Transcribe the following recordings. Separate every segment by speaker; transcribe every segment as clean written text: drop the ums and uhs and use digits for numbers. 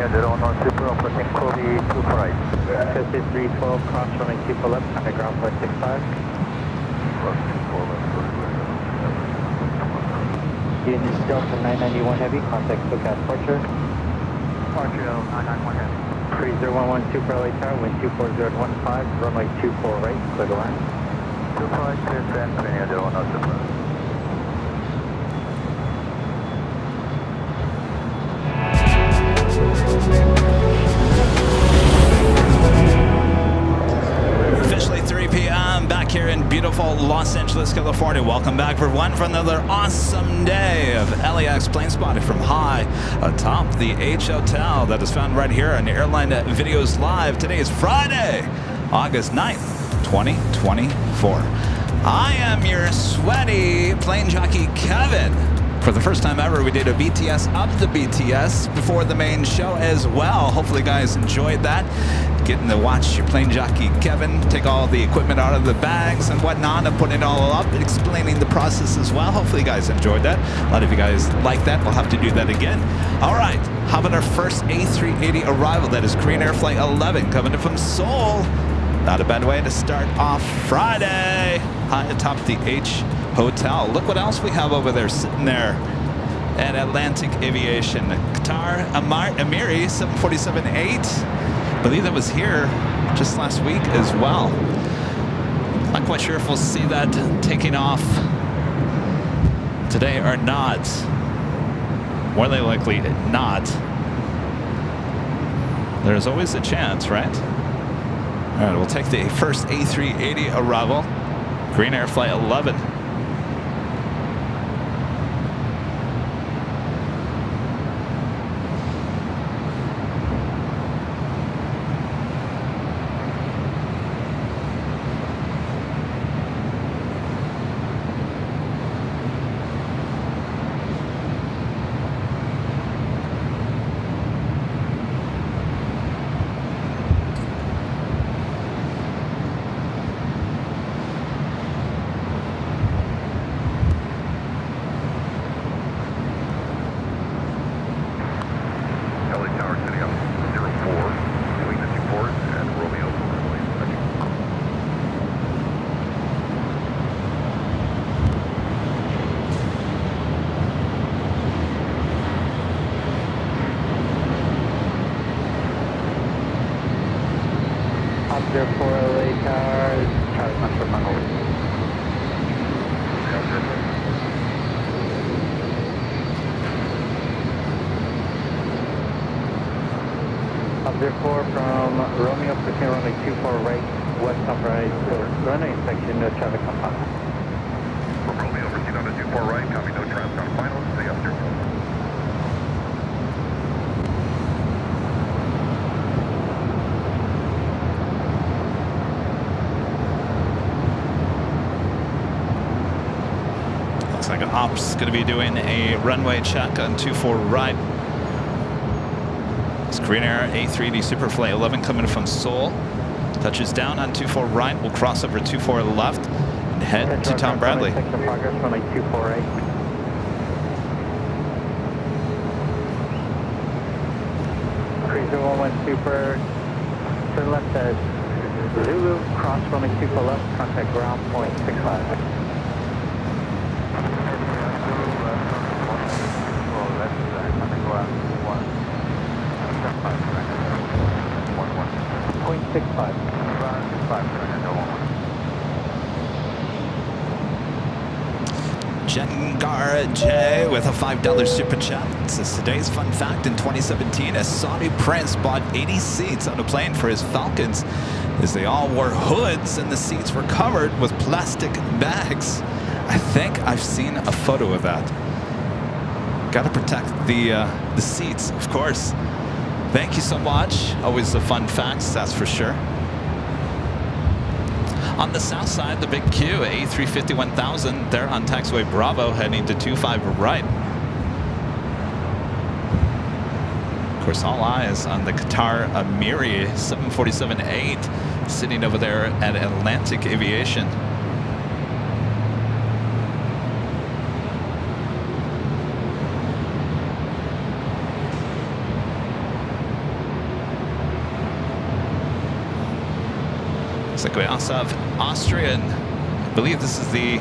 Speaker 1: 010 Super, approaching Kobe 2 for right. 5312, cross runway 2 for left, contact ground flight 65. Unit Delta 991 Heavy, contact SoCal Departure. Departure 991 Heavy. 3011 Super LA Tower, wind 24015, runway 24 right, clear the line. 2 for right, clear to San Antonio, 010 Super.
Speaker 2: Officially 3 p.m. back here in beautiful Los Angeles, California. Welcome back for another awesome day of LAX plane spotting from high atop the H Hotel that is found right here on Airline Videos Live. Today is Friday, August 9th, 2024. I am your sweaty plane jockey, Kevin. For the first time ever, we did a BTS of the BTS before the main show as well. Hopefully you guys enjoyed that. Getting to watch your plane jockey Kevin take all the equipment out of the bags and whatnot and putting it all up, explaining the process as well. Hopefully you guys enjoyed that. A lot of you guys like that. We'll have to do that again. All right, how about our first A380 arrival? That is Korean Air Flight 11 coming in from Seoul. Not a bad way to start off Friday. High atop the H Hotel. Look what else we have over there sitting there at Atlantic Aviation. Qatar Amiri 747-8. I believe that was here just last week as well. Not quite sure if we'll see that taking off today or not. More than likely not. There's always a chance, right? All right, we'll take the first A380 arrival. Korean Air Flight 11.
Speaker 1: Therefore, from Romeo, pushing runway 24 right, west upright, runway inspection, no traffic on final.
Speaker 3: From Romeo, proceed on to 24 right, copy, no traffic on final, stay up here.
Speaker 2: Looks like an ops going to be doing a runway check on 24 right. Korean Air A380 Superflight 11 coming from Seoul. Touches down on 24 right. We'll cross over 24 left and head to Tom Bradley.
Speaker 1: Progress from like 248. Cruiser 11 Super. To the left at Zulu. Cross runway 24 left. Contact ground point 65.
Speaker 2: Jengar J with a $5 super chat. Says today's fun fact: in 2017, a Saudi prince bought 80 seats on a plane for his Falcons, as they all wore hoods and the seats were covered with plastic bags. I think I've seen a photo of that. Got to protect the seats, of course. Thank you so much. Always the fun facts, that's for sure. On the south side, the big Q, A350 1000, they're on taxiway Bravo, heading to 25 right. Of course, all eyes on the Qatar Amiri 747-8, sitting over there at Atlantic Aviation. Looks like we also have Austrian. I believe this is the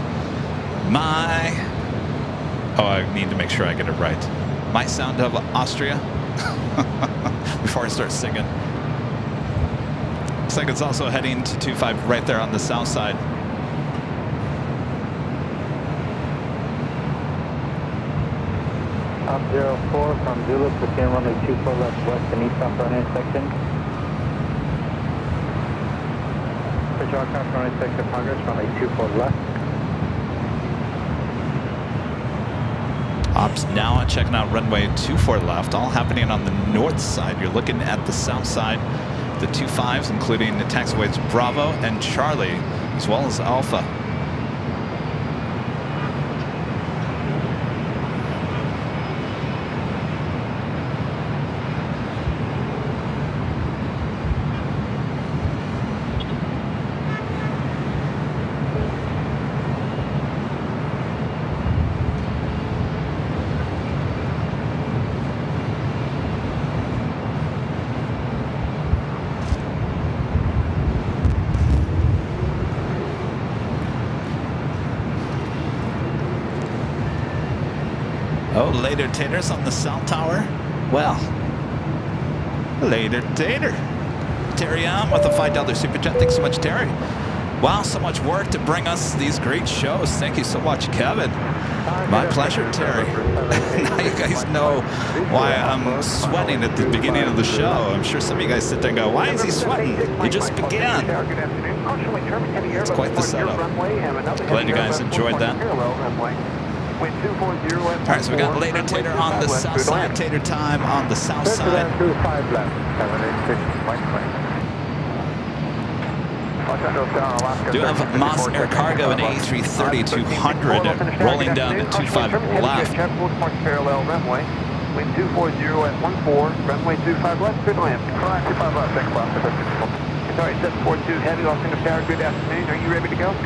Speaker 2: Oh, I need to make sure I get it right. My Sound of Austria. Before I start singing. Looks like it's also heading to 25 right there on the south side.
Speaker 1: Up 04 from Zulu, proceed runway 24 left west and east southbound intersection. Push aircraft runway section progress, runway 24 left.
Speaker 2: Ops now checking out runway 24 left, all happening on the north side. You're looking at the south side, the 25s, including the taxiways Bravo and Charlie, as well as Alpha. Oh, later taters on the south tower. Well, later tater. Terry on with a $5 super chat. Thanks so much, Terry. Wow, so much work to bring us these great shows. Thank you so much, Kevin. My pleasure, Terry. Now you guys know why I'm sweating at the beginning of the show. I'm sure some of you guys sit there and go, why is he sweating? He just began. It's quite the setup. Glad you guys enjoyed that. All right, so we got later tater on the south side, tater time on the south side. Do have Moss Air Cargo and A330-200 rolling down to 25 left.
Speaker 3: Parallel runway. Wind 240 at 14, runway 25 left, good land. 25 left, thanks, boss. Sorry, 742 heavy, lost in the tower, good afternoon. Are you ready to go? 8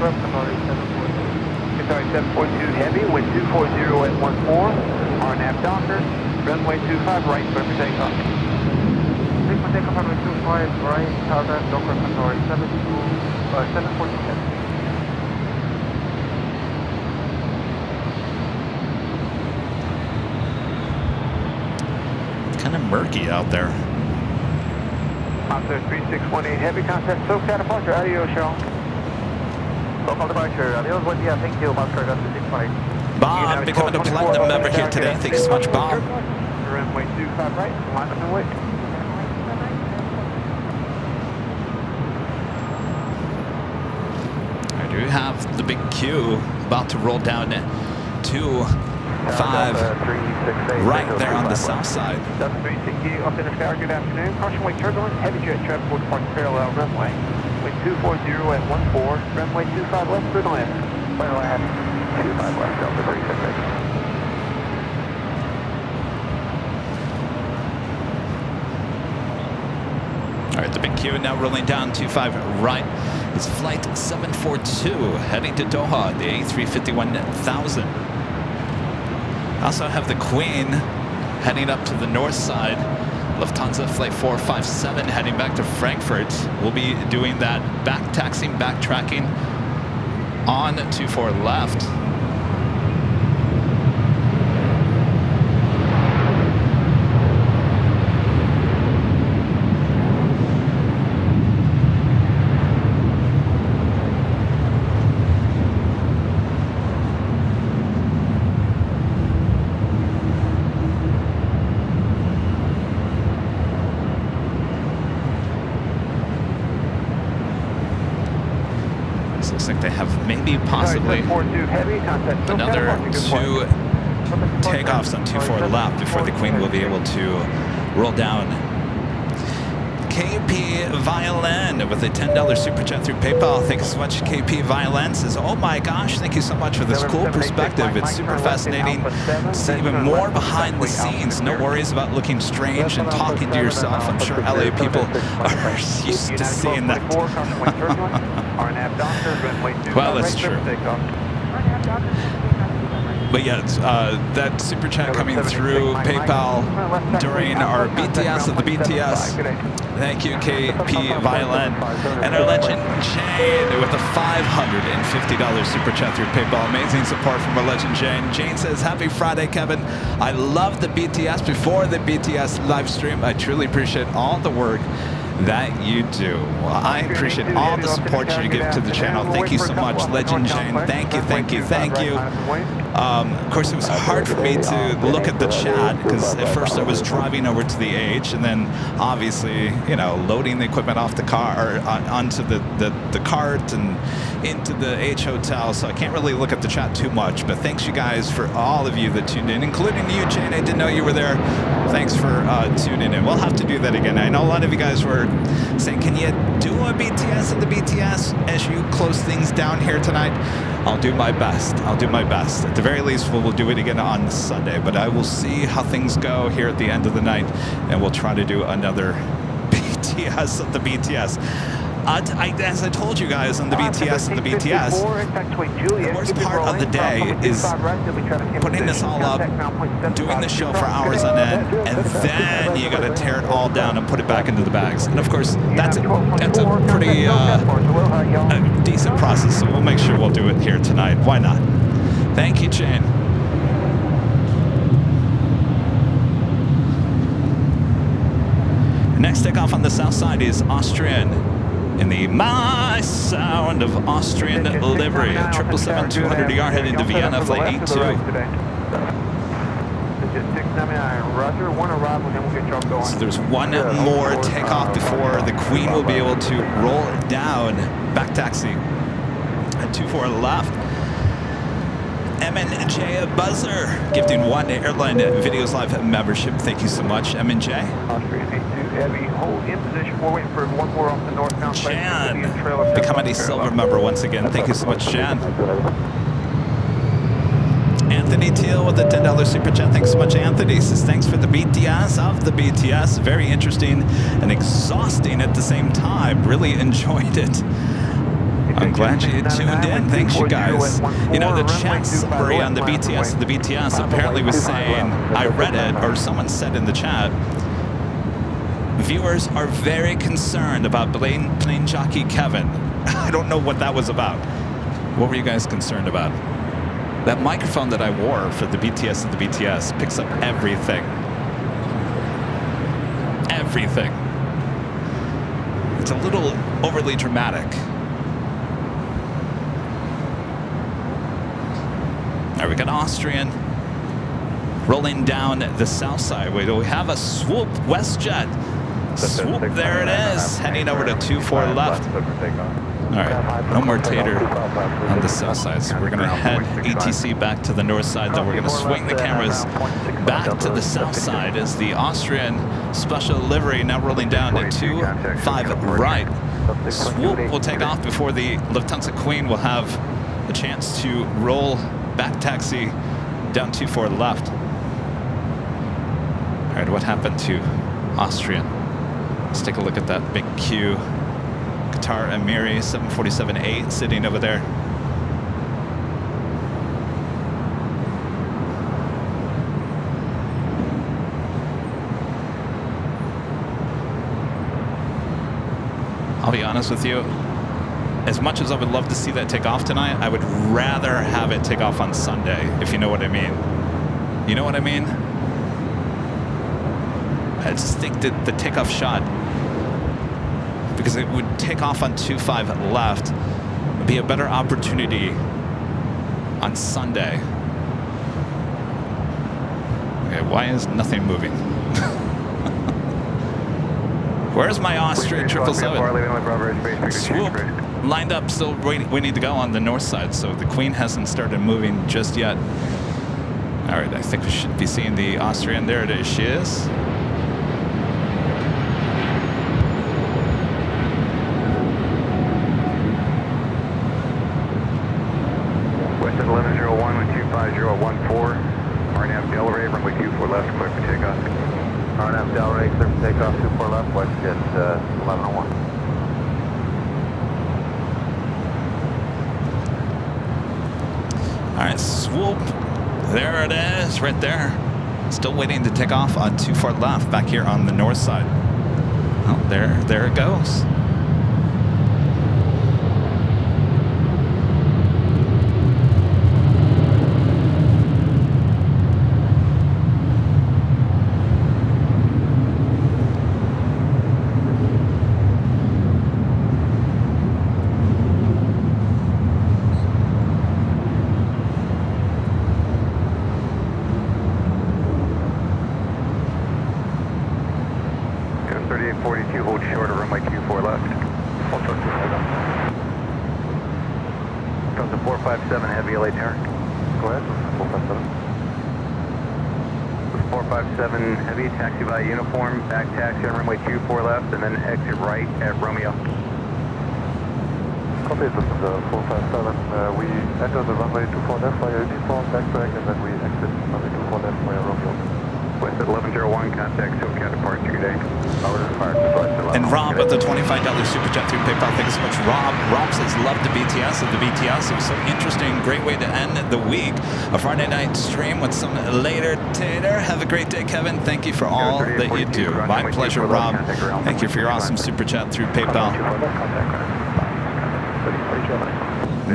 Speaker 3: left, sorry, 742. Sorry, 742 heavy, wind 240 at 14, RNAV Docker, runway 25 right, clear for takeoff. Take for takeoff, runway 25 right, RNAV Docker, sorry, 742 heavy.
Speaker 2: Kind of murky out there.
Speaker 3: Officer 3618 heavy, contact SoCal departure, adios, Cheryl. Local departure, adios, buen día, thank you, Oscar, got the 65.
Speaker 2: Bob, becoming a platinum member here today. Thank you so much, Bob.
Speaker 3: Runway 25 right, line up and wait.
Speaker 2: I do have the big Q about to roll down to 5 right there on the south side.
Speaker 3: That's 360 up in the sky, good afternoon. Caution wake turbulence, heavy jet traffic towards Park parallel runway. Wind 240 at 14, runway 25 left, good land. Final land, 25 left, Delta 368.
Speaker 2: All right, the big Q now rolling down 25 right. It's flight 742 heading to Doha, the A350-1000. Also have the Queen heading up to the north side. Lufthansa flight 457 heading back to Frankfurt. We'll be doing that backtracking on 24 left. Looks like they have maybe possibly another 2 takeoffs on 24 left before the Queen will be able to roll down. KP Violin with a $10 super chat through PayPal. Thank you so much. KP Violin says, oh my gosh, thank you so much for this cool perspective. It's super fascinating to see even more behind the scenes. No worries about looking strange and talking to yourself. I'm sure LA people are used to seeing that. Well, that's true. But yeah, that super chat coming through PayPal during our BTS of the BTS. Thank you, KP Violin. And our legend, Jane, with a $550 super chat through PayPal. Amazing support from our legend, Jane. Jane says, happy Friday, Kevin. I love the BTS before the BTS live stream. I truly appreciate all the work that you do. Well, I appreciate all the support you give to the channel. Thank you so much, Legend Jane. Thank you, thank you, thank you. Of course, it was hard for me to look at the chat because at first I was driving over to the H and then obviously, you know, loading the equipment off the car or onto the cart and into the H hotel. So I can't really look at the chat too much, but thanks you guys for all of you that tuned in, including you, Jane. I didn't know you were there. Thanks for tuning in. We'll have to do that again. I know a lot of you guys were saying, can you do a BTS at the BTS as you close things down here tonight? I'll do my best. I'll do my best. At the very least, we'll do it again on Sunday, but I will see how things go here at the end of the night, and we'll try to do another BTS at the BTS. As I told you guys on the BTS and the BTS, the worst part of the day is putting this all up, doing the show for hours on end, and then you got to tear it all down and put it back into the bags. And of course, that's a pretty decent process, so we'll make sure we'll do it here tonight. Why not? Thank you, Jane. Next takeoff on the south side is Austrian. In the My Sound of Austrian livery, 777-200ER heading to Vienna, flight 82. So there's one more takeoff before the Queen will be able to roll down, back taxi at 24 left. M&J Buzzer, gifting one Airline Videos Live membership. Thank you so much, M&J.
Speaker 3: Heavy, hold in position. We're waiting for one more off the northbound side.
Speaker 2: Jan, becoming a silver member once again. Thank you so much, Jan. Anthony Teal with a $10 super chat. Thanks so much, Anthony. Says thanks for the BTS of the BTS. Very interesting and exhausting at the same time. Really enjoyed it. I'm glad you tuned in. Thanks, you guys. You know, the chat summary on the BTS of the BTS apparently was saying, I read it, or someone said in the chat, viewers are very concerned about Plane Jockey Kevin. I don't know what that was about. What were you guys concerned about? That microphone that I wore for the BTS of the BTS picks up everything. Everything. It's a little overly dramatic. All right, we got Austrian rolling down the south side. We have a swoop WestJet. Swoop, there it is, heading over to 24 left. All right, no more Tater on the south side, so we're going to head ATC back to the north side, though we're going to swing the cameras back to the south side as the Austrian special livery now rolling down to 25 right. Swoop will take off before the Lufthansa Queen will have a chance to roll back taxi down 24 left. All right, what happened to Austrian? Let's take a look at that big Q. Qatar Emiri 747-8 sitting over there. I'll be honest with you, as much as I would love to see that take off tonight, I would rather have it take off on Sunday, if you know what I mean. You know what I mean? I just think that the takeoff shot, because it would take off on 25 left, would be a better opportunity on Sunday. Okay, why is nothing moving? Where's my Austrian 777? Swoop lined up, still we need to go on the north side, so the Queen hasn't started moving just yet. All right, I think we should be seeing the Austrian. There it is, she is.
Speaker 3: Takeoff 24 left, WestJet 1101.
Speaker 2: All right, Swoop There it is, right there. Still waiting to take off on 24 left back here on the north side. Oh, there it goes.
Speaker 3: Taxi by uniform, back taxi on runway 24 left, and then exit right at Romeo.
Speaker 4: Copy, this is 457. We enter the runway 24 left via uniform, backtrack, and then we exit runway 24 left via Romeo.
Speaker 3: West at 1101, contact SoCal departure today.
Speaker 2: And Rob with the $25 Super Chat through PayPal. Thank you so much, Rob. Rob says, love the BTS of the BTS. It was so interesting. Great way to end the week. A Friday night stream with some later tater. Have a great day, Kevin. Thank you for all that you do. My pleasure, Rob. Thank you for your awesome Super Chat through PayPal.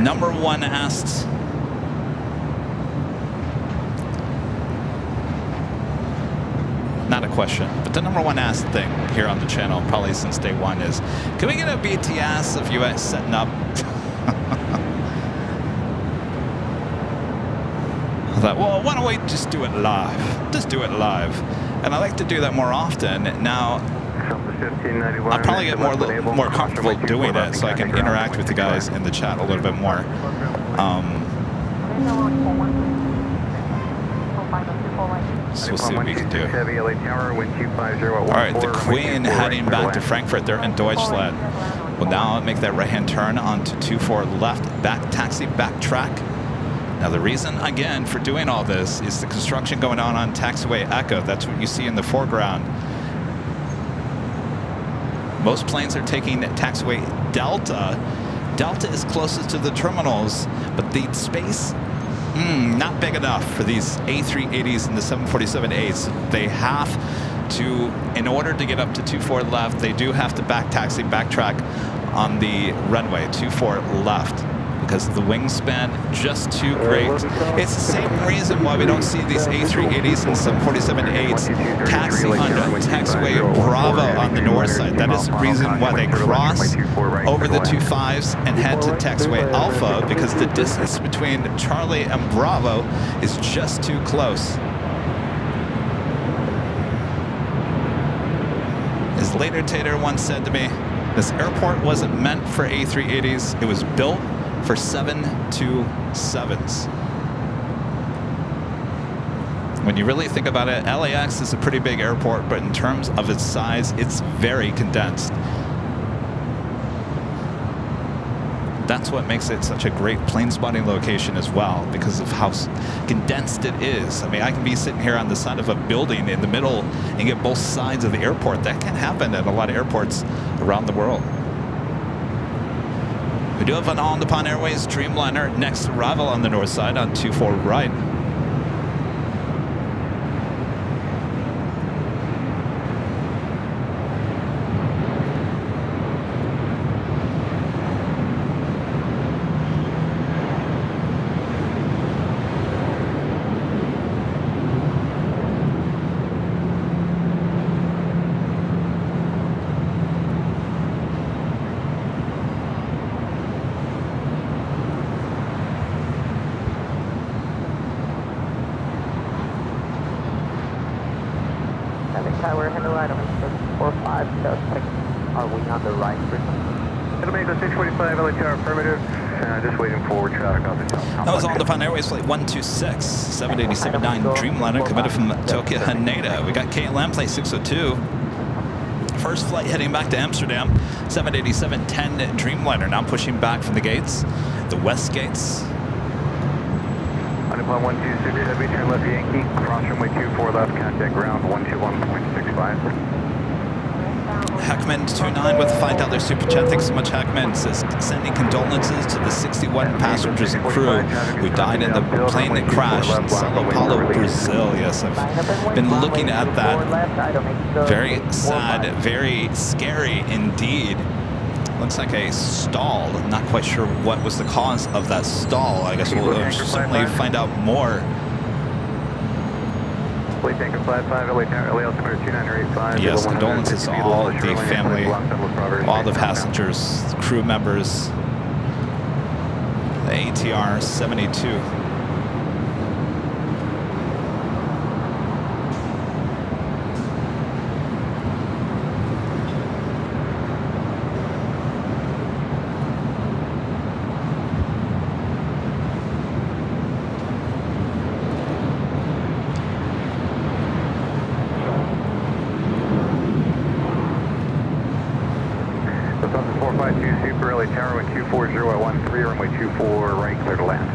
Speaker 2: Number one asks, not a question, but the number one asked thing here on the channel, probably since day one, is can we get a BTS of you guys setting up? I thought, well, why don't we just do it live? Just do it live. And I like to do that more often. Now, I'll probably get more comfortable doing it so I can interact with you guys in the chat a little bit more. So we'll see what we can do. Alright, the Queen heading back to Frankfurt. They're in Deutschland. We'll now make that right-hand turn onto 24 left, back taxi, back track. Now the reason, again, for doing all this is the construction going on taxiway Echo. That's what you see in the foreground. Most planes are taking taxiway Delta. Delta is closest to the terminals, but the space, not big enough for these A380s and the 747-8s. They have to, in order to get up to 24 left, they do have to back taxi, backtrack on the runway 24 left because the wingspan just too great. It's the same reason why we don't see these A380s and 747-8s taxi on taxiway Bravo on the north side. That is the reason why they cross over the 25s and head to taxiway Alpha, because the distance between Charlie and Bravo is just too close. As Later Tater once said to me, this airport wasn't meant for A380s, it was built for 727s. When you really think about it, LAX is a pretty big airport, but in terms of its size, it's very condensed. That's what makes it such a great plane spotting location as well, because of how condensed it is. I mean, I can be sitting here on the side of a building in the middle and get both sides of the airport. That can happen at a lot of airports around the world. We do have an All Nippon Airways Dreamliner next arrival on the north side on 24 right. That was All Nippon Airways flight 126, 787-9 Dreamliner committed from Tokyo Haneda. We got KLM flight 602. First flight heading back to Amsterdam, 787-10 Dreamliner now pushing back from the gates, the west gates.
Speaker 3: All Nippon 126 Heavy, turn left Yankee, cross runway 24 left, contact ground 121.65.
Speaker 2: Heckman29 with a $5 super chat. Thanks so much, Heckman. Says, sending condolences to the 61 passengers and crew who died in the plane that crashed in Sao Paulo, Brazil. Yes, I've been looking at that. Very sad, very scary indeed. Looks like a stall. I'm not quite sure what was the cause of that stall. I guess we'll certainly find out more. Yes, condolences to all the family, all the passengers, crew members, the ATR 72.
Speaker 3: Runway 24 right, clear to land.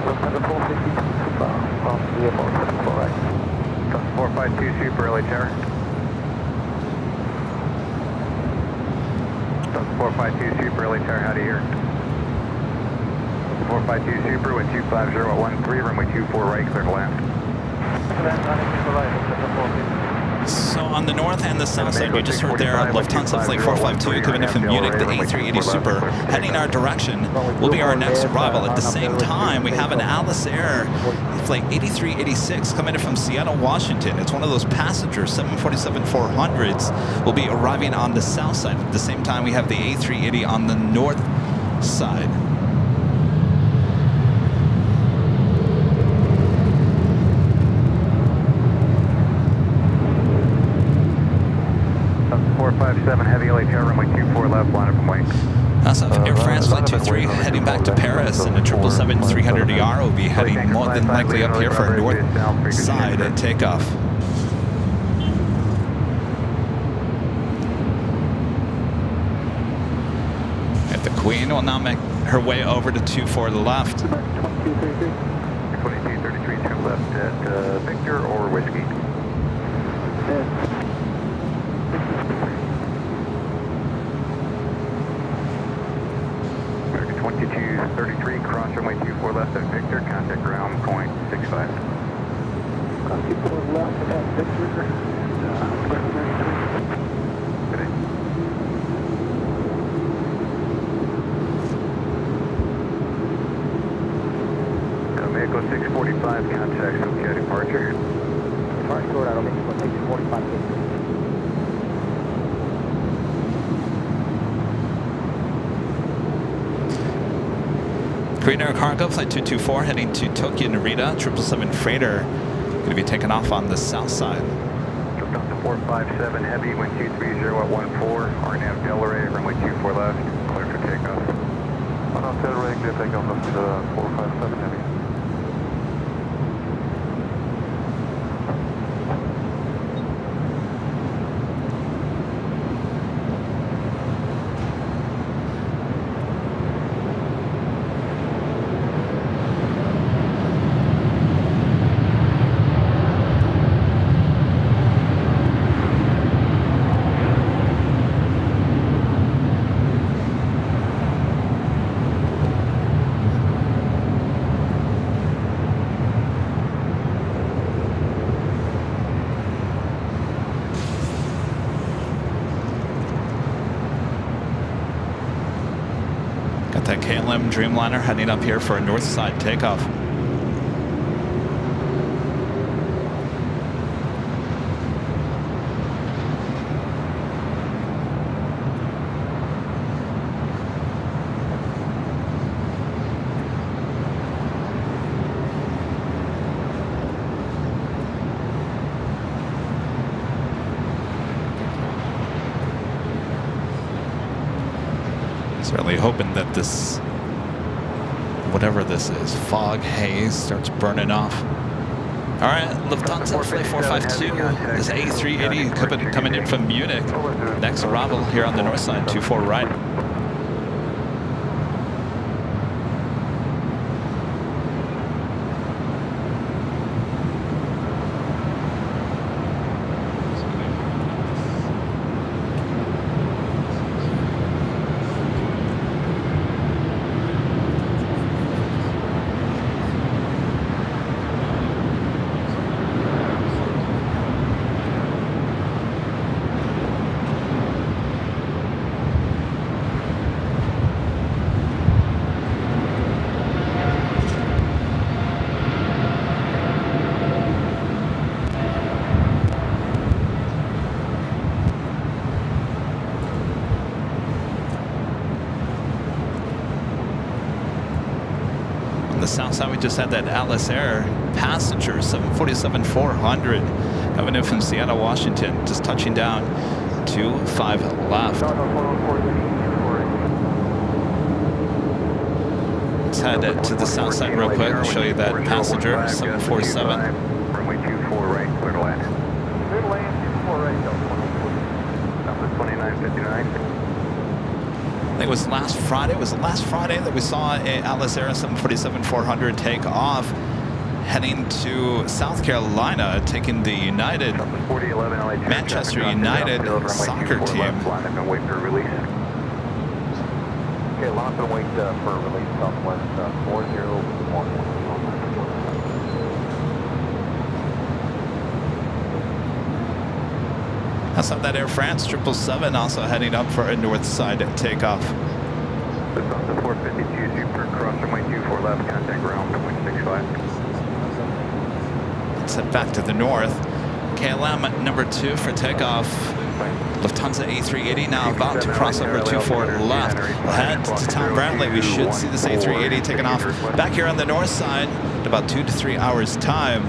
Speaker 3: Lufthansa 452 Super LA Tower. Lufthansa 452 Super LA Tower, how do you hear? 452 Super with 250 at 13, runway 24 right, clear to land.
Speaker 2: So on the north and the south side, you just heard there Lufthansa Flight 452 coming in from Munich, the A380 Super, heading our direction, will be our next arrival. At the same time, we have an Alice Air Flight 8386 coming in from Seattle, Washington. It's one of those passenger 747-400s will be arriving on the south side. At the same time, we have the A380 on the north side.
Speaker 3: 457 heavy LA Tower, runway 24 left, line up and wing.
Speaker 2: That's Air France Flight 23 heading back to Paris, and the 777-300ER will be heading more than likely up here for our north side at takeoff. And the Queen will now make her way over to 24 left.
Speaker 3: 2233 turn left at Victor or Whiskey. American 2233, cross runway 24 left at Victor, contact ground point 65. 24 left at Victor. Good day. Mexico 645, contact Sophia departure. Departure Colorado, Mexico 645.
Speaker 2: Korean Air Cargo Flight 224 heading to Tokyo Narita, 777 freighter going to be taken off on the south side.
Speaker 3: Lufthansa 457 heavy, wind 230 at 14, RNAV Delray, runway 24 left, clear for takeoff.
Speaker 4: On our Delray, clear takeoff of the 457 heavy.
Speaker 2: Got that KLM Dreamliner heading up here for a north side takeoff. Certainly hoping that this, whatever this is, fog, haze, starts burning off. All right, Lufthansa Flight 452, this A380 coming in from Munich. Next arrival here on the north side, 24 right. south side, we just had that Atlas Air passenger 747-400 coming in from Seattle, Washington, just touching down 25 left. Let's head to the south side real quick and show you that passenger 747.
Speaker 3: Runway 24 right, clear to land.
Speaker 4: Clear to land, 24 right,
Speaker 3: Number 2959.
Speaker 2: I think it was last Friday. It was last Friday that we saw a Atlas Air 747-400 take off, heading to South Carolina, taking the United Manchester United soccer team.
Speaker 3: Wait for release.
Speaker 4: Okay, lock and wait for release Southwest 401.
Speaker 2: That's up that Air France 777 also heading up for a north side takeoff.
Speaker 3: This on the 452 Super cross runway 24 left, contact ground, runway 65.
Speaker 2: Let's head back to the north. KLM at number 2 for takeoff. Lufthansa A380 now about to cross over 24 left. Ahead to Tom Bradley, we should see this A380 taking off back here on the north side in about 2 to 3 hours time.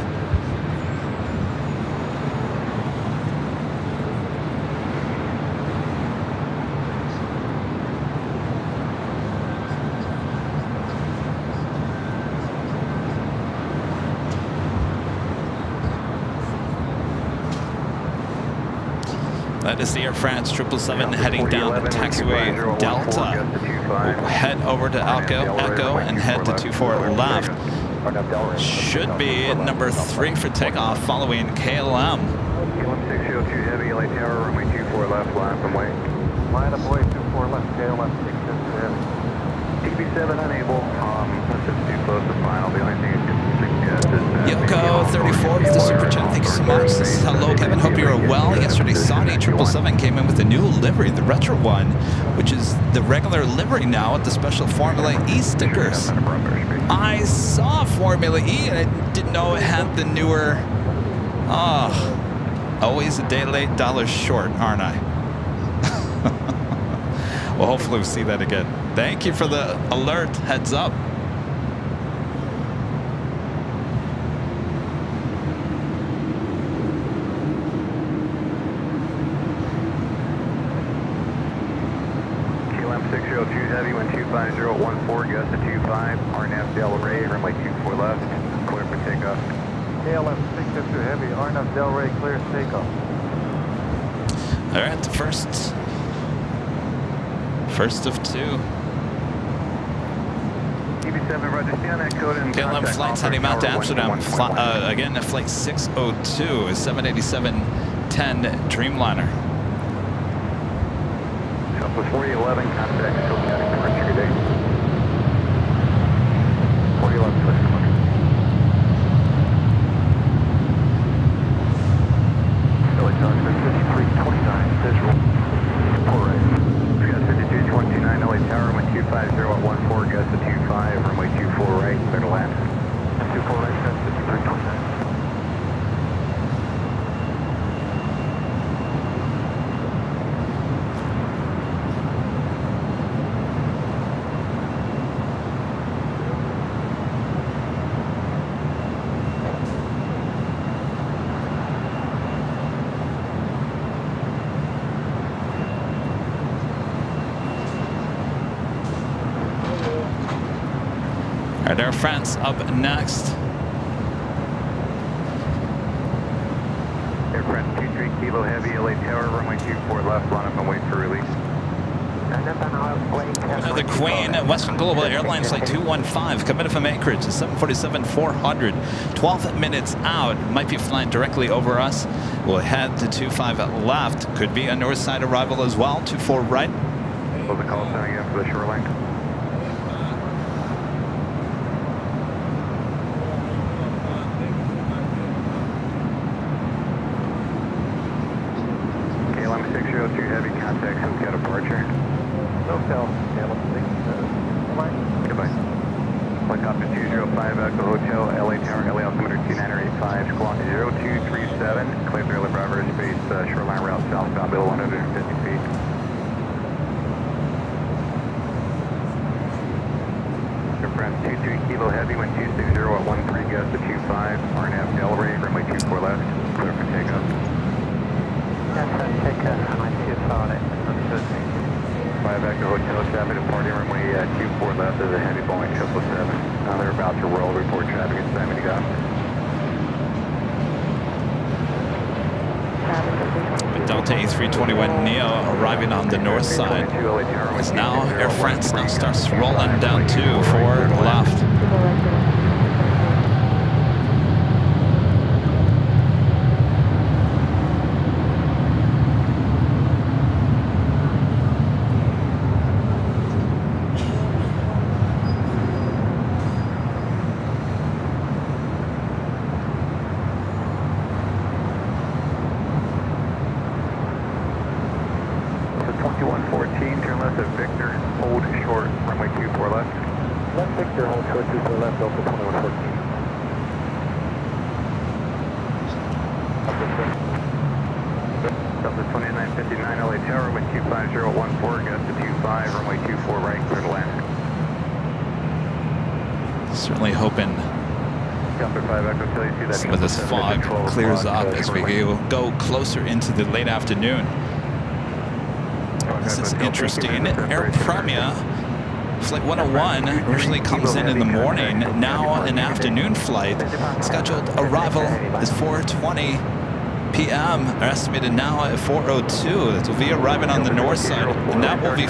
Speaker 2: That is the Air France 777 heading down to taxiway Delta. We'll head over to Echo and head to 24 left. Should be number 3 for takeoff following KLM.
Speaker 3: KLM 602 heavy, LA Tower, runway 24 left, line from way.
Speaker 4: Line up way 24 left, KLM 602 heavy.
Speaker 3: TB7 unable, this is too close to final. The only thing it can suggest is
Speaker 2: Yoko 34 with the super chat. Thank you so much. This is hello, Kevin. Hope you're well. Yesterday, Saudi 777 came in with a new livery, the retro one, which is the regular livery now with the special Formula E stickers. I saw Formula E and I didn't know it had the newer. Always a day late, dollar short, aren't I? Well, hopefully we'll see that again. Thank you for the alert. Heads up.
Speaker 3: KLM 602 heavy, 125.014, gust to 25, RNAV Del Rey, runway 24 left, clear for takeoff.
Speaker 4: KLM 602 heavy, RNAV Del Rey, clear takeoff.
Speaker 2: All right, the first of 2.
Speaker 3: TB7, roger, stay on that code and
Speaker 2: KLM flights heading out to Amsterdam. Again, flight 602 is 787-10 Dreamliner.
Speaker 3: Southwest 4011, contact Copenhagen departure today. 4011, switch to
Speaker 4: Philly Tower 5329, visual. 4 right.
Speaker 3: We got 5229 LA Tower, runway 250 at 14, gust to 25, runway 24 right, clear to land.
Speaker 4: 24 right, 5329.
Speaker 2: Air France up next.
Speaker 3: Air France 23 Kilo Heavy, LA Tower, runway 24 left, line up and wait for release.
Speaker 2: Another Queen, Western Global Airlines Flight 215, committed from Anchorage, 747-400, 12 minutes out, might be flying directly over us. We'll head to 25 left, could be a north side arrival as well, 24 right.
Speaker 3: Close the call sign again for the shoreline. KLM 602 Heavy, contact SoCal departure.
Speaker 4: SoCal, KLM 602.
Speaker 3: Goodbye. Helicopter 205 Echo Hotel, LA Tower, LA altimeter 2985, squawk 0237, clear for LA Bravo airspace, shoreline route southbound, below 150 feet. Air France 23 Kilo Heavy, wind RNAV Delray, runway 24 left, clear for takeoff.
Speaker 1: Yes, takeoff, my 2 solid. Understood.
Speaker 3: 5 back to hotel traffic, departing runway 24 left, there's a heavy Boeing 777. They're about to roll, report traffic at 70 knots.
Speaker 2: The Delta A321neo arriving on the north side. As now Air France now starts rolling down 2 forward left. Certainly hoping some of this fog clears up as we go closer into the late afternoon. This is interesting. Air Premia Flight 101 usually comes in the morning. Now an afternoon flight. Scheduled arrival is 4:20 p.m. Our estimated now at 4:02. It will be arriving on the north side, and that will be.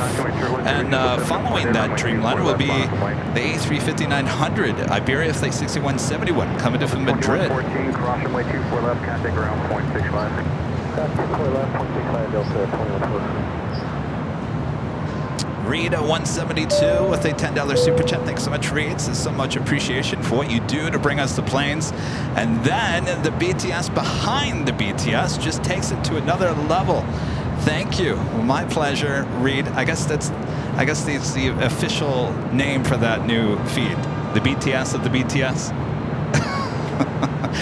Speaker 2: Following that Dreamliner will be the A350-900 Iberia Flight 6171 coming in from Madrid.
Speaker 3: 14, cross runway 24 left, contact ground 0.65.
Speaker 2: Reed at 172 with a $10 super chat. Thanks so much, Reed. It's so much appreciation for what you do to bring us the planes. And then the BTS behind the BTS just takes it to another level. Thank you. Well, my pleasure, Reed. I guess that's the official name for that new feed. The BTS of the BTS.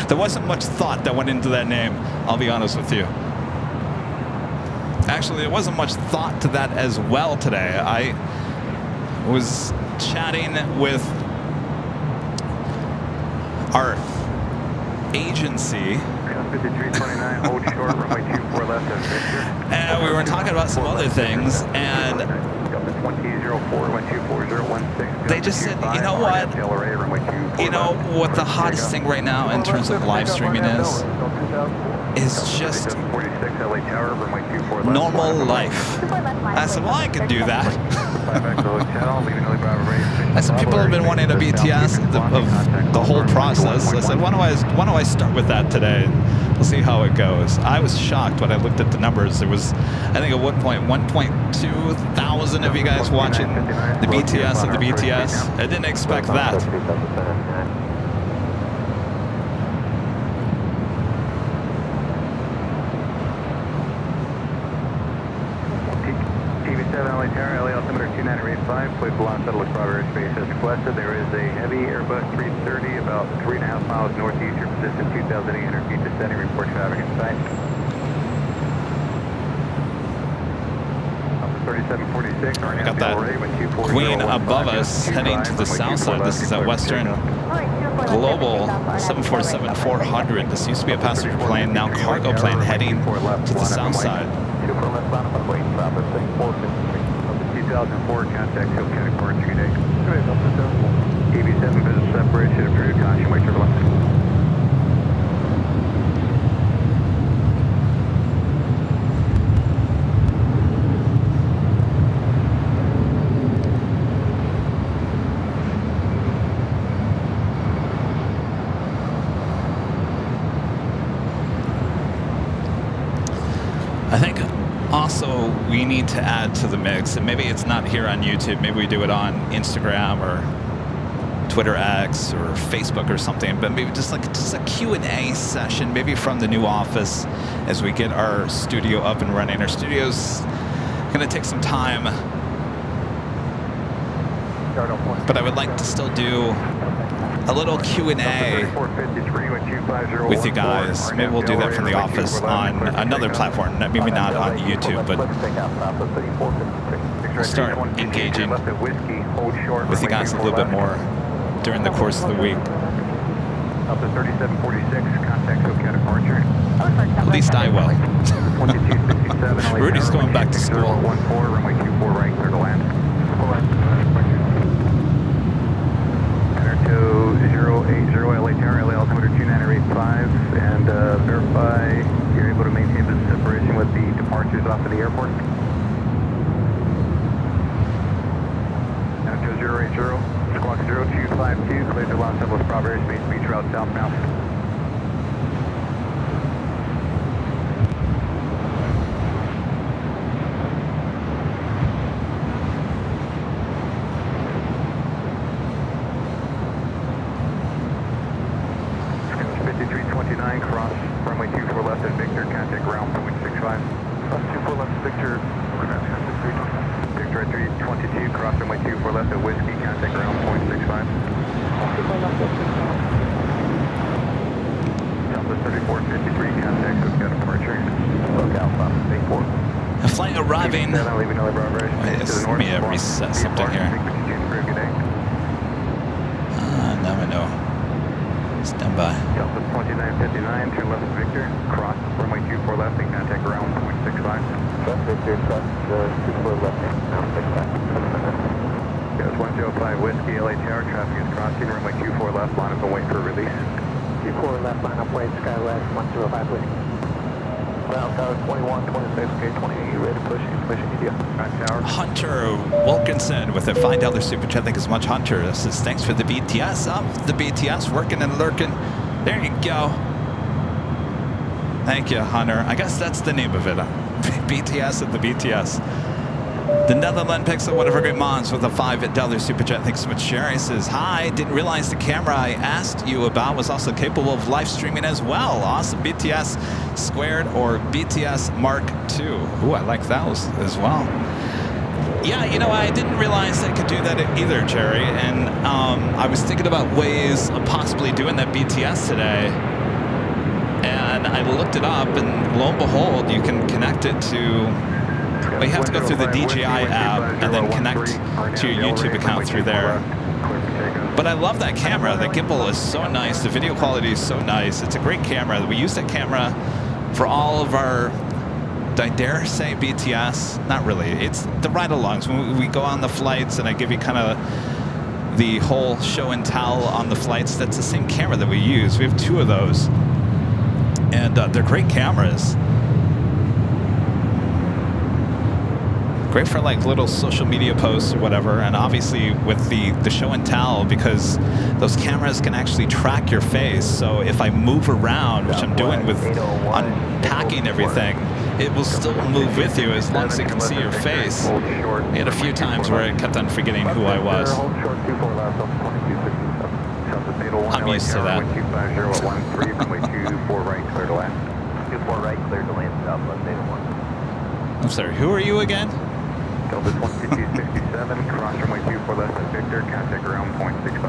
Speaker 2: There wasn't much thought that went into that name, I'll be honest with you. Actually, there wasn't much thought to that as well today. I was chatting with our agency. And we were talking about some other things, and they just said, you know what? You know what the hottest thing right now in terms of live streaming is just normal life. I said, well, I could do that. I said, people have been wanting a BTS of the whole process. I said, why don't I start with that today? We'll see how it goes. I was shocked when I looked at the numbers. There was, I think at one point, 1.2 thousand of you guys watching the BTS of the BTS. I didn't expect that.
Speaker 3: Flight Belong Settle Bravo Airspace as requested. There is a heavy Airbus 330 about 3.5 miles northeast. Your position 2,800 feet descending. Report traffic in sight. 3746.
Speaker 2: Got that Queen above us heading to the south side. This is at Western Global 747-400. This used to be a passenger plane, now cargo plane heading to the south side.
Speaker 3: 2004 contact Hill County Port 3 days. TV7 business separation of period caution, wait turbulence.
Speaker 2: I think also we need to add to the mix, and maybe it's not here on YouTube, maybe we do it on Instagram or Twitter X or Facebook or something, but maybe just a Q&A session, maybe from the new office as we get our studio up and running. Our studio's gonna take some time, but I would like to still do a little Q&A with you guys. Maybe we'll do that from the office on another platform, maybe not on YouTube, but we'll start engaging with you guys a little bit more during the course of the week.
Speaker 3: Delta 3746, contact SoCal departure.
Speaker 2: At least I will.
Speaker 3: 2267,
Speaker 2: Rudy's going back to school.
Speaker 3: 14, runway 24 right, clear to land. Enter to 080 LA Tower, LA altimeter 29885, and verify you're able to maintain the separation with the departures off of the airport. Enter to 080, squawk 0252, clear to Los Angeles Bravo airspace, beach route southbound. Cross runway 24 left at Victor, contact ground 0.65.
Speaker 4: Cross 24 left, Victor,
Speaker 3: Victor at 322, cross runway 24 left at Whiskey, contact ground 0.65. Delta 3453, contact SoCal departure. SoCal, Base 4.
Speaker 2: A flight arriving.
Speaker 3: Leaving LA Bravo airspace to the north.
Speaker 2: Let me reset something here. Now I know. Stand by.
Speaker 3: Delta 2959, turn left at Victor, cross runway 24 left and contact ground 0.65.
Speaker 4: left, Victor, cross 24 left, 0.65.
Speaker 3: Yes, 105 Whiskey, LA Tower, traffic is crossing, runway 24 left, line up and wait for release.
Speaker 1: 24 left, line up, wait, Skywest, 105 Whiskey.
Speaker 4: Ground Tower 21, 26, K28, you ready to push? Information media.
Speaker 3: Ground Tower.
Speaker 2: Hunter Wilkinson with a $5 super chat. Thank you so much, Hunter. This is thanks for the BTS up. The BTS working and lurking. There you go. Thank you, Hunter. I guess that's the name of it. BTS and the BTS. The Netherlands picks up one of our great moms with a $5 super chat. Thanks so much, Sherry. Says, hi, didn't realize the camera I asked you about was also capable of live streaming as well. Awesome. BTS squared or BTS Mark II. Ooh, I like those as well. Yeah, you know, I didn't realize I could do that either, Jerry. And I was thinking about ways of possibly doing that BTS today. And I looked it up, and lo and behold, you can connect it to... Well, you have to go through the DJI app and then connect to your YouTube account through there. But I love that camera. The gimbal is so nice. The video quality is so nice. It's a great camera. We use that camera for all of our, I dare say, BTS. Not really. It's the ride-alongs. When we go on the flights and I give you kind of the whole show and tell on the flights, that's the same camera that we use. We have two of those. And they're great cameras. Great for like little social media posts or whatever, and obviously with the show and tell, because those cameras can actually track your face. So if I move around, which I'm doing with unpacking everything, it will still move with you as long as it can see your face. I had a few times where I kept on forgetting who I was. I'm used to that.
Speaker 3: 250 at 13, runway 24 right, clear to land.
Speaker 4: 24 right, clear to land, southwest 801.
Speaker 2: I'm sorry, who are you again?
Speaker 3: Delta 2267, cross runway 24 left at Victor, contact ground 0.65.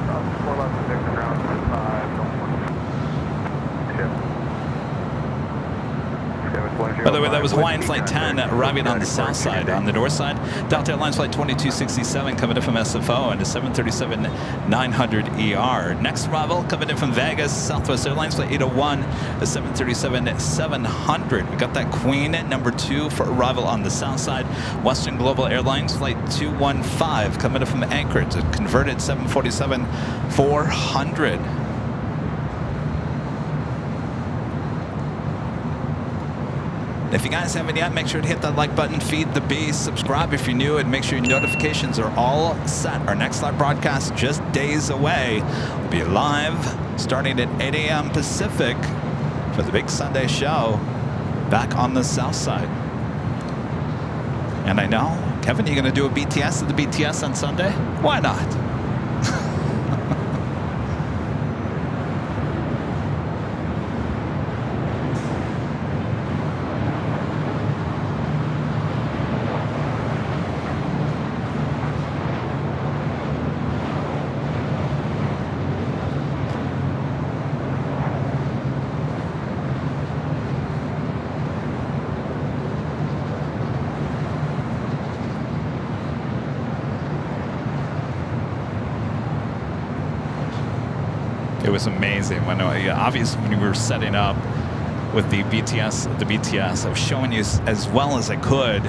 Speaker 4: Cross 4 left at Victor, ground 0.5.
Speaker 3: Ship.
Speaker 2: By the way, that was Hawaiian Flight 10 arriving on the south side. On the north side, Delta Airlines Flight 2267 coming in from SFO and a 737-900ER. Next arrival coming in from Vegas, Southwest Airlines Flight 801, a 737-700. We got that Queen number 2 for arrival on the south side. Western Global Airlines Flight 215 coming in from Anchorage, a converted 747-400. If you guys haven't yet, make sure to hit that like button, feed the beast, subscribe if you're new, and make sure your notifications are all set. Our next live broadcast just days away. We'll be live starting at 8 a.m. Pacific for the big Sunday show back on the south side. And I know, Kevin, you're going to do a BTS at the BTS on Sunday? Why not? was amazing. When obviously when we were setting up with the BTS, I was showing you as well as I could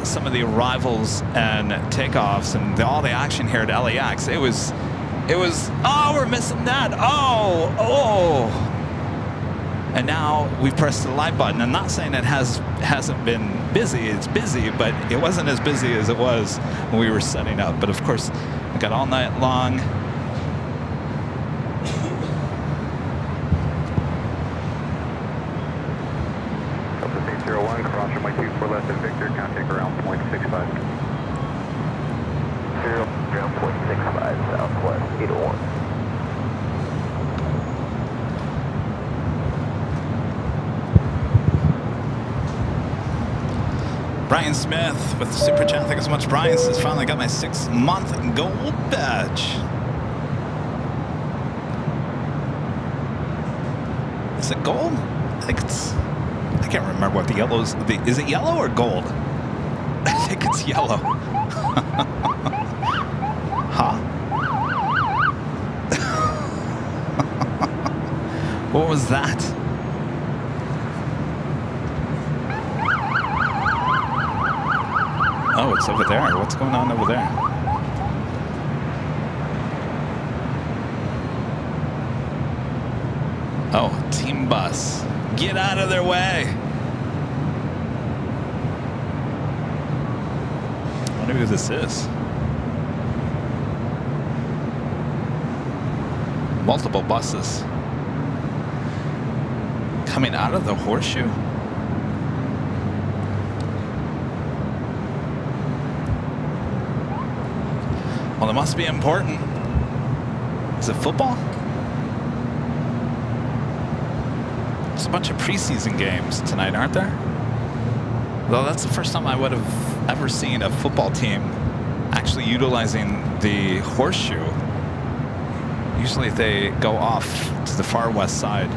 Speaker 2: some of the arrivals and takeoffs and all the action here at LAX. It was. Oh, we're missing that. Oh. And now we pressed the light button. I'm not saying it hasn't been busy. It's busy, but it wasn't as busy as it was when we were setting up. But of course, we got all night long.
Speaker 3: Delta 801, cross runway 24 left of Victor, contact around 0.65. Around 0.65, southwest, 801.
Speaker 2: Brian Smith with the super chat. Thank you so much, Brian. Says finally got my 6-month gold badge. Is it gold? I think it's. I can't remember what the yellow is. Is it yellow or gold? I think it's yellow. Huh? What was that? Oh, it's over there. What's going on over there? Oh, team bus. Get out of their way. I wonder who this is. Multiple buses coming out of the horseshoe. Well, it must be important. Is it football? There's a bunch of preseason games tonight, aren't there? Though that's the first time I would have ever seen a football team actually utilizing the horseshoe. Usually they go off to the far west side.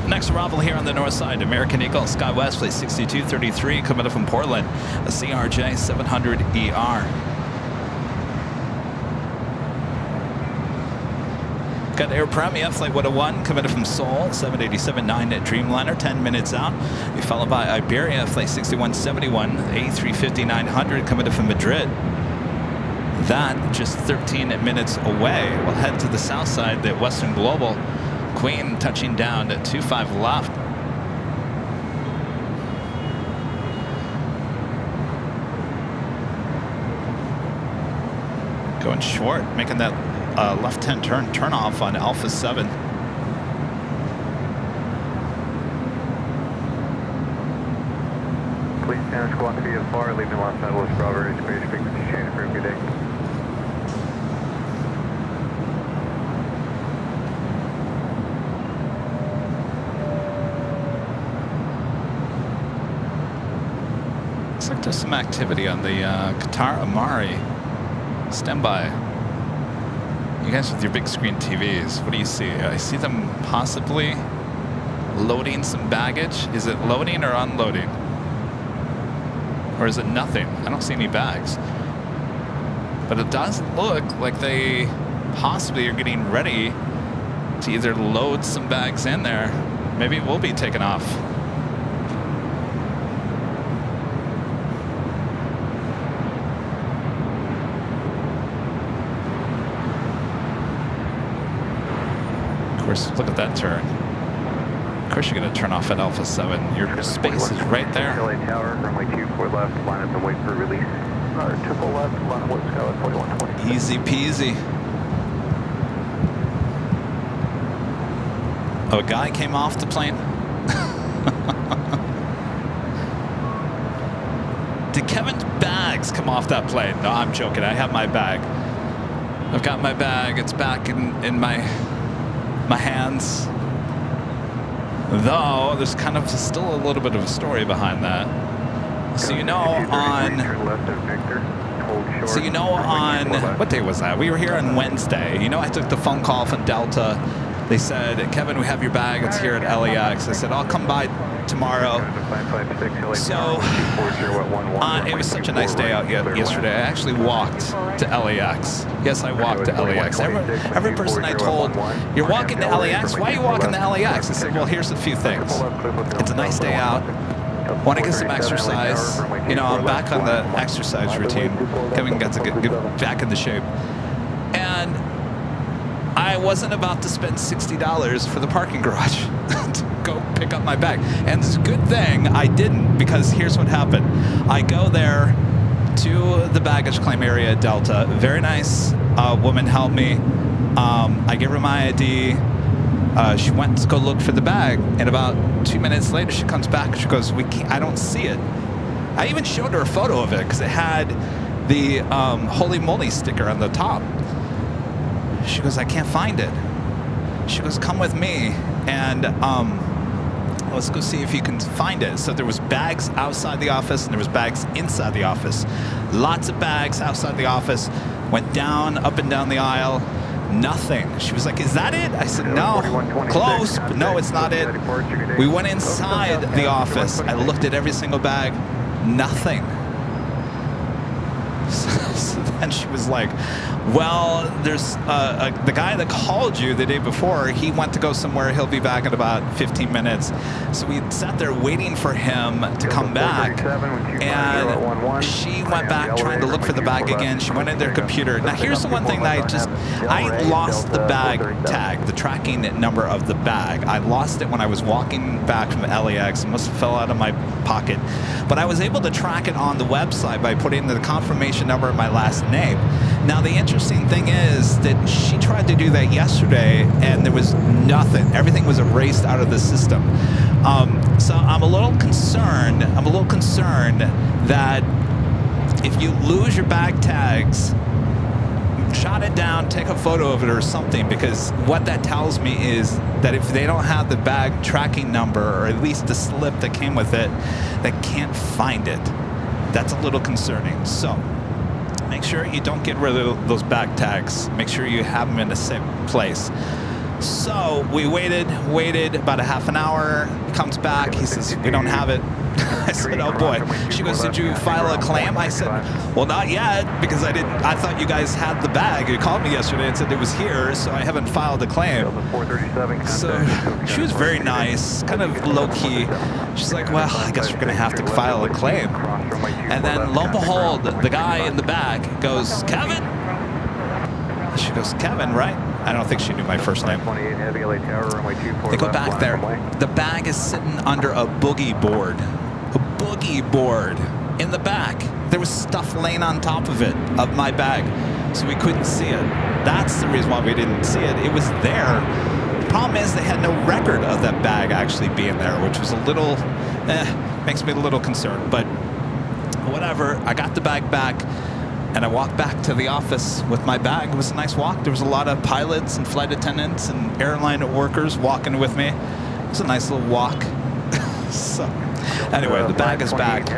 Speaker 2: Next arrival here on the north side, American Eagle SkyWest Flight 6233 coming up from Portland, a CRJ 700ER. Got Air Premia Flight 101 coming in from Seoul, 787-9 Dreamliner, 10 minutes out. We followed by Iberia Flight 6171, A350-900 coming in from Madrid. That just 13 minutes away. We'll head to the south side, the Western Global. Queen touching down at 25 left. Going short, making that left-hand turn off on Alpha 7.
Speaker 3: Please stand squawk VFR, leaving Los Angeles, Bravo, space frequency change for good day.
Speaker 2: Looks like there's some activity on the Qatar Amari. Stand by. You guys with your big screen TVs, what do you see? I see them possibly loading some baggage. Is it loading or unloading? Or is it nothing? I don't see any bags. But it does look like they possibly are getting ready to either load some bags in there. Maybe it will be taken off. Of course, look at that turn. course you're going to turn off at Alpha 7. Your space is right there.
Speaker 3: LA Tower, runway 24 left, line up and wait for release.
Speaker 4: 24 left, line up with Skyline 4120.
Speaker 2: Easy peasy. Oh, a guy came off the plane. Did Kevin's bags come off that plane? No, I'm joking. I have my bag. I've got my bag. It's back in my hands. Though there's kind of still a little bit of a story behind that. So you know on what day was that? We were here on Wednesday. You know, I took the phone call from Delta. They said, Kevin, we have your bag. It's here at LAX. I said, I'll come by tomorrow. So it was such a nice day out yesterday. I actually walked to LAX. Yes, I walked to LAX. Every person I told, you're walking to LAX? Why are you walking to LAX? I said, well, here's a few things. It's a nice day out. Want to get some exercise. You know, I'm back on the exercise routine. Kevin got to get back into shape. And I wasn't about to spend $60 for the parking garage to go pick up my bag. And it's a good thing I didn't, because here's what happened. I go there to the baggage claim area at Delta. Very nice woman helped me. I give her my ID. She went to go look for the bag, and about 2 minutes later, she comes back. She goes, I don't see it. I even showed her a photo of it because it had the Holy Moly sticker on the top. She goes, I can't find it. She goes, come with me, and let's go see if you can find it. So there was bags outside the office, and there was bags inside the office. Lots of bags outside the office. Went down, up and down the aisle. Nothing. She was like, is that it? I said, no. Close, but no, it's not it. We went inside the office. I looked at every single bag. Nothing. So then she was like, well, there's the guy that called you the day before, he went to go somewhere. He'll be back in about 15 minutes. So we sat there waiting for him to come back. And she went back trying to look for the bag again. She went in their computer. Now, here's the one thing that I lost the bag tag, the tracking number of the bag. I lost it when I was walking back from LAX. It must have fell out of my pocket. But I was able to track it on the website by putting the confirmation number and my last name. Now, the interesting thing is that she tried to do that yesterday, and there was nothing. Everything was erased out of the system. So I'm a little concerned. That if you lose your bag tags, jot it down, take a photo of it or something, because what that tells me is that if they don't have the bag tracking number, or at least the slip that came with it, they can't find it. That's a little concerning. So make sure you don't get rid of those bag tags. Make sure you have them in a safe place. So we waited about a half an hour. He comes back. He says, we don't have it. I said, oh boy. She goes, did you file a claim? I said, well, not yet, because I thought you guys had the bag. You called me yesterday and said it was here, so I haven't filed a claim. So she was very nice, kind of low-key. She's like, well, I guess you're going to have to file a claim. And then, lo and behold, the guy in the back goes, Kevin? She goes, Kevin, right? I don't think she knew my first name. They go back there. The bag is sitting under a boogie board. A boogie board in the back. There was stuff laying on top of it, of my bag, so we couldn't see it. That's the reason why we didn't see it. It was there. The problem is they had no record of that bag actually being there, which was a little, makes me a little concerned. But whatever, I got the bag back. And I walked back to the office with my bag. It was a nice walk. There was a lot of pilots and flight attendants and airline workers walking with me. It was a nice little walk. So, anyway, the bag is back.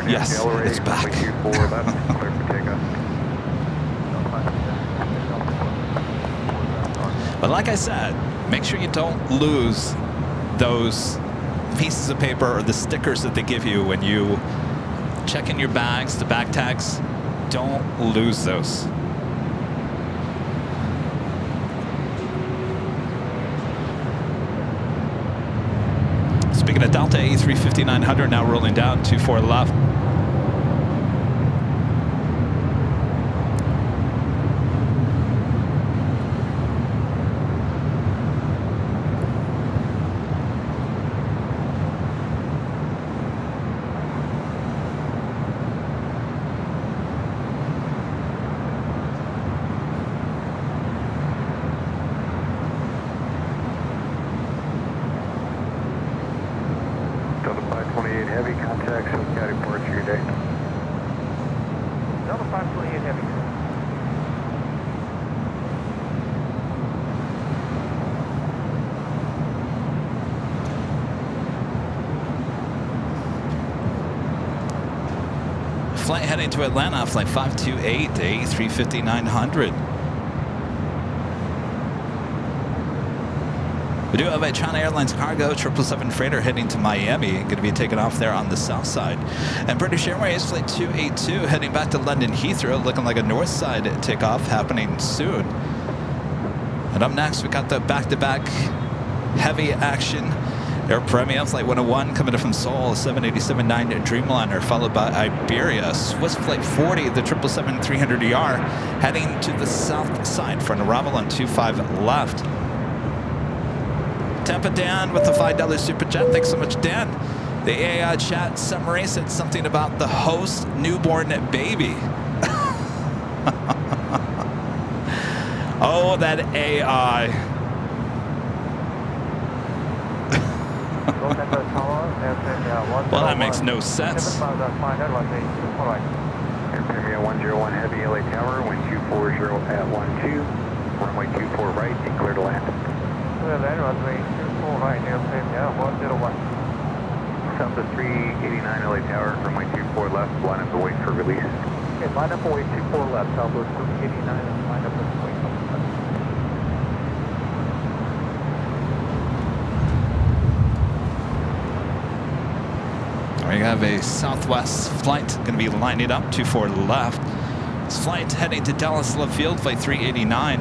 Speaker 2: Yes, it's back. But like I said, make sure you don't lose those pieces of paper or the stickers that they give you when you check in your bags, the bag tags. Don't lose those. Speaking of Delta, A350-900 now rolling down, 24 left.
Speaker 3: Heavy, contact, SoCal departure today.
Speaker 4: Delta 528 Heavy.
Speaker 2: Flight heading to Atlanta, flight 528, A350-900. We do have a China Airlines cargo 777 freighter heading to Miami, going to be taking off there on the south side. And British Airways flight 282 heading back to London Heathrow, looking like a north side takeoff happening soon. And up next, we got the back-to-back heavy action. Air Premia flight 101 coming in from Seoul, 787-9 Dreamliner, followed by Iberia. Swiss flight 40, the 777-300ER, heading to the south side for an arrival on 25 left. Tampa Dan with the $5 super chat. Thanks so much, Dan. The AI chat summary said something about the host newborn baby. Oh, that AI. Well, that makes no sense.
Speaker 3: Air Premia 101 Heavy LA Tower, wind 240 at 12, runway 24 right, and clear to land.
Speaker 4: Clear land, runway 24 right, Air Premia 101.
Speaker 3: South of 389 LA Tower, runway 24 left, line up to wait for release.
Speaker 4: Okay, line up and wait 24 left, Southwest 389, line up and wait.
Speaker 2: We have a Southwest flight going to be lining up 24 left. This flight heading to Dallas Love Field, flight 389.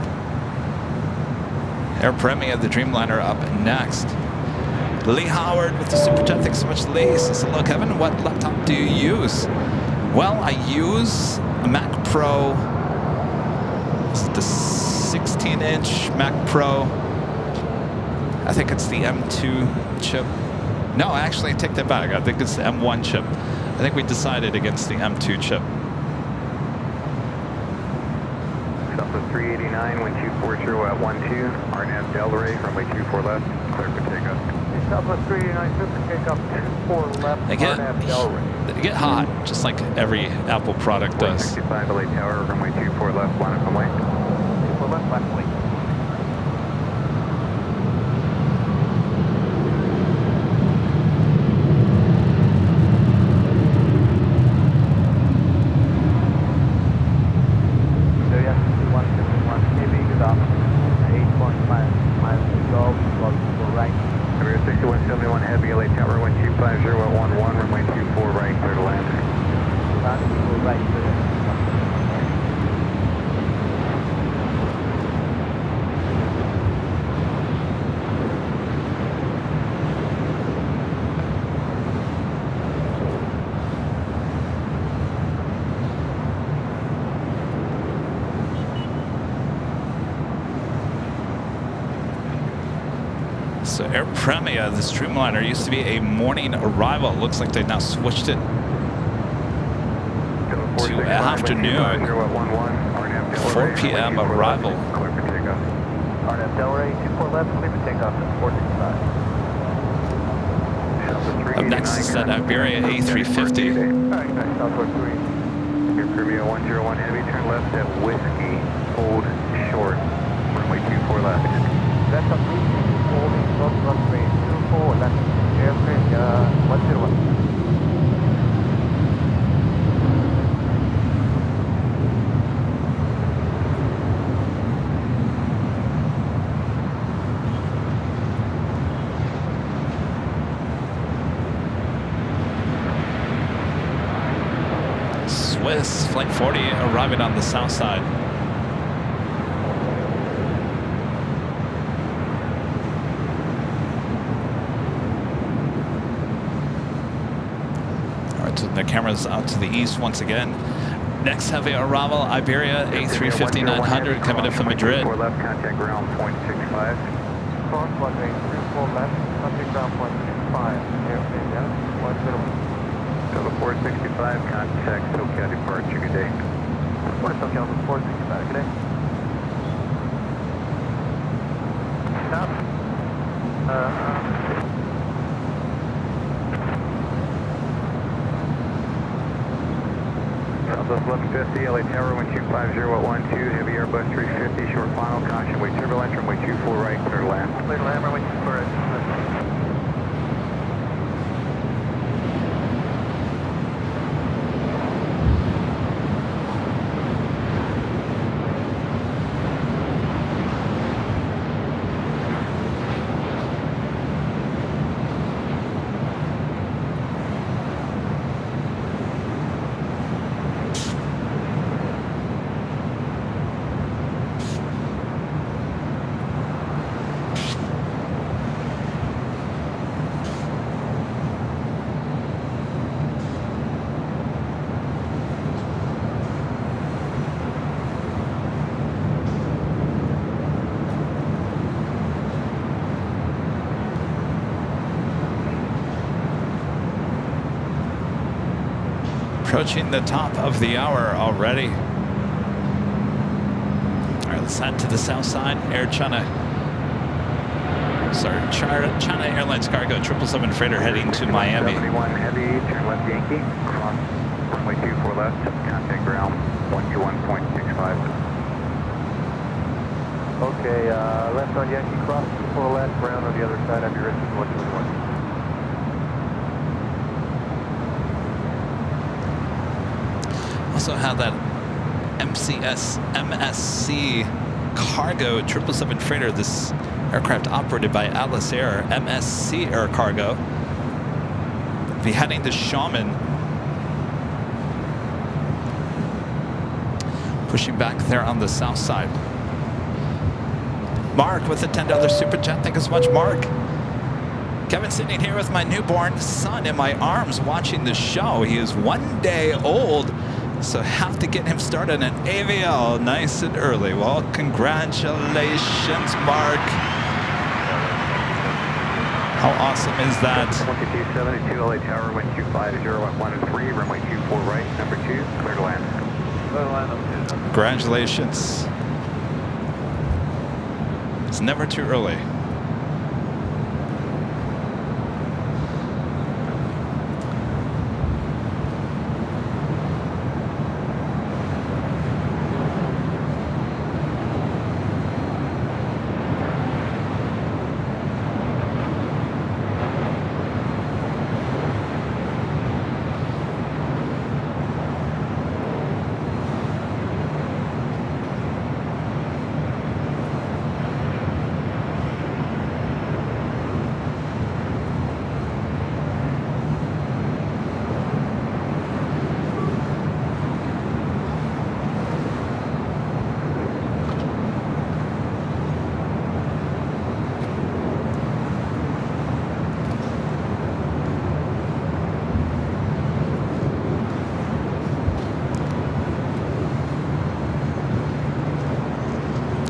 Speaker 2: Air Premia, the Dreamliner, up next. Lee Howard with the super chat. Thanks so much, Lee. Says, hello, Kevin. What laptop do you use? Well, I use a Mac Pro. This is the 16-inch Mac Pro. I think it's the M2 chip. No, actually, I take that back. I think it's the M1 chip. I think we decided against the M2 chip.
Speaker 3: Southwest 389, wind 240 at 12, RNAV Delray, runway 24 left, clear for takeoff.
Speaker 4: Southwest 389, clear for takeoff, 24 left, RNAV Delray.
Speaker 2: They get hot, just like every Apple product does.
Speaker 3: 65 LA Tower, runway 24 left, line up and wait.
Speaker 4: 24 left, left wait.
Speaker 2: So Air Premia, this Dreamliner used to be a morning arrival. It looks like they've now switched it to afternoon, 4 p.m. arrival.
Speaker 4: RNAV Delray, 24 left, clear for takeoff at 465.
Speaker 2: Up next is that Iberia A350.
Speaker 4: Alright, Southwest 3.
Speaker 3: Air Premia 101 Heavy, turn left at Whiskey, hold short, runway 24 left.
Speaker 4: That's a holding short runway 24 left, Air Premia 101.
Speaker 2: Swiss Flight 40 arriving on the south side. All right, so the camera's out to the east once again. Next heavy arrival, Iberia A350-900 coming in from Madrid.
Speaker 3: 4 left, contact ground 0.65.
Speaker 4: Cross runway 24 left, contact ground 0.65. Air Premia 101.
Speaker 3: So the 465, contact SoCal departure, good day.
Speaker 4: What is SoCal, 465, good day. Stop.
Speaker 3: Southwest 1150, LA Tower, wind 250 at 12, heavy Airbus 350, short final, caution, wait turbulence, runway 24 right, clear to land. Clear to land, runway 24 right.
Speaker 2: Approaching the top of the hour already. All right, let's head to the south side. China Airlines cargo 777 freighter heading to Miami.
Speaker 3: 71 heavy, turn left Yankee, cross runway 24 left, contact ground 121.65.
Speaker 4: Okay, left on Yankee, cross 24 left, ground on the other side, have your engine 121.
Speaker 2: Also have that MSC cargo 777 freighter. This aircraft operated by Atlas Air, MSC Air Cargo. Be heading to Xiamen. Pushing back there on the south side. Mark with a $10 super chat. Thank you so much, Mark. Kevin sitting here with my newborn son in my arms watching the show. He is 1 day old. So have to get him started in AVL nice and early. Well, congratulations, Mark. How awesome is that?
Speaker 3: 2272 LA Tower, wind 250 at 1 and 3, runway 24 right, number 2, clear to land. Clear to land, number 2.
Speaker 2: Congratulations. It's never too early.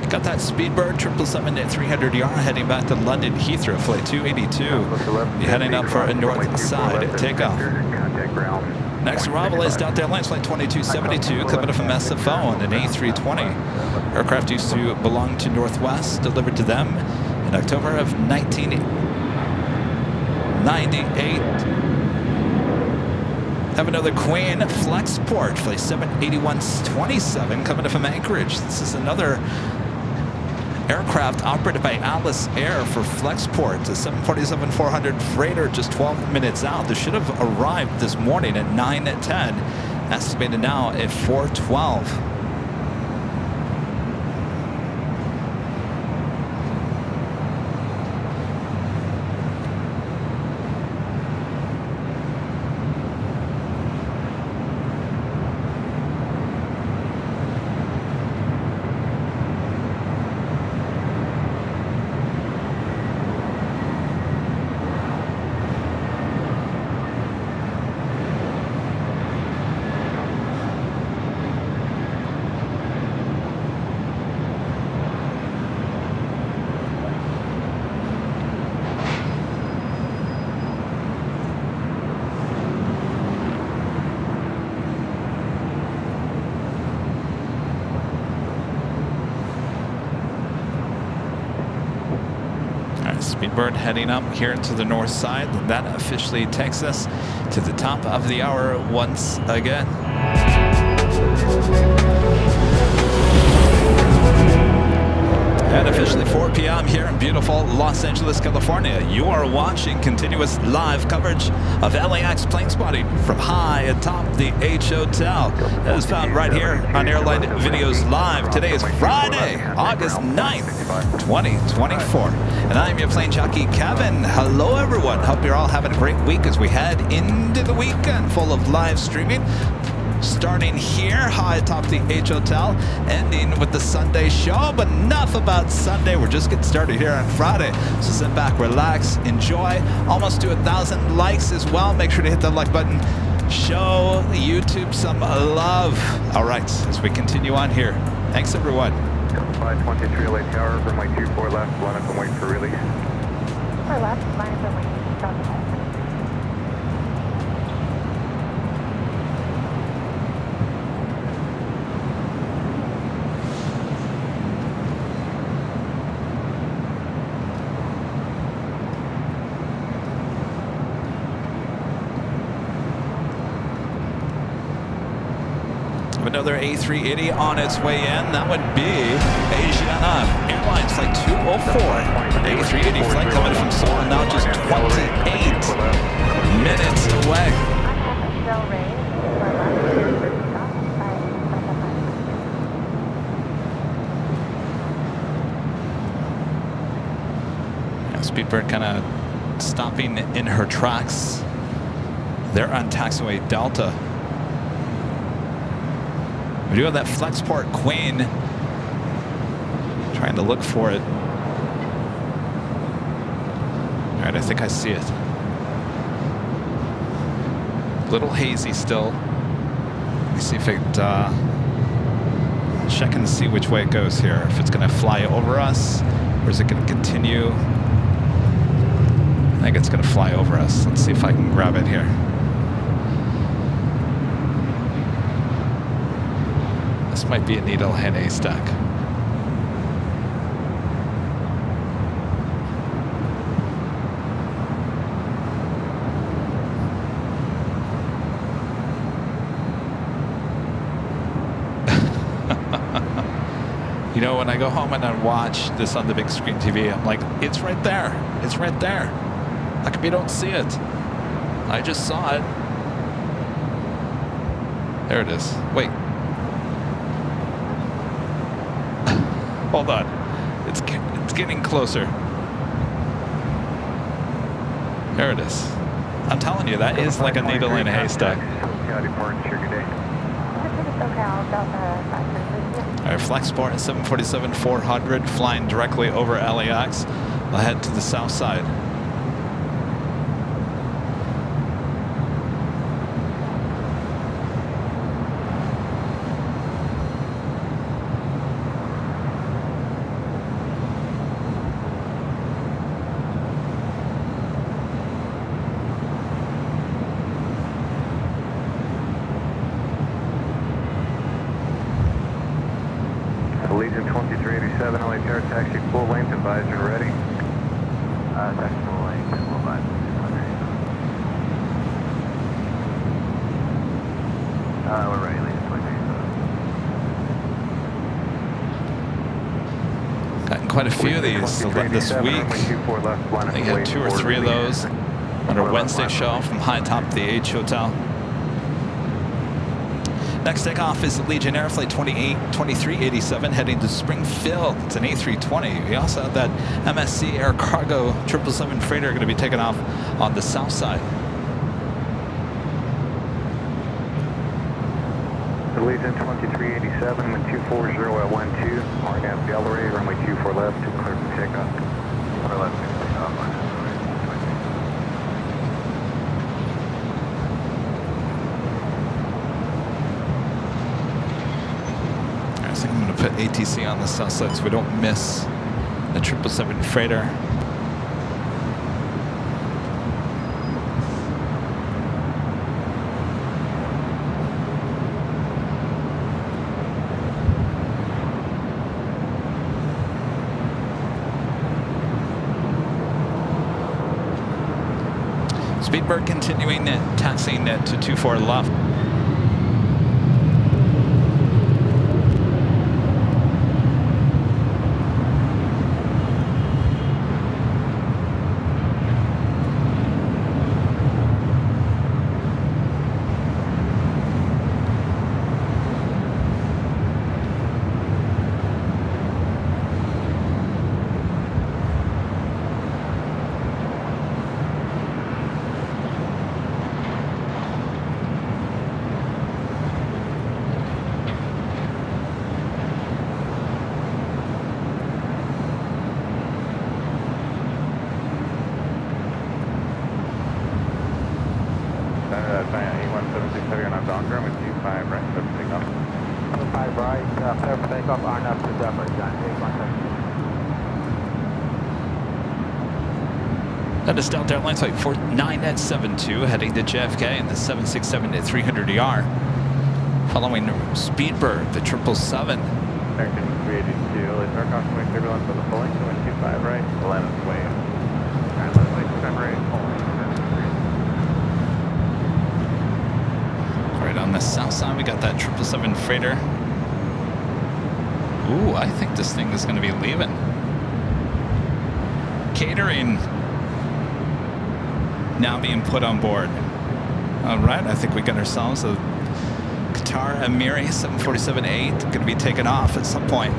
Speaker 2: Got that Speedbird 777-300ER heading back to London Heathrow, flight 282. You're heading up for a north side takeoff. Next arrival is Delta Airlines flight 2272, coming up from SFO on an A320. Aircraft used to belong to Northwest, delivered to them in October of 1998. Have another Queen Flexport, flight 78127, coming up from Anchorage. This is another aircraft operated by Atlas Air for Flexport, a 747-400 freighter just 12 minutes out. This should have arrived this morning at 9:10, estimated now at 4:12. Speedbird heading up here to the north side. That officially takes us to the top of the hour once again. And officially 4 p.m. here in beautiful Los Angeles, California. You are watching continuous live coverage of LAX plane spotting from high atop the H Hotel. That is found right here on Airline Videos Live. Today is Friday, August 9th, 2024. And I'm your plane jockey, Kevin. Hello, everyone. Hope you're all having a great week as we head into the weekend full of live streaming. Starting here high atop the H Hotel, ending with the Sunday show. But enough about Sunday. We're just getting started here on Friday. So sit back, relax, enjoy. Almost to 1,000 likes as well. Make sure to hit that like button. Show YouTube some love. All right, as we continue on here. Thanks, everyone.
Speaker 3: 523 LA Tower, runway 24 left, line up and wait for release.
Speaker 5: For left, line up and wait.
Speaker 2: Another A380 on its way in. That would be Asiana Airlines flight 204. A380 flight coming from Seoul, now just 28 minutes away. Yeah, Speedbird kind of stopping in her tracks. They're on taxiway Delta. We do have that Flexport Queen. Trying to look for it. All right, I think I see it. A little hazy still. Let me see if it, checking to see which way it goes here. If it's gonna fly over us, or is it gonna continue? I think it's gonna fly over us. Let's see if I can grab it here. This might be a needle in a haystack. You know, when I go home and I watch this on the big screen TV, I'm like, it's right there. It's right there. How come you don't see it? I just saw it. There it is. Wait. Hold on. It's getting closer. There it is. I'm telling you, that is like a needle in a haystack. All right, Flexport 747-400 flying directly over LAX. We'll head to the south side.
Speaker 3: Legion 2387, LA Tower, taxi full length, advisor ready. Taxi full length, full advisor. We're ready, Legion 2387.
Speaker 2: Gotten quite a few of these this week. I think I had 2 or 3 of those on our Wednesday show from high atop the H Hotel. Next takeoff is Legion Air Flight 2387 heading to Springfield. It's an A320. We also have that MSC Air Cargo 777 freighter going to be taking off on the south side.
Speaker 3: The Legion 2387, wind 240 at 12, RNAV gallery, runway 24 left, clear for takeoff. 4 left, takeoff.
Speaker 2: I'm going to put ATC on the south side so we don't miss the 777 freighter. Speedbird continuing taxiing to 24 left.
Speaker 3: A176 heavy on outbound, with 25 right, so takeoff.
Speaker 1: 5 right, clear for takeoff, arm up to the upper, John, take contact.
Speaker 2: That is Delta Airlines Flight 4972 heading to JFK in the 767 at 300ER. Following Speedbird, the 777.
Speaker 3: American 382, let's start caution turbulence on the full length, wind 25 right, 11 way. Alright, let's wait for right,
Speaker 2: Right on the south side, we got that 777 freighter. Ooh, I think this thing is going to be leaving. Catering now being put on board. All right, I think we got ourselves a Qatar Emiri 747-8 going to be taken off at some point.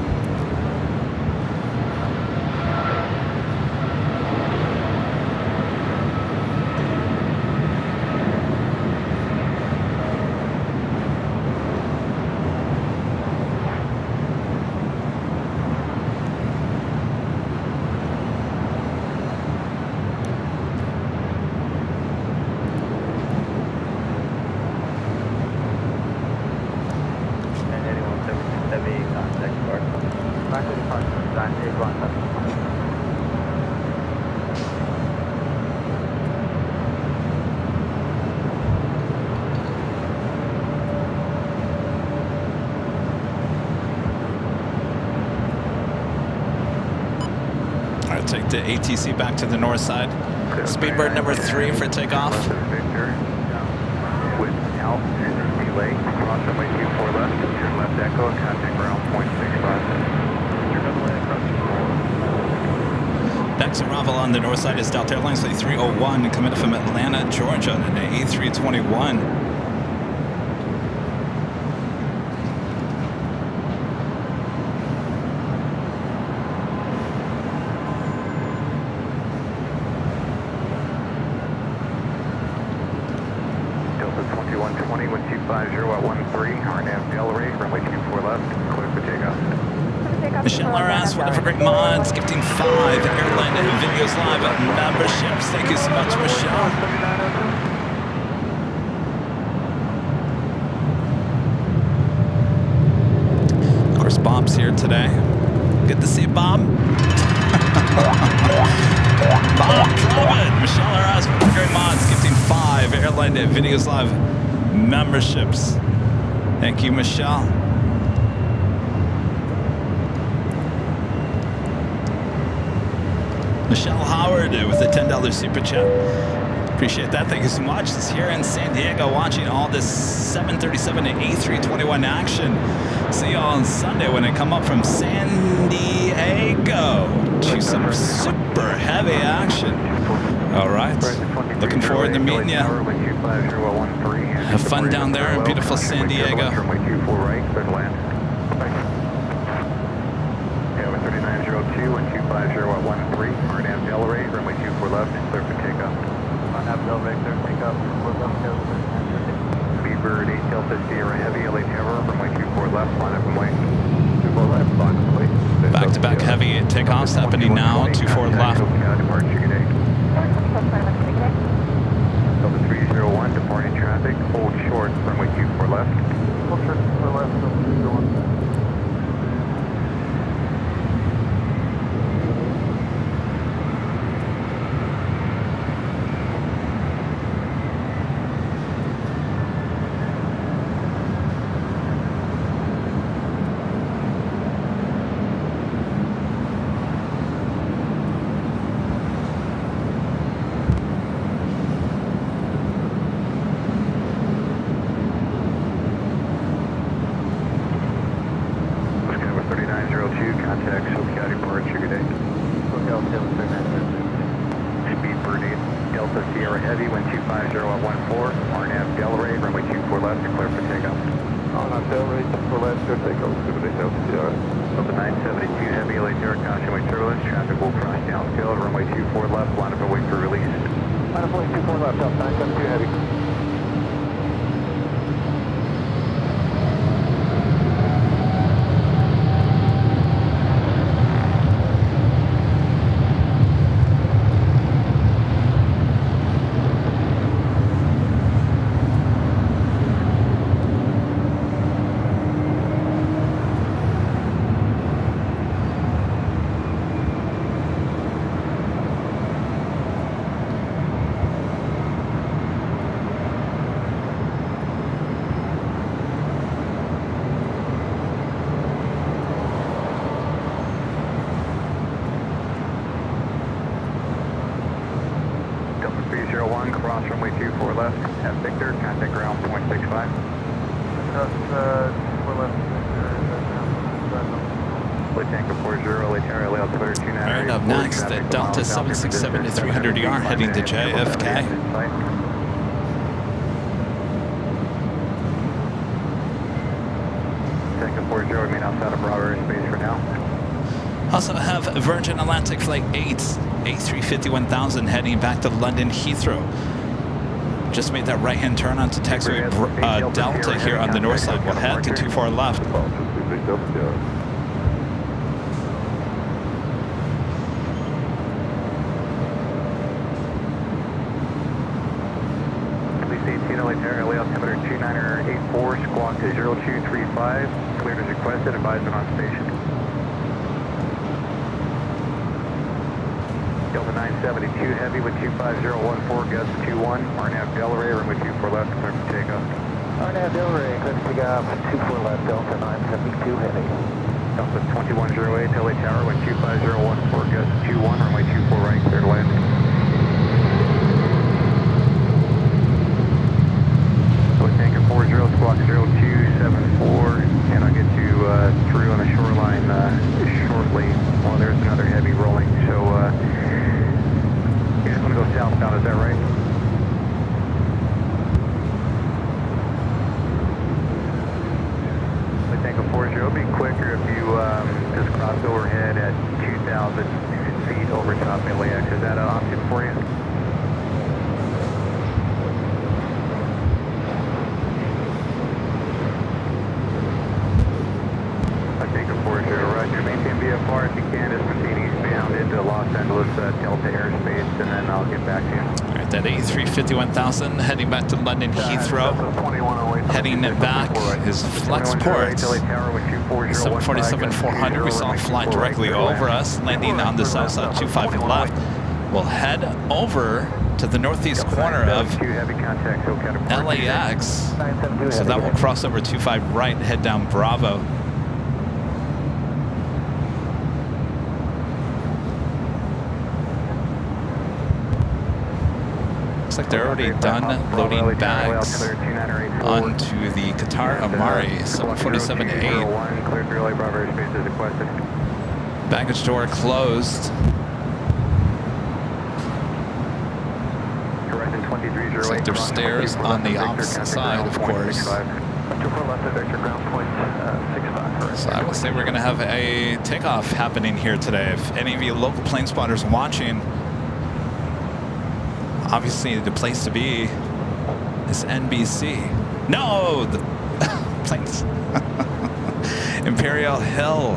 Speaker 2: Take the ATC back to the north side. Speedbird number 3 for takeoff.
Speaker 3: With altitude delay, cross runway 24 left, your left echo, contact ground 0.65. Your double A across.
Speaker 2: Next arrival on the north side is Delta Airlines Flight 301 coming from Atlanta, Georgia on an A321. Great mods, gifting 5 Airline Videos Live memberships. Thank you so much, Michelle. Of course, Bob's here today. Good to see you, Bob. Bob Drummond, Michelle Arras, great mods, gifting 5 Airline Videos Live memberships. Thank you, Michelle. Michelle Howard with a $10 super chat. Appreciate that. Thank you so much. This here in San Diego watching all this 737 and A321 action. See you on Sunday when I come up from San Diego to some super heavy action. All right. Looking forward to meeting you. Have fun down there in beautiful San Diego.
Speaker 3: 3902 and 250 at 13, RNAV Delray, runway 24 left, clear for takeoff. RNAV Delray, clear for takeoff. Speedbird 8 Delta Sierra Heavy, LA Tower, runway 24 left, line up and wait. 24 left, line up and wait.
Speaker 2: Back-to-back heavy takeoffs happening now, 24 left.
Speaker 3: Delta 301, departing traffic, hold short, runway 24 left. Hold short, 24 left, Delta 301. ground, 0.65. Plane Tanker 40, Later, layout 298.
Speaker 2: All right, up next, the Delta 767 to 300ER heading to JFK.
Speaker 3: Tanker 40, remain outside of Bravo airspace for now.
Speaker 2: Also have Virgin Atlantic Flight 8, A350-1000 heading back to London Heathrow. Just made that right-hand turn onto taxiway Delta here on the north side. We'll head to 24 left.
Speaker 3: Layout altimeter 2984, squawk to 0235. Cleared as requested, advisement on station. Delta 972 heavy with 25014, gust 21. RNAV Delray, runway 24 left, clear for takeoff.
Speaker 1: RNAV Delray, clear for takeoff, 24 left, Delta 972 heavy.
Speaker 3: Delta 2108, LA Tower with 25014, gust 21, runway 24 right, clear to land. Tanker 40, squawk 0274, and I'll get you through on the shoreline shortly. Well, there's another heavy rolling, so you just want to go southbound, is that right? Tanker 40, it'll be quicker if you just cross overhead at 2,000 feet over top LAX. Is that an option for you? VFR, if you can, just proceed eastbound into Los Angeles Delta airspace, and then I'll get back to you.
Speaker 2: All right, that A350-1000 heading back to London Heathrow. Heading back is Flexport. 747-400, we saw it fly directly over us, landing on the south side, 25 left. We'll head over to the northeast corner of LAX. So that will cross over 25 right, head down Bravo. Looks like they're already done loading bags onto the Qatar Amari 747-8. Baggage door closed. Looks like there's stairs on the opposite side, of course. So I would say we're going to have a takeoff happening here today. If any of you local plane spotters watching, obviously the place to be is NBC. No! The planes. Imperial Hill.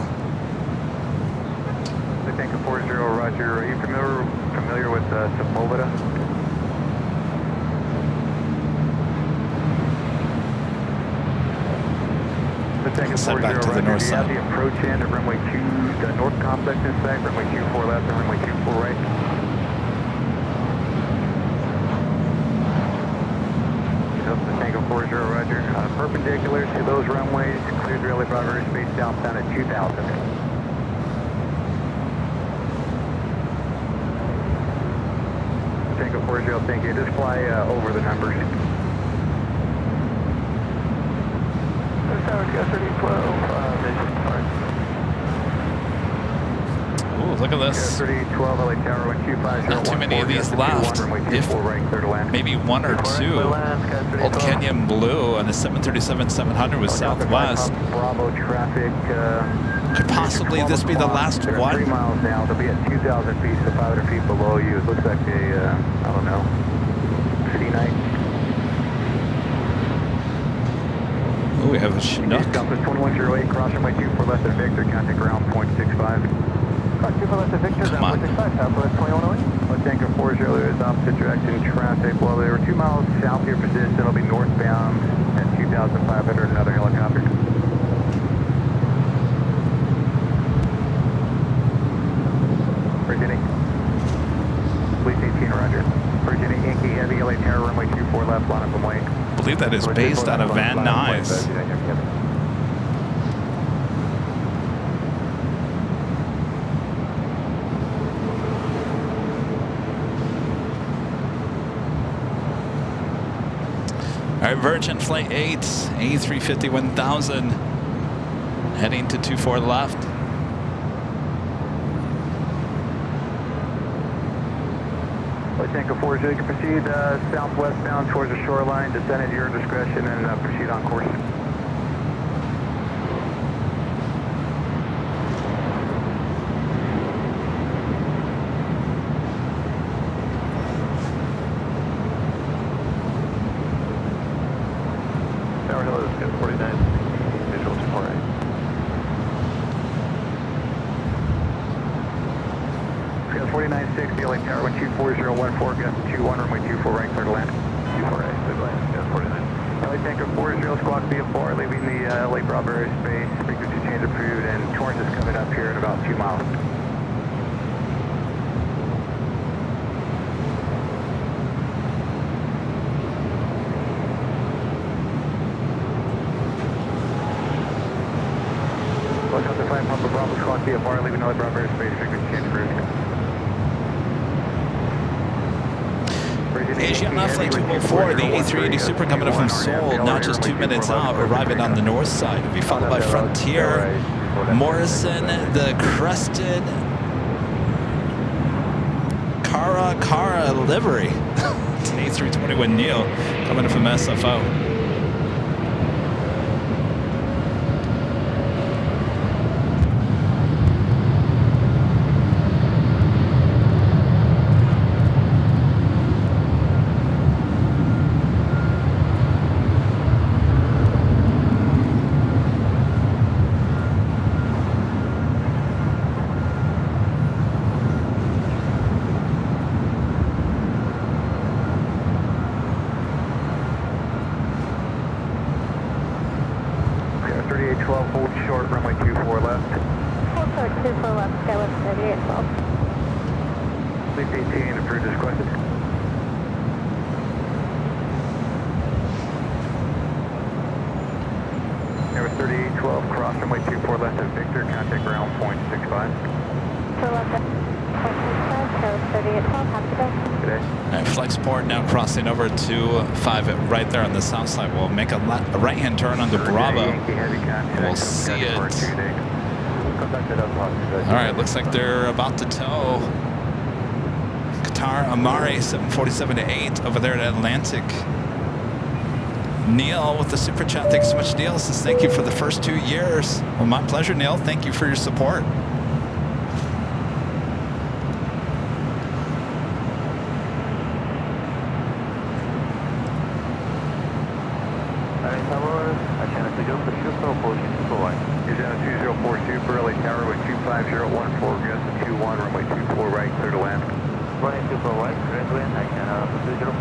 Speaker 3: Tanker 40, roger. Are you familiar with Sepulveda?
Speaker 2: Set back to the north side.
Speaker 3: The approach end of runway 2, the north complex in sight, runway 24 left and runway 24 right. Tango 40, roger. Perpendicular to those runways, cleared to LA Bravo airspace southbound at 2,000. Tango 40, thank you. Just fly over the numbers.
Speaker 2: Ooh, look at this. Not too many of these left. If maybe one or two. Old Canyon Blue on the 737-700 with Southwest. Could possibly this be the last one?
Speaker 3: 3 miles now. They'll be at 2,000 feet, so 500 feet below you. It looks like a, I don't know, city night.
Speaker 2: Ooh, we have a Chinook.
Speaker 3: Compass 2108, cross runway 24 left at Victor, contact ground 0.65. 24 left at Victor, ground 0.65, Southwest 2108. Tanker 40 is opposite direction traffic. Well, they were 2 miles south of your position. It'll be northbound at 2,500, another helicopter. Virginia. Police 18, roger. Virginia, Yankee Heavy, LA Tower, runway 24 left, line up and wait.
Speaker 2: I believe that is based out of Van Nuys. All right, Virgin Flight 8, A350 1000, heading to 24 left.
Speaker 3: Flight Tango 40, you can proceed southwest bound towards the shoreline, descend at your discretion, and proceed on course.
Speaker 4: Tower Hill is good, 49, visual 248.
Speaker 3: We got 4960, LA Tower 124014, gust 21, runway 24 right, clear to land.
Speaker 4: 248, good land, yes, 49.
Speaker 3: LA Tango 40, squawk VFR, leaving the LA Bravo airspace, frequency change approved, and Torrance is coming up here in about 2 miles. Welcome to 5 Papa Bravo, squawk VFR, leaving LA Bravo airspace, frequency change approved.
Speaker 2: Asiana Flight 204, the A380 Super coming up from Seoul, now just 2 minutes out, arriving on the north side. Will be followed by Frontier, Morrison, the crested Cara livery. It's an A321 Neo coming in from SFO.
Speaker 3: Hold short, runway 24 left.
Speaker 5: Hold short, 24 left, Skywest 3812.
Speaker 3: Sleep 18, approved as requested. Number 3812, cross runway 24 left at Victor, contact ground point 65.
Speaker 5: 4 left at Skywest 3812, have to go.
Speaker 3: Good day.
Speaker 2: All right, Flexport now crossing over to 5 right there on the south side. We'll make a right-hand turn onto Bravo. We'll see it. All right, looks like they're about to tow Qatar Amari 747-8 over there at Atlantic. Neil with the super chat. Thanks so much, Neil. Says thank you for the first 2 years. Well, my pleasure, Neil. Thank you for your support.
Speaker 3: Asiana 204 Super, LA Tower with 25014, gust 21, runway 24 right, clear to land.
Speaker 1: Runway 24 right, clear to land, Asiana 204.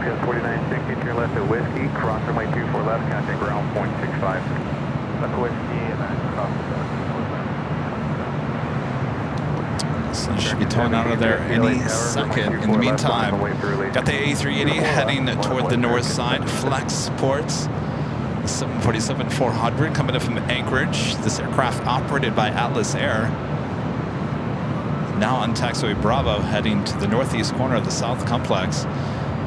Speaker 3: Gust 4960, turn left at Whiskey, cross runway 24 left, contact ground point 65.
Speaker 1: Left Whiskey, and then cross the
Speaker 2: So it should be towing out of there any second. In the meantime, got the A380 heading toward the north side. Flex ports, 747-400 coming in from Anchorage. This aircraft operated by Atlas Air. Now on taxiway Bravo, heading to the northeast corner of the South Complex.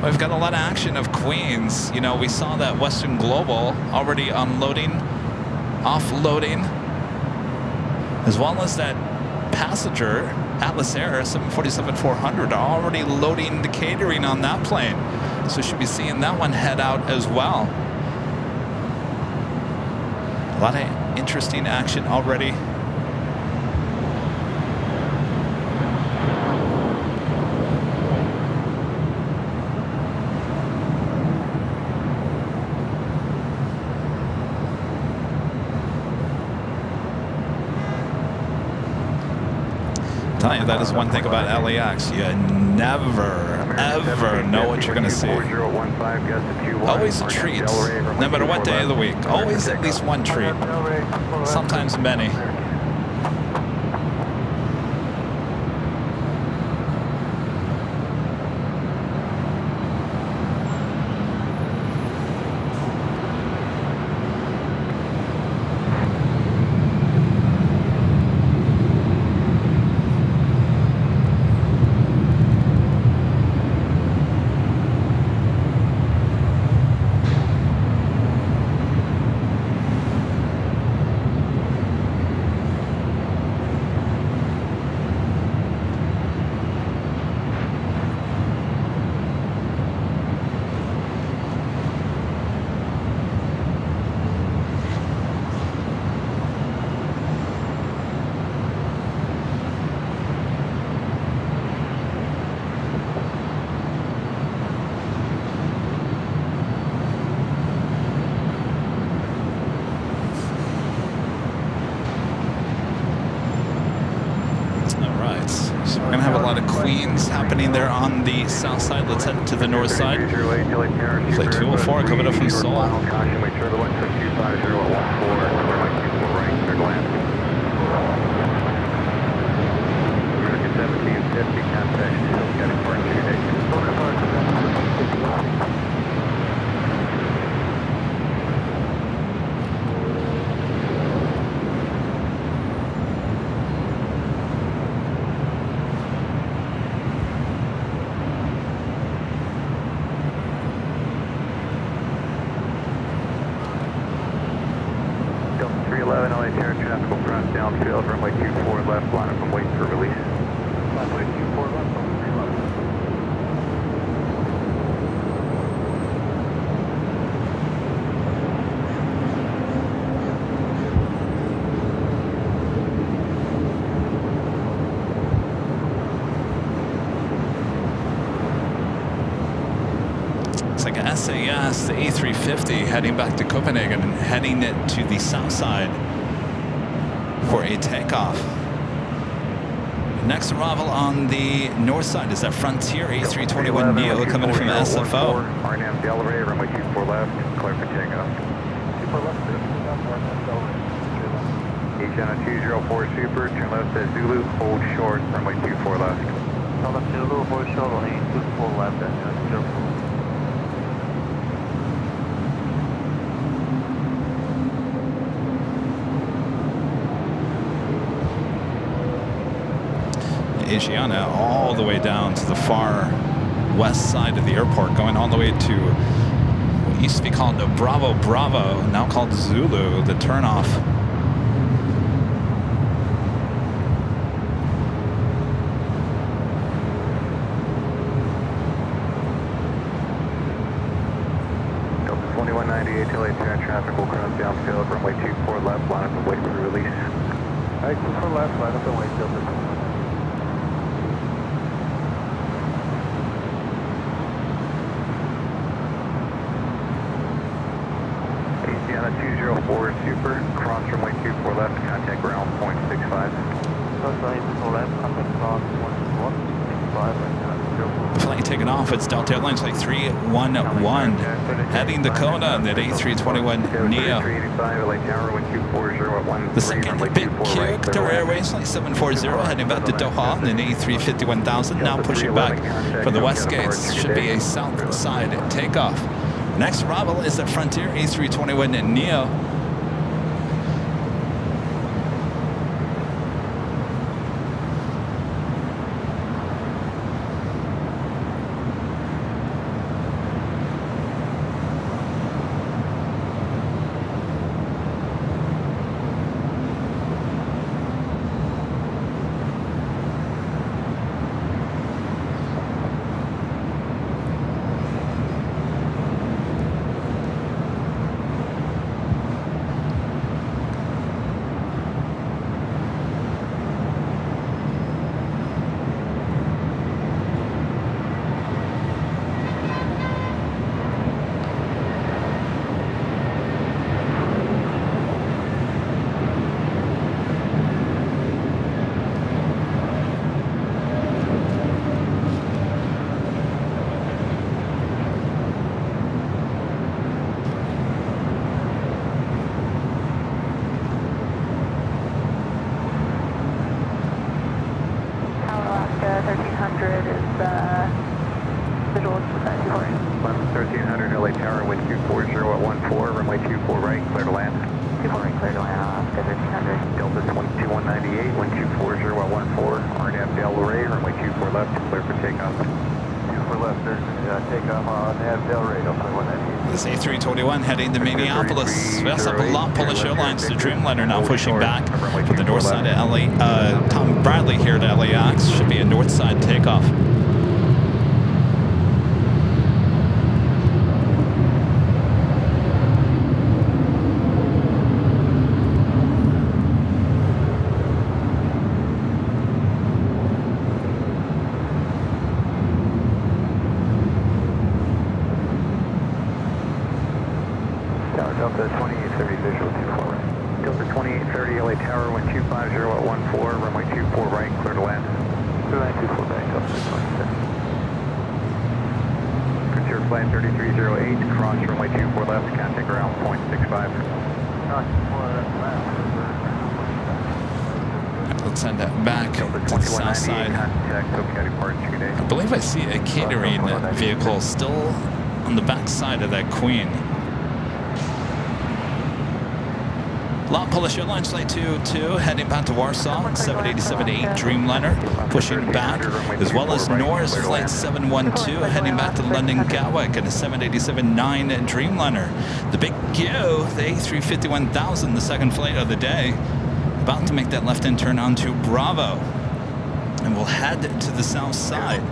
Speaker 2: We've got a lot of action of Queens. You know, we saw that Western Global already unloading, offloading, as well as that passenger Atlas Air 747-400 already loading the catering on that plane. So should be seeing that one head out as well. A lot of interesting action already. Tell you, that is one thing about LAX. You never, ever know what you're going to see. Always a treat, no matter what day of the week. Always at least one treat, sometimes many. Queens happening there on the south side. Let's head to the north side. Flight 204 coming up from Seoul.
Speaker 3: Caution, wait turbulence at 250 at 14, runway 24 right, clear to land. American 1750, contact, got it for 2 days. Downfield, runway 24 left, line up and wait for release. Runway 24 left, runway 3 left.
Speaker 2: It's like a SAS, the A350 heading back to Copenhagen and heading it to the south side for a takeoff. Next arrival on the north side is that Frontier A321neo coming from SFO.
Speaker 3: RNAV Delray, runway 24 left, clear for takeoff. 24 left, H-Channel 204 Super, turn left at Zulu, hold short, runway 24 left. Turn left Zulu, hold short, runway 24 left, and 04.
Speaker 2: Asiana all the way down to the far west side of the airport, going all the way to what used to be called the Bravo Bravo, now called Zulu, the turnoff.
Speaker 3: Delta 2198 till traffic will cross downfield, runway 24 left, line up and wait for release. Alright, 24 left, line up and wait till the Asiana 204 Super, cross runway 24 left, contact ground point 65. Cross runway 24 left, contact ground point 65.
Speaker 2: The flight taking off, it's Delta Airlines Flight 311, heading to Kona on that A321neo. The second big Qatar Airways Flight 740 heading back to Doha on an A350-1000, now pushing back for the west gates. Should be a south side takeoff. Next arrival is the Frontier A321neo.
Speaker 5: visual to
Speaker 3: 1300 LA Tower, wind 240 at 14, runway 24 right, clear to land.
Speaker 5: 24 right, clear to land, Oscar 1300.
Speaker 3: Delta 2198, wind 240 at 14, RNAV Del Rey, runway 24 left, clear for takeoff. 24 left, there's takeoff on Nav Del Rey, Delta 198.
Speaker 2: This A321 heading to Minneapolis. We also have a lot Polish Airlines to Dreamliner now pushing back from the north side of LA. Tom Bradley here to LAX. Should be a north side takeoff.
Speaker 3: Delta 2830 visual 24 right. Delta 2830 LA Tower, wind 250 at 14, runway 24 right, clear to land. Clear land 24 back, Delta flight 3308, cross runway 24 left, contact ground 0.65.
Speaker 2: Let's send that back to the south side. I believe I see a catering vehicle still on the back side of that Queen. Lot Polish Airlines Flight 202 heading back to Warsaw, 787-8 Dreamliner pushing back, as well as Norris Flight 712 heading back to London Gatwick and a 787-9 Dreamliner. The big Q, the A350-1000, the second flight of the day, about to make that left-hand turn onto Bravo. And we'll head to the south side.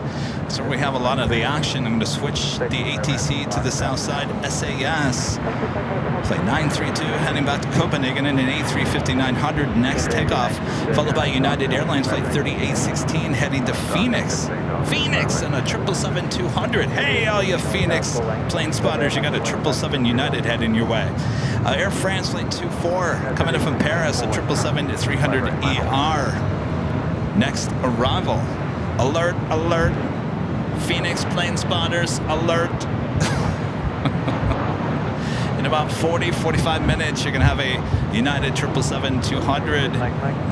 Speaker 2: So we have a lot of the action. I'm going to switch the ATC to the south side. SAS, flight 932, heading back to Copenhagen in an A350-900. Next takeoff, followed by United Airlines flight 3816, heading to Phoenix. Phoenix and a 777-200. Hey, all you Phoenix plane spotters, you got a 777 United heading your way. Air France flight 24, coming in from Paris, a 777-300ER. Next arrival. Alert, alert. Phoenix plane spotters, alert. In about 40-45 minutes, you're going to have a United 777-200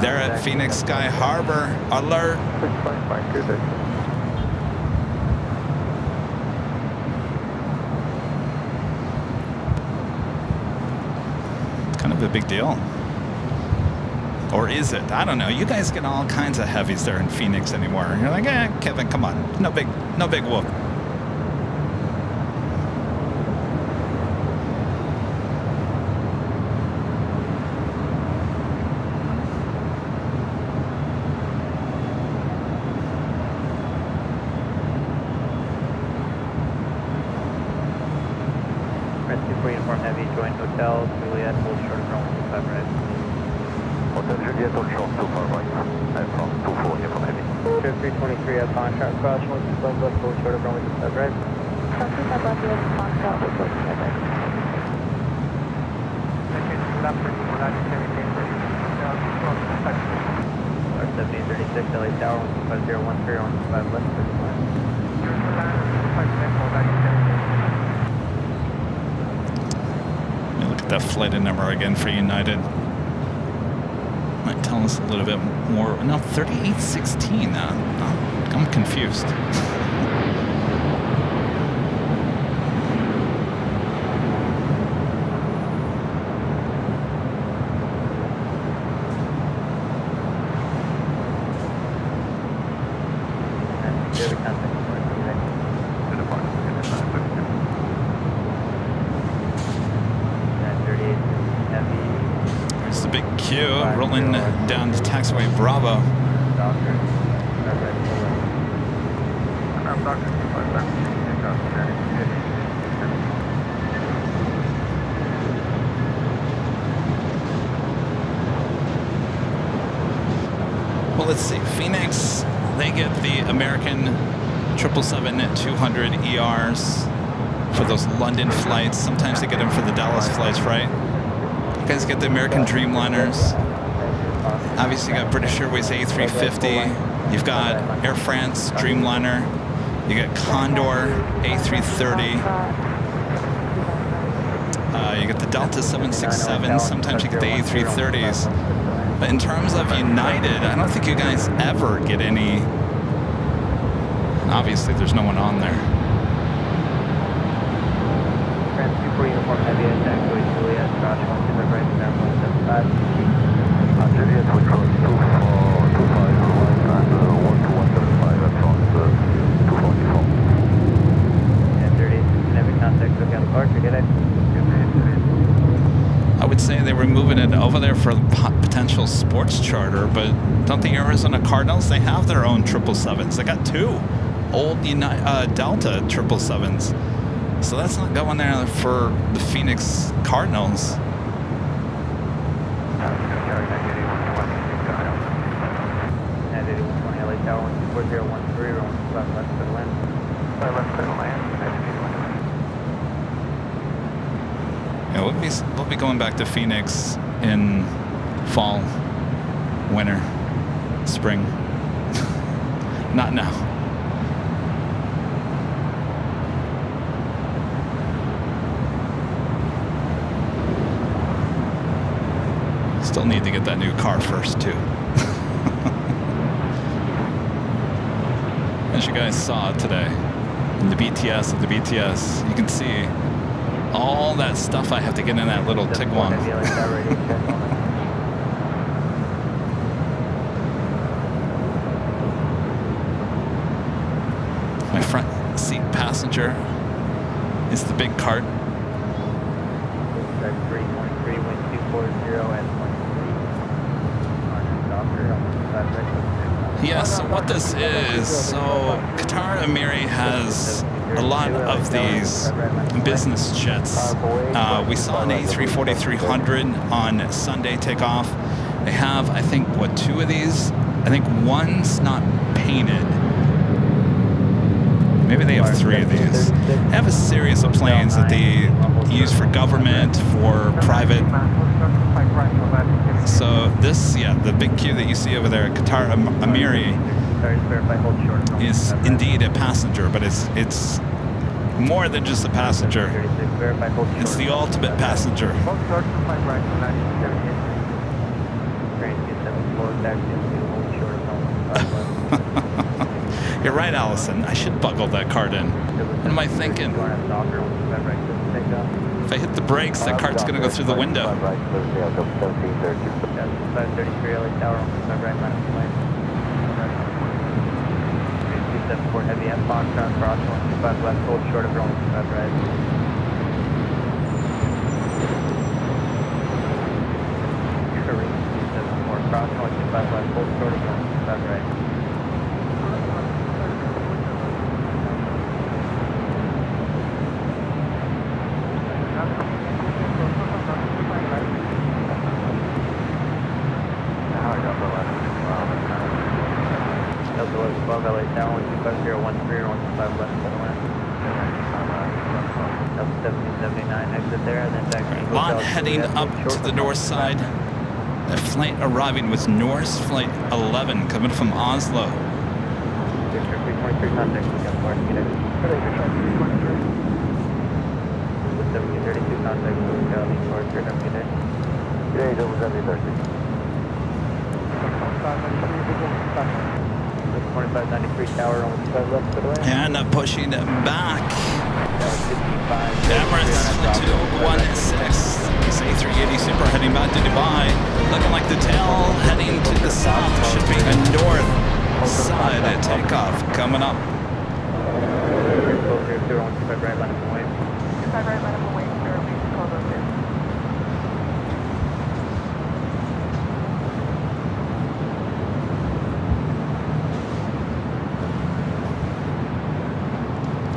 Speaker 2: there at Phoenix Sky Harbor. Alert. It's kind of a big deal. Or is it? I don't know. You guys get all kinds of heavies there in Phoenix anymore. You're like, Kevin, come on. No big whoop.
Speaker 1: Rescue for uniform heavy, join hotel, Juliet, hold short of runway 25 right.
Speaker 4: Hotel Juliet, hold short, 25 right. And from 24, uniform heavy.
Speaker 1: Trip 323 at contract, cross runway 25 left, hold short of runway 25 right.
Speaker 5: Cross 25 left, US contract, hold short of 25 right.
Speaker 1: R7036, LA Tower, 15013, 125 left, 35.
Speaker 2: Look at that flight number again for United. Might tell us a little bit more. No, 3816. I'm confused. There's the big Q rolling down to taxiway Bravo. Well, let's see. Phoenix, they get the American 777-200 ERs for those London flights. Sometimes they get them for the Dallas flights, right? You guys get the American Dreamliners. Obviously, you got British Airways A350. You've got Air France Dreamliner. You got Condor A330. You get the Delta 767. Sometimes you get the A330s. But in terms of United, I don't think you guys ever get any. Obviously, there's no one on there.
Speaker 1: France 24 uniform heavy attack, Juliet, cross 125 right, 175.
Speaker 4: Juliet, hold short, 24, 25 right, and 12175, and from 244.
Speaker 1: And 30, heavy contact, look out the departure, get it.
Speaker 2: I would say they were moving it over there for potential sports charter, but don't the Arizona Cardinals, they have their own 777s. They got two old Delta 777s. So that's not going there for the Phoenix Cardinals. Yeah, we'll be going back to Phoenix in fall, winter, spring. Not now. Still need to get that new car first, too. As you guys saw today, in the BTS of the BTS, you can see all that stuff I have to get in that little Tiguan. My front seat passenger is the big cart. Yes, so what this is, so Qatar Emiri has a lot of these business jets. We saw an A340-300 on Sunday takeoff. They have, I think, what, 2 of these? I think one's not painted. Maybe they have 3 of these. They have a series of planes that they use for government, for private. So this, yeah, the big queue that you see over there at Qatar Emiri is indeed a passenger, but it's more than just a passenger. It's the ultimate passenger. You're right, Allison. I should buckle that cart in. What am I thinking? If I hit the brakes, that cart's going to go through the window.
Speaker 1: Heavy M box on cross 125 left, hold short of 125 right. Curry 274, cross 125 left, hold short of 125 right. Above LA down 125 or 125 left for the land. Up 1779 exit there and then back to
Speaker 2: Lot heading up to the north side. The flight arriving was Norse Flight 11 coming from Oslo.
Speaker 1: 323 contact, we got 4 meters. 1732 contact, we got 4 meters.
Speaker 4: Yeah, that was only 30.
Speaker 1: 2593 tower on 5 left for the way.
Speaker 2: And pushing back. Emirates 216. This A380 Super heading back to Dubai. Looking like the tail heading to the south. Should be a north side at takeoff coming up.
Speaker 1: Right line of away.
Speaker 5: Inside right, let him away, sir. Please call those in.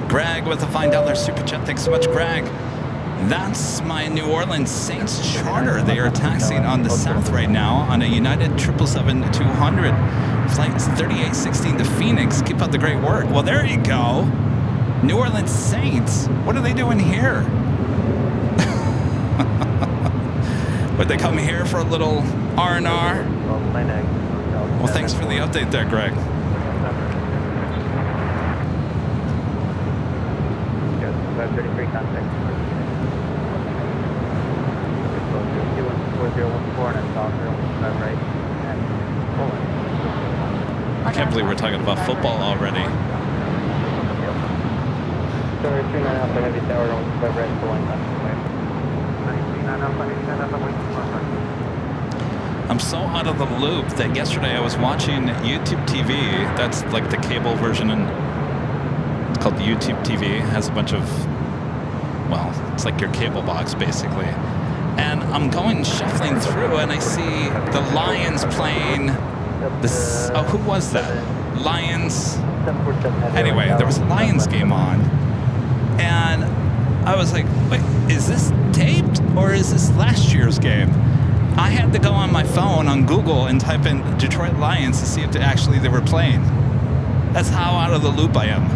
Speaker 2: Greg with a $5 super chat. Thanks so much, Greg. That's my New Orleans Saints charter. They are taxiing on the south right now on a United 777-200. Flight 3816 to Phoenix. Keep up the great work. Well, there you go. New Orleans Saints. What are they doing here? Would they come here for a little R&R? Well, thanks for the update there, Greg.
Speaker 1: Contact. 4014 and Soccer right.
Speaker 2: I can't believe we're talking about football already.
Speaker 1: Sorry, 39 Alpha Heavy Tower on right for 1
Speaker 2: I'm so out of the loop that yesterday I was watching YouTube TV. That's like the cable version, and it's called YouTube TV. It has a bunch of, well, it's like your cable box basically. And I'm going shuffling through and I see the Lions playing this. Oh, who was that? Lions. Anyway, there was a Lions game on. And I was like, wait, is this taped or is this last year's game? I had to go on my phone on Google and type in Detroit Lions to see if they were playing. That's how out of the loop I am.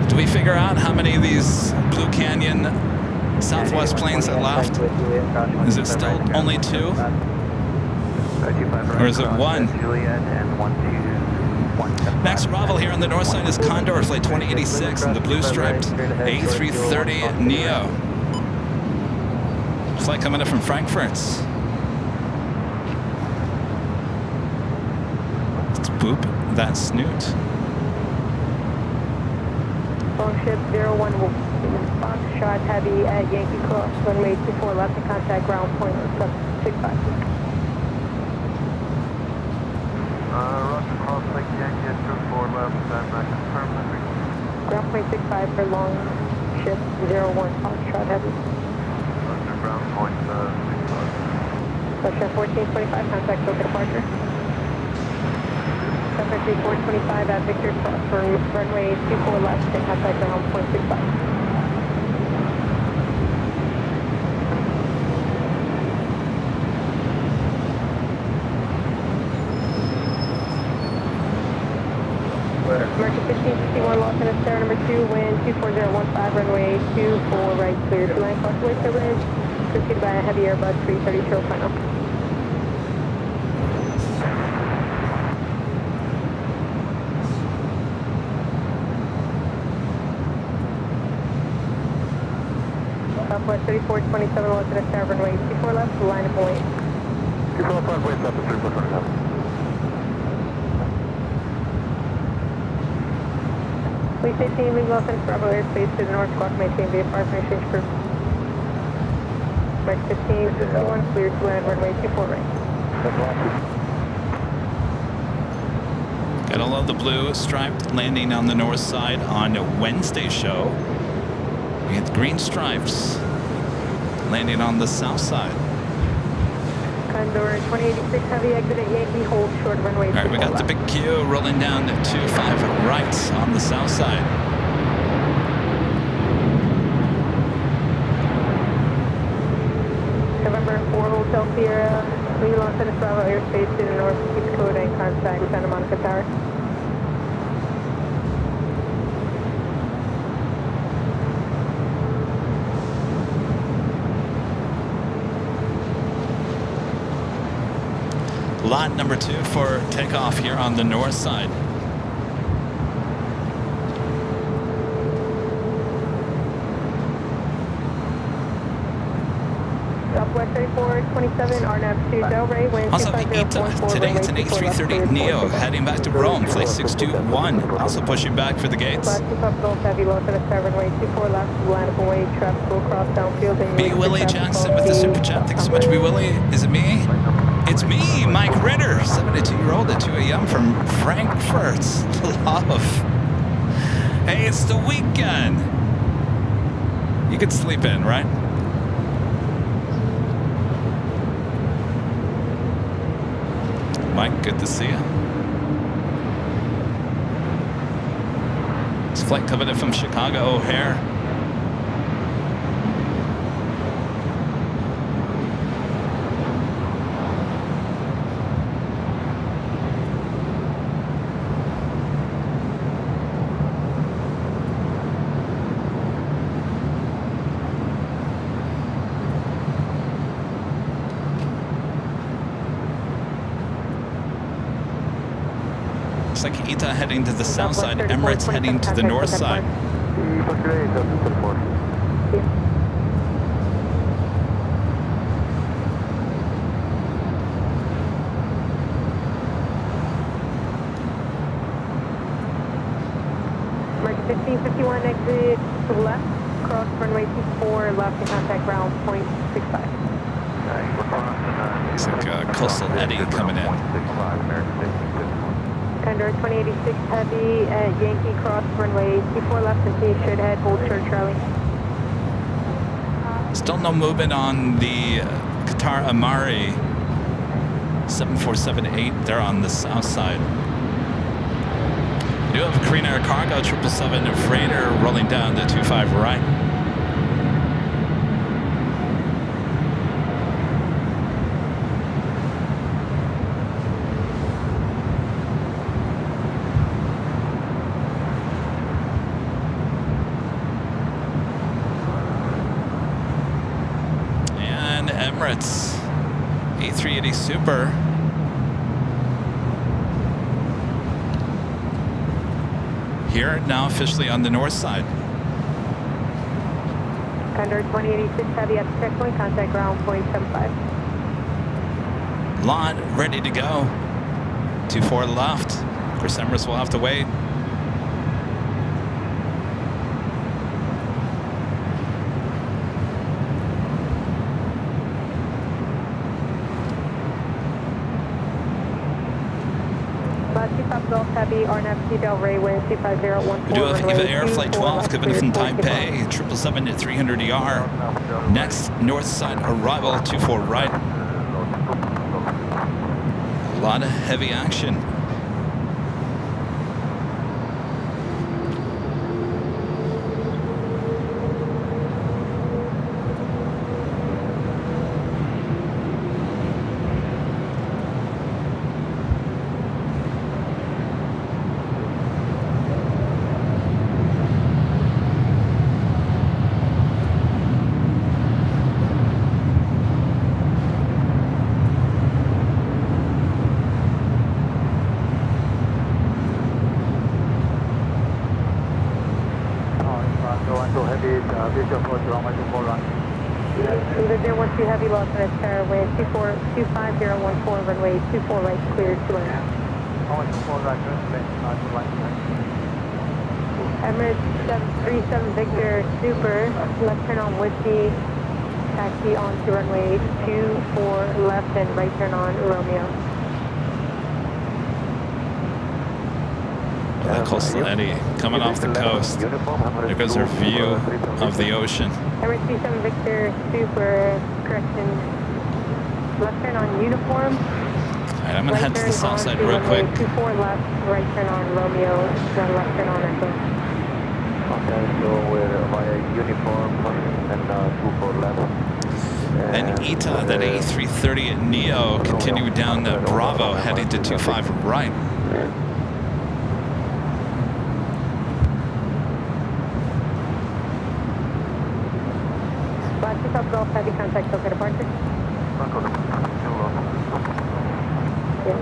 Speaker 2: Do we figure out how many of these Blue Canyon Southwest planes that left? Is it still only 2? Or is it 1?
Speaker 3: Juliet and 12.
Speaker 2: Next arrival here on the north side is Condor Flight 2086 and the blue striped A330 Neo. Flight coming in from Frankfurt. Let's boop that snoot.
Speaker 5: Longship 01 will Foxtrot Heavy at Yankee Cross, runway 24 left and contact ground point 765.
Speaker 4: Roger, cross link Yankee at 24 left and confirm landing.
Speaker 5: Ground point 65 for Longship 01 Foxtrot Heavy.
Speaker 4: Roger, ground point 65.
Speaker 5: Longship 1425, contact Boca departure. 73425 at Victor Cross for runway 24 left and contact ground point 65. American 1551, Los Angeles, Sierra number 2, wind 24015, runway 24 right, clear to land, crossway turbulence, pursued by a heavy Airbus 330 show final. Southwest 3427, Los Angeles, Sierra runway 24 left, line of point.
Speaker 4: 245 waves up to 3427.
Speaker 5: Please 18, leave Los Angeles Bravo airspace to the north, squawk maintain via fire from exchange crew. Mark 1551, clear to land, runway 24 right.
Speaker 2: Gotta love the blue striped landing on the north side on Wednesday's show. We had green stripes landing on the south side.
Speaker 5: Condor 2086 heavy exit at Yankee, hold short runway.
Speaker 2: All right, we got the big Q rolling down to 25 right on the south side.
Speaker 5: November 4 Hotel Sierra, leave Los Angeles Bravo airspace to the north, keep code and contact Santa Monica Tower.
Speaker 2: Lot number 2 for takeoff here on the north side.
Speaker 5: Southwest 3427, RNAV to Delray, wind
Speaker 2: Also the
Speaker 5: 25014,
Speaker 2: today it's an
Speaker 5: runway 24 left,
Speaker 2: A330 Neo heading back to Rome, flight 621. Also pushing back for the gates.
Speaker 5: Class 2 Puff Golf Heavy, Los Angeles Sierra runway 24 left, line up away, traffic will cross downfield. And
Speaker 2: B. Willie Jackson with the super chat. Thanks so much, B. Willie. Is it me? It's me, Mike Ritter, 72-year-old at 2 a.m. from Frankfurt. Love. Hey, it's the weekend. You could sleep in, right? Mike, good to see you. This flight coming in from Chicago O'Hare. Looks like ITA heading to the south side, Emirates heading to the north side.
Speaker 5: American 1551, exit to the left, cross runway 24 left and contact ground point 65.
Speaker 2: Looks like Coastal Eddie coming in.
Speaker 5: Condor 2086 heavy at Yankee Cross runway 24 left and T should head hold short Charlie.
Speaker 2: Still no movement on the Qatar Amari 7478 there on the south side. We do have Korean Air Cargo 777 freighter rolling down the 25 right. Emirates A380 Super here now officially on the north side.
Speaker 5: Condor 2086 Heavy at the checkpoint, contact ground point 75.
Speaker 2: Lot ready to go. 24 left. Chris Emrys will have to wait.
Speaker 5: Atop Golf Heavy, RNAV Del Rey, wind 25014.
Speaker 2: We do have EVA Air Flight 12 coming in from Taipei, 777 at 300 ER. Next, north side arrival, 24 right. A lot of heavy action.
Speaker 5: Either 012 Heavy, lost on its tower, wind 25014, runway 24 right, cleared to land. Emirates 737 Victor Super, left turn on Whiskey, taxi onto runway 24 left and right turn on Romeo.
Speaker 2: Coastal Eddy coming off the coast. There goes our view of the ocean.
Speaker 5: Emirates 37 Victor Super, correction, left turn on Uniform.
Speaker 2: All right, I'm going to head to the south side real quick.
Speaker 5: 24 left, right turn on Romeo, then left turn on Echo.
Speaker 4: Okay, so we're via Uniform and 24 left.
Speaker 2: And ETA, that A330 at Neo, continue down to Bravo, heading to 25 right.
Speaker 5: Atop Golf Heavy, contact Tokyo departure. Yeah.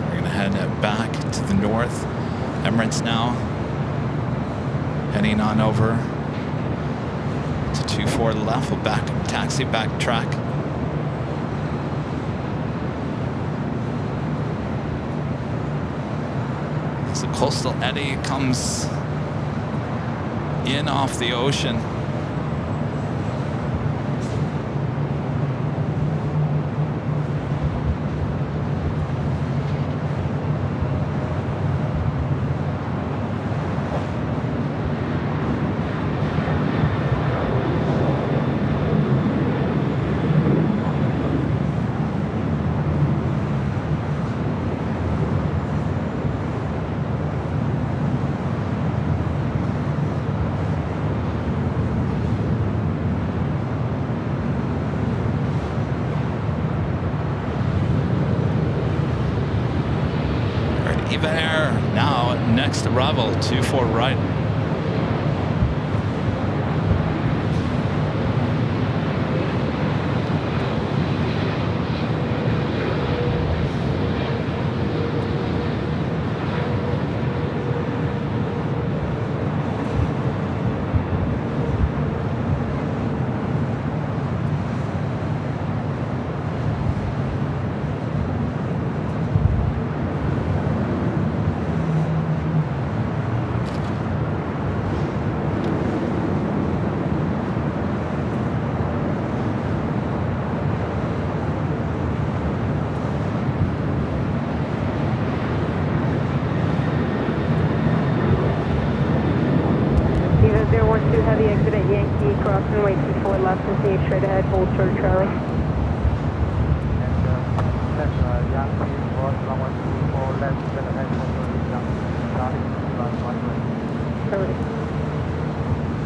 Speaker 2: We're going to head back to the north. Emirates now. Heading on over to 24 left, we'll taxi back track. As the Coastal Eddy comes in off the ocean. EVA Air now next arrival, 24 right.
Speaker 5: Heavy exit at Yankee, cross runway 24 left, continue straight ahead, hold short Charlie.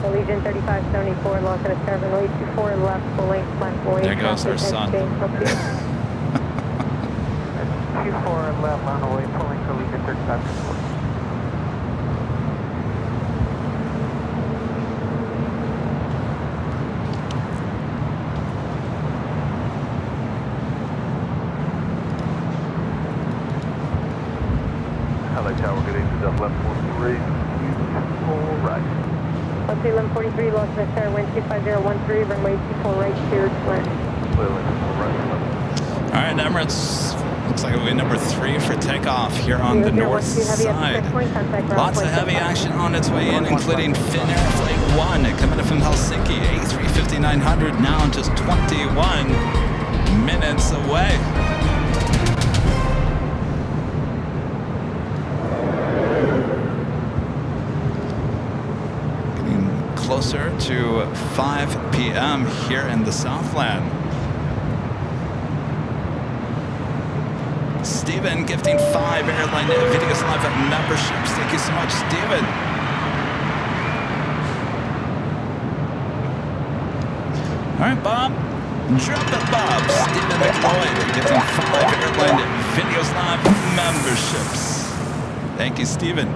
Speaker 5: Allegiant 3574, lost at a tower, runway 24 left, full length, flat boy.
Speaker 2: There goes our sun.
Speaker 1: 24 left on the way, pulling for lead to 35 to 40.
Speaker 4: LA Tower, good evening, Delta 1143, full right.
Speaker 5: Let's see, 1143, Los Angeles, wind 25013, runway 24 right, clear to land.
Speaker 4: Clearly, full right.
Speaker 2: All right, Emirates. Looks like it'll be number 3 for takeoff here on the north side. Lots of heavy action on its way in, including Finnair Flight 1 coming in from Helsinki, A350-900, now just 21 minutes away. Getting closer to 5 p.m. here in the Southland. Steven gifting 5 Airline Videos Live memberships. Thank you so much, Steven. All right, Bob. Drop it, Bob. Steven McLeod gifting 5 Airline Videos Live memberships. Thank you, Steven.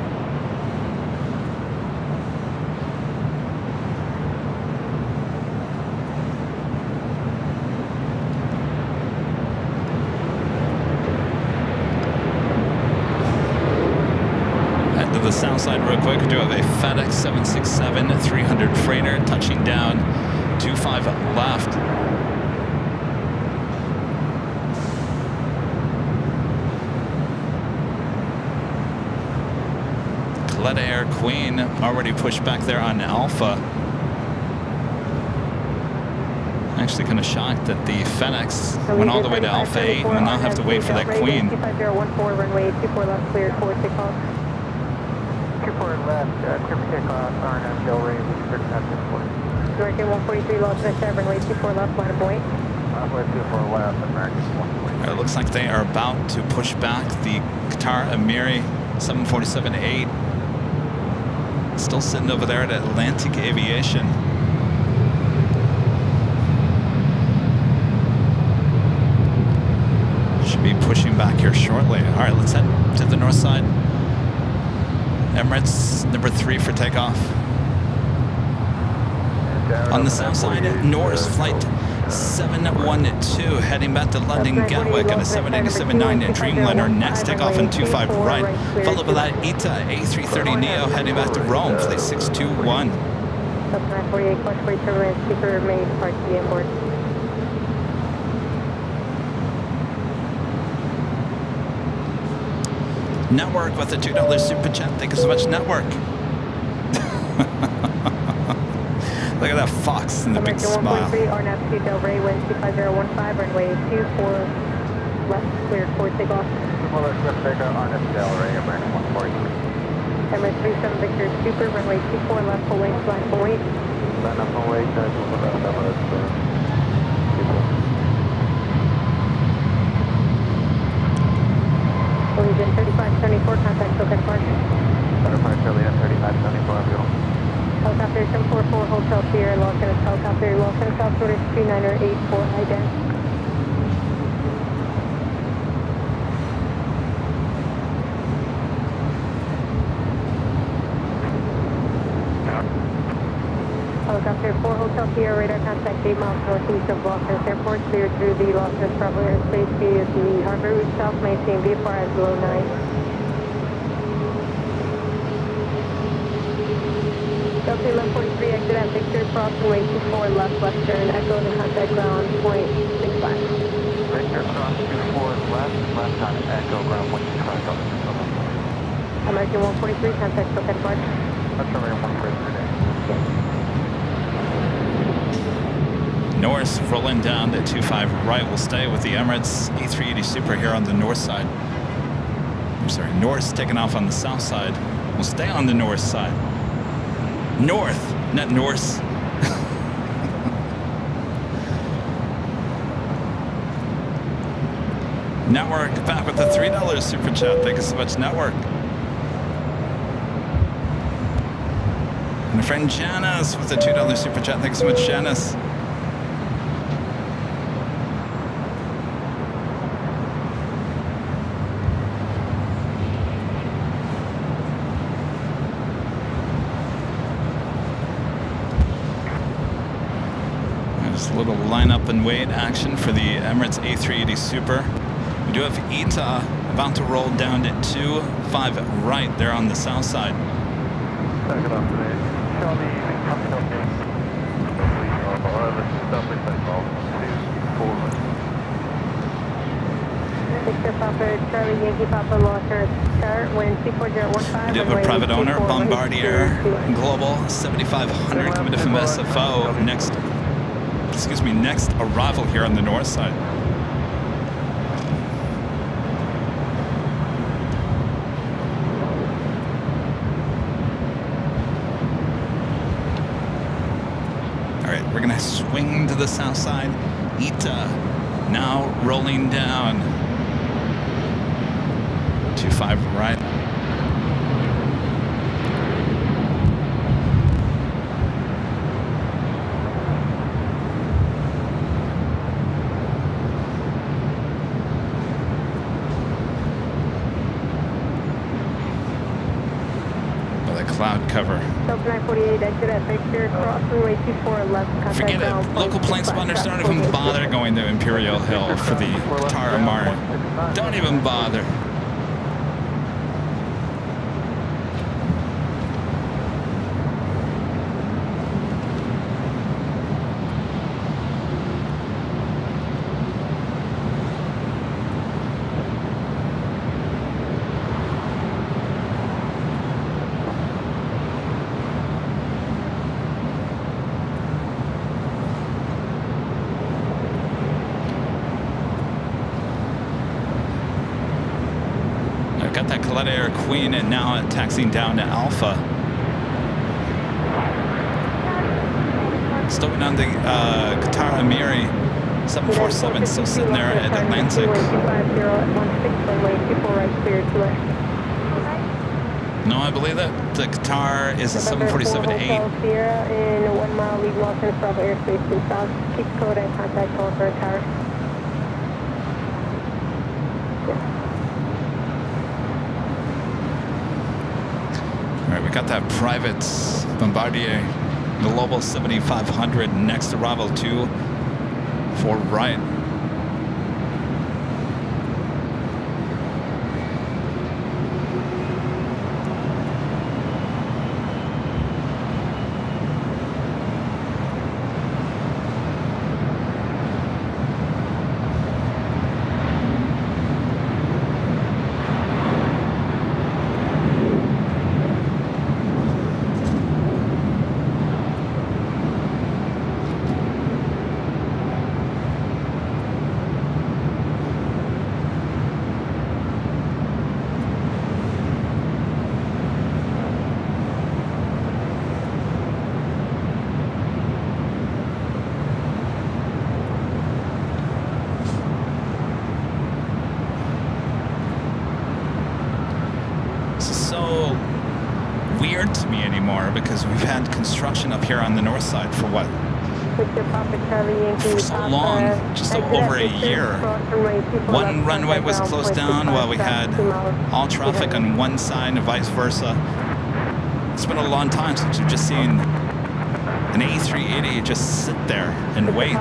Speaker 2: The south side real quick. We do have a FedEx 767-300 freighter touching down 25 left. Coletta Air Queen already pushed back there on Alpha. Actually kind of shocked that the FedEx went all the way to Alpha 8 and will now have to wait for that Queen.
Speaker 5: 25014, runway 24 left, cleared for takeoff.
Speaker 1: 24 left, clear for takeoff, RNF, Del Rey, 35 to 40.
Speaker 5: American 143, Los Angeles, runway 24 left, line of point.
Speaker 1: Runway 24 left, American 143.
Speaker 2: It looks like they are about to push back the Qatar Emiri 747-8. Still sitting over there at Atlantic Aviation. Should be pushing back here shortly. All right, let's head to the north side. Emirates, number 3 for takeoff. On the south side, Norris Flight 712 heading back to London Gatwick at a 787-9 Dreamliner. Next takeoff on 25 right. Followed by that ITA A330neo heading back to Rome, Flight 621.
Speaker 5: Up 948, fluctuate turbulence, speaker may depart to the inboard.
Speaker 2: Network with a $2 super chat. Thank you so much, Network. Look at that fox and the big smile.
Speaker 5: RNAV to Del Rey, wind 25015, runway 24 left, cleared for takeoff.
Speaker 1: Similar swift takeoff, RNF, Del Rey, American 143.
Speaker 5: Emirates 37 Victor Super, runway 24 left, full wing, flying full weight.
Speaker 4: Line up on way, 24 left, Emirates.
Speaker 5: Collision 3574, contact SoCal departure.
Speaker 1: Butterfly Charlie at 3574, Avion.
Speaker 5: Helicopter 744, Hotel Sierra, Los Angeles, helicopter, Los Angeles, South Florida, 3984, ident. Helicopter 4 Hotel Sierra, radar contact 8 miles northeast of Los Angeles Airport, cleared through the Los Angeles Bravo airspace via the harbor route south, maintain VFR at below 9. Delta 1143, exit at Victor, crossing way 24 left, western, echo to contact ground, point 65.
Speaker 1: Victor, cross 24 left, left on Echo, ground 165, Delta 2.
Speaker 5: American 143, contact SoCal departure.
Speaker 1: That's American 143.
Speaker 2: Norris rolling down to 25 right. We'll stay with the Emirates A380 Super here on the north side. I'm sorry, Norris taking off on the south side. We'll stay on the north side. North, not Norse. Network back with the $3 super chat. Thank you so much, Network. And my friend Janice with the $2 super chat. Thank you so much, Janice. A little line up and wait action for the Emirates A380 Super. We do have ETA about to roll down to 25 right there on the south side.
Speaker 4: Good afternoon. Charlie, coming up next. Starting takeoff to 4 right.
Speaker 5: Victor Papa, Charlie Yankee Papa, launcher start, wind 24015.
Speaker 2: We do have a private owner, Bombardier Global 7500 coming in from SFO. Next arrival here on the north side. All right, we're gonna swing to the south side. ETA now rolling down. 25 right. Cloud cover.
Speaker 5: Delta 948, exit at Victor, cross runway 24 left.
Speaker 2: Forget it. Local plane spotters don't even bother going to Imperial Hill for the Qatar Amari. Don't even bother. Got that Coletta Air Queen and now taxiing down to Alpha. Still on the Qatar Amiri 747, still sitting there at Atlantic. No, I believe that the Qatar is a 747-8.
Speaker 5: Sierra in 1 mile, leave Los Angeles Bravo airspace to south. Keep code and contact call for a tower.
Speaker 2: We got that private Bombardier Global 7500 next arrival 2 for right. Weird to me anymore because we've had construction up here on the north side for what? For so long, just over a year. One runway was closed down while we had all traffic on one side and vice versa. It's been a long time since we've just seen an A380 just sit there and wait.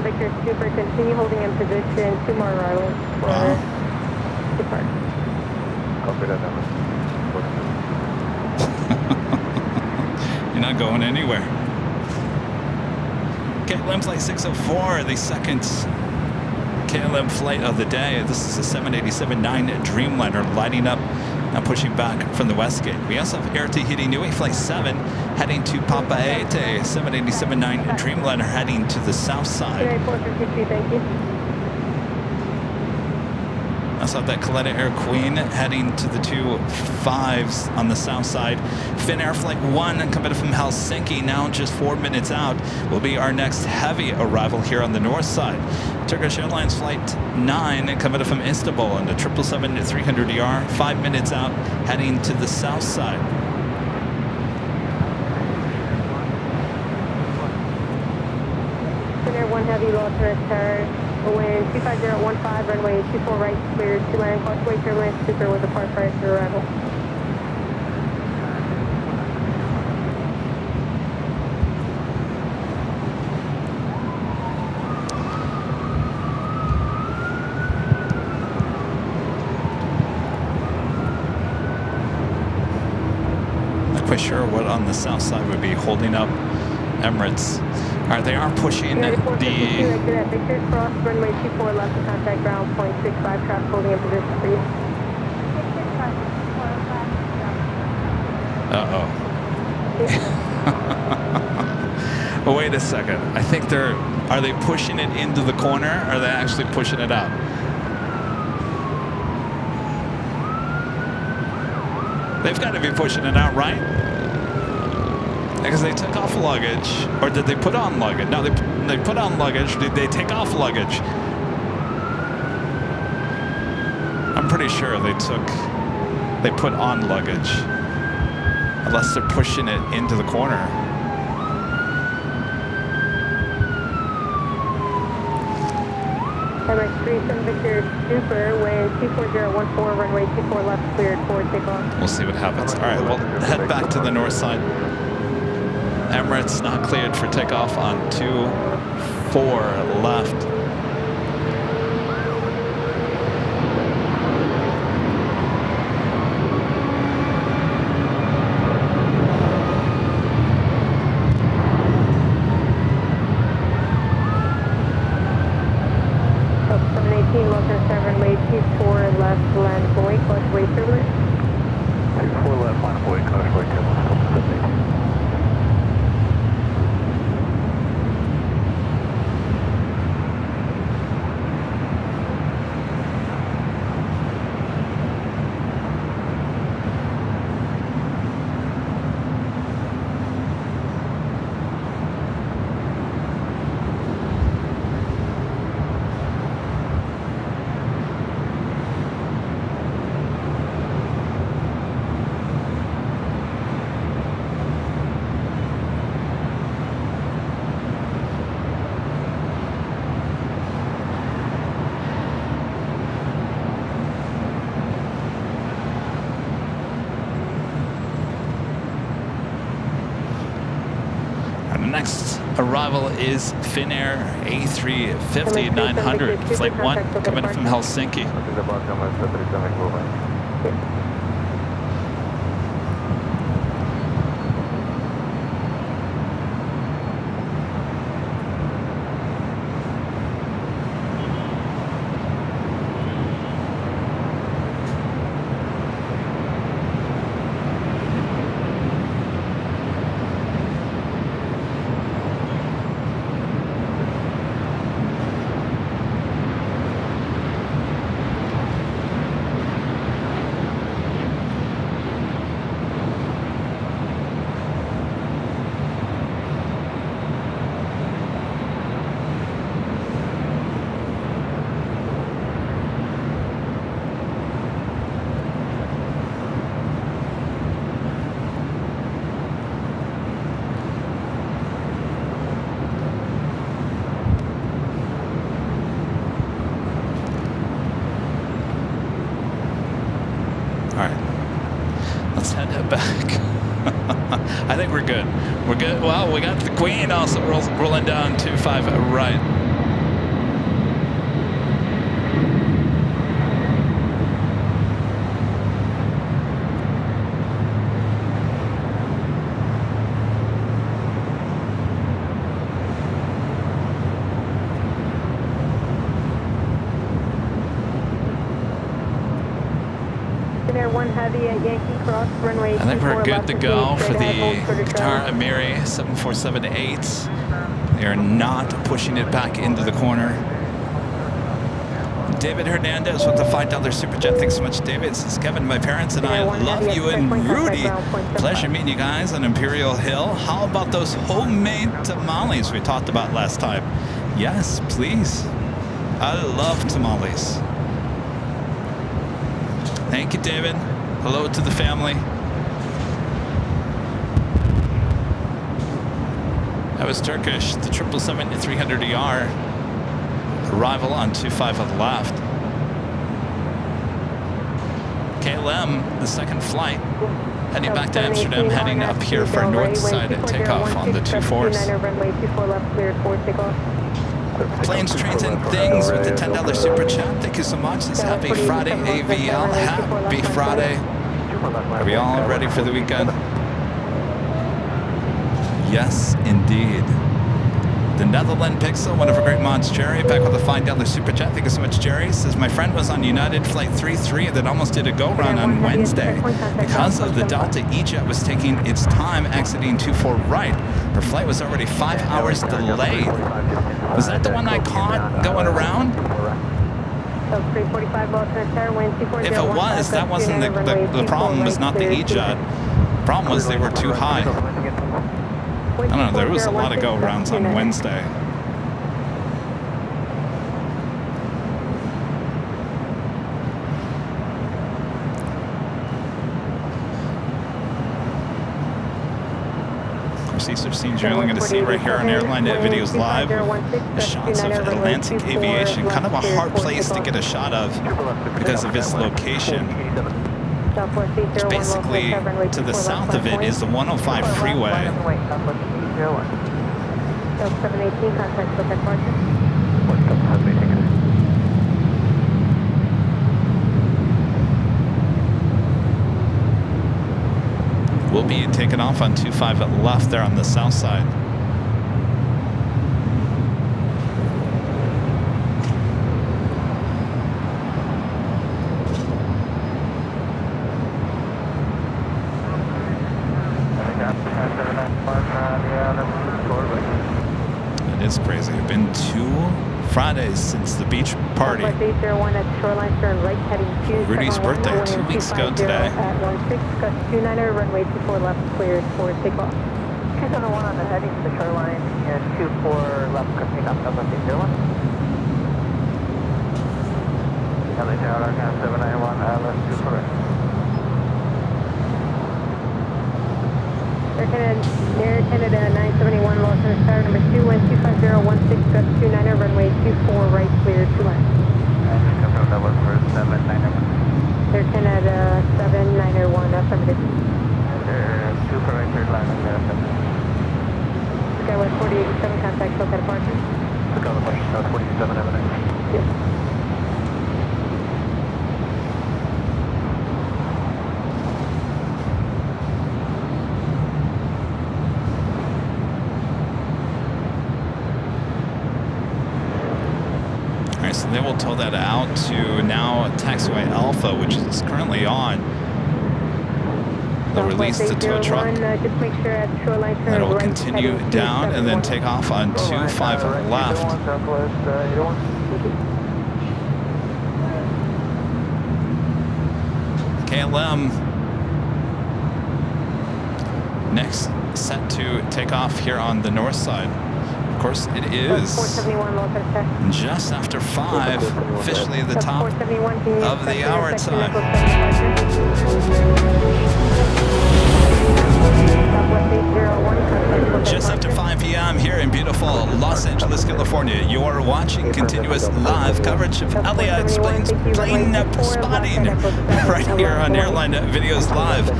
Speaker 5: Victor Super, continue holding in position. 2 more arrivals for depart.
Speaker 4: Copy that number.
Speaker 2: You're not going anywhere. KLM Flight 604, the second KLM flight of the day. This is a 787-9 Dreamliner lighting up and pushing back from the Westgate. We also have Air Tahiti Nui Flight 7 heading to Papeete, 787-9 Dreamliner heading to the south side.
Speaker 5: Thank you.
Speaker 2: I also have that Coletta Air Queen heading to the 2 5s on the south side. Finnair Flight 1 coming from Helsinki, now just 4 minutes out, will be our next heavy arrival here on the north side. Turkish Airlines Flight 9 coming from Istanbul on the 777-300ER, 5 minutes out, heading to the south side.
Speaker 5: Finnair 1 1 Heavy, lost rest tower. Wind 25015, runway 24 right, cleared to land, crossway turbulence, super with a part prior to arrival.
Speaker 2: Not quite sure what on the south side would be holding up Emirates. All right, they are pushing the...
Speaker 5: Victor's cross, runway 24 left to contact ground, 0.65, traffic holding in position for you.
Speaker 2: Uh-oh. Well, wait a second. I think they're... Are they pushing it into the corner, or are they actually pushing it out? They've got to be pushing it out, right? Because they took off luggage, or did they put on luggage? No, they put on luggage. Did they take off luggage? I'm pretty sure they put on luggage. Unless they're pushing it into the corner.
Speaker 5: Emirates 37 Victor Super, wind 24014, runway 24 left, cleared for takeoff.
Speaker 2: We'll see what happens. All right, we'll head back to the north side. Emirates not cleared for takeoff on 24 left.
Speaker 5: Up 718, Local 7, way 24 left, land Boy, crossway turbulence.
Speaker 4: 24 left, line of way, causeway, Kevin, 718.
Speaker 2: Next arrival is Finnair A350-900, Flight 1, coming from Helsinki. I think we're good. We're good. Well, we got the Queen also rolling down 25 right.
Speaker 5: Air 1 Heavy at Yankee Cross, runway.
Speaker 2: I think we're good to go for the Qatar Emiri 7478. They're not pushing it back into the corner. David Hernandez with the $5 super chat. Thanks so much, David. This is Kevin, my parents, and I love you. And Rudy, pleasure meeting you guys on Imperial Hill. How about those homemade tamales we talked about last time? Yes, please. I love tamales. Thank you, David. Hello to the family. That was Turkish, the 777-300ER. Arrival on 25 on the left. KLM, the second flight, heading back to Amsterdam, heading up here for north side at takeoff on the 24s. Planes, trains, and things with the $10 super chat. Thank you so much. This happy Friday, AVL. Happy Friday. Are we all ready for the weekend? Yes, indeed. The Netherlands Pixel, one of our great mods, Jerry, back with a $5 super chat. Thank you so much, Jerry. Says, my friend was on United Flight 33 that almost did a go-run on Wednesday. Because of the Delta, E-Jet was taking its time exiting 24 right. Her flight was already 5 hours delayed. Was that the one I caught going around? If it was, that wasn't the problem was not the E-Jet. The problem was they were too high. I don't know, there was a lot of go-rounds on Wednesday. Of course, these are scenes you're only going to see right here on Airline Videos Live. The shots of Atlantic Aviation, kind of a hard place to get a shot of because of its location. It's basically to the south of it is the 105 freeway. We'll be taking off on 25 at left there on the south side. It is crazy. It's been 2 Fridays since the beach party. Rudy's birthday 2 weeks ago today.
Speaker 5: Runway 24 left cleared for takeoff.
Speaker 6: 201 on the heading to the shoreline and 24 left coming up November 01. LA Tower, 791, left 24.
Speaker 5: Air Canada 971, Los Angeles Tower, number 2125016, gust 29er, runway 24 right, clear to land.
Speaker 6: Confirm that was for 791.
Speaker 5: Air Canada 791, affirmative.
Speaker 6: 2 for right, clear land.
Speaker 5: Skywest 4087, contact SoCal departure.
Speaker 4: SoCal departure, 47 Avenue.
Speaker 5: Yes.
Speaker 2: So they will tow that out to now taxiway Alpha, which is currently on. They'll release the tow truck. Then it will continue down and then take off on 25 left. KLM next set to take off here on the north side. Of course, it is just after 5, officially the top of the hour time. Just after 5 p.m. here in beautiful Los Angeles, California. You are watching continuous live coverage of LAX Plane Spotting right here on Airline Videos Live.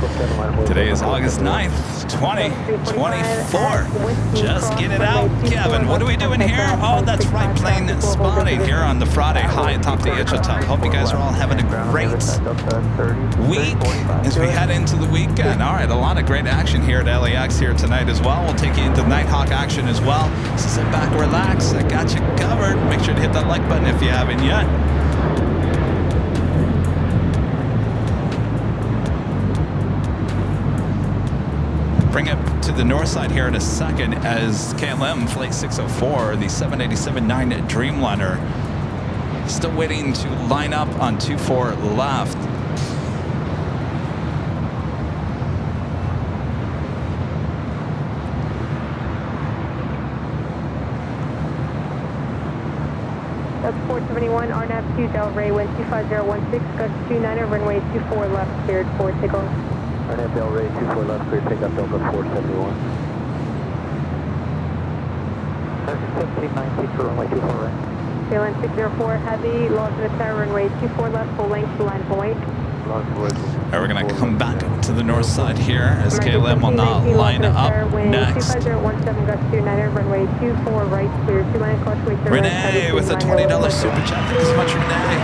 Speaker 2: Today is August 9th, 2024. Just get it out, Kevin. What are we doing here? Oh, that's right, Plane Spotting here on the Friday high atop the atop. Hope you guys are all having a great week as we head into the weekend. All right, a lot of great action here at LAX here tonight as well. We'll take you into Nighthawk action as well. So sit back, relax. I got you covered. Make sure to hit that like button if you haven't yet. Bring it to the north side here in a second as KLM Flight 604, the 787-9 Dreamliner, still waiting to line up on 24 left.
Speaker 5: That's 471, RNAV 2 Del Rey, wind 25016, gust 29er, runway 24 left, cleared for takeoff.
Speaker 4: RNAV Del Rey, 24 left, clear takeoff, Delta 471.
Speaker 1: 1790 for runway 24 right.
Speaker 5: KLM 604 heavy, lost in the tower, runway 24 left, full length to line point.
Speaker 2: All right, we're going to come back to the north side here as KLM will now line up next.
Speaker 5: 25017 gust 29er, runway 24 right, clear 2 line crossway to
Speaker 2: Renee with a $20 super chat. Thank you so much, Renee.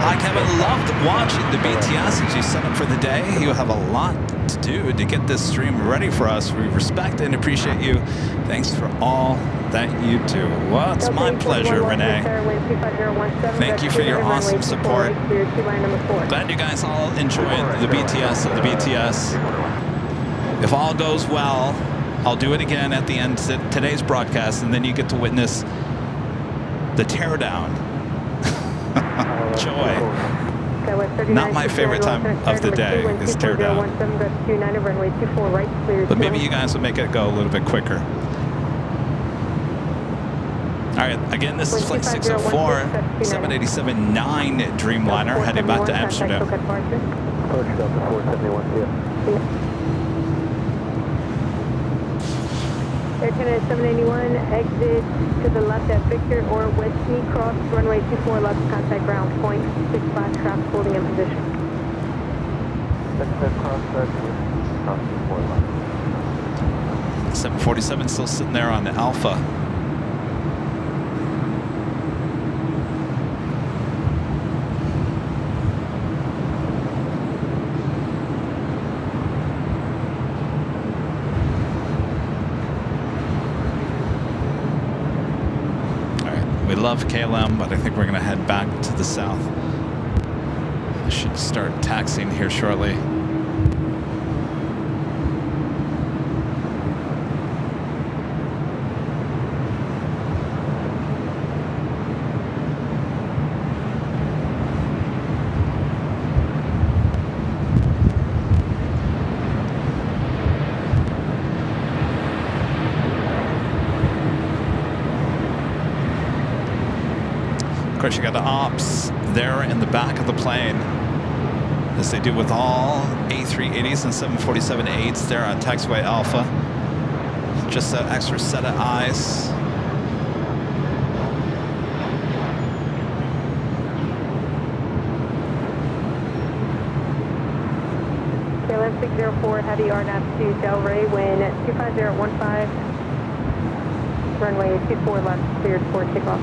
Speaker 2: Hi, Kevin. Loved watching the BTS as you set up for the day. You have a lot to do to get this stream ready for us. We respect and appreciate you. Thanks for all that you do. Well, it's my pleasure, Renee. Thank you for your awesome support. Glad you guys all enjoyed the BTS of the BTS. If all goes well, I'll do it again at the end of today's broadcast, and then you get to witness the teardown. Joy. Not my favorite time of the day is teardown. But maybe you guys will make it go a little bit quicker. All right, again, this is Flight 604, 787-9 Dreamliner heading back to Amsterdam.
Speaker 5: Air Canada 781, exit to the left at Victor or West Knee Cross, runway 24 left, contact ground point, 65 traffic holding in position.
Speaker 4: Cross that with cross 24 left.
Speaker 2: 747 still sitting there on the Alpha. We love KLM, but I think we're going to head back to the south. I should start taxiing here shortly. Of course, you got the ops there in the back of the plane, as they do with all A380s and 747-8s there on taxiway Alpha. Just that extra set of eyes.
Speaker 5: KLM 604, heavy RNAV to Delray, wind 25015, runway 24 left, cleared for takeoff.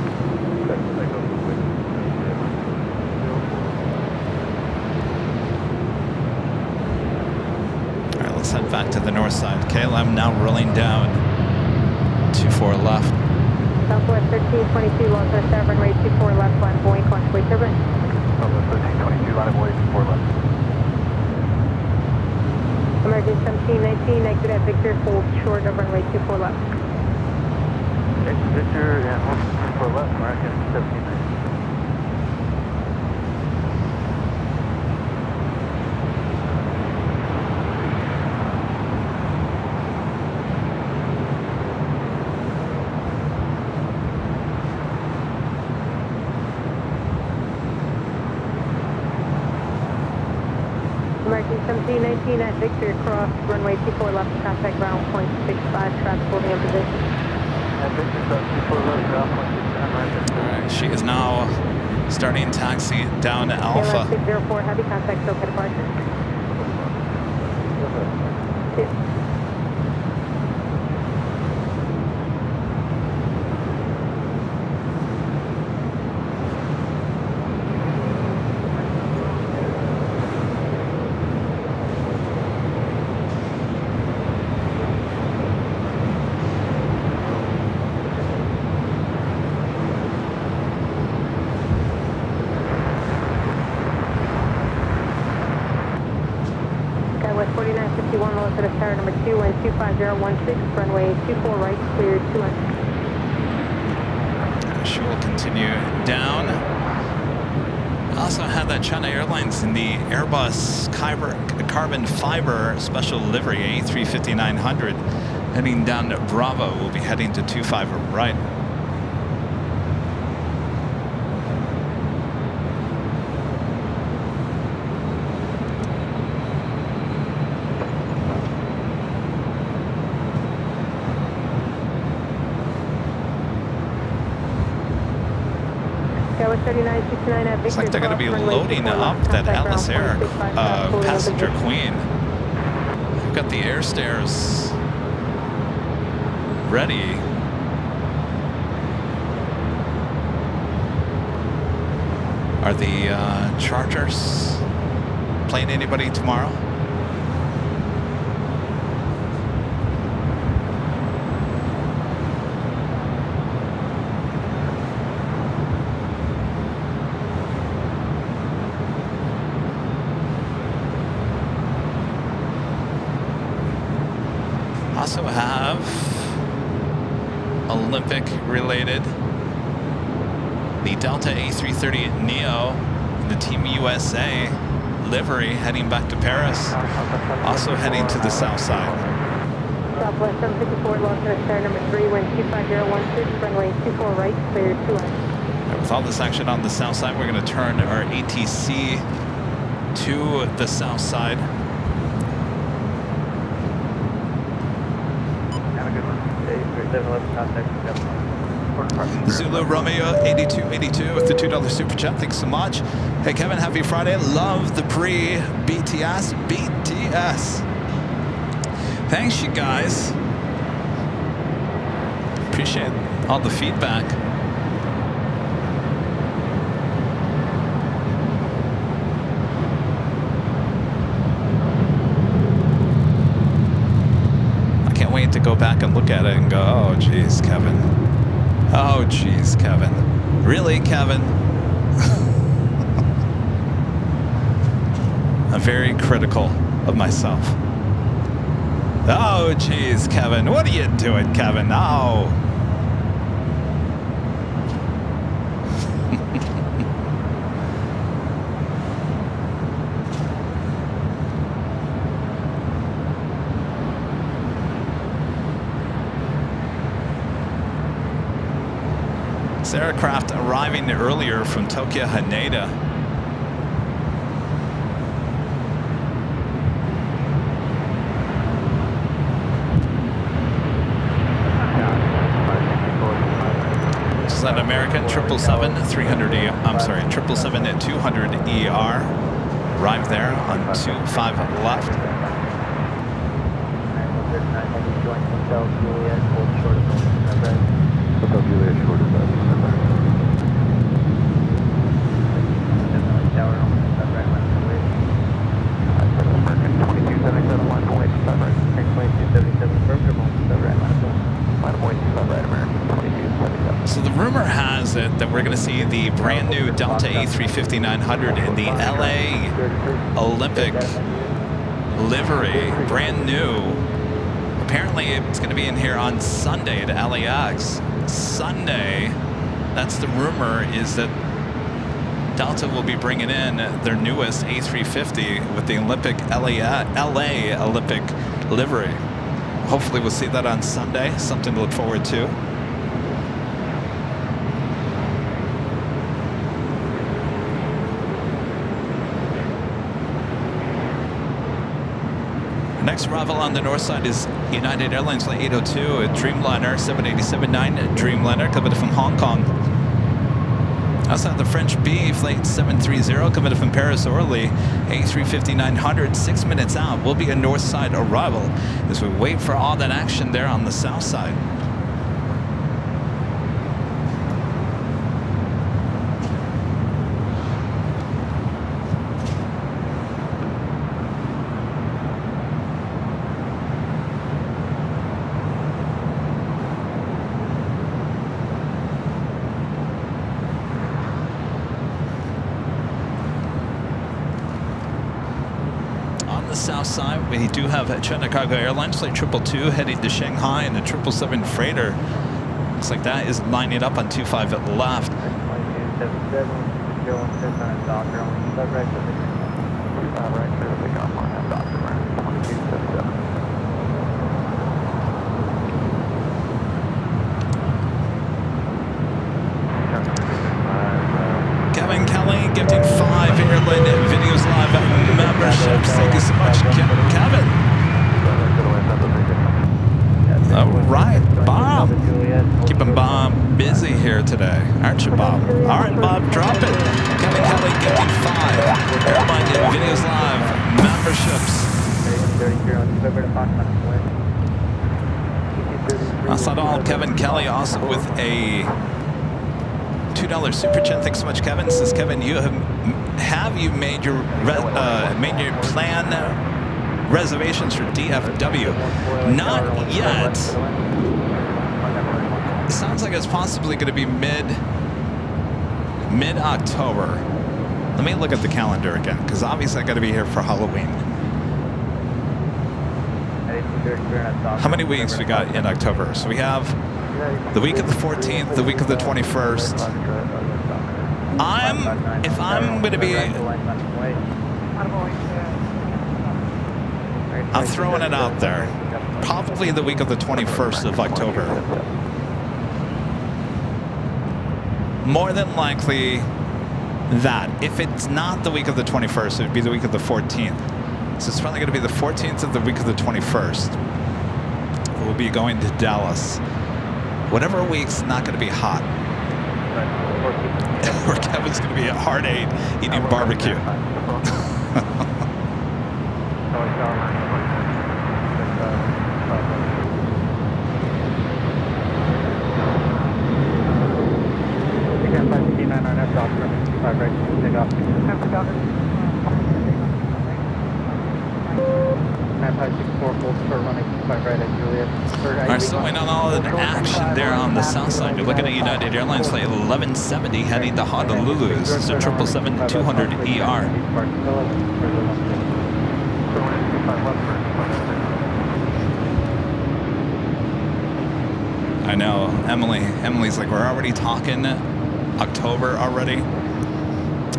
Speaker 2: Let's head back to the north side. KLM now rolling down 24 left.
Speaker 5: Southwest 1322, Los Angeles, runway 24 left, line Boeing, control turbine.
Speaker 4: Southwest 1322, line of Boeing, 24 left.
Speaker 5: American 1719, exit at Victor, hold short of runway 24 left.
Speaker 4: Exit Victor and hold 24 left, American 1719.
Speaker 5: American 1719 at Victor, cross runway 24 left, contact ground point 65, traffic holding in position.
Speaker 4: At Victor, 24 left, ground point 65, American.
Speaker 2: All right, she is now starting taxi down to Alpha.
Speaker 5: KLM 604, heavy contact, SoCal departure. West 4951, Melissa Tower number 2, wind 25016, runway 24 right, cleared 200.
Speaker 2: She will continue down. I also had that China Airlines in the Airbus carbon fiber special livery A350-900 heading down to Bravo. We'll be heading to 25 right.
Speaker 5: 3969 at
Speaker 2: Looks like they're going to be loading up that Atlas Air Passenger Queen. We've got the air stairs ready. Are the Chargers playing anybody tomorrow? Also have Olympic related, the Delta A330 Neo, the Team USA livery heading back to Paris, also heading to the south side.
Speaker 5: Southwest 754, Los Angeles, star number 3, wind 25016, runway 24 right, clear 2 left.
Speaker 2: With all this action on the south side, we're going to turn our ATC to the south side. Zulu Romeo 8282 with the $2 super chat. Thanks so much. Hey Kevin, happy Friday. Love the BTS. Thanks you guys. Appreciate all the feedback. Wait to go back and look at it and go, oh geez, Kevin. Oh geez, Kevin. Really, Kevin? I'm very critical of myself. Oh geez, Kevin. What are you doing, Kevin? Oh. This aircraft arriving earlier from Tokyo Haneda. This is an American 777-300E. I'm sorry, 777-200ER. Arrived there on 25 left. So the rumor has it that we're going to see the brand new Delta A350-900 in the LA Olympic livery, brand new. Apparently it's going to be in here on Sunday at LAX. Sunday, that's the rumor, is that Delta will be bringing in their newest A350 with the Olympic LA Olympic livery. Hopefully we'll see that on Sunday, something to look forward to. Next arrival on the north side is United Airlines Flight 802, a Dreamliner 787-9 Dreamliner coming from Hong Kong. Outside the French B, Flight 730 coming from Paris Orly, A350-900, 6 minutes out, will be a north side arrival as we wait for all that action there on the south side. South side, we do have China Cargo Airlines Flight 222 heading to Shanghai, and the 777 freighter looks like that is lining up on 25 at left. Kevin Kelly gifting 5 Airline Videos Live memberships. Thank you so much, Kevin. All right, Bob. Keeping Bob busy here today, aren't you, Bob? All right, Bob, drop it. Kevin Kelly gifting 5. Airline Videos Live memberships. That's not all. Kevin Kelly also with a $2 super chat. Thanks so much, Kevin. Says Kevin, you have you made your plan reservations for DFW? Not yet. It sounds like it's possibly going to be mid-October. Let me look at the calendar again, because obviously I got to be here for Halloween. How many weeks we got in October? So we have the week of the 14th, the week of the 21st. If I'm going to be, I'm throwing it out there, probably the week of the 21st of October. More than likely that. If it's not the week of the 21st, it would be the week of the 14th. So it's probably going to be the 14th of the week of the 21st. We'll be going to Dallas. Whatever week's not going to be hot. Where Kevin's going to be at Hard 8 eating barbecue. Alright, still waiting on all the action there on the south side. You're looking at United Airlines flight 1170 heading to Honolulu. This is a 777-200ER. I know, Emily's like, we're already talking October already.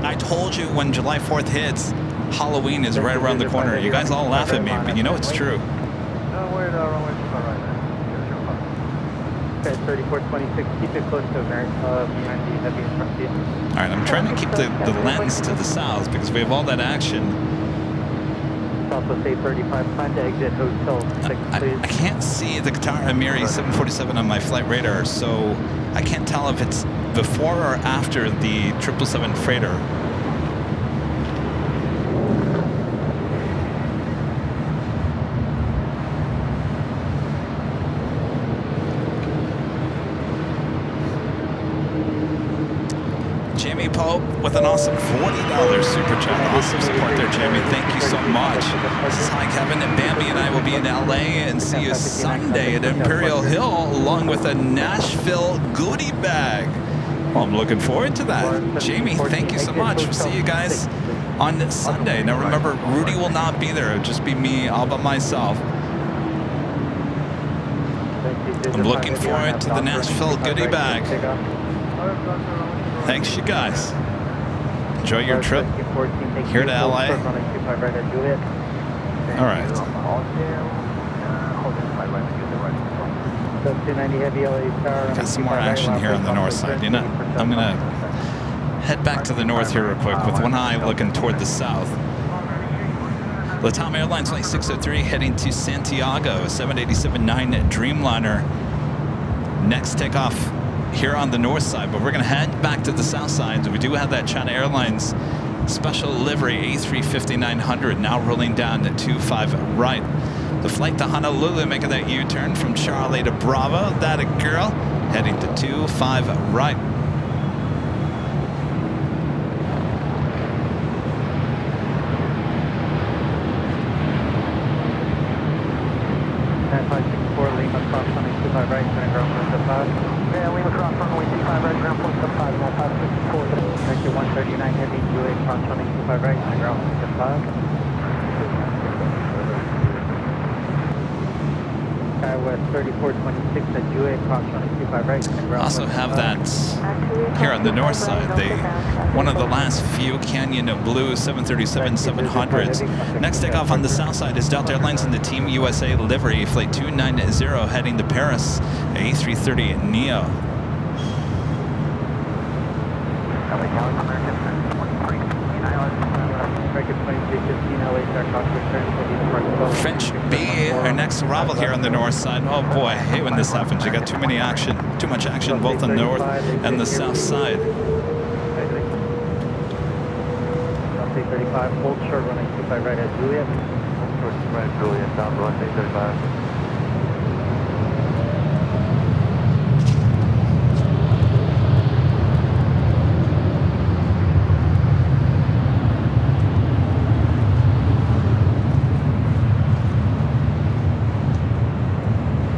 Speaker 2: I told you when July 4th hits, Halloween is right around the corner. You guys all laugh at me, but you know it's true.
Speaker 1: Okay, 3426, keep it close to America, behind the heavy in front seat.
Speaker 2: Alright, I'm trying to keep the lens to the south because we have all that action.
Speaker 1: Southwest 835, plan to exit Hotel 6, please.
Speaker 2: I can't see the Qatar Emiri 747 on my flight radar, so I can't tell if it's before or after the 777 freighter. Jamie Pope with an awesome $40 super chat. Awesome support there, Jamie. Thank you so much. This is hi, Kevin, and Bambi and I will be in LA and see you Sunday at Imperial Hill along with a Nashville goodie bag. Well, I'm looking forward to that. Jamie, thank you so much. We'll see you guys on Sunday. Now remember, Rudy will not be there. It'll just be me all by myself. I'm looking forward to the Nashville goodie bag. Thanks, you guys. Enjoy your trip here to LA. All right. Got some more action here on the north side. You know, I'm gonna head back to the north here real quick with one eye looking toward the south. LATAM Airlines Flight 603 heading to Santiago, 787-9 Dreamliner. Next takeoff here on the north side, but we're going to head back to the south side. We do have that China Airlines special livery A350-900 now rolling down to 25 right. The flight to Honolulu making that U-turn from Charlie to Bravo. That a girl heading to 25 right.
Speaker 1: Lima cross runway 25 right, center ground 175. Yeah, Lima cross runway 25 right, ground 175, now 564. Vector 139 heavy, UA cross runway 25 right, center ground 175. Skywest 3426 at UA cross runway 25 right, center ground.
Speaker 2: Also have that here on the north side. One of the last few Canyon Blue 737-700s. Next takeoff on the south side is Delta Airlines in the Team USA livery, flight 290 heading to Paris, A330neo.
Speaker 1: American plane 315 LA, cross return,
Speaker 2: French B, our next arrival here on the north side. Oh boy, I hate when this happens. You got too much action both on the north and the south side.
Speaker 1: Runway 35, hold short, running 25 right at Juliet.
Speaker 4: Short right, Juliet, down to runway 35.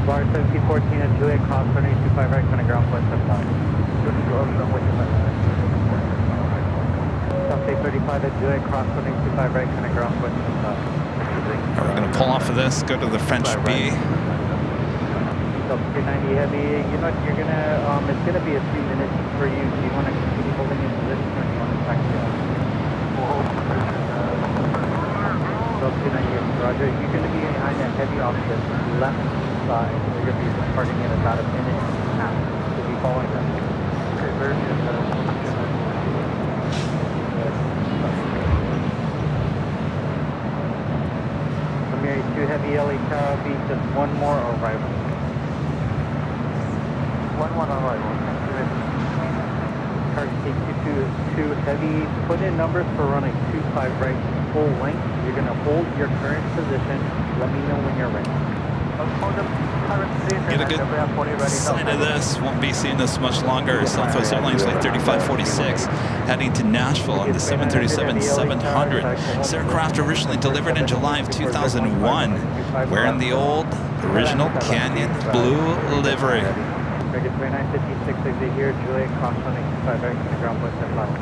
Speaker 1: Bar 1714 at Juliet, cross runway 25 right, going to ground point 75. Runway 35 at Juliet, cross runway 25 right, going to ground point 75.
Speaker 2: We're going to pull off of this, go to the French B.
Speaker 1: Sub 390 heavy, you know what, you're gonna, it's gonna be a few minutes for you. Do you want to continue holding in position or do you want to taxi out? Sub 290, Roger. You're gonna be behind that heavy off the left side. You're gonna be departing in about a minute and a half. You'll be following them. Okay, very good. Mary 2 heavy LA Tower B, just one more arrival. One arrival. Car takes you to heavy. Put in numbers for running 25 right, full length. You're going to hold your current position. Let me know when you're ready.
Speaker 2: Get a good sight of this. Won't be seeing this much longer. Southwest Airlines Flight 3546 heading to Nashville on the 737-700. This aircraft originally delivered in July of 2001, wearing the old original Canyon blue livery.
Speaker 1: Target 2956 exit here, Juliet, cross running 25 right, to ground point 10 miles.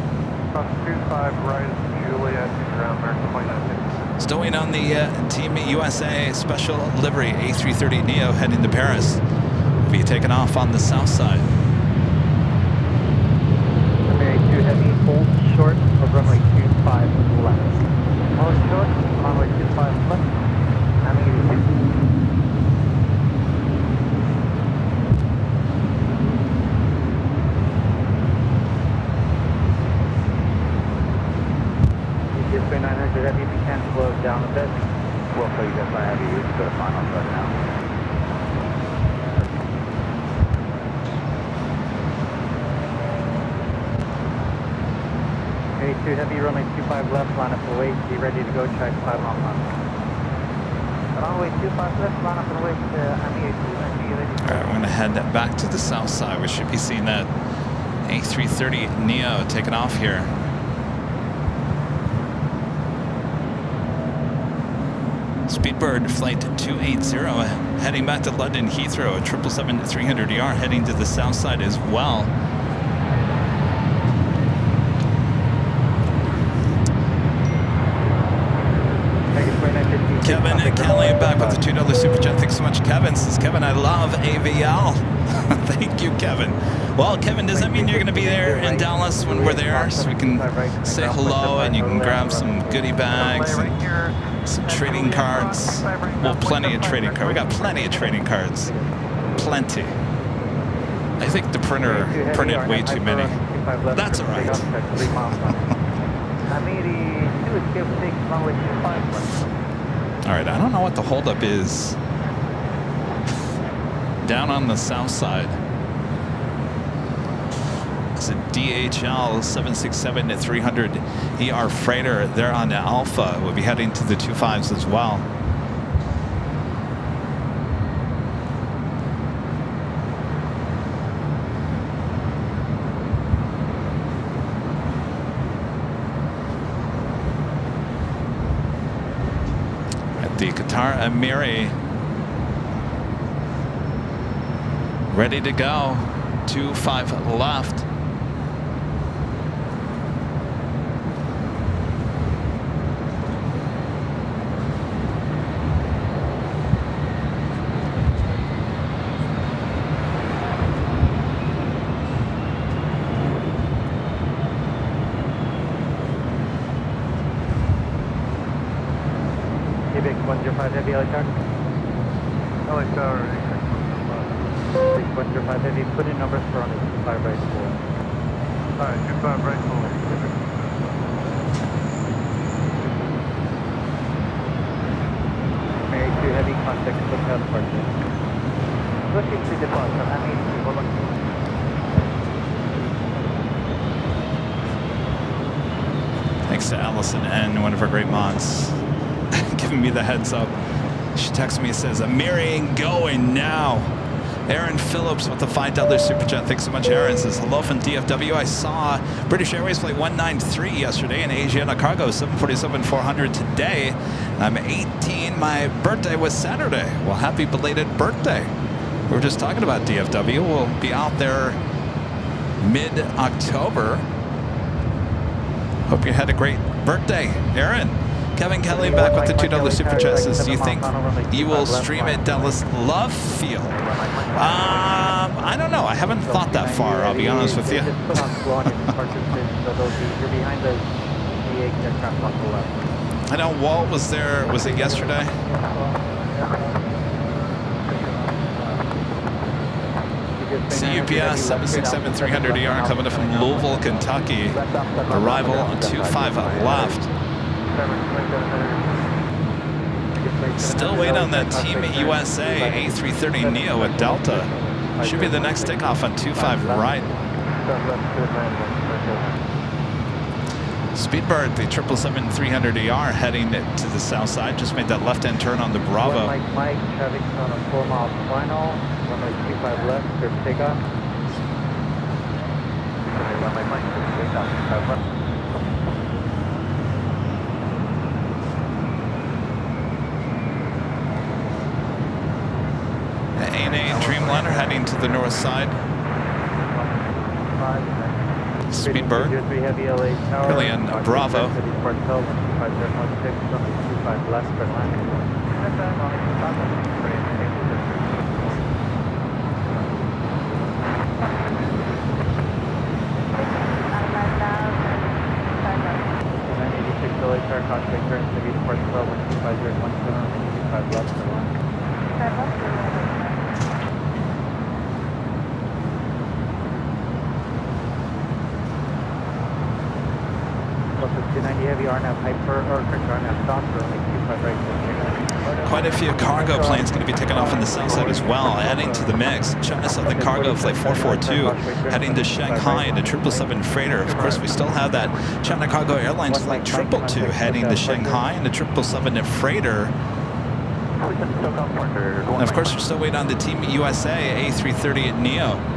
Speaker 4: Cross 25 right, Juliet, ground mark 2956.
Speaker 2: Stowing on the Team USA Special Livery A330neo heading to Paris. Will be taking off on the south side.
Speaker 1: Runway 2 heavy, hold short of runway 25 left. Hold short, runway 25 left. I'm 82. Just 900 heavy, if you can slow down a bit. We'll tell you guys how heavy you to the final shut now. 82 heavy, runway 25 left, line up and wait. Be ready to go, check 5 on line. Runway 25 left, line up and wait. I'm 82 and be ready.
Speaker 2: All right, we're going to head back to the south side. We should be seeing that A330neo taking off here. Speedbird Flight 280 heading back to London Heathrow, a 777-300ER heading to the south side as well. Kevin and Kelly back with the $2 Super Chat. Thanks so much, Kevin. Says Kevin, I love AVL. Thank you, Kevin. Well, Kevin, does that mean you're going to be there in Dallas when we're there so we can say hello and you can grab some goodie bags and some trading cards? Well, plenty of trading cards. We got plenty of trading cards. Plenty. I think the printer printed way too many. That's all right. All right, I don't know what the holdup is down on the south side. It's a DHL 767-300ER freighter. They're on the Alpha. We'll be heading to the 25s as well. The Qatar Emiri ready to go. 25 left.
Speaker 1: Quebec 105 heavy, LA Tower.
Speaker 4: LA Tower,
Speaker 1: 105 heavy, put in numbers for on the 25 right full.
Speaker 4: Alright, 25 right full.
Speaker 1: contact SoCal departure.
Speaker 6: Looking to departure. That means we're looking.
Speaker 2: Thanks to Allison N, one of our great mods, giving me the heads up. She texts me and says, I'm marrying going now. Aaron Phillips with the $5 super chat. Thanks so much, Aaron. Says, hello from DFW. I saw British Airways flight 193 yesterday and Asiana Cargo 747-400 today. I'm 18. My birthday was Saturday. Well, happy belated birthday. We were just talking about DFW. We'll be out there mid-October. Hope you had a great birthday, Aaron. Kevin Kelly back with the $2 super chat. Says, do you think you will stream at Dallas Love Field? I don't know. I haven't thought that far, I'll be honest with you.
Speaker 1: You're behind the aircraft on the left.
Speaker 2: I know Walt was there. Was it yesterday? CUPS 767-300ER coming in from Louisville, Kentucky. Arrival on 25 left. Still waiting on that Team USA A330neo at Delta. Should be the next takeoff on 25 right. Speedbird, the 777-300ER heading to the south side. Just made that left-hand turn on the Bravo.
Speaker 1: Mike, traffic's on a 4-mile final. Runway 25 left, clear for takeoff. Runway Mike, clear for takeoff, 25 left.
Speaker 2: The ANA Dreamliner heading to the north side. Speedbird, Brilliant Bravo. Quite a few cargo planes going to be taking off on the south side as well, adding to the mix. China Southern Cargo Flight 442 heading to Shanghai in a 777 freighter. Of course, we still have that China Cargo Airlines Flight 222 heading to Shanghai in a 777 freighter. And of course, we're still waiting on the Team USA A330neo.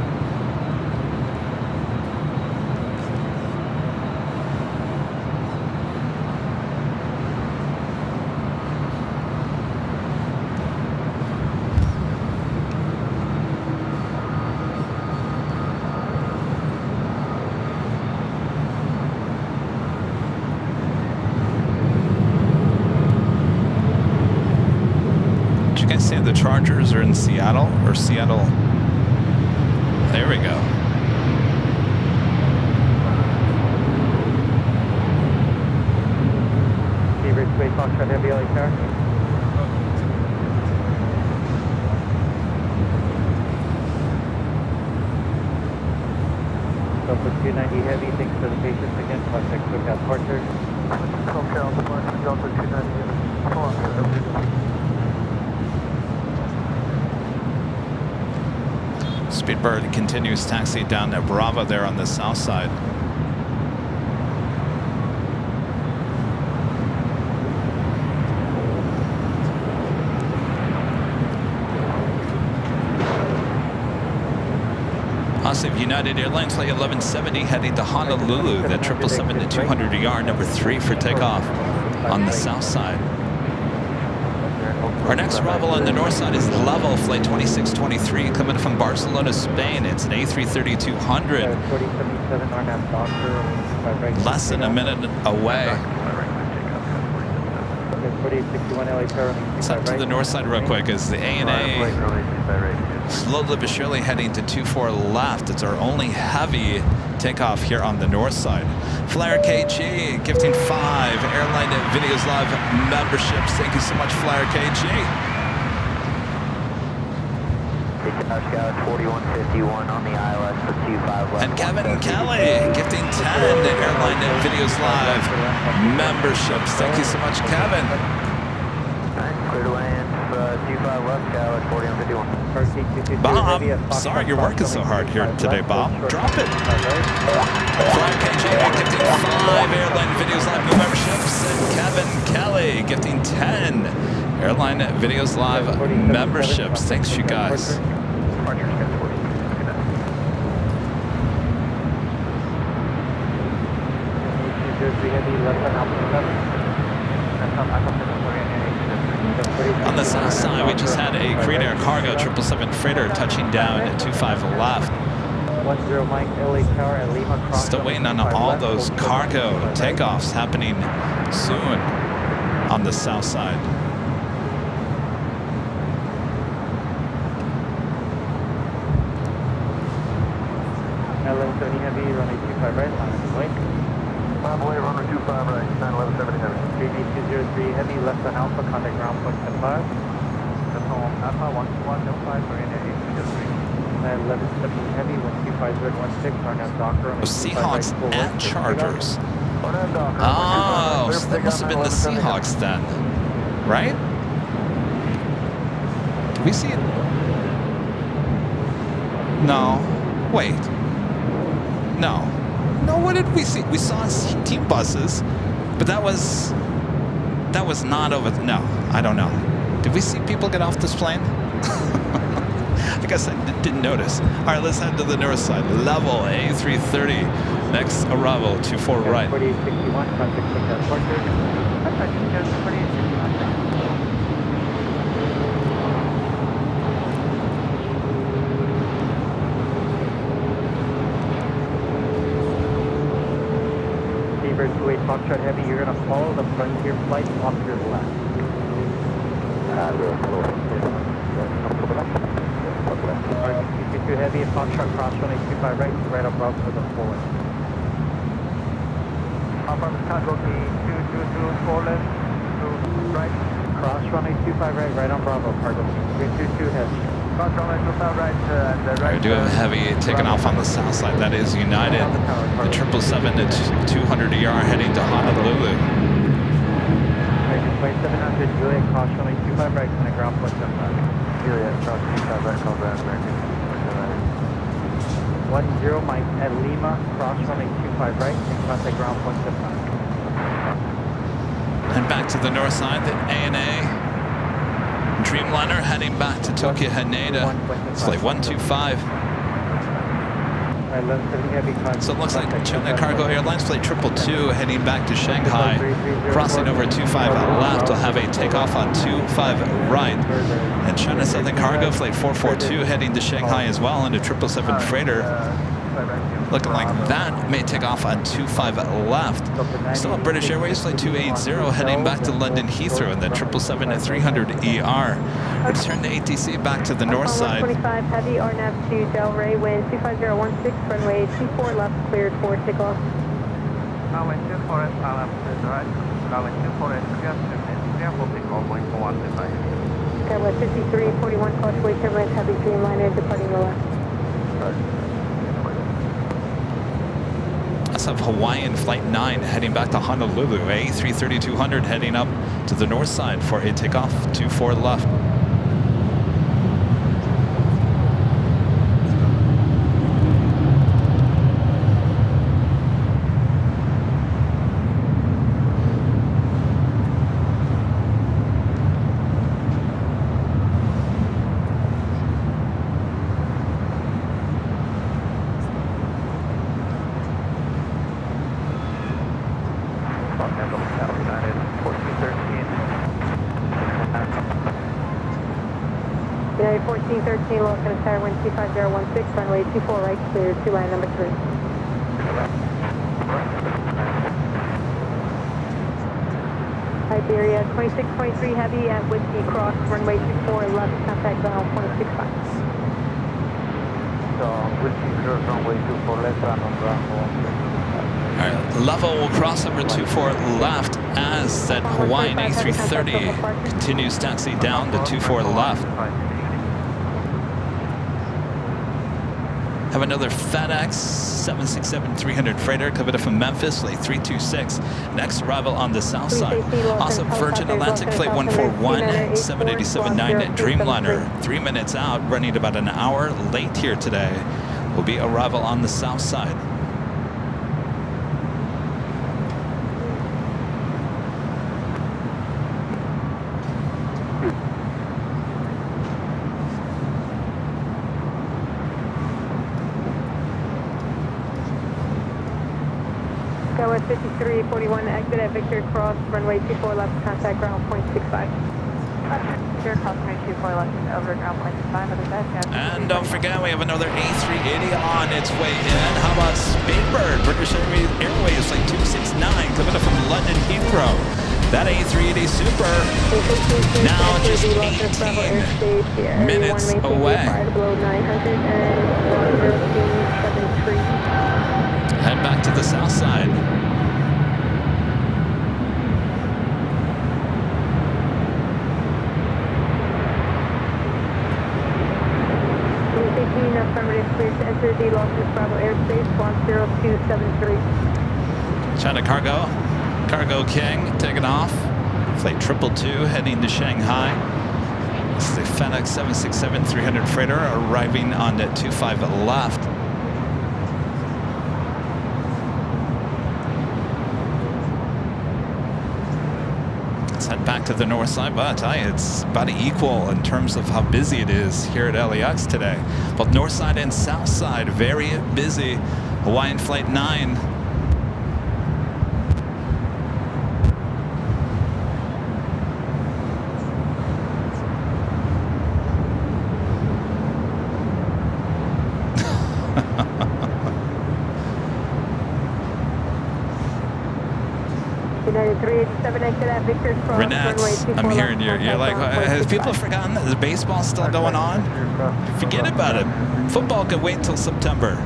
Speaker 2: The Chargers are in Seattle, or Seattle. There we go.
Speaker 1: Space Foxtrot Heavy LA Tower. Delta 290 Heavy, thanks for the patience again. Contact SoCal departure.
Speaker 4: SoCal departure, Delta 290.
Speaker 2: Speedbird continues taxi down to Bravo there on the south side. Awesome. United Airlines Flight 1170 heading to Honolulu, the 777-200ER number 3 for takeoff on the south side. Our next arrival on the north side is Level Flight 2623 coming from Barcelona, Spain. It's an A330-200. Less than a minute away. Up to the north side real quick is the ANA slowly but surely heading to 24 left. It's our only heavy takeoff here on the north side. Flyer KG gifting 5 Airline Videos Live memberships. Thank you so much, Flyer KG.
Speaker 6: Scout 4151 on the ILS for 25 left.
Speaker 2: And Kevin Kelly gifting 10 Airline Videos Live memberships. Thank you so much, Kevin.
Speaker 6: Clear to land,
Speaker 3: 25 left, Cal at 40 on 51.
Speaker 2: Bob, sorry you're working so hard here today, Bob. Drop it. Fly KJ gifting 5 Airline Videos Live new memberships, and Kevin Kelly gifting 10 Airline Videos Live memberships. Thanks, you guys. On the south side, we just had a Green Air Cargo 777 freighter touching down at 25 left.
Speaker 1: 10 Mike, LA Tower at Lima.
Speaker 2: Still waiting on all those cargo takeoffs happening soon on the south side.
Speaker 1: LM70 Heavy, runway 25 right, line right.
Speaker 4: Runway, runway 25 right, 91170 Heavy.
Speaker 1: 3203 Heavy, left on Alpha, contact ground point 10-5. That's home, Alpha 12105, Marina 823. 1170 Heavy, 125 run out Docker.
Speaker 2: Seahawks and Chargers. Oh, so that must have been the Seahawks then, right? Did we see it? No. Wait. No. No, what did we see? We saw team buses, but that was not over. No, I don't know. Did we see people get off this plane? I guess I didn't notice. All right, let's head to the north side. Level A330. Next arrival, 24 right.
Speaker 1: 4861, contact quick departure. Contact 4861. Beaver 28 Foxtrot Heavy, you're going to follow the Frontier flight off your left. RG222 Heavy, Foxtrot cross runway 25 right above for the forward.
Speaker 3: From Chicago, 222 left, 2 right.
Speaker 1: Cross runway 25 right on Bravo, cargo 322 Heavy.
Speaker 3: Cross runway 25 right, and the right.
Speaker 2: I do have Heavy taking off on the south side. That is United. The 777 at 200 ER heading to Honolulu.
Speaker 1: 2700 Juliet, cross runway 25 right, contact ground point 75.
Speaker 4: Juliet, cross 25 right, call Grand American.
Speaker 1: 10 Mike at Lima, cross runway 25 right, and contact ground point 75.
Speaker 2: And back to the north side, the ANA Dreamliner heading back to Tokyo Haneda. It's like 125. So it looks like China Cargo Airlines flight 222 heading back to Shanghai, crossing over 25 left. Will have a takeoff on 25 right. And China Southern Cargo flight 442 heading to Shanghai as well, and a 777 freighter looking like that may take off on 25 left. Still at British Airways flight 280 heading back to London Heathrow in the 777 at 300 ER. Return to ATC back to the north side.
Speaker 5: 125 Heavy, RNAV to Delray, wind 25016, runway 24 left, cleared for takeoff.
Speaker 3: Runway 24 left, right. Runway 24 left, careful takeoff, going for 125.
Speaker 5: Skywest 5341, Causeway turbulence, Heavy Dreamliner departing the left.
Speaker 2: Of Hawaiian Flight 9 heading back to Honolulu. A330-200 heading up to the north side for a takeoff 24 left.
Speaker 5: United 1413, Los Angeles Tower, wind 25016, runway 24 right, clear to land number 3. Iberia 2623 Heavy at Whiskey Cross, runway 24 left, contact ground 265.
Speaker 1: So, Whiskey Cross, runway 24 left, on Bravo.
Speaker 2: All right, level will cross over 24 left as that Hawaiian A330 continues taxi down to 24 left. Have another FedEx 767-300 freighter coming in from Memphis, flight 326. Next arrival on the south side. Also Virgin Atlantic flight 141, 787-9 Dreamliner. 3 minutes out, running about an hour late here today. Will be arrival on the south side.
Speaker 5: Skywest 5341, exit at Victor Cross, runway 24 left, contact ground point 65.
Speaker 6: Victor Cross, runway 24 left, over ground point 65, other side.
Speaker 2: And don't forget, we have another A380 on its way in. How about Speedbird, British Airways, flight 269, coming up from London Heathrow. That A380 Super, now just 18 minutes away. Head back to the south side.
Speaker 5: Affirmative, clear to enter the Los Angeles Bravo airspace, launch 0273.
Speaker 2: China Cargo King taking off. Flight 222 heading to Shanghai. This is the FedEx 767-300 freighter arriving on the 25 left. Let's head back to the north side, but I tell you, it's about equal in terms of how busy it is here at LAX today. Both north side and south side, very busy. Hawaiian Flight 9. Renette, I'm hearing you're like, has people forgotten that the baseball's still going on? Forget about it. Football can wait till September.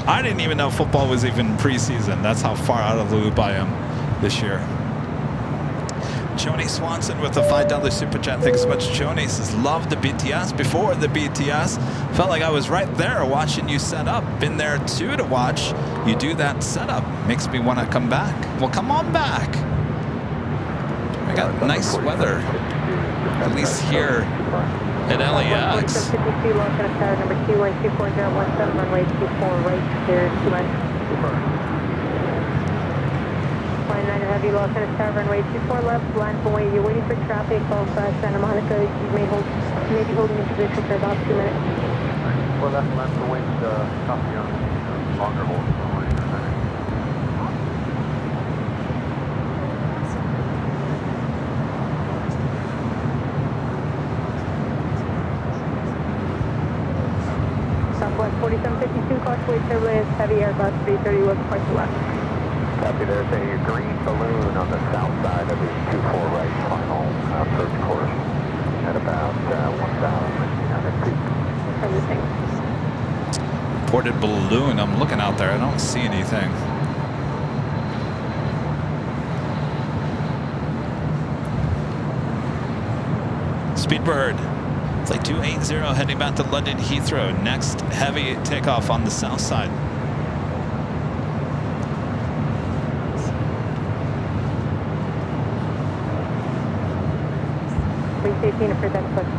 Speaker 2: I didn't even know football was even preseason. That's how far out of the loop I am this year. Joni Swanson with a $5 super chat. Thanks so much, Joni. Says, loved the BTS. Before the BTS, felt like I was right there watching you set up. Been there too to watch you do that setup. Makes me want to come back. Well, come on back. We got nice weather, at least here at LAX.
Speaker 5: Number 212417, runway 24 right, clear to land. Flying 9 Heavy, Los Angeles Tower, runway 24 left, land boy. You're waiting for traffic off Santa Monica. You may be holding in position for about 2 minutes.
Speaker 4: Well, that's land for wind, copy on longer hold.
Speaker 5: Southwest 4752, cautiously turbulence, heavy Airbus 330 was quite to left.
Speaker 3: Copy, there's a green balloon on the south side of the 24 right final approach course at about 1,100 feet.
Speaker 5: Everything.
Speaker 2: Reported balloon. I'm looking out there. I don't see anything. Speedbird. Flight 280 heading back to London Heathrow. Next heavy takeoff on the south side.
Speaker 5: Please stay tuned for that push.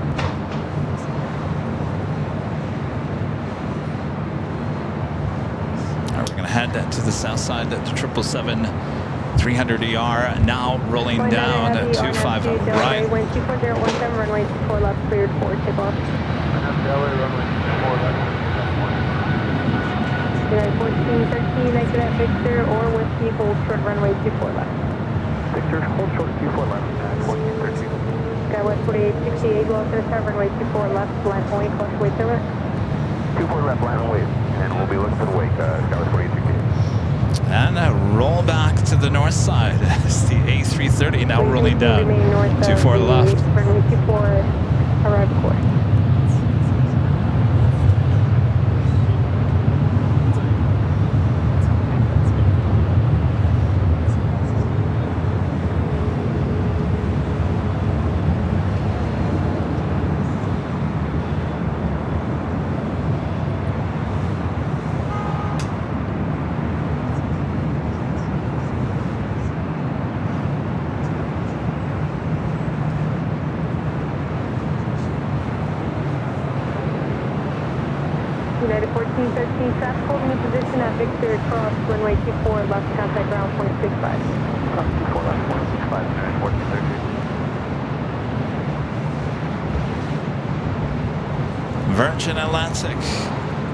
Speaker 2: All right, we're going to head to the south side at the 777-300ER. Now rolling down to 25 right.
Speaker 5: Wind 24017, runway 24 left, cleared for takeoff. Unit 1413, exit at Victor or Whiskey, hold short runway 24 left.
Speaker 3: Victor, hold short 24 left, 1413.
Speaker 5: Skywest 4868, Los Angeles Tower, runway 24 left, land point, caution wait service.
Speaker 3: 24 left, land and wait, and we'll be looking for the wake, Skywest 4868.
Speaker 2: And roll back to the north side. It's the A330 now rolling down. 24 left.
Speaker 5: Runway 24, arrive course. any traffic holding in position at Victor Cross, runway 24, left contact ground 0.65.
Speaker 3: 24 left, 165, 1430.
Speaker 2: Virgin Atlantic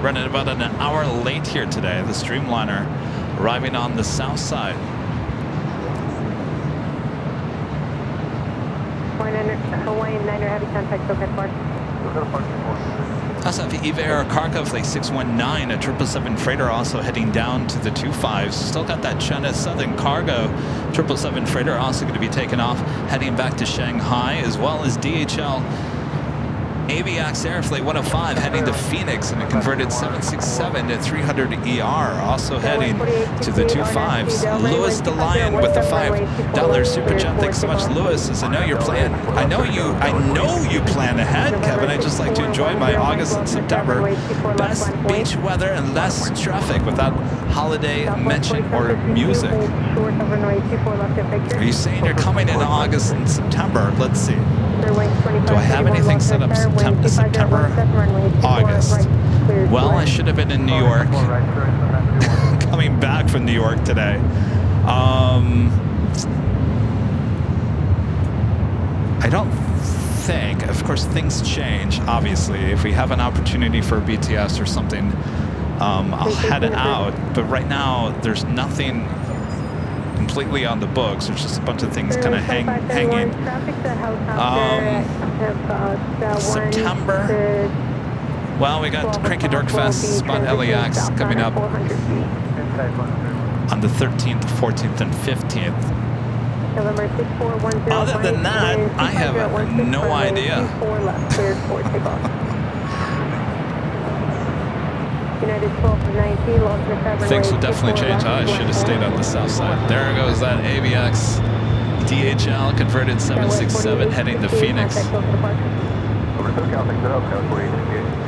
Speaker 2: running about an hour late here today. The Streamliner arriving on the south side.
Speaker 5: Hawaiian 9er, heavy contact, SoCal Park.
Speaker 2: SF Eva Air Kharkov Flight 619, a 777 freighter also heading down to the 25s. Still got that China Southern Cargo 777 freighter also going to be taken off, heading back to Shanghai, as well as DHL AVX Air Flight 105 heading to Phoenix in a converted 767 to 300 ER, also heading to the 25s. Lewis the Lion with the $5 super chat. Thanks so much, Lewis. As I know you're planning, I know you plan ahead, Kevin. I just like to enjoy my August and September. Best beach weather and less traffic without holiday mention or music. Are you saying you're coming in August and September? Let's see. Do I have anything set up September, August? Well, I should have been in New York. Coming back from New York today. I don't think, of course, things change, obviously. If we have an opportunity for BTS or something, I'll head out. But right now, there's nothing completely on the books. There's just a bunch of things kind of hanging. September. Well, we got Cranky Dork Fest, Spot LAX coming up on the 13th, 14th, and 15th. Other than that, I have no idea. Things will definitely change. I should have stayed on the south side. There goes that AVX DHL converted 767 heading to Phoenix.
Speaker 3: Over to SoCal, thanks for the help, Coast 4868.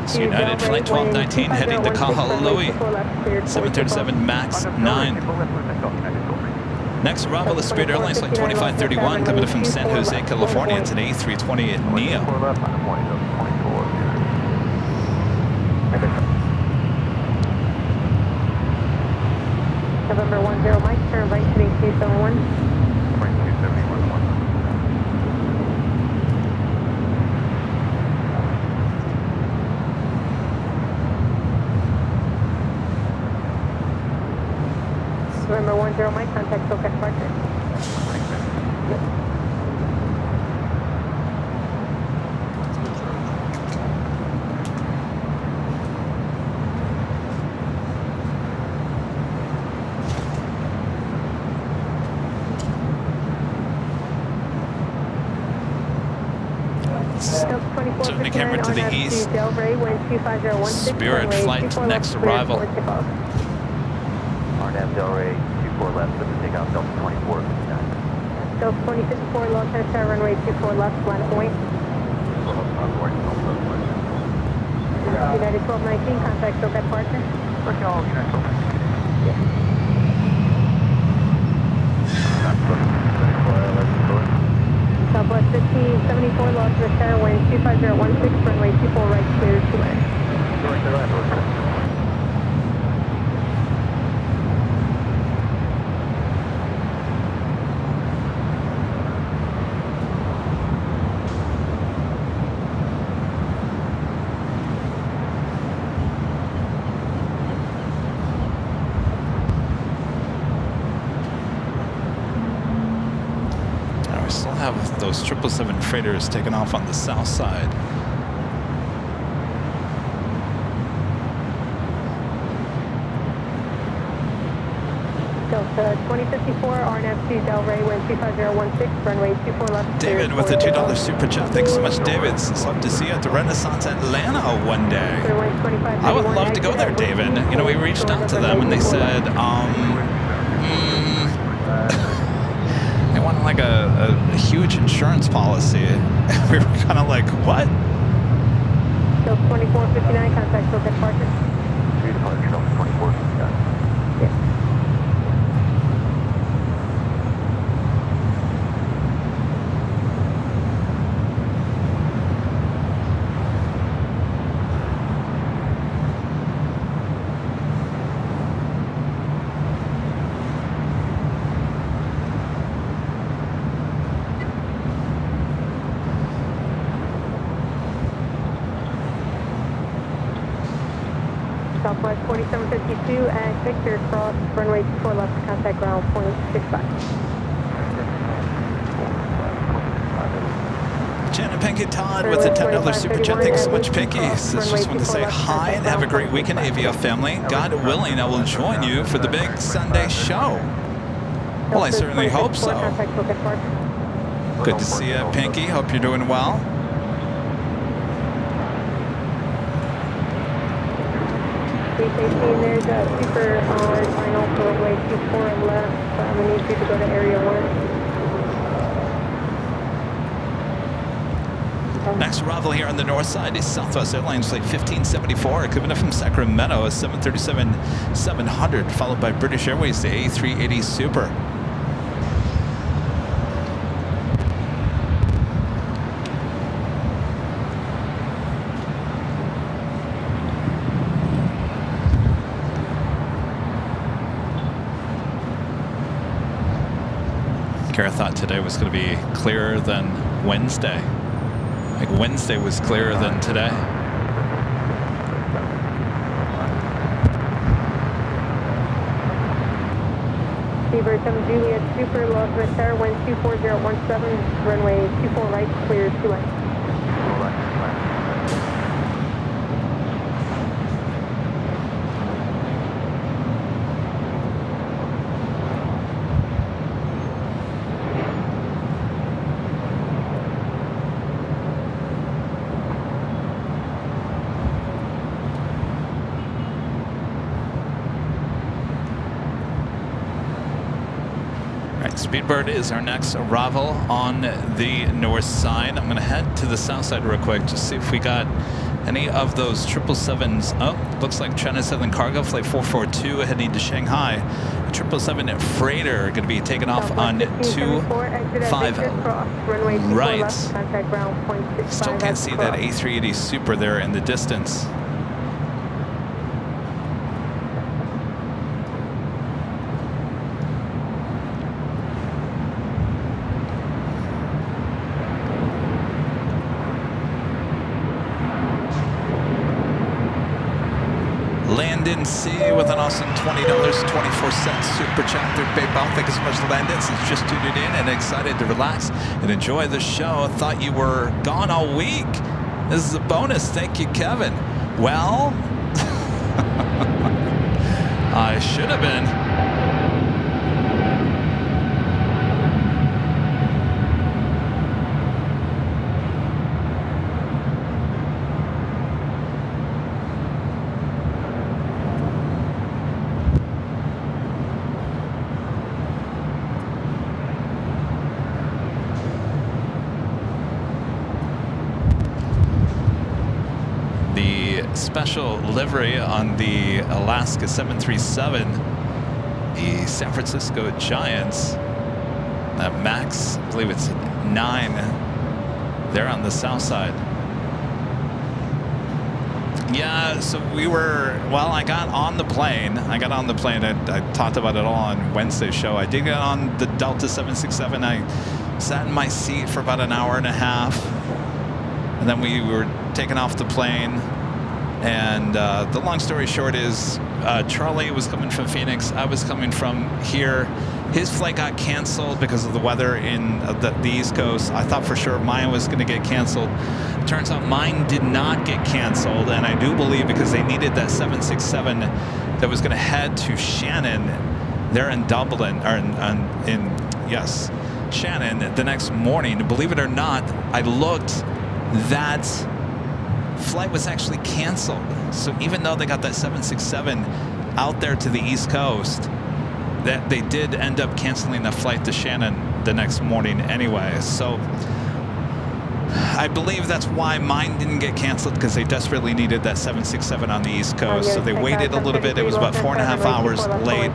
Speaker 2: It's United Flight 1219 heading to Kahului, 737 MAX 9. Next arrival is Spirit Airlines Flight 2531 coming from San Jose, California. It's an A320 NEO.
Speaker 5: November 10 Mike, turn right heading 271. November 10 Mike, contact SoCal Parker.
Speaker 2: Turn the camera to the east. Spirit Flight next arrival.
Speaker 3: RNAV Delray 24 left, with the takeoff Delta 24.
Speaker 5: Delta 2054, Los Angeles, runway 24 left, flat point. United 1219, contact SoCal Partner.
Speaker 3: SoCal, United 1219.
Speaker 5: Southwest 1574, Los Angeles, wind 25016, runway 24 right, clear to land.
Speaker 2: Those 777 freighters taking off on the south side.
Speaker 5: Delta 2054, RNAV 2 Delray, wind 25016, runway 24 left.
Speaker 2: David with the $2 super chat. Thanks so much, David. It's love to see you at the Renaissance Atlanta one day. I would love to go there, David. You know, we reached out to them and they said, They wanted like a huge insurance policy. We were kind of like, what?
Speaker 5: So 2459, contact local departure.
Speaker 4: 3 departure, 24.
Speaker 5: Yeah. Southwest 4752 at Victor, cross runway 24 left, contact ground point 65.
Speaker 2: Janet Pinky Todd with the $10 super chat. Thanks so much, Pinky. Says just want to say hi and have a great weekend, AVF family. God willing, I will join you for the big Sunday show. Well, I certainly hope so. Good to see you, Pinky. Hope you're doing well.
Speaker 5: There's a super on final for runway 24 left. I'm going to need you to go to area 1.
Speaker 2: Next arrival here on the north side is Southwest Airlines flight 1574, coming up from Sacramento, a 737-700, followed by British Airways, the A380 Super. Kara thought today was going to be clearer than Wednesday. Like Wednesday was clearer than today.
Speaker 5: Seabird 7 Juliet Super, Los Tower, wind 24017, runway 24 right, clear 2 left.
Speaker 2: Speedbird is our next arrival on the north side. I'm going to head to the south side real quick to see if we got any of those 777s. Oh, looks like China Southern Cargo Flight 442 heading to Shanghai. A 777 freighter going to be taken off on 25 right. Still can't see that A380 Super there in the distance. Landon C with an awesome $20.24 super chat through PayPal. Thank you so much, Landon. Since just tuned in and excited to relax and enjoy the show. Thought you were gone all week. This is a bonus. Thank you, Kevin. Well, I should have been. Special livery on the Alaska 737, the San Francisco Giants. Max, I believe it's 9 there on the south side. Yeah, so we were, well, I got on the plane. I talked about it all on Wednesday's show. I did get on the Delta 767. I sat in my seat for about an hour and a half. And then we were taking off the plane. And the long story short is Charlie was coming from Phoenix. I was coming from here. His flight got canceled because of the weather in the East Coast. I thought for sure mine was going to get canceled. Turns out mine did not get canceled. And I do believe because they needed that 767 that was going to head to Shannon there in Dublin, or yes, Shannon the next morning. Believe it or not, I looked, that flight was actually canceled. So even though they got that 767 out there to the East Coast, that they did end up canceling the flight to Shannon the next morning anyway. So I believe that's why mine didn't get canceled, because they desperately needed that 767 on the East Coast. So they waited a little bit. It was about 4.5 hours late.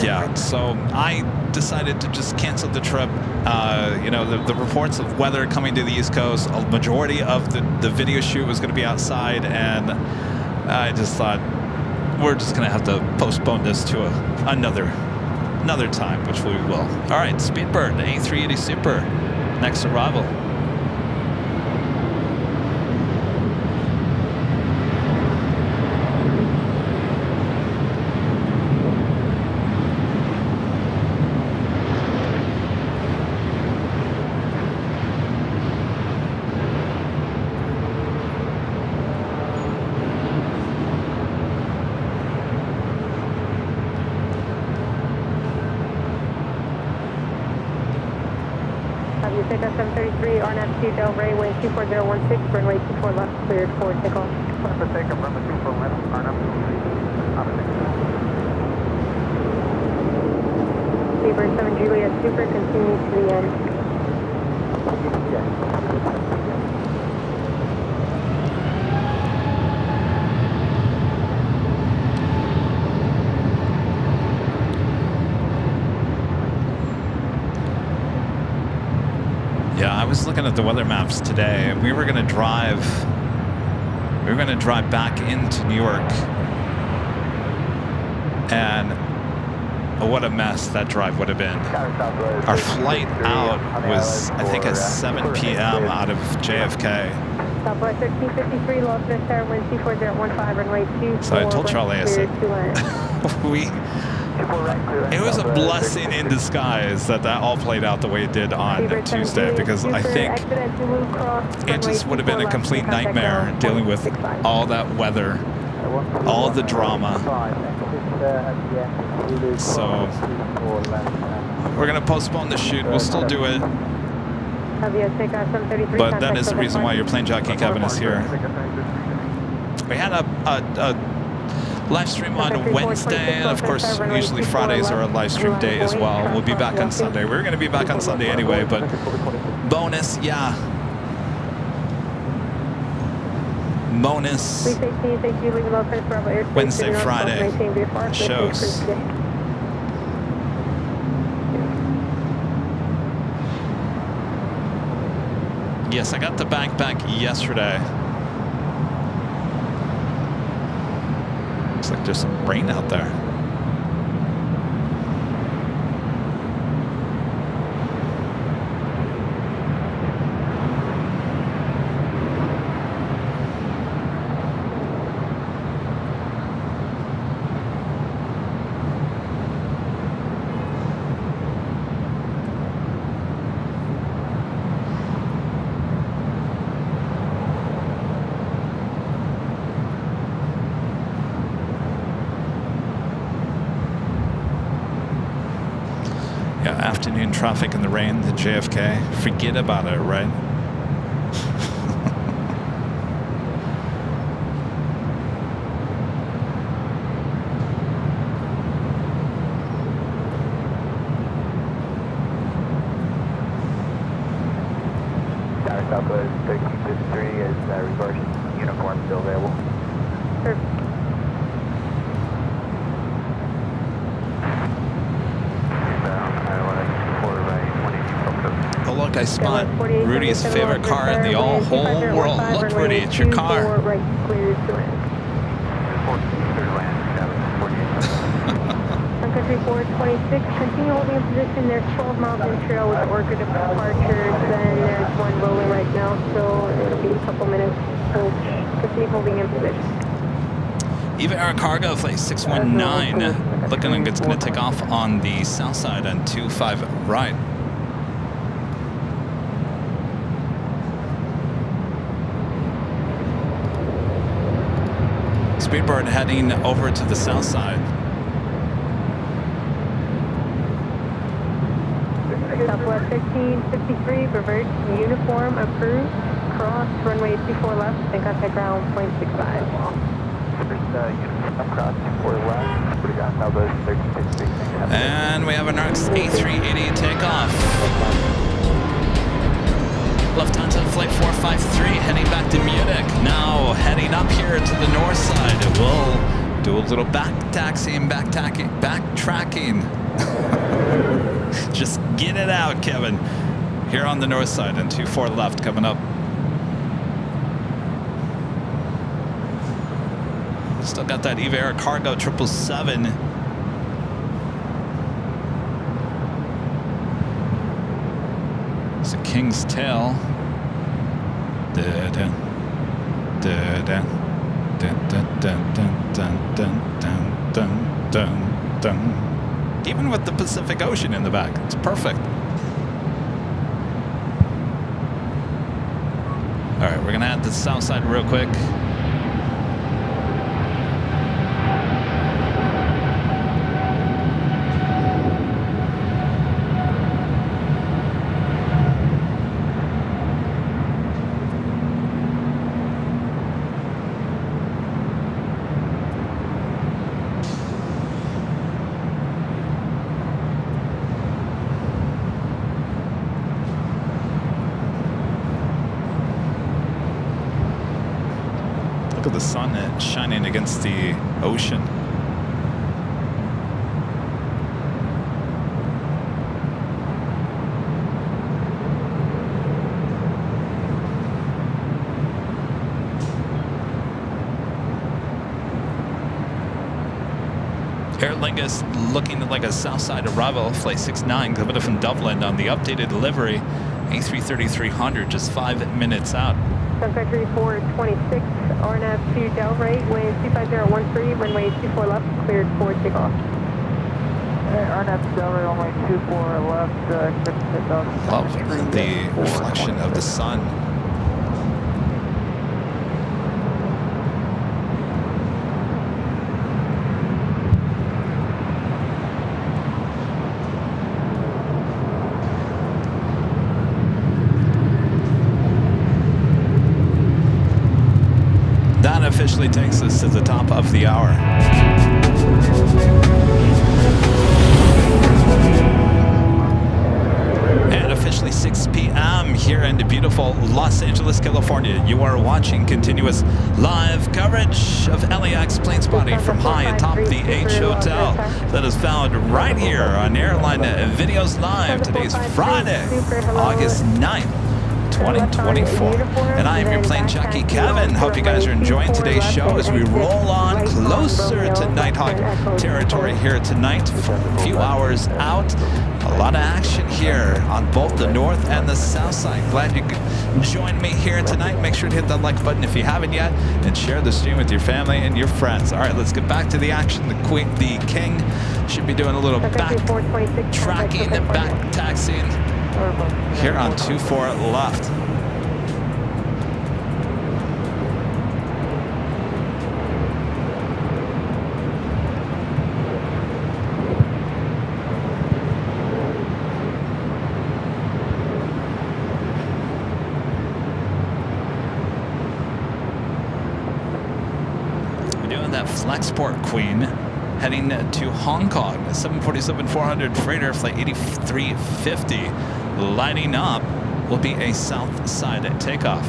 Speaker 2: Yeah, so I decided to just cancel the trip. You know, the reports of weather coming to the East Coast, a majority of the video shoot was going to be outside, and I just thought we're just going to have to postpone this to another time, which we will. All right, Speedbird, A380 Super, next arrival.
Speaker 5: Takeoff 733 on altitude Del Rey, wind 24016, runway 24 left, cleared for takeoff.
Speaker 3: Plan for takeoff, runway 24 left, RNAV 23.
Speaker 5: Seabird 7 Juliet Super, continue to the end.
Speaker 2: Yeah, I was looking at the weather maps today, and we were going to drive back into New York, and what a mess that drive would have been. Our flight out was, I think, at 7 p.m. out of JFK.
Speaker 5: Southwest 1353, Los Angeles, wind 24015, runway 24.
Speaker 2: So I told Charlie, I said, it was a blessing in disguise that all played out the way it did on Tuesday, because I think it just would have been a complete nightmare dealing with all that weather, all the drama. So we're going to postpone the shoot. We'll still do it. But that is the reason why your plane jockey Kevin is here. We had a live stream on Wednesday, and of course usually Fridays are a live stream day as well. We'll be back on Sunday. We're going to be back on Sunday anyway, but bonus, yeah. Bonus Wednesday, Friday shows. Yes, I got the bag back yesterday. Looks like there's some rain out there. Afternoon traffic in the rain to JFK. Forget about it, right?
Speaker 3: Southwest 1353 is reverse uniform still available.
Speaker 5: Sure.
Speaker 2: Oh look, I spot Rudy's favorite car in the whole world. Look, Rudy, it's your car.
Speaker 5: Right, clear to land. On country 426, continue holding in position. There's 12 miles in trail with the Orchid departures, then there's one rolling right now, so it'll be a couple minutes. So continue holding in position.
Speaker 2: Eva Air Cargo flight 619, looking like it's going to take off on the south side on 25 right. Speedbird heading over to the south side.
Speaker 5: Southwest 1353, reverse uniform approved. Cross runway 24 left, and contact ground 0.65.
Speaker 3: Units across 24 left. We got now those 36 feet.
Speaker 2: And we have an ARCS A380 takeoff. Lufthansa Flight 453 heading back to Munich. Now heading up here to the north side. We'll do a little backtracking. Just get it out, Kevin. Here on the north side and 24 left coming up. Still got that Eva Air Cargo 777. It's a King's Tail. Da-da, da-da, dun-dun-dun-dun-dun-dun-dun. Even with the Pacific Ocean in the back, it's perfect. All right, we're gonna add the south side real quick. Look at the sun shining against the ocean. Aer Lingus looking like a southside arrival, flight 69 coming from Dublin on the updated delivery, A330-300, just 5 minutes out.
Speaker 5: Country 426, RNAV to Delray, wind 25013, runway 24 left, cleared for takeoff.
Speaker 6: RNAV to Delray, runway 24 left, expect takeoff.
Speaker 2: Love the reflection of the sun. That officially takes us to the top of the hour. And officially 6 p.m. here in the beautiful Los Angeles, California. You are watching continuous live coverage of LAX plane spotting from high atop the H Hotel that is found right here on Airline Videos Live. Today's Friday, August 9th. 2024. And I am your plane jockey, Kevin. Hope you guys are enjoying today's show as we roll on closer to Nighthawk territory here tonight. For a few hours out. A lot of action here on both the north and the south side. Glad you could join me here tonight. Make sure to hit that like button if you haven't yet, and share the stream with your family and your friends. All right, let's get back to the action. The Queen, the King, should be doing a little back tracking and back taxiing here on 24 left. We're doing that Flexport Queen, heading to Hong Kong. 747-400 freighter flight 8350. Lining up will be a south side takeoff.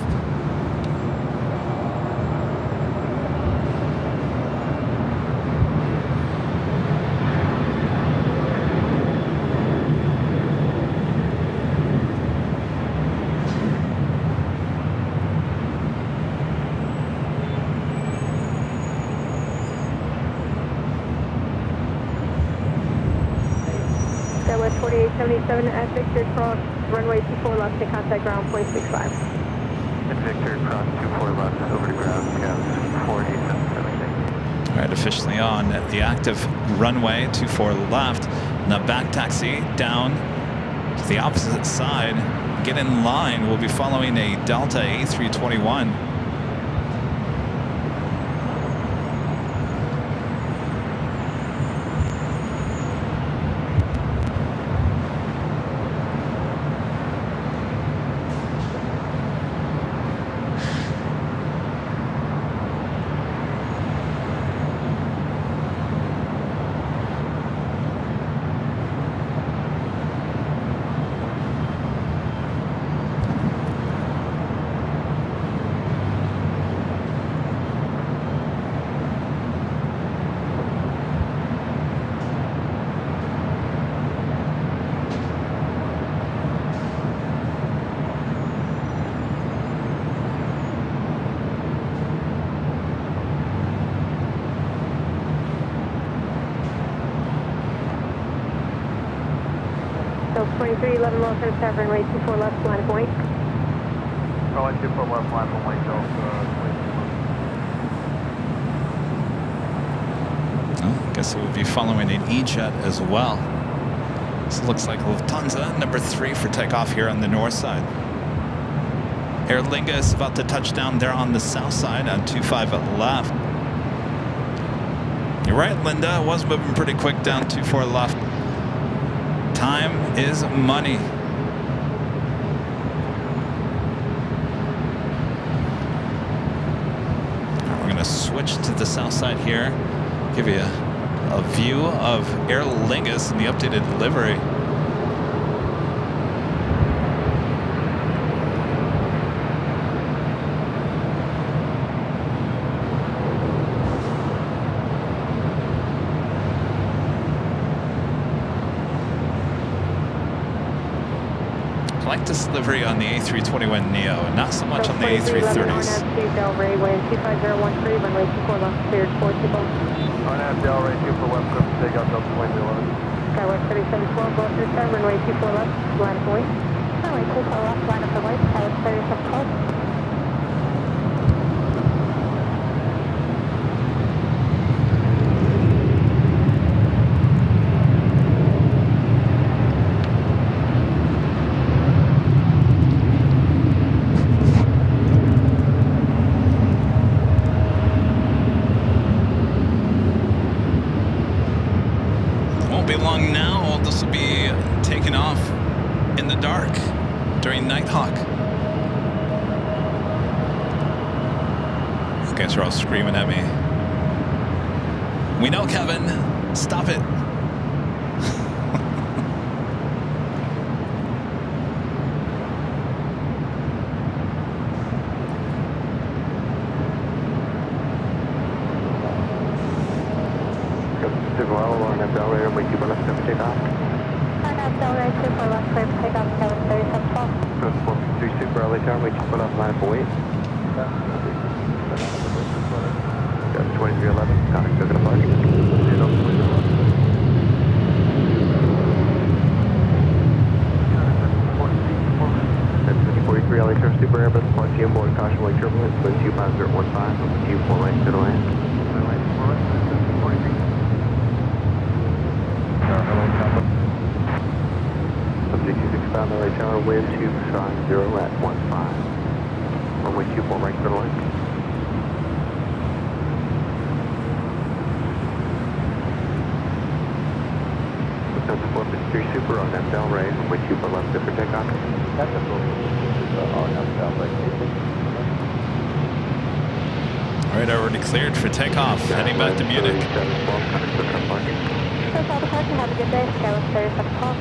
Speaker 5: Southwest 4877 at Victor cross, runway 24 left to contact ground point 65.
Speaker 4: And Victor, cross 24 left, over to ground, scouts 48776.
Speaker 2: All right, officially on the active runway 24 left. Now back taxi down to the opposite side. Get in line. We'll be following a Delta A321.
Speaker 5: 2311 Los Angeles, Tower, runway 24 left, line of point.
Speaker 3: Runway 24 left, line from Lake
Speaker 2: I guess it would be following an E-jet as well. This looks like Lufthansa, number 3 for takeoff here on the north side. Aer Lingus about to touch down there on the south side on 25 left. You're right, Linda. It was moving pretty quick down 24 left. Time is money. We're going to switch to the south side here. Give you a view of Aer Lingus and the updated livery. I like this livery on the A321neo, and not so much on the A330s.
Speaker 5: Delray, wind 25013, runway 24 left, cleared 420.
Speaker 3: RNAV Delray 24 left, clear for takeoff, Delta 2011.
Speaker 5: Skywest 3712, Los Angeles, Tower, runway 24 left, line of point. Runway 24 left, line of the right, Skywest 3712.
Speaker 2: Long now, this will be taken off in the dark during Nighthawk. You guys are all screaming at me. We know, Kevin. Stop it.
Speaker 3: RNAV Delray, runway 24 left, clear for takeoff.
Speaker 5: RNAV Delray, 24 left, clear for takeoff, Skywest 3712.
Speaker 3: Ghost 453 Super LA Tower, runway 24 left, line for wait. Delta 2311, contact token apart. That's 43 LA Tower, Super Airbus, quantity on board, caution, wake turbulence, wind 25015, over 24 right, clear to land. Subject 26 LA Tower, wind 250 at 15. Runway 24 right, clear to land. Delta 453 Super on that Delray, runway 24 left, clear for takeoff. That's a full on that Delray.
Speaker 2: All right, already cleared for takeoff. Heading back to Munich.
Speaker 5: That's all the parking. Have a good day. Skywest 3712.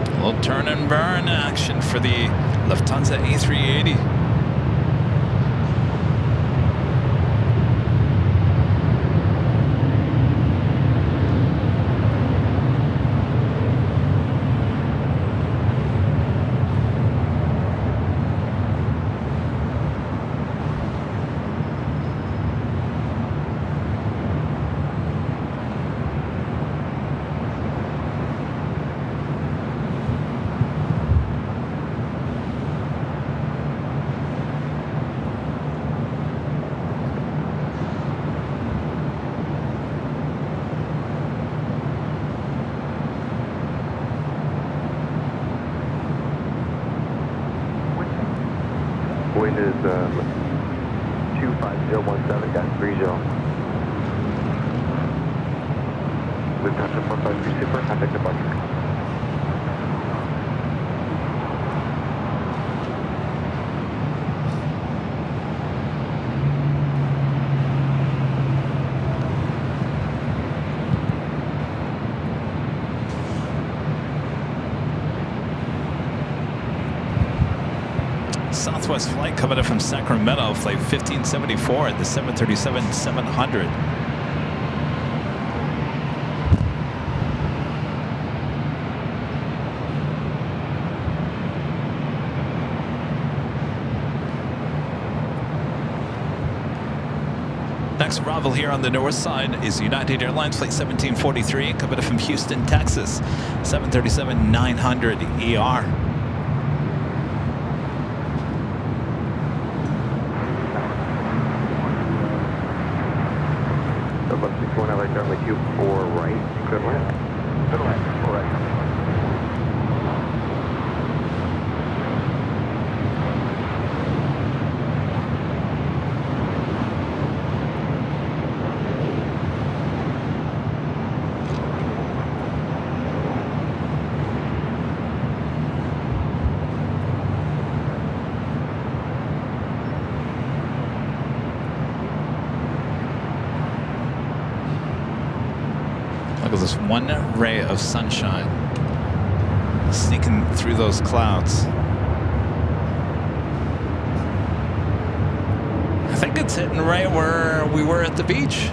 Speaker 2: A little turn and burn action for the Lufthansa A380.
Speaker 3: Wind is 25017, got 30. Lufthansa 453 Super, contact departure.
Speaker 2: Southwest flight coming in from Sacramento, flight 1574 at the 737-700. Next arrival here on the north side is United Airlines Flight 1743 coming from Houston, Texas, 737-900 ER.
Speaker 3: About 61 LA turn with you for right, good left. Good left, full right.
Speaker 2: Look at this one ray of sunshine sneaking through those clouds. I think it's hitting right where we were at the beach.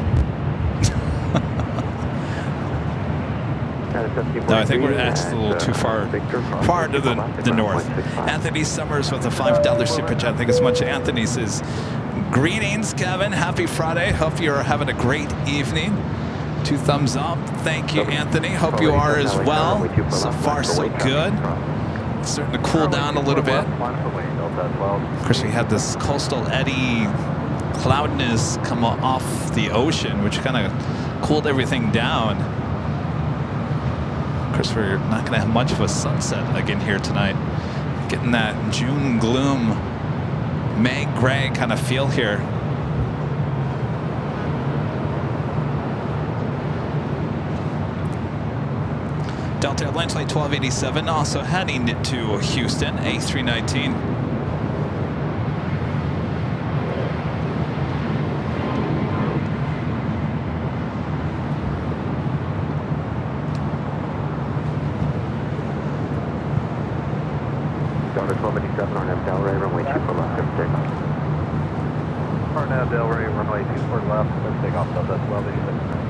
Speaker 2: No, I think we're actually a little too far to the north. Anthony Summers with a $5 super chat. I think as much Anthony says, greetings, Kevin. Happy Friday. Hope you're having a great evening. 2 thumbs up. Thank you, Anthony. Hope you are as well. So far, so good. It's starting to cool down a little bit. Of course, we had this coastal eddy cloudiness come off the ocean, which kind of cooled everything down. Of course, we're not going to have much of a sunset again here tonight. Getting that June gloom, May gray kind of feel here. Delta Airlines Flight 1287 also heading to Houston, A319.
Speaker 3: Delta 1287 on Delray, runway 2 for left, let's take off. Arnab Delray, runway 2 for left, let's take off, Delta 1287.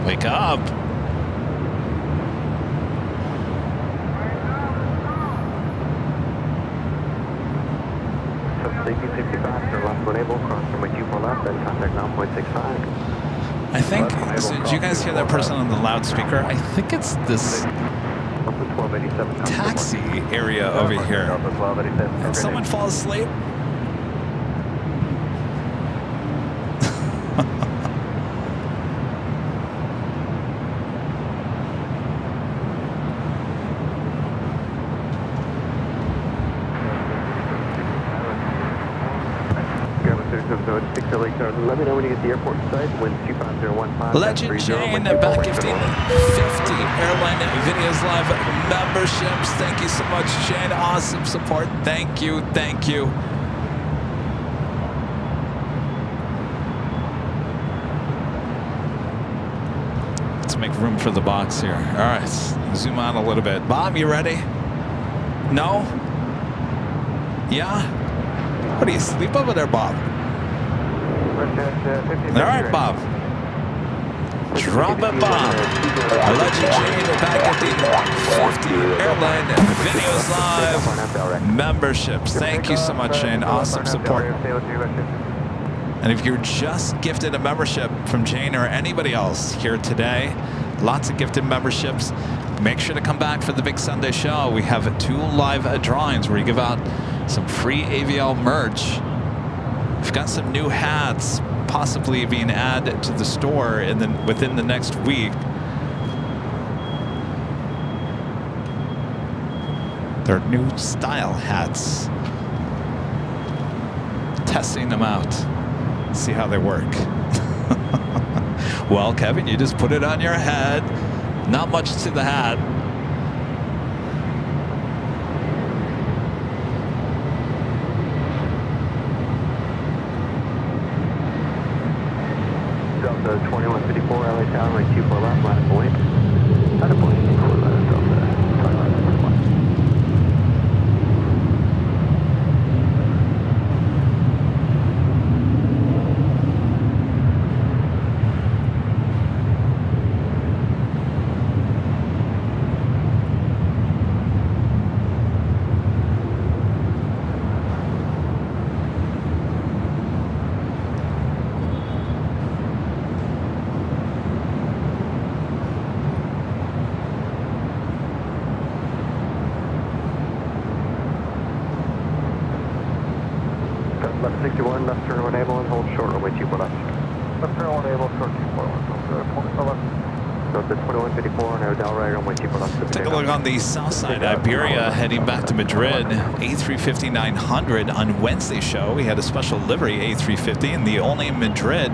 Speaker 3: Wake up!
Speaker 2: I think, so did you guys hear that person on the loudspeaker? I think it's this taxi area over here. Did someone fall asleep?
Speaker 3: Let me know when you get to the airport site. Wind 25015.
Speaker 2: Legend Jane back gifting 50 Airline Videos Live memberships. Thank you so much, Jane. Awesome support. Thank you. Thank you. Let's make room for the box here. All right, zoom out a little bit. Bob, you ready? No? Yeah? What, are you asleep over there, Bob? All right, Bob. Drop it, Bob. Legend Jane back at the 50 Airline Videos Live memberships. Thank you so much, Shane. Awesome support. And if you're just gifted a membership from Jane or anybody else here today, lots of gifted memberships. Make sure to come back for the big Sunday show. We have 2 live drawings where you give out some free AVL merch. We've got some new hats possibly being added to the store within the next week. They're new style hats. Testing them out. See how they work. Well, Kevin, you just put it on your head. Not much to the hat.
Speaker 4: Delta 2154, LA Tower, runway 24 left, line of point. Line of point, 24 left, Delta 2154. Left 61, left turn 1 able and hold short runway 24 left. Left turn 1 able, short 24 left. Delta 2154, now down right runway 24 left.
Speaker 2: Take a look on the south side, Iberia heading back to Madrid, A350-900 on Wednesday's show. We had a special livery A350 and the only Madrid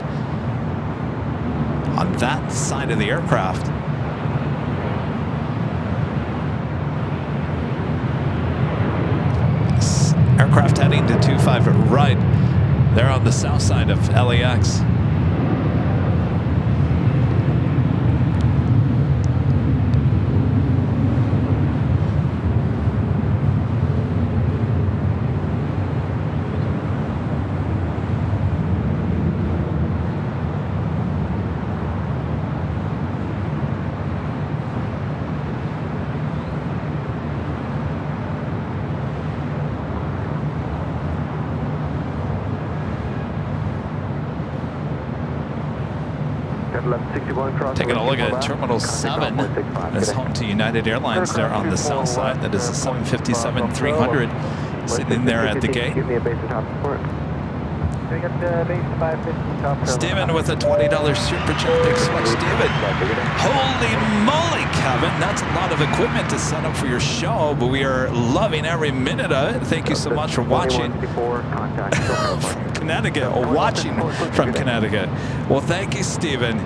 Speaker 2: on that side of the aircraft. Aircraft heading to 25 right. They're on the south side of LAX. Taking a look at Terminal 7. That's home to United Airlines there on the south side. That is a 757-300 sitting there at the gate.
Speaker 4: Give me a base and top support.
Speaker 3: Can we get the base 550 top?
Speaker 2: Steven with a $20 super chat. Thanks so much, Steven. Holy moly, Kevin. That's a lot of equipment to set up for your show, but we are loving every minute of it. Thank you so much for watching. From Connecticut, or watching from Connecticut. Well, thank you, Steven.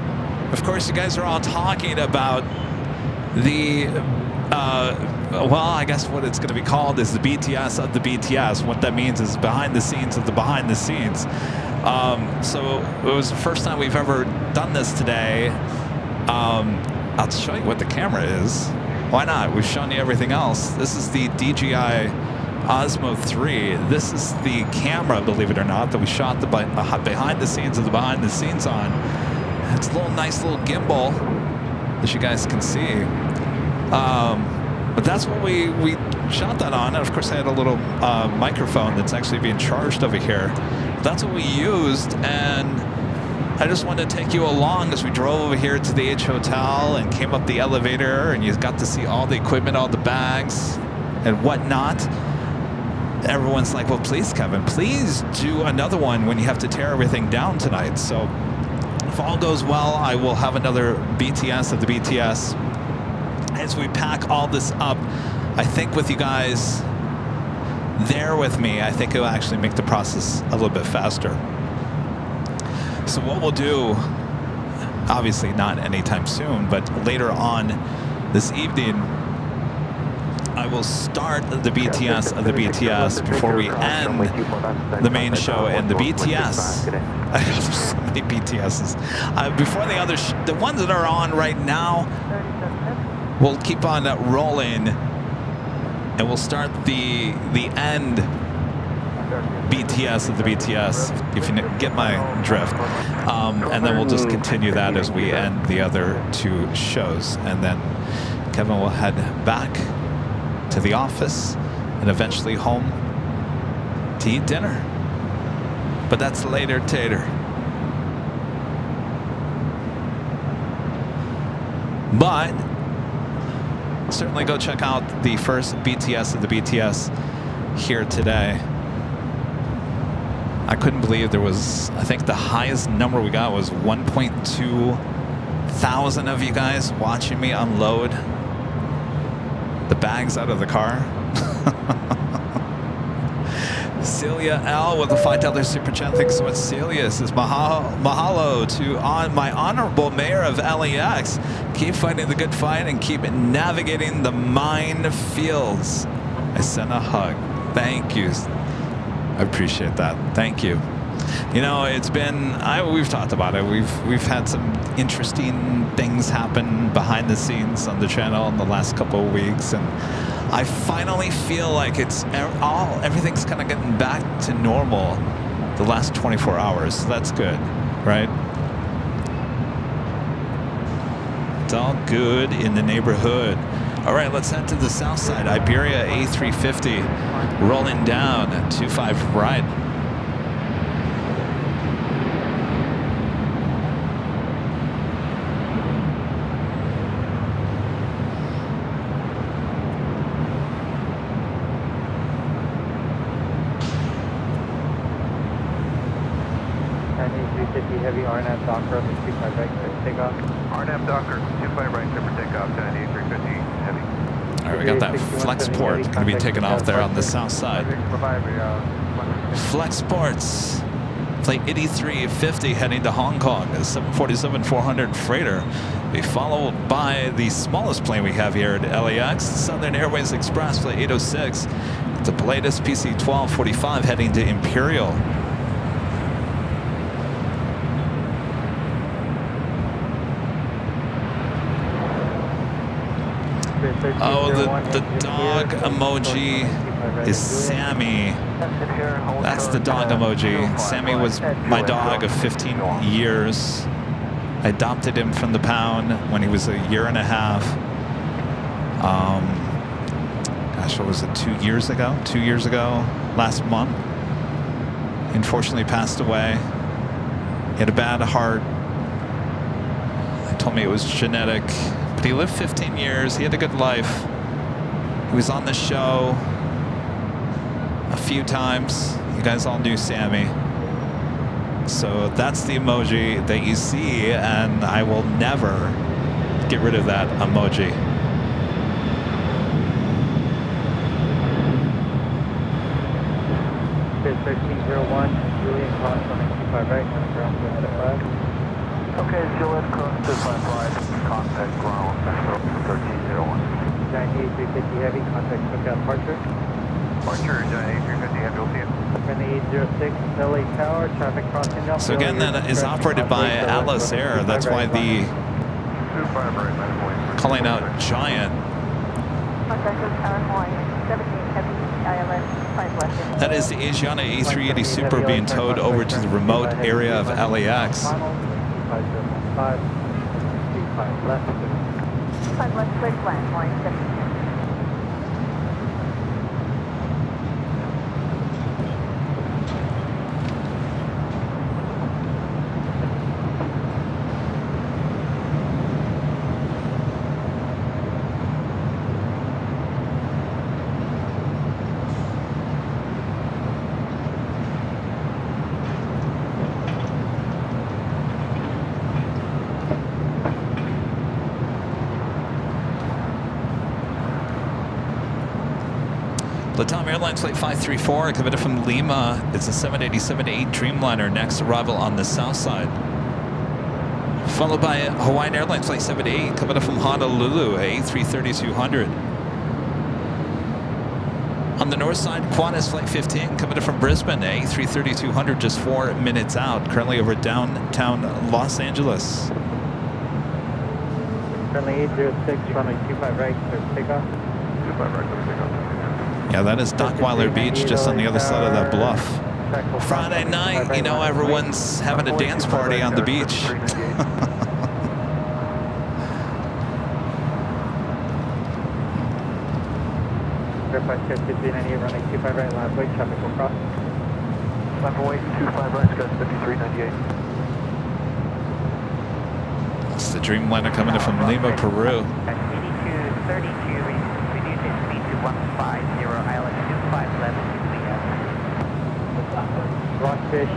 Speaker 2: Of course, you guys are all talking about the, well, I guess what it's going to be called is the BTS of the BTS. What that means is behind the scenes of the behind the scenes. So it was the first time we've ever done this today. I'll show you what the camera is. Why not? We've shown you everything else. This is the DJI Osmo 3. This is the camera, believe it or not, that we shot the behind the scenes of the behind the scenes on. It's a little nice little gimbal that you guys can see. But that's what we shot that on. And of course I had a little microphone that's actually being charged over here. That's what we used, and I just wanted to take you along as we drove over here to the H Hotel and came up the elevator, and you got to see all the equipment, all the bags and whatnot. Everyone's like, well, please, Kevin, please do another one when you have to tear everything down tonight. So if all goes well, I will have another BTS of the BTS as we pack all this up. I think with you guys there with me, I think it'll actually make the process a little bit faster. So what we'll do, obviously not anytime soon, but later on this evening, I will start the BTS of the BTS before we end the main show. And the BTS, I have so many BTSs. Before the other, the ones that are on right now, we'll keep on rolling, and we'll start the end BTS of the BTS, if you get my drift. And then we'll just continue that as we end the other two shows. And then Kevin will head back to the office and eventually home to eat dinner. But that's later tater. But certainly go check out the first BTS of the BTS here today. I couldn't believe there was, I think the highest number we got was 1.2 thousand of you guys watching me unload the bags out of the car. Celia L with a $5 super chat. Thanks so much, Celia. Says mahalo to my honorable mayor of LAX. Keep fighting the good fight and keep navigating the minefields. I sent a hug. Thank you. I appreciate that. Thank you. You know, it's been, we've talked about it. We've had some interesting things happen behind the scenes on the channel in the last couple of weeks, and I finally feel like everything's kind of getting back to normal the last 24 hours. So that's good, right? It's all good in the neighborhood. All right, let's head to the south side. Iberia A350 rolling down at 25 right.
Speaker 1: Heavy RNAV Docker on the 25 right, clear for takeoff.
Speaker 3: RNAV Docker, 25 right, clear for takeoff, 98350 heavy.
Speaker 2: All right, we got that Flexport going to be taken off there on the south side. Flexports, flight 8350 heading to Hong Kong, a 747-400 freighter. Be followed by the smallest plane we have here at LAX, Southern Airways Express, flight 806. The Pilatus PC-1245 heading to Imperial. Oh, the dog emoji is Sammy. That's the dog emoji. Sammy was my dog of 15 years. I adopted him from the pound when he was a year and a half. Gosh, what was it, 2 years ago? 2 years ago, last month. He unfortunately passed away. He had a bad heart. They told me it was genetic. But he lived 15 years. He had a good life. He was on the show a few times. You guys all knew Sammy. So that's the emoji that you see, and I will never get rid of that emoji.
Speaker 1: Bid 1301, Julian cross on 25 right, coming ground to head at 5.
Speaker 3: Okay, Juliet, cross to 5 right, contact ground, Metro 1301.
Speaker 1: 98350 heavy, contact cookout departure.
Speaker 3: Departure, 98350 heavy, we'll see you.
Speaker 1: Friendly 806, LA Tower, traffic crossing now.
Speaker 2: So again, that is operated by Atlas Air. That's why the
Speaker 3: 25 right,
Speaker 2: calling out Giant.
Speaker 6: Contact with Tower Hawaii, 17 heavy, ILS 5 left.
Speaker 2: That is the Asiana A380 Super being towed over to the remote area of LAX.
Speaker 1: 5015, 35 left.
Speaker 6: 5 left, clear to land, Hawaii 17.
Speaker 2: Latam Airlines Flight 534, committed from Lima. It's a 787-8 Dreamliner, next arrival on the south side. Followed by Hawaiian Airlines Flight 78, committed from Honolulu, A330-200. On the north side, Qantas Flight 15, committed from Brisbane, A330-200, just 4 minutes out, currently over downtown Los Angeles.
Speaker 1: Friendly 806, runway 25 right, clear for takeoff.
Speaker 3: 25 right, clear for takeoff.
Speaker 2: Yeah, that is Dockweiler Beach, just on the other side of that bluff. Friday night, you know, everyone's having a dance party on the beach.
Speaker 1: Verify script 5398, running 25 right, last wait, traffic will cross.
Speaker 3: Left wait, 25 right, Scott 5398.
Speaker 2: It's the Dreamliner coming in from Lima, Peru.
Speaker 6: 8232, reduce its speed to 150, ILS 25 left,
Speaker 1: Rockfish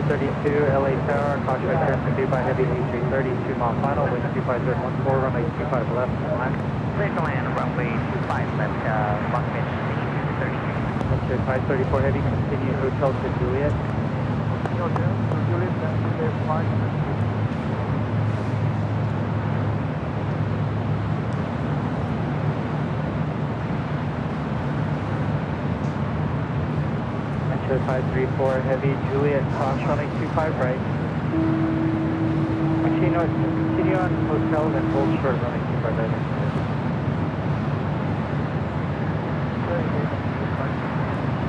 Speaker 1: 8232, LA Tower, contract transfer due by heavy A330, 2 mile final, wind 25014, runway 25 left, land.
Speaker 6: clear to land, runway 25 left, Rockfish 8232.
Speaker 1: Okay, 534 heavy, continue hotel to Juliet.
Speaker 3: Hotel to Juliet, that's 5.
Speaker 1: 534 heavy, Juliet, cross runway 25 right. Continue on hotel, then hold short runway 25 right.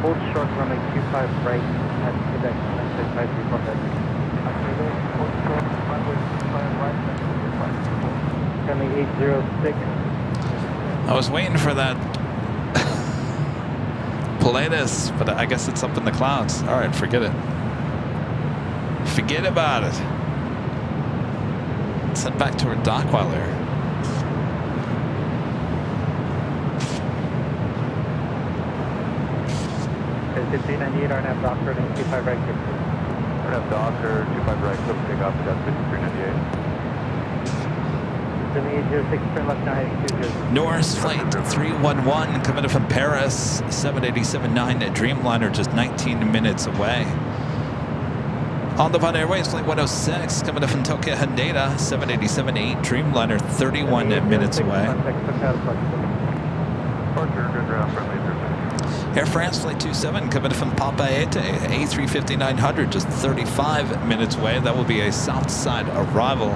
Speaker 1: Hold short runway 25 right at Quebec, 534 heavy. Runway 806.
Speaker 2: I was waiting for that Pilatus, but I guess it's up in the clouds. All right, forget it. Forget about it. Send back to our dock while there.
Speaker 1: It's 398 RNAV Docker and 25 right.
Speaker 4: RNAV Docker, 25 right, clip takeoff, that's 5398.
Speaker 1: 7806, turn left now heading 20.
Speaker 2: Norris Flight 311 coming in from Paris, 787-9 Dreamliner, just 19 minutes away. On the Von Airways, Flight 106 coming in from Tokyo Haneda, 787-8 Dreamliner, 31 minutes away. Air France Flight 27 coming in from Papeete, A350-900, just 35 minutes away. That will be a Southside arrival.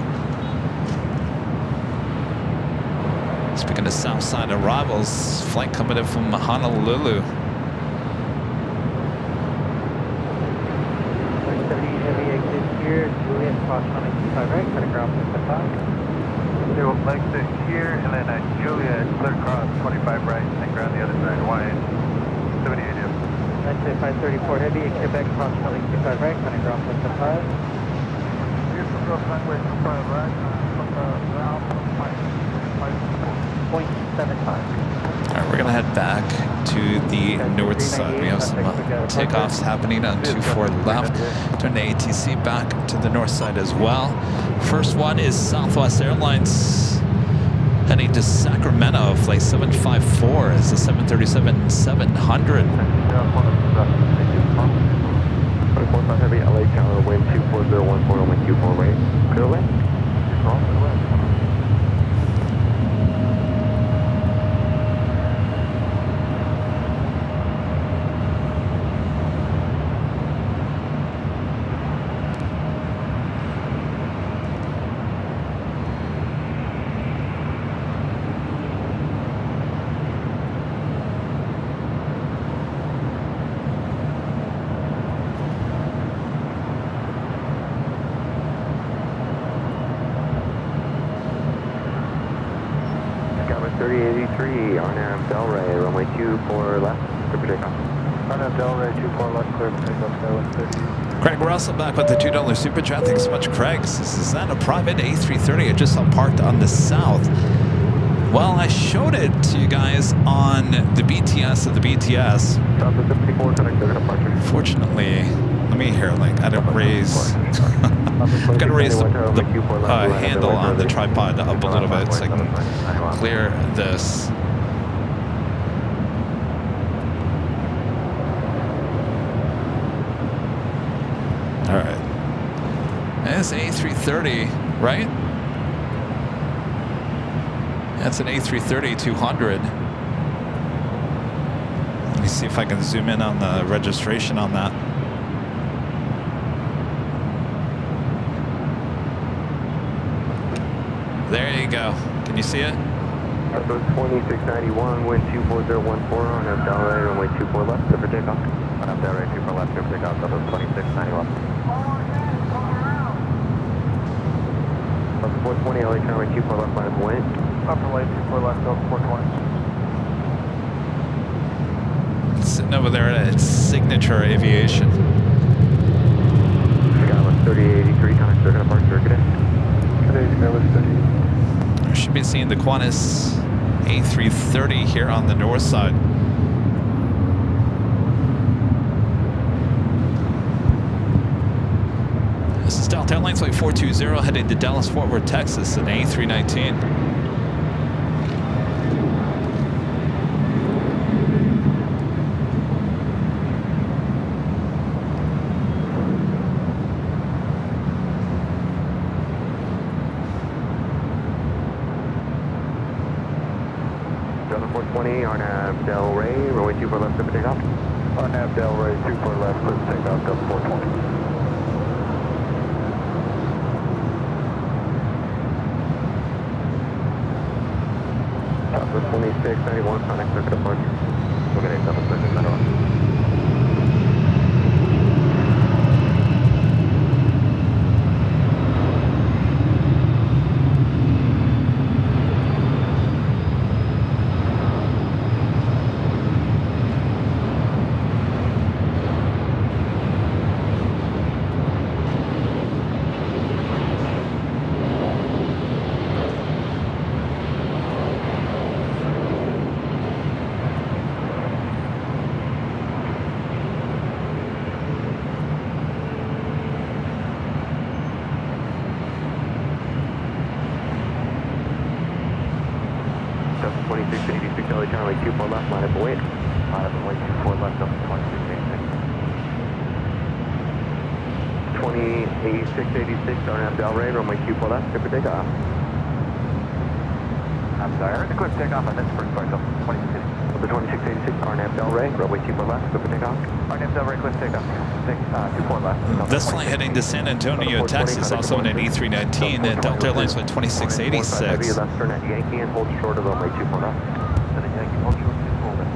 Speaker 2: Speaking of Southside arrivals, flight coming in from Honolulu.
Speaker 1: 170 heavy exit here, Juliet, cross runway 25 right, cut a ground with the 5.
Speaker 4: They will exit here, and then at Juliet, clear cross 25 right, and ground the other side, wide 78.
Speaker 1: Nighthawk 534 heavy, Quebec, cross runway 25 right, cut a ground with the 5.
Speaker 4: Here's the cross runway 25 right, from the ground
Speaker 1: 0.75.
Speaker 2: All right, we're gonna head back to the north side. We have some takeoffs happening on 24 left. Turn the ATC back to the north side as well. First one is Southwest Airlines heading to Sacramento. Flight 754 is the 737-700.
Speaker 4: 24 heavy, LA Tower, wind 24014, wind 24 right. Clear away. RNAV Delray, runway 24 left, clear for takeoff. RNAV Delray, 24 left, clear for takeoff, 730.
Speaker 2: Craig Russell back with the $2 super chat. Thanks so much, Craig. Is that a private A330 I just saw parked on the south? Well, I showed it to you guys on the BTS of the BTS.
Speaker 4: Southwest 54, connect to departure.
Speaker 2: Fortunately, let me hear, like, I don't raise... I've got to raise the handle on the tripod up a little bit so I can clear this. All right. That's an A330, right? That's an A330-200. Let me see if I can zoom in on the registration on that. There you go. Can you see it?
Speaker 4: Approach 2691, wind 24014, on up Delray, runway 24 left, clear for takeoff. On up Delray, 24 left, clear for takeoff, approach 2691. Upper 420, LA runway 24 left, minus wind. Upper lane 24 left, over 420.
Speaker 2: Sitting over there at Signature Aviation.
Speaker 4: Skyline 3083, contact circuit, apart circuit in.
Speaker 2: We should be seeing the Qantas A330 here on the north side. This is Delta Airlines Flight 420 heading to Dallas Fort Worth, Texas, an A319.
Speaker 4: Delta 420 on Delray, runway 24 left, clear for takeoff. On nav Delray, 24 left, clear for takeoff, Delta 420. Southwest 2691, connect circuit departure. We're going to double circuit center on. Charlie, 24 left, line up and wait. Line up and wait, 24 left, up to 2686. 2086, RNAV Delray, runway 24 left, clear for takeoff. I'm sorry, I heard the quick takeoff on this first part, 2686. The 2686, RNAV Delray, runway 24 left, clear for takeoff. RNAV Delray, quick takeoff. 24 left.
Speaker 2: This flight heading to San Antonio, Texas, also in an E319 at Delta Airlines with 2686.
Speaker 4: Heavy left turn at Yankee and hold short of runway 24 left. Yankee, hold short, 24 left.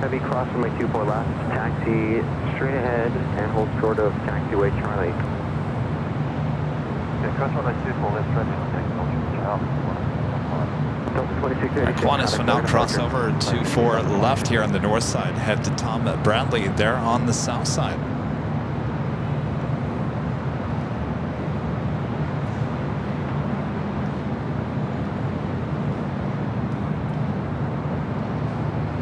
Speaker 4: Heavy cross from my 24 left, taxi straight ahead and hold short of taxiway Charlie. Okay, cross from my 24 left, stretch and take
Speaker 2: Qantas will now cross over 24 left here on the north side, head to Tom Bradley there on the south side.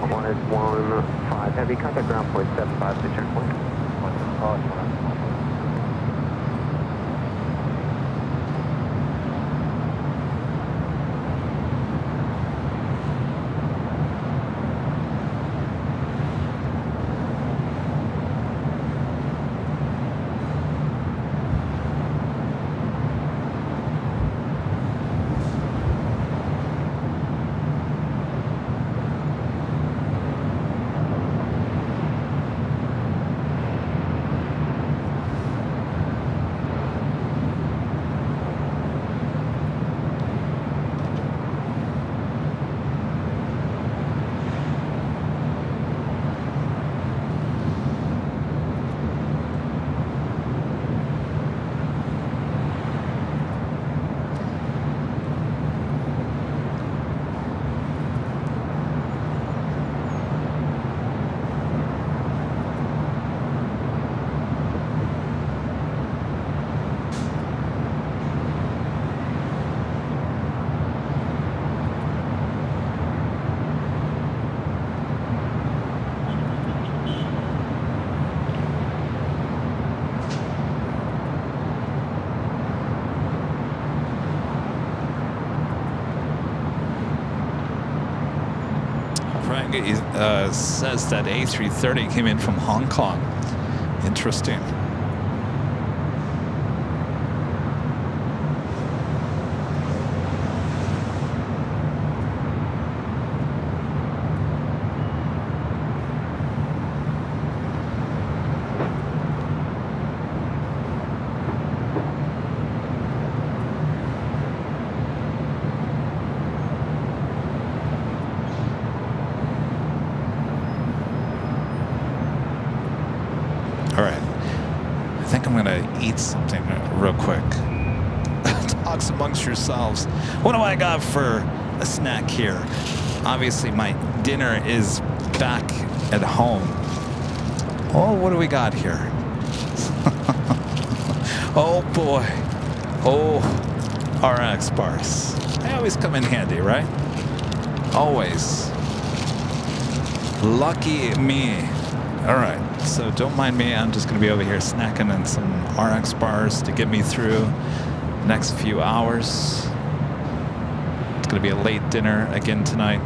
Speaker 4: Qantas 15 heavy, contact ground point 75 to checkpoint.
Speaker 2: Says that A330 came in from Hong Kong. Interesting. All right, I think I'm gonna eat something real quick. talks amongst yourselves. What do I got for a snack here? Obviously, my dinner is back at home. Oh, what do we got here? Oh boy. Oh, RX bars. They always come in handy, right? Always. Lucky me. All right, so don't mind me. I'm just going to be over here snacking on some RX bars to get me through the next few hours. It's going to be a late dinner again tonight.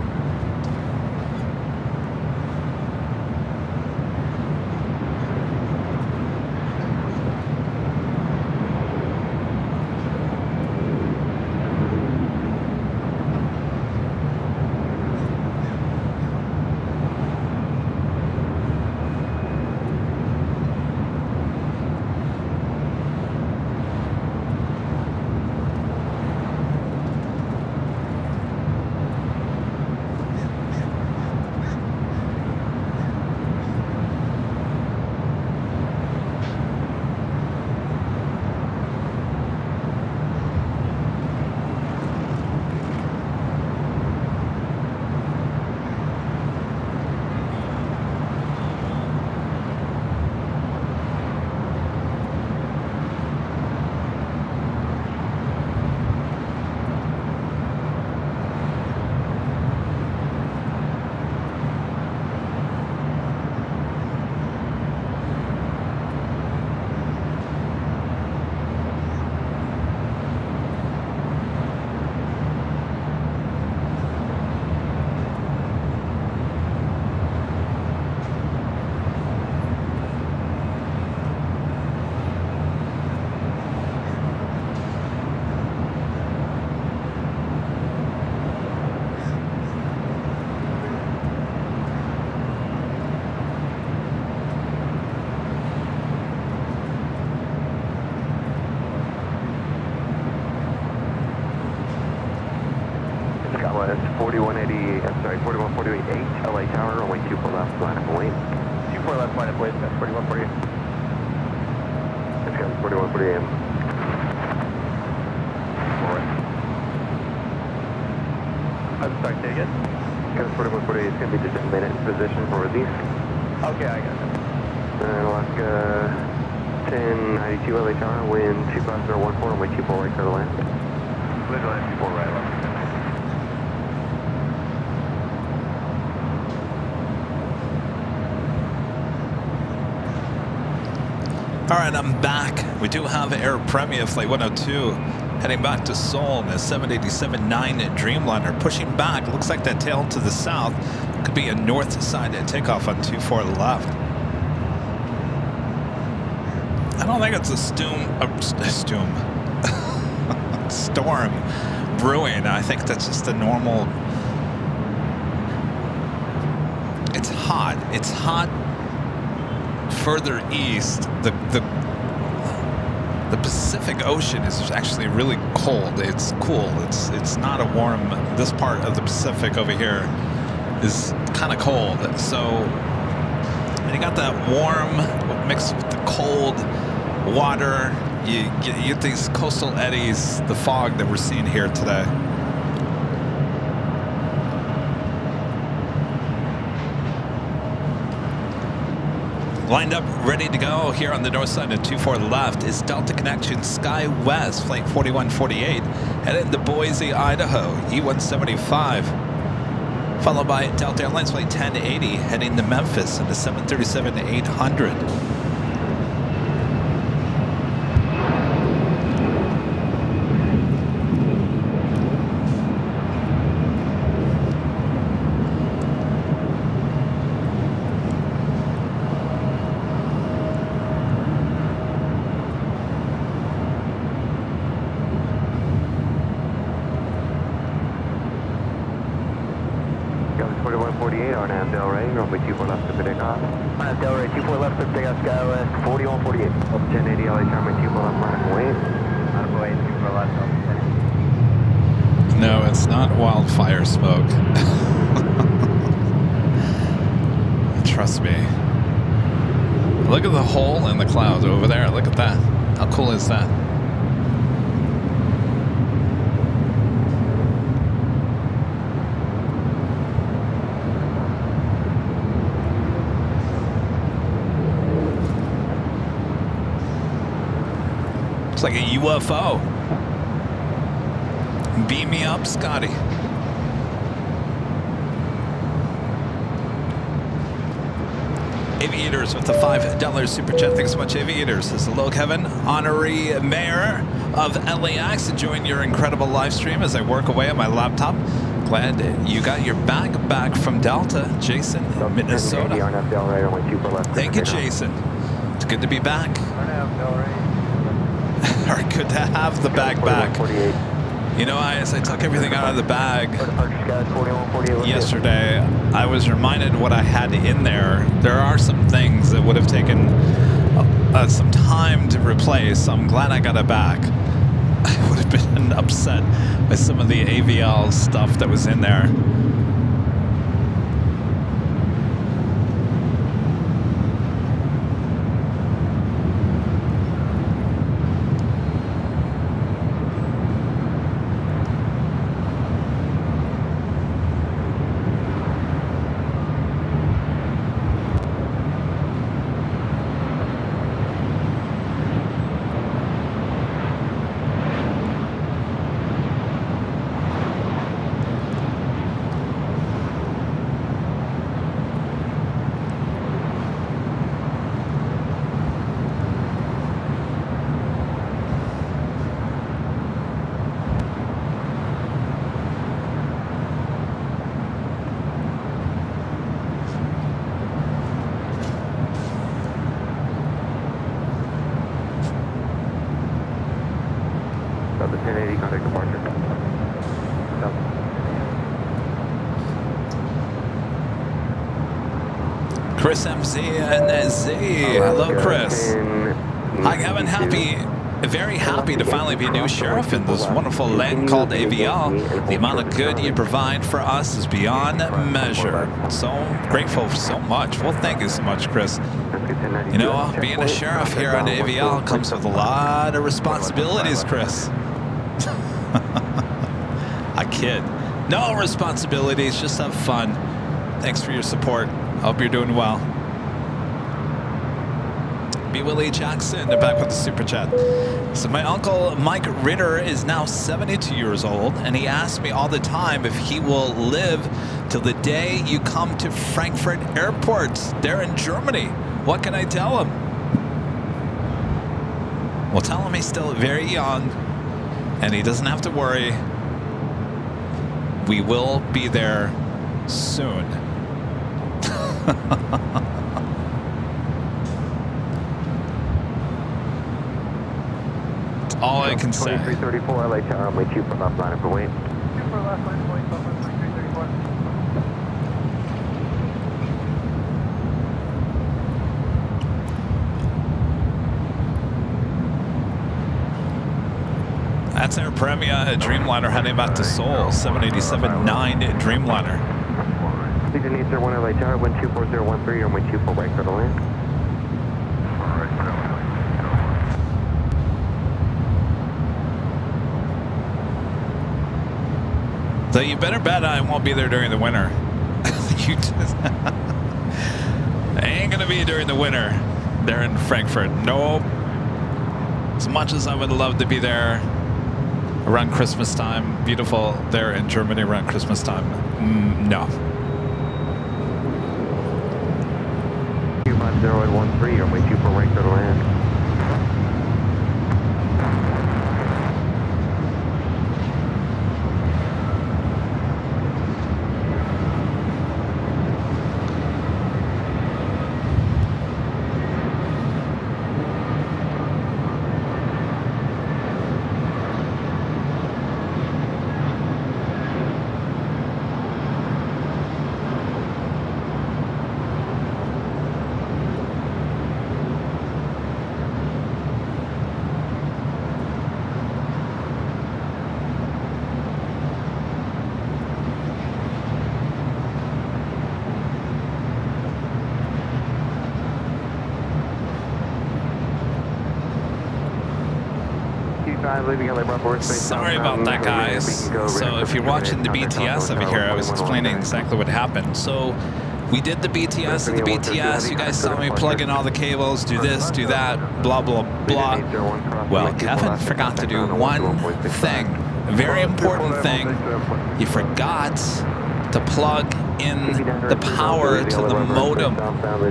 Speaker 4: It's 4180, I'm sorry, 41488, LA Tower, runway 24 left, line up and wait.
Speaker 3: 24 left, line up, wait, 4148.
Speaker 4: It's got 4148 AM.
Speaker 3: I'm sorry, say again?
Speaker 4: Got 4148, it's going to be just a minute in position for release.
Speaker 3: Okay, I got it.
Speaker 4: Alaska 1092 LA Tower, wind 25014, runway 24 right, clear to land.
Speaker 3: Wind line 24 right, left.
Speaker 2: All right, I'm back. We do have Air Premia Flight 102 heading back to Seoul in a 787-9 Dreamliner, pushing back. Looks like that tail to the south could be a north side takeoff on 24 left. I don't think it's a storm brewing. I think that's just a normal. It's hot. It's hot. Further east, the Pacific Ocean is actually really cold. It's cool. It's not a warm. This part of the Pacific over here is kind of cold. So and you got that warm mixed with the cold water. You get these coastal eddies, the fog that we're seeing here today. Lined up, ready to go here on the north side of 24 left is Delta Connection SkyWest Flight 4148 headed to Boise, Idaho, E175. Followed by Delta Airlines Flight 1080 heading to Memphis in the 737-800.
Speaker 4: Runway 24 left to takeoff.
Speaker 3: Delray, 24 left, clear takeoff, SkyWest, 4148.
Speaker 4: 1080 LA Tower, runway 24 left, line up and wait.
Speaker 3: Line up, wait, 24 left,
Speaker 2: No, it's not wildfire smoke. Trust me. Look at the hole in the clouds over there. Look at that. How cool is that? looks like a UFO. Beam me up, Scotty. Aviators with the $5 super chat. Thanks so much, Aviators. This is hello, Kevin, honorary mayor of LAX, enjoying your incredible live stream as I work away on my laptop. Glad you got your bag back from Delta, Jason, in Minnesota. Thank you, Jason. It's good to be back. Or good to have the bag back. You know, as I took everything out of the bag yesterday, I was reminded what I had in there. There are some things that would have taken some time to replace, so I'm glad I got it back. I would have been upset by some of the AVL stuff that was in there. Chris MC and Z. Hello, Chris. Hi, Kevin. Very happy to finally be a new sheriff in this wonderful land called AVL. The amount of good you provide for us is beyond measure. So grateful for so much. Well, thank you so much, Chris. You know, being a sheriff here on AVL comes with a lot of responsibilities, Chris. I kid. No responsibilities, just have fun. Thanks for your support. Hope you're doing well. B. Willie Jackson, back with the super chat. So my uncle Mike Ritter is now 72 years old, and he asks me all the time if he will live till the day you come to Frankfurt Airport. They're in Germany. What can I tell him? Well, tell him he's still very young, and he doesn't have to worry. We will be there soon. That's all I can say.
Speaker 4: 2334 LA Tower, I'm with you for left line for Wayne.
Speaker 2: That's Air Premia Dreamliner heading back to Seoul, 787-9 Dreamliner.
Speaker 4: Legion 801 LA Tower, wind 24013, or wind 24 right for the land.
Speaker 2: So you better bet I won't be there during the winter. You just I ain't gonna be during the winter there in Frankfurt. Nope. As much as I would love to be there around Christmas time, beautiful there in Germany around Christmas time, no.
Speaker 4: 25013, or wind 24 right for the land.
Speaker 2: Sorry about that, guys. So if you're watching the BTS over here, I was explaining exactly what happened. So We did the BTS at the BTS. You guys saw me plug in all the cables, do this, do that, blah, blah, blah. Well, Kevin forgot to do one thing, a very important thing. He forgot to plug in the power to the modem.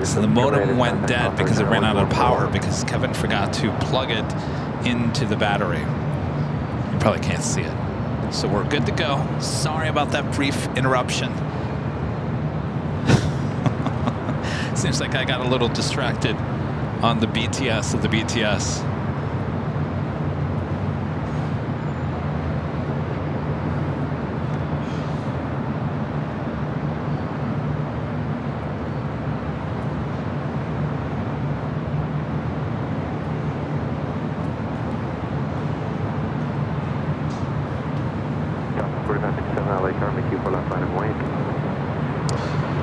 Speaker 2: So the modem went dead because it ran out of power because Kevin forgot to plug it into the battery. You probably can't see it. So we're good to go. Sorry about that brief interruption. Seems like I got a little distracted on the BTS of the BTS.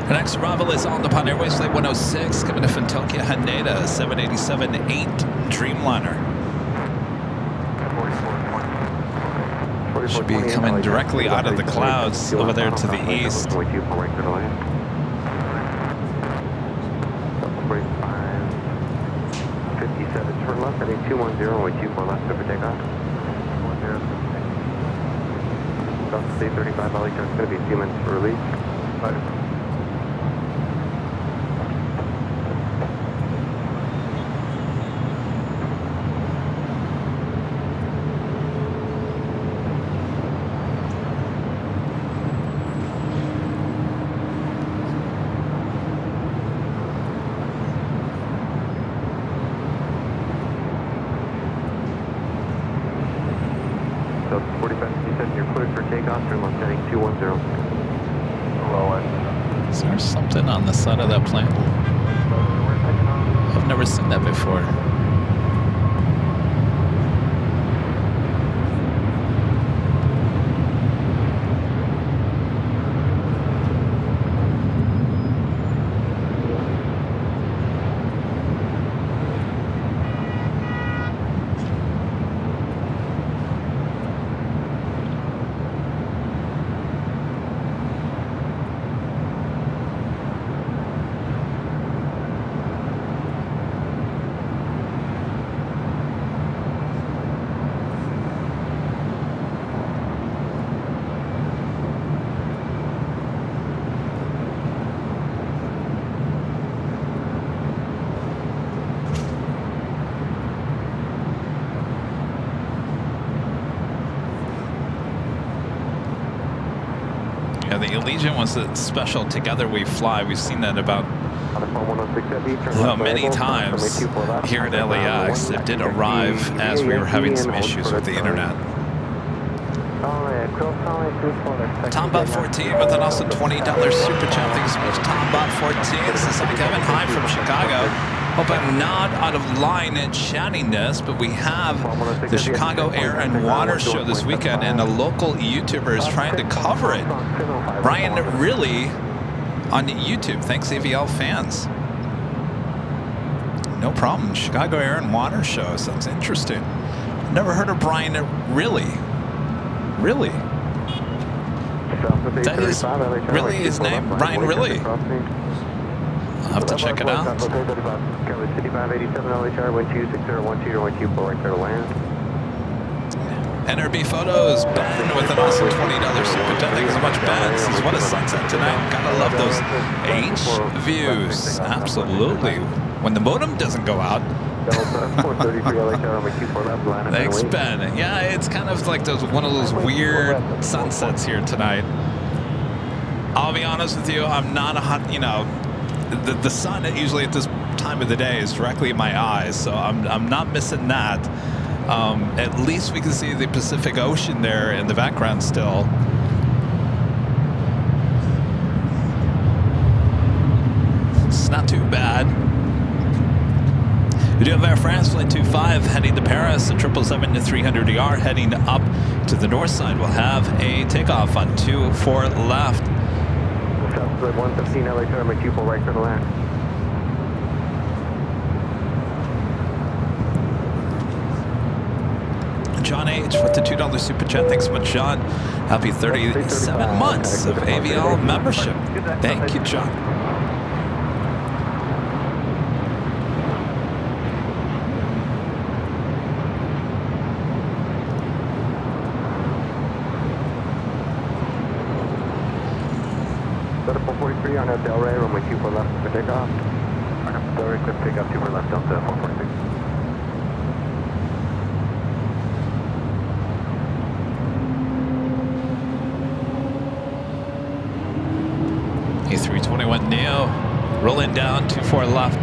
Speaker 2: The next arrival is on the Japan Airways Flight 106, coming to Fintokia Haneda, 787-8 Dreamliner. Should be coming directly out of the clouds over there to the east.
Speaker 4: 57, turn left, heading 210, with 24 left, over takeoff. 10. South State 35, LAX, it's going to be a few minutes for release. 5.
Speaker 2: Is there something on the side of that plane? I've never seen that before. The Allegiant was a special Together We Fly. We've seen that about many times here at LAX. It did arrive as we were having some issues with the internet. Tombot 14 with an awesome $20 super chat. Thanks so much, Tombot 14. This is Kevin. Hi from Chicago. Hope I'm not out of line in chatting this, but we have the Chicago Air and Water Show this weekend, and a local YouTuber is trying to cover it. Brian Really on YouTube. Thanks, AVL fans. No problem. Chicago Air and Water Show. Sounds interesting. Never heard of Brian Really. Really? Is that really his name? Brian Really? I'll have to check it out. NRB Photos, Ben with an awesome $20 super chat. Thank you so much, Ben. This is what a sunset tonight. Gotta love those H views. Absolutely. When the modem doesn't go out. Thanks, Ben. Yeah, it's kind of like one of those weird sunsets here tonight. I'll be honest with you, I'm not the sun usually at this time of the day is directly in my eyes, so I'm not missing that. At least we can see the Pacific Ocean there in the background still. It's not too bad. We do have Air France Flight 25 heading to Paris, a 777-300ER heading up to the north side. We'll have a takeoff on 24 left.
Speaker 4: 115 LAX, my 24 right for the land.
Speaker 2: John H. with the $2 super chat. Thanks so much, John. Happy 37 months of AVL membership. Thank you, John.
Speaker 4: Delray, runway 24 left for takeoff.
Speaker 3: Delray, clear takeoff, 24 left, Delta 446.
Speaker 2: A321neo rolling down 24 left.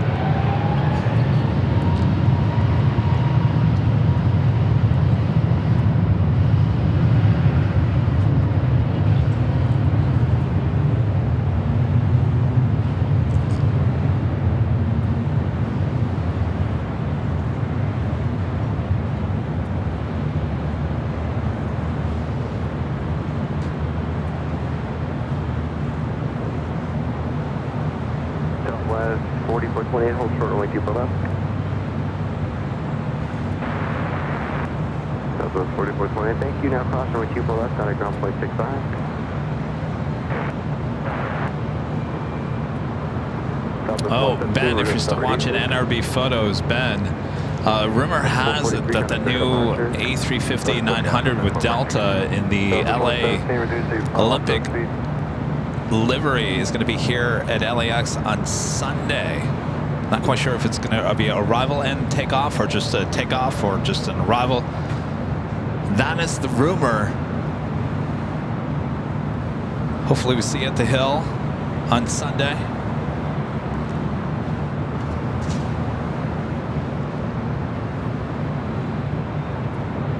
Speaker 4: Southwest 4428, hold short runway 24 left. Southwest 4428, thank you. Now cross runway 24 left, contact ground flight 65.
Speaker 2: Oh, Ben, if you're still watching NRB photos, Ben, rumor has it that the new A350-900 with Delta in the LA Olympic livery is going to be here at LAX on Sunday. Not quite sure if it's going to be arrival and takeoff, or just a takeoff, or just an arrival. That is the rumor. Hopefully we see you at the Hill on Sunday.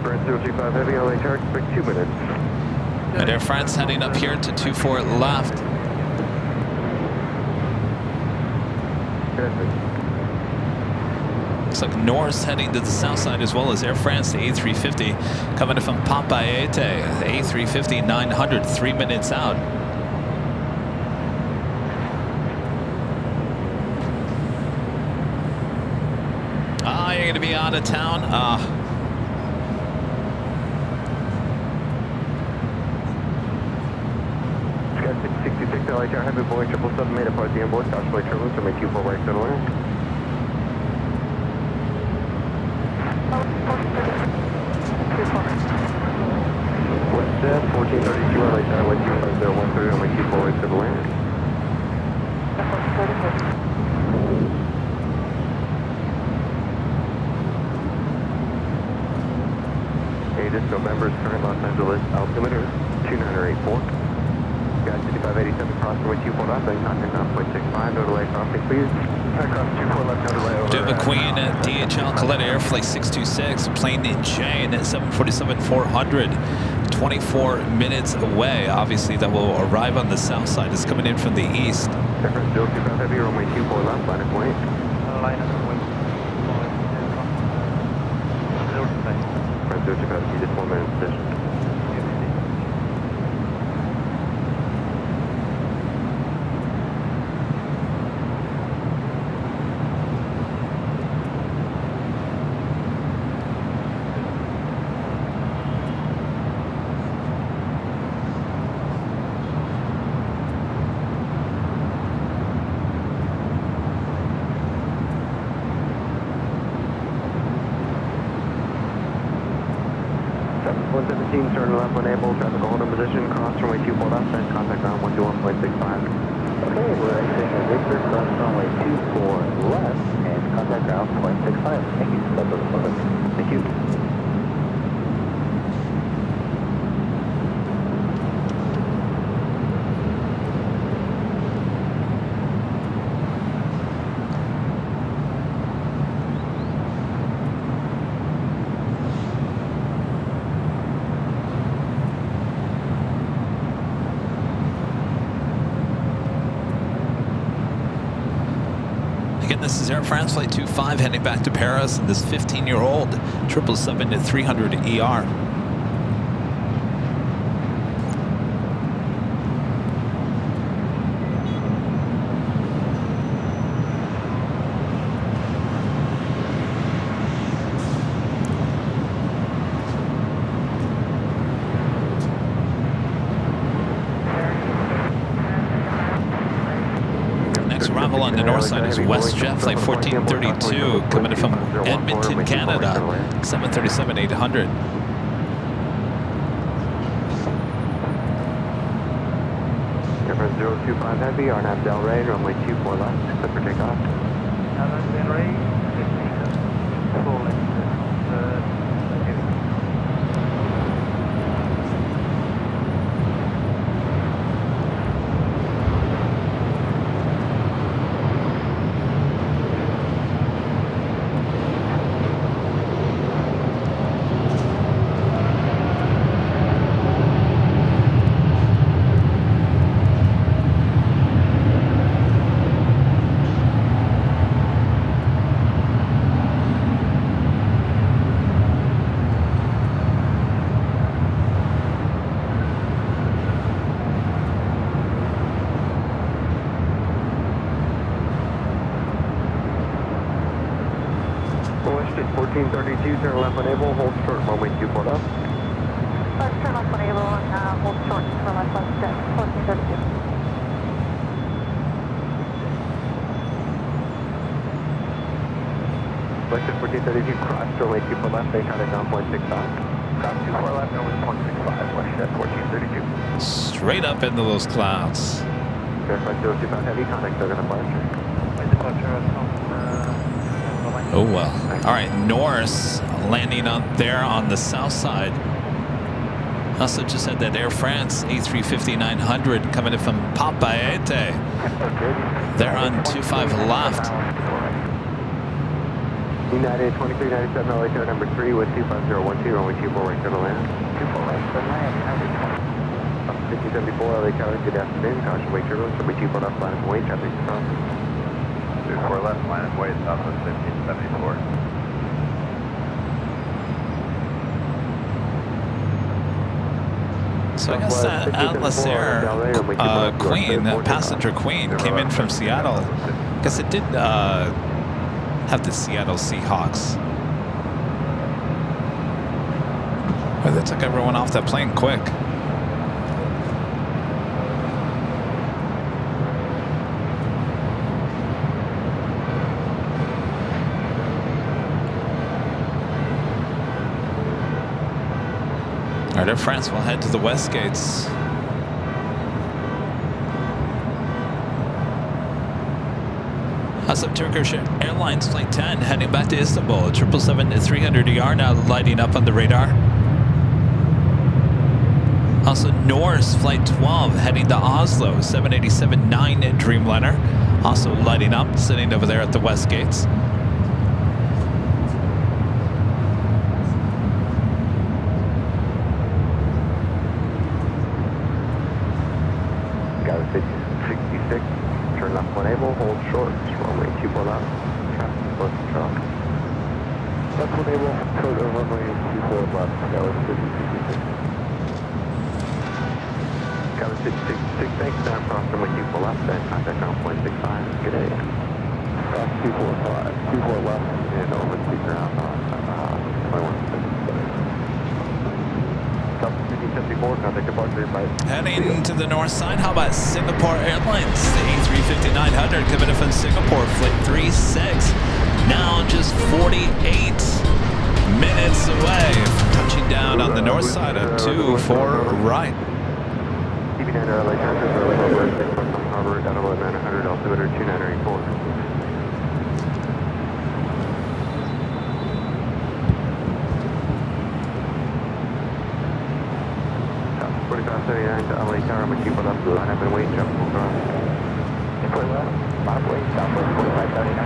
Speaker 4: Brent 035 Heavy, LA charge, expect 2 minutes.
Speaker 2: And Air France heading up here to 24 left. Looks like Norse heading to the south side, as well as Air France, the A350 coming from Pampaete, the A350-900, 3 minutes out. Ah, you're going to be out of town?
Speaker 4: Sky 666 LA charge, heavy Boeing 777 made up the onboard, caution flight turbulence, runway 24 right center line. West 1432 LA charge, way 25013, runway 24 right center line. Hey, Disco members, current Los Angeles altimeter 2984. Sky 5587 cross runway 24 left, then contact ground flight 65, no delay crossing please. Cross 24 left, no delay over.
Speaker 2: Duke McQueen at DHL Coletta Air Flight 626, Plane Jane at 747-400, 24 minutes away. Obviously that will arrive on the south side. It's coming in from the east.
Speaker 4: San Francisco 25 Heavy, runway 24 left, line of point.
Speaker 3: Line of point.
Speaker 4: San Francisco 25 Heavy, just 1 minute position. Turn left when able, traffic hold in position, cross runway 24 left, then contact ground 121.65.
Speaker 1: Okay, we're exiting the Victor, cross runway 24 left, and contact ground 0.65. Thank you. That's what it's. Thank you.
Speaker 2: Again, this is Air France Flight 25 heading back to Paris, and this 15-year-old 777-300ER. Arrival on the north side is WestJet Flight 1432 coming in from Edmonton, Canada, 737-800.
Speaker 4: Air France 025 Heavy, RNAV Del Rey, runway 24 left, clear for takeoff.
Speaker 3: Del Rey, 15, full length.
Speaker 4: Bullshit, 1432, turn left unable, hold short, runway 24 left.
Speaker 6: Let's turn left unable and hold short for left left jet, 1432.
Speaker 4: Selected 1432, cross, runway 24 left, they contact on 0.65.
Speaker 3: Cross 24 left, runway 0.65, west jet, 1432.
Speaker 2: Straight up into those clouds.
Speaker 4: Verify 025 Heavy, contact Doug on departure.
Speaker 3: My departure from
Speaker 2: Oh well. All right, Norris landing out there on the south side. Also just had that Air France A350-900 coming in from Papaete. They're on 25 left.
Speaker 4: United 2397 LA tower number 3 with 25012, runway 24 right to the land.
Speaker 3: 24 right, the land,
Speaker 4: 1574 LA tower, good afternoon, caution wake turbulence, runway 24 left, line and wait, traffic cross.
Speaker 3: 24 left, line and wait, south of 1574.
Speaker 2: So I guess that Atlas Air Queen, that passenger Queen, came in from Seattle. I guess it did have the Seattle Seahawks. But they took everyone off that plane quick. All right, Air France will head to the west gates. Up Turkish Airlines Flight 10 heading back to Istanbul. 777-300ER now lighting up on the radar. Also Norse Flight 12 heading to Oslo. 787-9 Dreamliner also lighting up, sitting over there at the west gates.
Speaker 4: Got a 66, turn left when able, hold short, runway 24 left, traffic close control. Left when able, code over runway 24 left, got a 66. Got a 66, thanks, down cross runway 24 left, then contact on 0.65, good day. Cross 24 left, and over speaker out on 21. 1574, contact departure by...
Speaker 2: Heading to the north side, how about Singapore Airlines? The A350-900 coming in from Singapore, flight 36. Now just 48 minutes away from touching down on the north side of 24 right.
Speaker 4: DB9 LA Charger, early over at 6 West Harbor, down below 900, altimeter 2984. 4579 to LA Tower, I'm going to keep it up to line up and wait, jump will cross.
Speaker 3: Deploy left, line of wait, southwest 4579.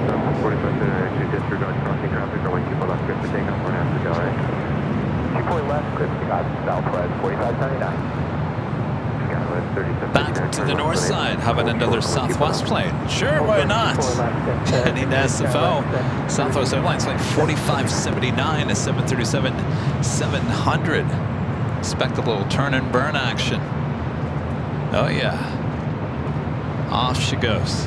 Speaker 4: Southwest 4579, actually disregard crossing traffic, or when keep it up, good for takeoff, we're going to have to go right.
Speaker 3: Deploy left, clear to God, southwest 4579.
Speaker 2: Back to the north side. How about another Southwest plane? Sure, why not? Heading to SFO. Southwest Airlines flight 4579, a 737-700. Expect a little turn and burn action. Oh yeah. Off she goes.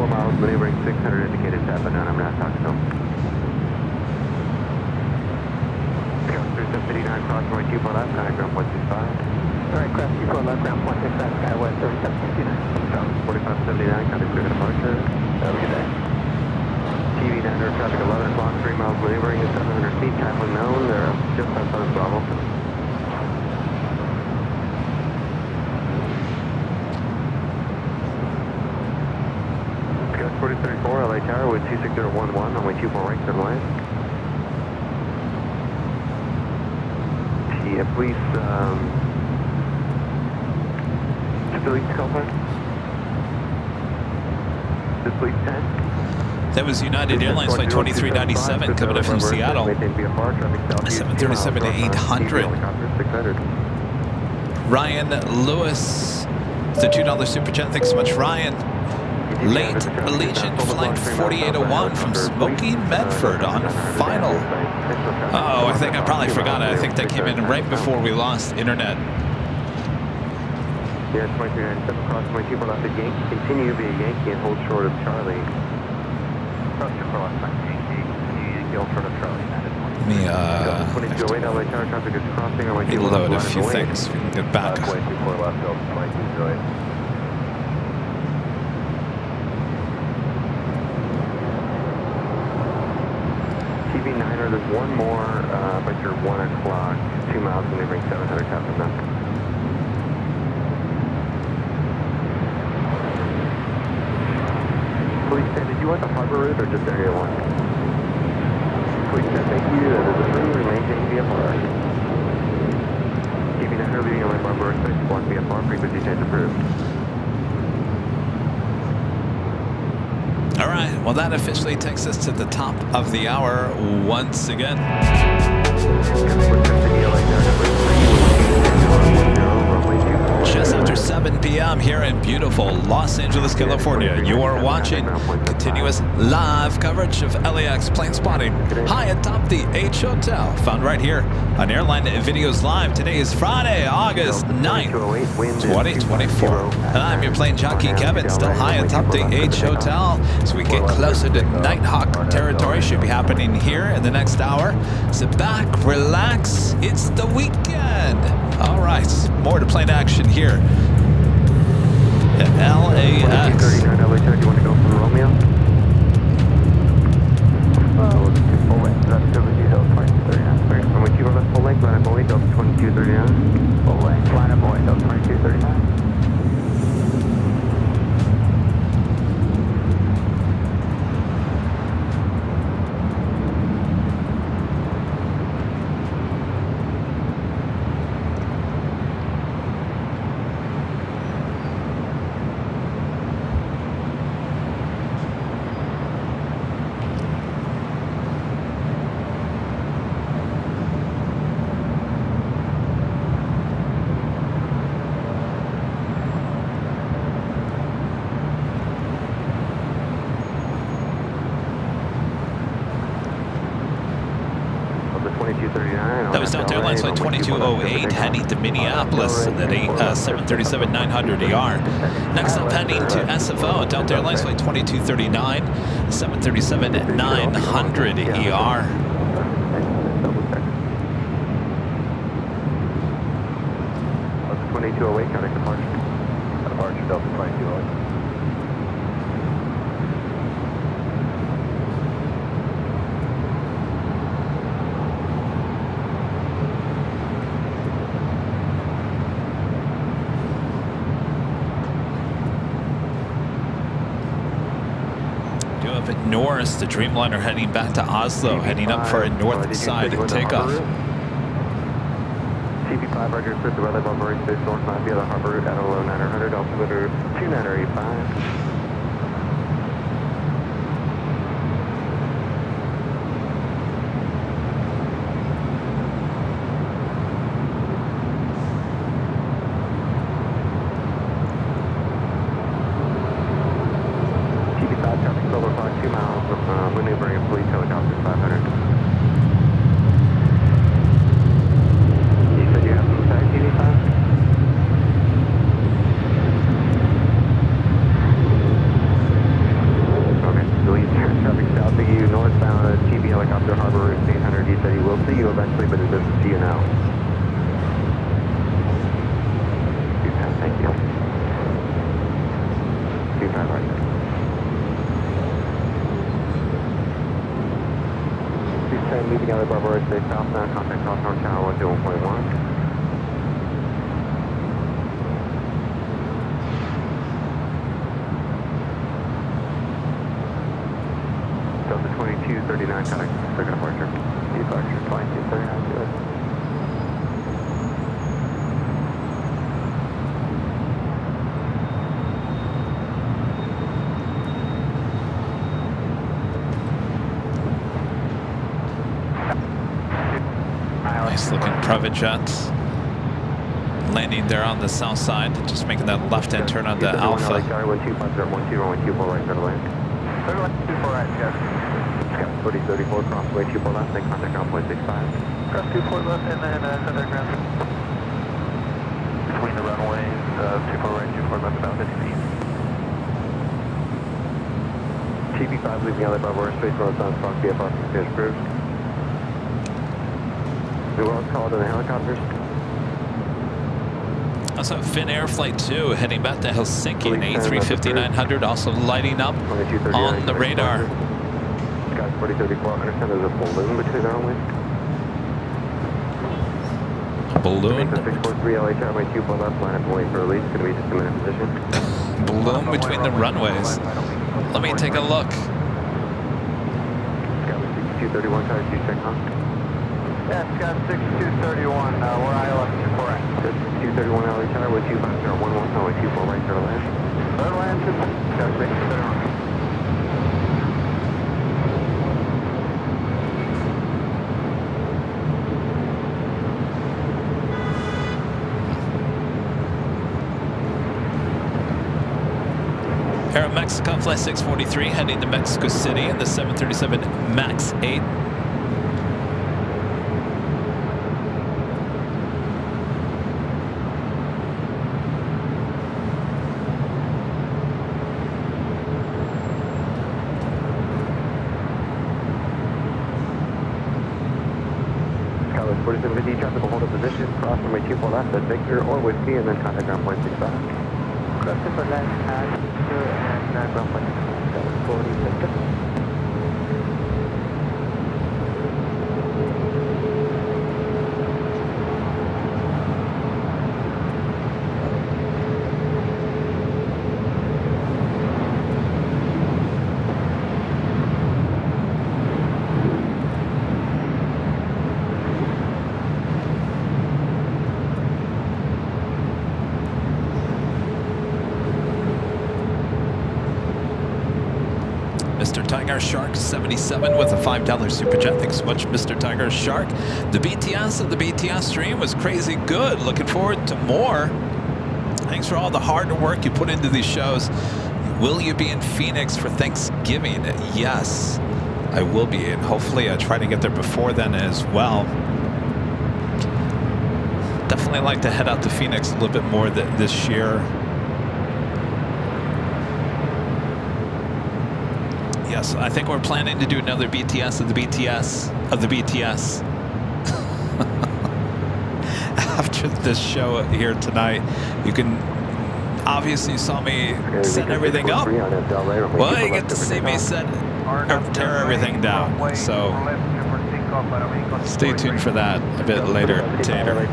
Speaker 4: 4 miles, maneuvering 600, indicated tap and down. I'm Nighthawk still. Takeoffs 3759, cross runway 24 left, contact ground 165.
Speaker 6: Alright, cross 24 left, ground 165, Skywest 3759.
Speaker 4: 4579, contact clear to departure.
Speaker 6: Have a good day.
Speaker 4: TV 900, traffic 11 o'clock, 3 miles, maneuvering at 700 feet, time unknown. They're just outside of Bravo. Takeoffs 4034, LA Tower with 26011, runway 24 right, turn left. Yeah, please, delete call sign. Just please 10.
Speaker 2: That was United Airlines flight 2397 coming up from Seattle. 737-800. Ryan Lewis, the $2 super chat. Thanks so much, Ryan. Late Allegiant flight 4801 from Smoky Medford on final. Oh, I think I probably forgot it. I think that came in right before we lost internet.
Speaker 4: Yes, 2397, cross 22 left at Yankee. Continue via Yankee and hold short of Charlie.
Speaker 3: Cross 24 left, Yankee. Continue hold short of Charlie.
Speaker 2: Let me reload a few things. We can get back.
Speaker 3: 24 left, 2208.
Speaker 4: TV 900, there's one more, but you're 1 o'clock, 2 miles, maneuvering 700 tap and down. Police 10, did you want the harbor route or just area 1? Police 10, thank you. That is a 3, maintain VFR. TV 900, leaving LA harbor, expect 1 VFR, frequency change approved.
Speaker 2: All right, well, that officially takes us to the top of the hour once again. Just after 7 p.m. here in beautiful Los Angeles, California, you are watching continuous live coverage of LAX plane spotting high atop the H Hotel, found right here on Airline Videos Live. Today is Friday, August 9th, 2024. And I'm your plane jockey, Kevin, still high atop the H Hotel as we get closer to Nighthawk territory. Should be happening here in the next hour. Sit back, relax, it's the weekend. All right, more to plane action here at LAX.
Speaker 4: 39 LA Tower, do you want to go for the Romeo? Full length, that's Delta 2239. From which you want full length, line up only, Delta 2239. Full length, line up only, Delta 2239.
Speaker 2: That was Delta Airlines flight 2208 heading to Minneapolis and then 737-900ER. Next up, heading to SFO, Delta Airlines flight 2239, 737-900ER.
Speaker 4: 2208, contact departure.
Speaker 3: Departure, Delta 2208.
Speaker 2: Up at Norris, the Dreamliner heading back to Oslo, heading up for a north side takeoff.
Speaker 4: TP5, Roger, assist the weather bumper, space north 9 via the harbor route at 900, altimeter 2985. Maneuvering a police helicopter 500. You said you have some tag TV5? 10 leaving LA Bravo Airspace southbound, contact Hawthorne Tower 121.1. Delta 2239, contact clear departure. Departure 2239, good.
Speaker 2: Nice looking private jet. Landing there on the south side, just making that left-hand turn onto Alpha.
Speaker 4: 1250, right, clear to land.
Speaker 3: 24 right, yes.
Speaker 4: Scott 4034, crossway 24 left, then contact ground point 65.
Speaker 3: Cross 24 left and then center ground. Between the runways, 24 right, 24 left, about 50 feet.
Speaker 4: TP5 leaving LA Bravo Airspace, northbound Fox VFR, stairs approved. The world's called in the helicopters.
Speaker 2: Also, Finnair Flight 2 heading back to Helsinki, an A350-900 also lighting up on the radar.
Speaker 4: Scott 4034, understand there's a balloon between our wings.
Speaker 2: A balloon?
Speaker 4: 643 LA Tower, 24 left, line up and wait for release. Going to be just a minute position.
Speaker 2: Balloon between the runways. Let me take a look.
Speaker 4: Scott 6231, car 2 check on.
Speaker 3: Yeah, Scott 6231, we're ILS correct.
Speaker 4: 231 LA Tower, 125.011, runway 24 right, clear to land.
Speaker 3: Clear to land, Scott 6231.
Speaker 2: Aeromexico Flight 643 heading to Mexico City in the 737 MAX 8.
Speaker 4: Skyline 4750, traffic will hold a position, cross runway 24 left, that's Victor or Whiskey, and then contact ground point 65.
Speaker 3: Cross 24 left, and ground point 40 Victor.
Speaker 2: Mr. Tiger Shark 77 with a $5 super chat. Thanks so much, Mr. Tiger Shark. The BTS of the BTS stream was crazy good. Looking forward to more. Thanks for all the hard work you put into these shows. Will you be in Phoenix for Thanksgiving? Yes, I will be, and hopefully I try to get there before then as well. Definitely like to head out to Phoenix a little bit more this year. Yes, I think we're planning to do another BTS of the BTS of the BTS. After this show here tonight, you can obviously saw me set everything up. Well, you get to see me tear everything down. So stay tuned for that a bit later, Tater.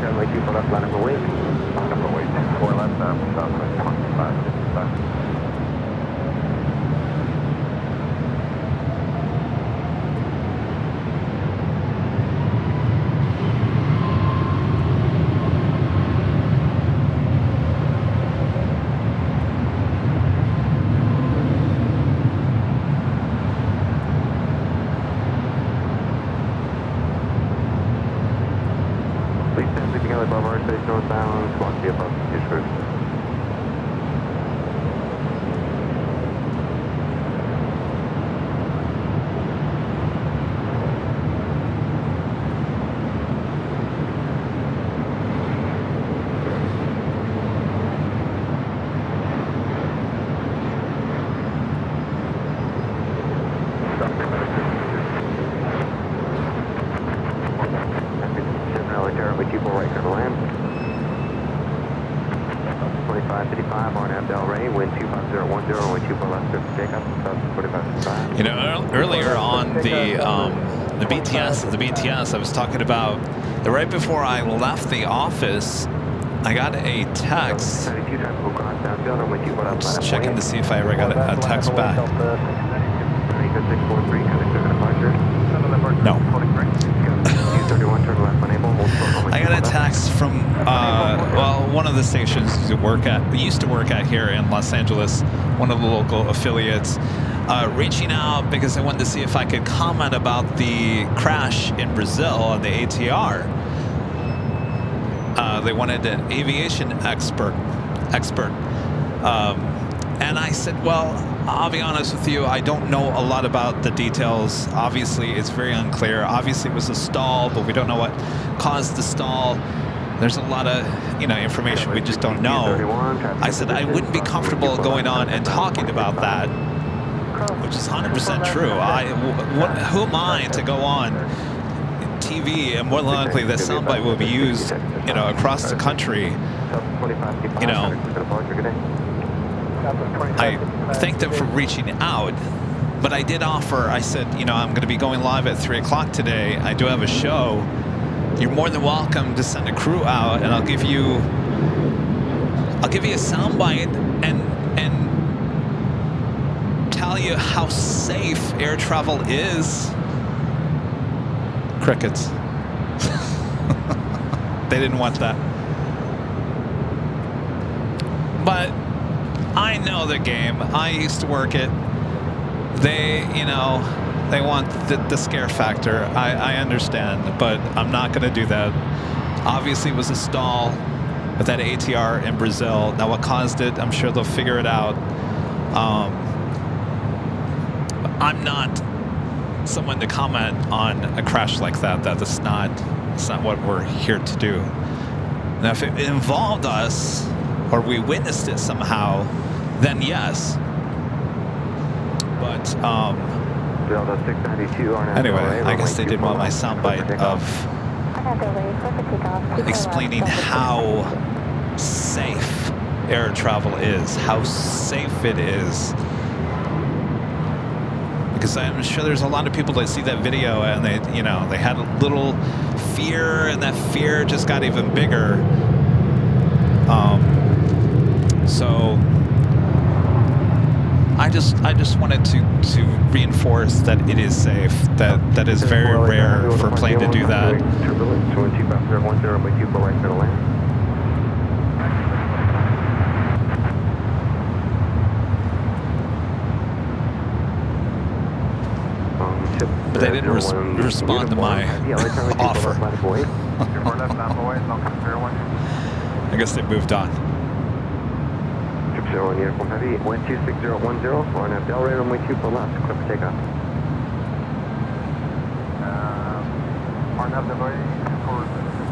Speaker 4: Northbound, Squawk VFR, is approved.
Speaker 2: You know, earlier on the The BTS I was talking about. Right before I left the office, I got a text. Just checking to see if I ever got a text back. No. I got a text from well, one of the stations we used to work at here in Los Angeles, one of the local affiliates, reaching out because they wanted to see if I could comment about the crash in Brazil on the ATR. They wanted an aviation expert. And I said, well, I'll be honest with you, I don't know a lot about the details. Obviously, it's very unclear. Obviously, it was a stall, but we don't know what caused the stall. There's a lot of, information we just don't know. I said I wouldn't be comfortable going on and talking about that, which is 100% true. Who am I to go on TV, and more than likely that soundbite will be used, across the country. I thanked them for reaching out, but I did offer. I said, I'm going to be going live at 3 o'clock today. I do have a show. You're more than welcome to send a crew out, and I'll give you a soundbite and tell you how safe air travel is. Crickets. They didn't want that. But I know the game. I used to work it. They want the scare factor. I understand, but I'm not going to do that. Obviously, it was a stall with that ATR in Brazil. Now, what caused it, I'm sure they'll figure it out. I'm not someone to comment on a crash like that. That's not what we're here to do. Now, if it involved us or we witnessed it somehow, then yes. But anyway, I guess they did want my soundbite of explaining how safe air travel is, how safe it is. Because I'm sure there's a lot of people that see that video and they had a little fear, and that fear just got even bigger. So I just wanted to reinforce that it is safe. That is very rare for a plane to do that. But they didn't respond to my offer. I guess they moved on.
Speaker 4: 0 uniform heavy, 126010, on Abdel right runway 24 left, clear for takeoff. On Abdel right for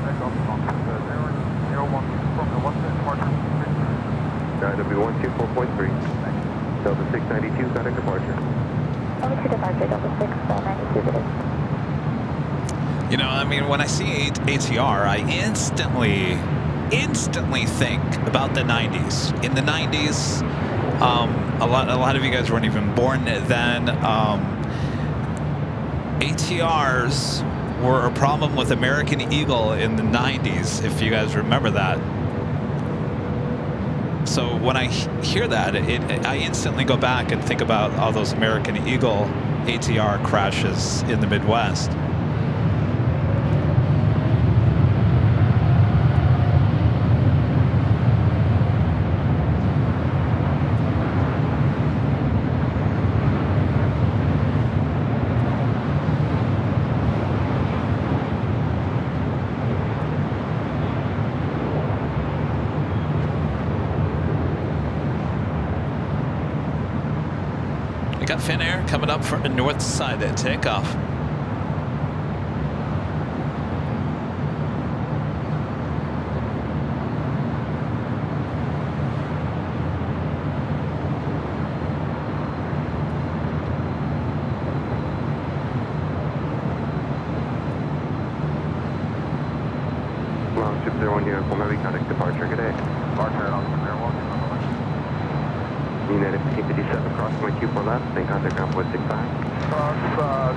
Speaker 4: takeoff on 001 from the 1 departure. W124.3. Delta 692, got a departure.
Speaker 5: Over to departure, Delta 692 it is.
Speaker 2: When I see ATR, I instantly think about the 90s. In the 90s, a lot of you guys weren't even born then. ATRs were a problem with American Eagle in the 90s, if you guys remember that. So when I hear that, I instantly go back and think about all those American Eagle ATR crashes in the Midwest. We got Finnair coming up from the north side at takeoff.
Speaker 4: Long 201 uniform heavy, contact departure, good day.
Speaker 3: Departure on 001.
Speaker 4: United 1557, crossing runway 24 left, then contact ground point 65.
Speaker 3: Cross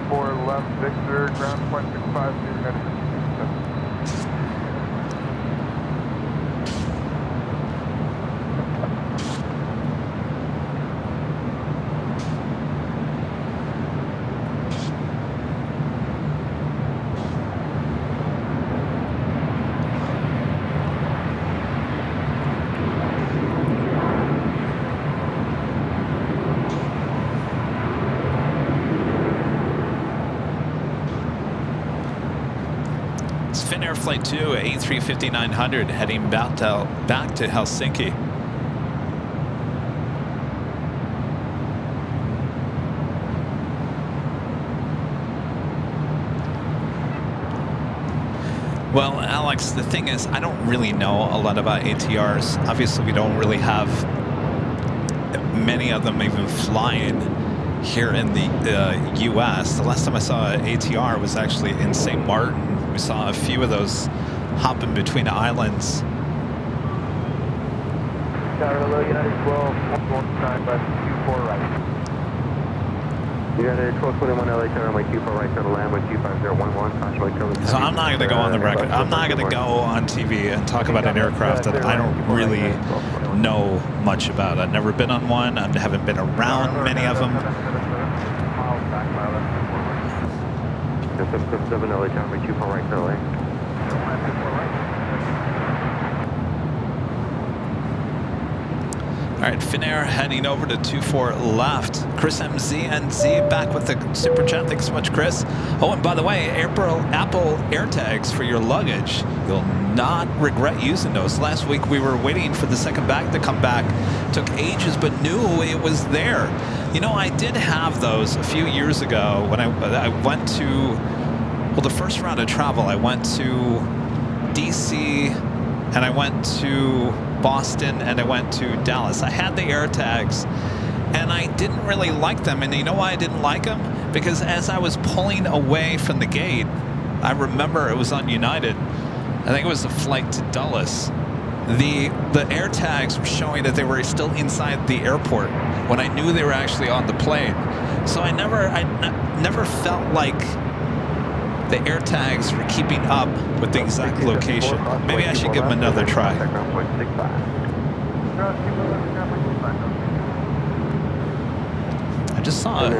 Speaker 3: 24 left, Victor, ground point 65, United 1557.
Speaker 2: Finnair Flight 2, A350-900, heading back to Helsinki. Well, Alex, the thing is, I don't really know a lot about ATRs. Obviously, we don't really have many of them even flying here in the US. The last time I saw an ATR was actually in St. Martin. We saw a few of those hopping between islands.
Speaker 3: Hello, United 12, 119 left, 24 right.
Speaker 4: United 1221 LHR, runway 24 right, turn to land with 25011, caution light coming.
Speaker 2: So I'm not going to go on the record. I'm not going to go on TV and talk about an aircraft that I don't really know much about. I've never been on one. I haven't been around many of them.
Speaker 4: 777 LHR, runway 24 right, turn to land.
Speaker 2: All right, Finnair heading over to 24 left. Chris MZNZ back with the super chat. Thanks so much, Chris. Oh, and by the way, Apple AirTags for your luggage. You'll not regret using those. Last week we were waiting for the second bag to come back. Took ages, but knew it was there. You know, I did have those a few years ago when I went to, well, the first round of travel. I went to DC and I went to Boston and I went to Dallas. I had the AirTags and I didn't really like them. And you know why I didn't like them? Because as I was pulling away from the gate, I remember it was on United. I think it was a flight to Dulles. The AirTags were showing that they were still inside the airport when I knew they were actually on the plane. So I never felt like the AirTags were keeping up with the exact location. Maybe I should give them another try. I just saw a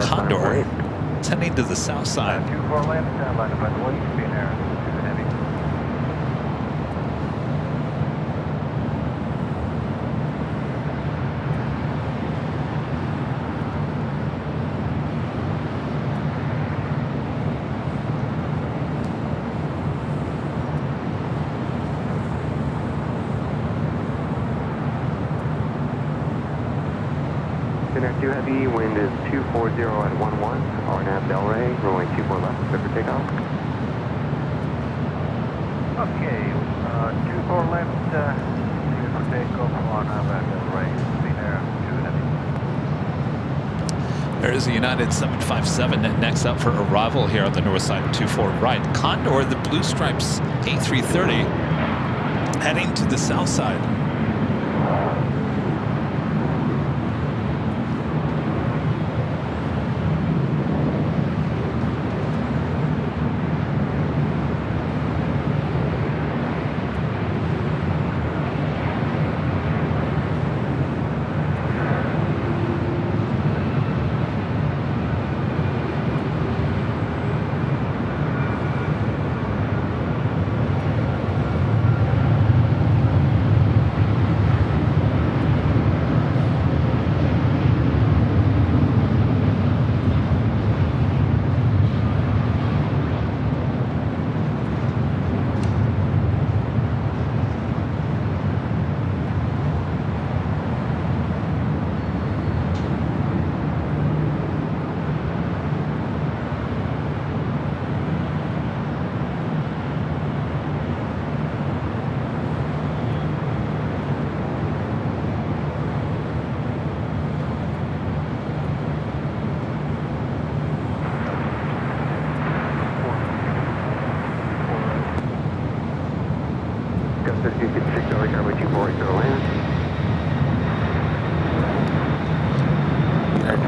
Speaker 2: Condor. It's heading to the south side.
Speaker 3: 24 left, standby to flight 1, Finnair, 2 heavy.
Speaker 4: Finnair 2 heavy, wind is 240 at 11, RNAV Delray, runway 24 left, clear for takeoff.
Speaker 3: Okay, 24 left, clear for takeoff, RNAV Delray, Finnair 2 heavy.
Speaker 2: There is a United 757 next up for arrival here on the north side of 24 right. Condor, the Blue Stripes A330, heading to the south side.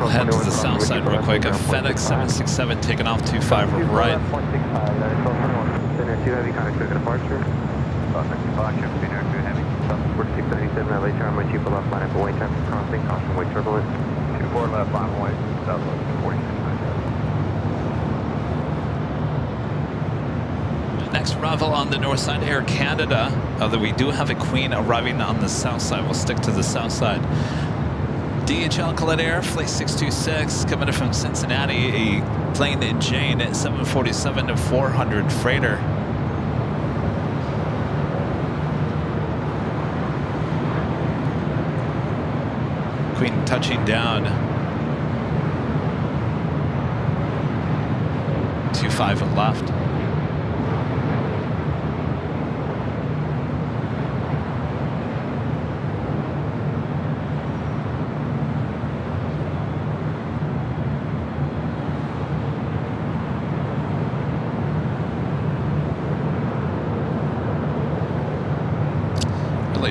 Speaker 2: We'll head to the south side real quick. A FedEx 767 taking off 25 right.
Speaker 4: Center 2 heavy, contact to departure. Departure, Center 2 heavy. 4697, LA turn, my 24 left, line up away, traffic crossing, caution, way turbulence.
Speaker 3: 24 left, line away, southwest 4697.
Speaker 2: Next arrival on the north side, Air Canada. Although we do have a Queen arriving on the south side. We'll stick to the south side. DHL Collect Air, Flight 626, coming in from Cincinnati, a Plane Jane at 747-400 freighter. Queen touching down. 25 left.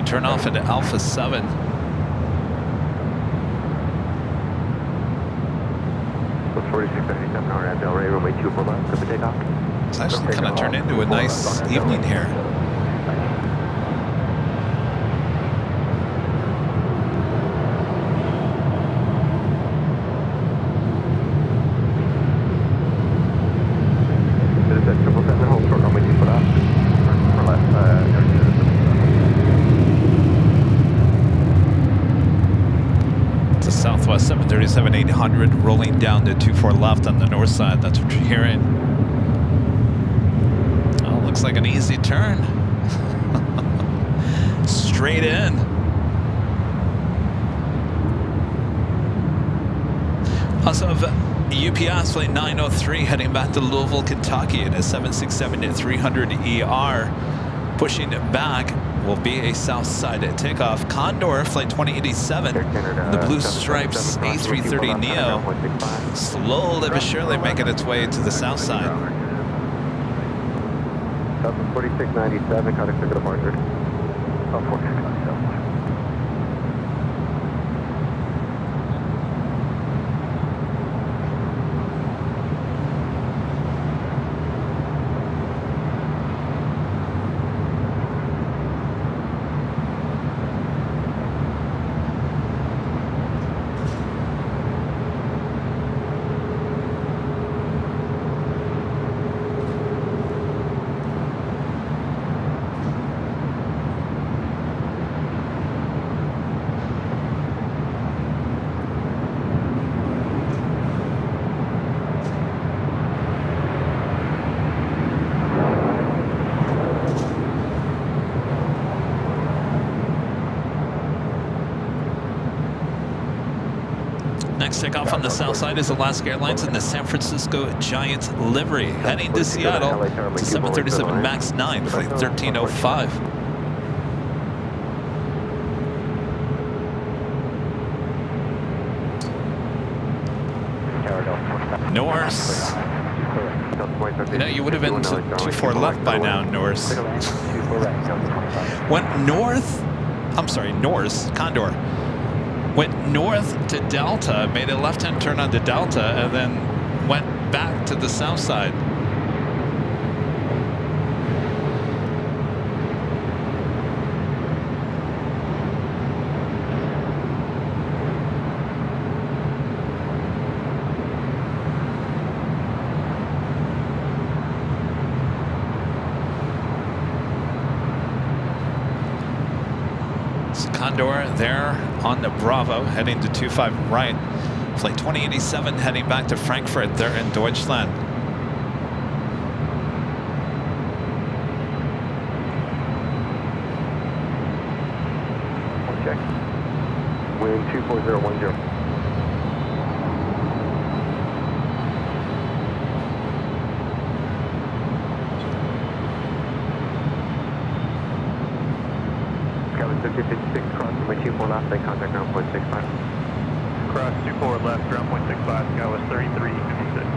Speaker 2: Turn off into Alpha 7.
Speaker 4: With 4677 on at Del Rey, runway 24 left, for the takeoff.
Speaker 2: It's actually kind of turned into a nice evening here.
Speaker 4: This is at 777, hold short runway 24 left. For left,
Speaker 2: Southwest 737-800 rolling down to 24 left on the north side. That's what you're hearing. Oh, looks like an easy turn. Straight in. Also have UPS flight 903 heading back to Louisville, Kentucky in a 767-300ER. Pushing it back will be a south side takeoff. Condor flight 2087, the Blue Stripes A330 Neo, slowly but surely making its way to the south side.
Speaker 4: 4697, contact to departure. 4697.
Speaker 2: Next takeoff on the south side is Alaska Airlines in the San Francisco Giants livery, heading to Seattle to 737 MAX 9, flight 1305. Norse. You know, you would have been to 24 left by now, Norse. Went north. I'm sorry, Norse, Condor. Went north to Delta, made a left-hand turn onto Delta, and then went back to the south side. Condor there on the Bravo, heading to 25 right. Flight 2087 heading back to Frankfurt there in Deutschland.
Speaker 4: Check. Wind 24010. Kevin 5056, cross runway 24 left, then contact ground point 65.
Speaker 3: Cross 24 left, ground point 65, sky was 3356.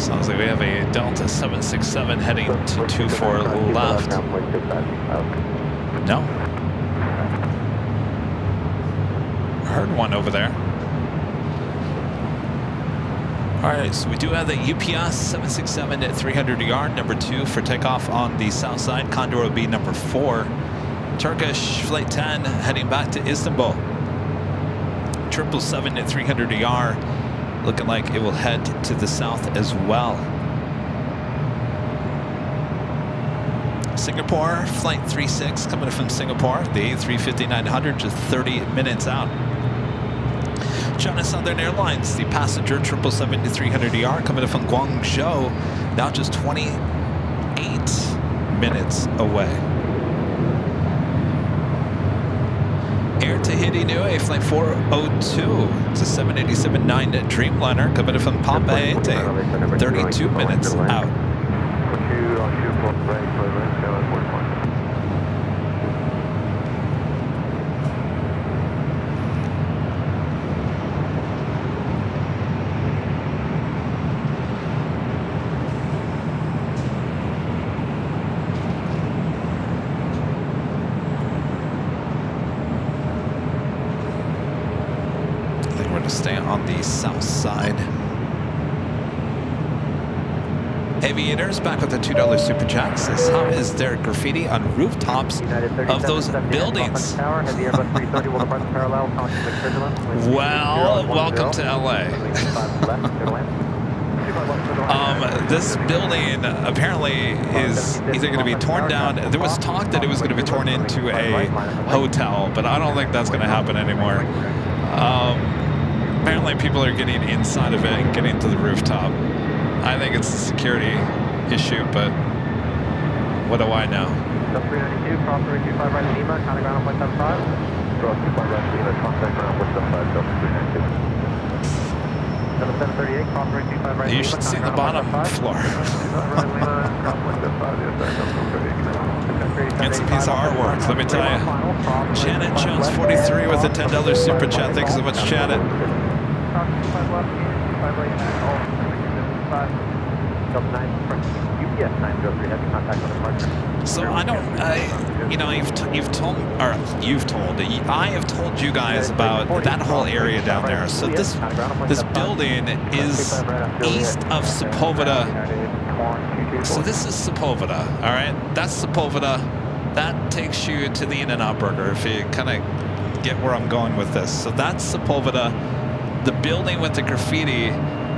Speaker 2: Sounds like we have a Delta 767 heading to 24 left. No. Heard one over there. All right, so we do have the UPS 767 at 300 yard, number 2 for takeoff on the south side. Condor will be number 4. Turkish Flight 10 heading back to Istanbul. 777 at 300 yard, looking like it will head to the south as well. Singapore Flight 36 coming from Singapore. The A350-900 just 30 minutes out. China Southern Airlines, the passenger 777 to 300 ER coming from Guangzhou, now just 28 minutes away. Air Tahiti Niue, Flight 402, it's a 787-9 Dreamliner coming from Papeete, 32 minutes out. Stay on the south side. Aviators back with the $2 super chat says, how is there graffiti on rooftops of those buildings? Well, welcome to LA. This building apparently is either going to be torn down. There was talk that it was going to be torn into a hotel, but I don't think that's going to happen anymore. Apparently people are getting inside of it and getting to the rooftop. I think it's a security issue, but what do I know?
Speaker 3: 392, cross 325 right to Lima, counting ground on 175. Cross 25 right to Lima, contact ground 175, Delta 392. 7738, cross 325 right to Lima.
Speaker 2: You should see the bottom floor. It's a piece of artwork, let me tell you. Janet Jones 43 with a $10 super chat. Thanks so much, Janet. So I don't, you know, I have told you guys about that whole area down there. So this building is east of Sepulveda. So this is Sepulveda, all right? That's Sepulveda. That takes you to the In-N-Out Burger, if you kind of get where I'm going with this. So that's Sepulveda. The building with the graffiti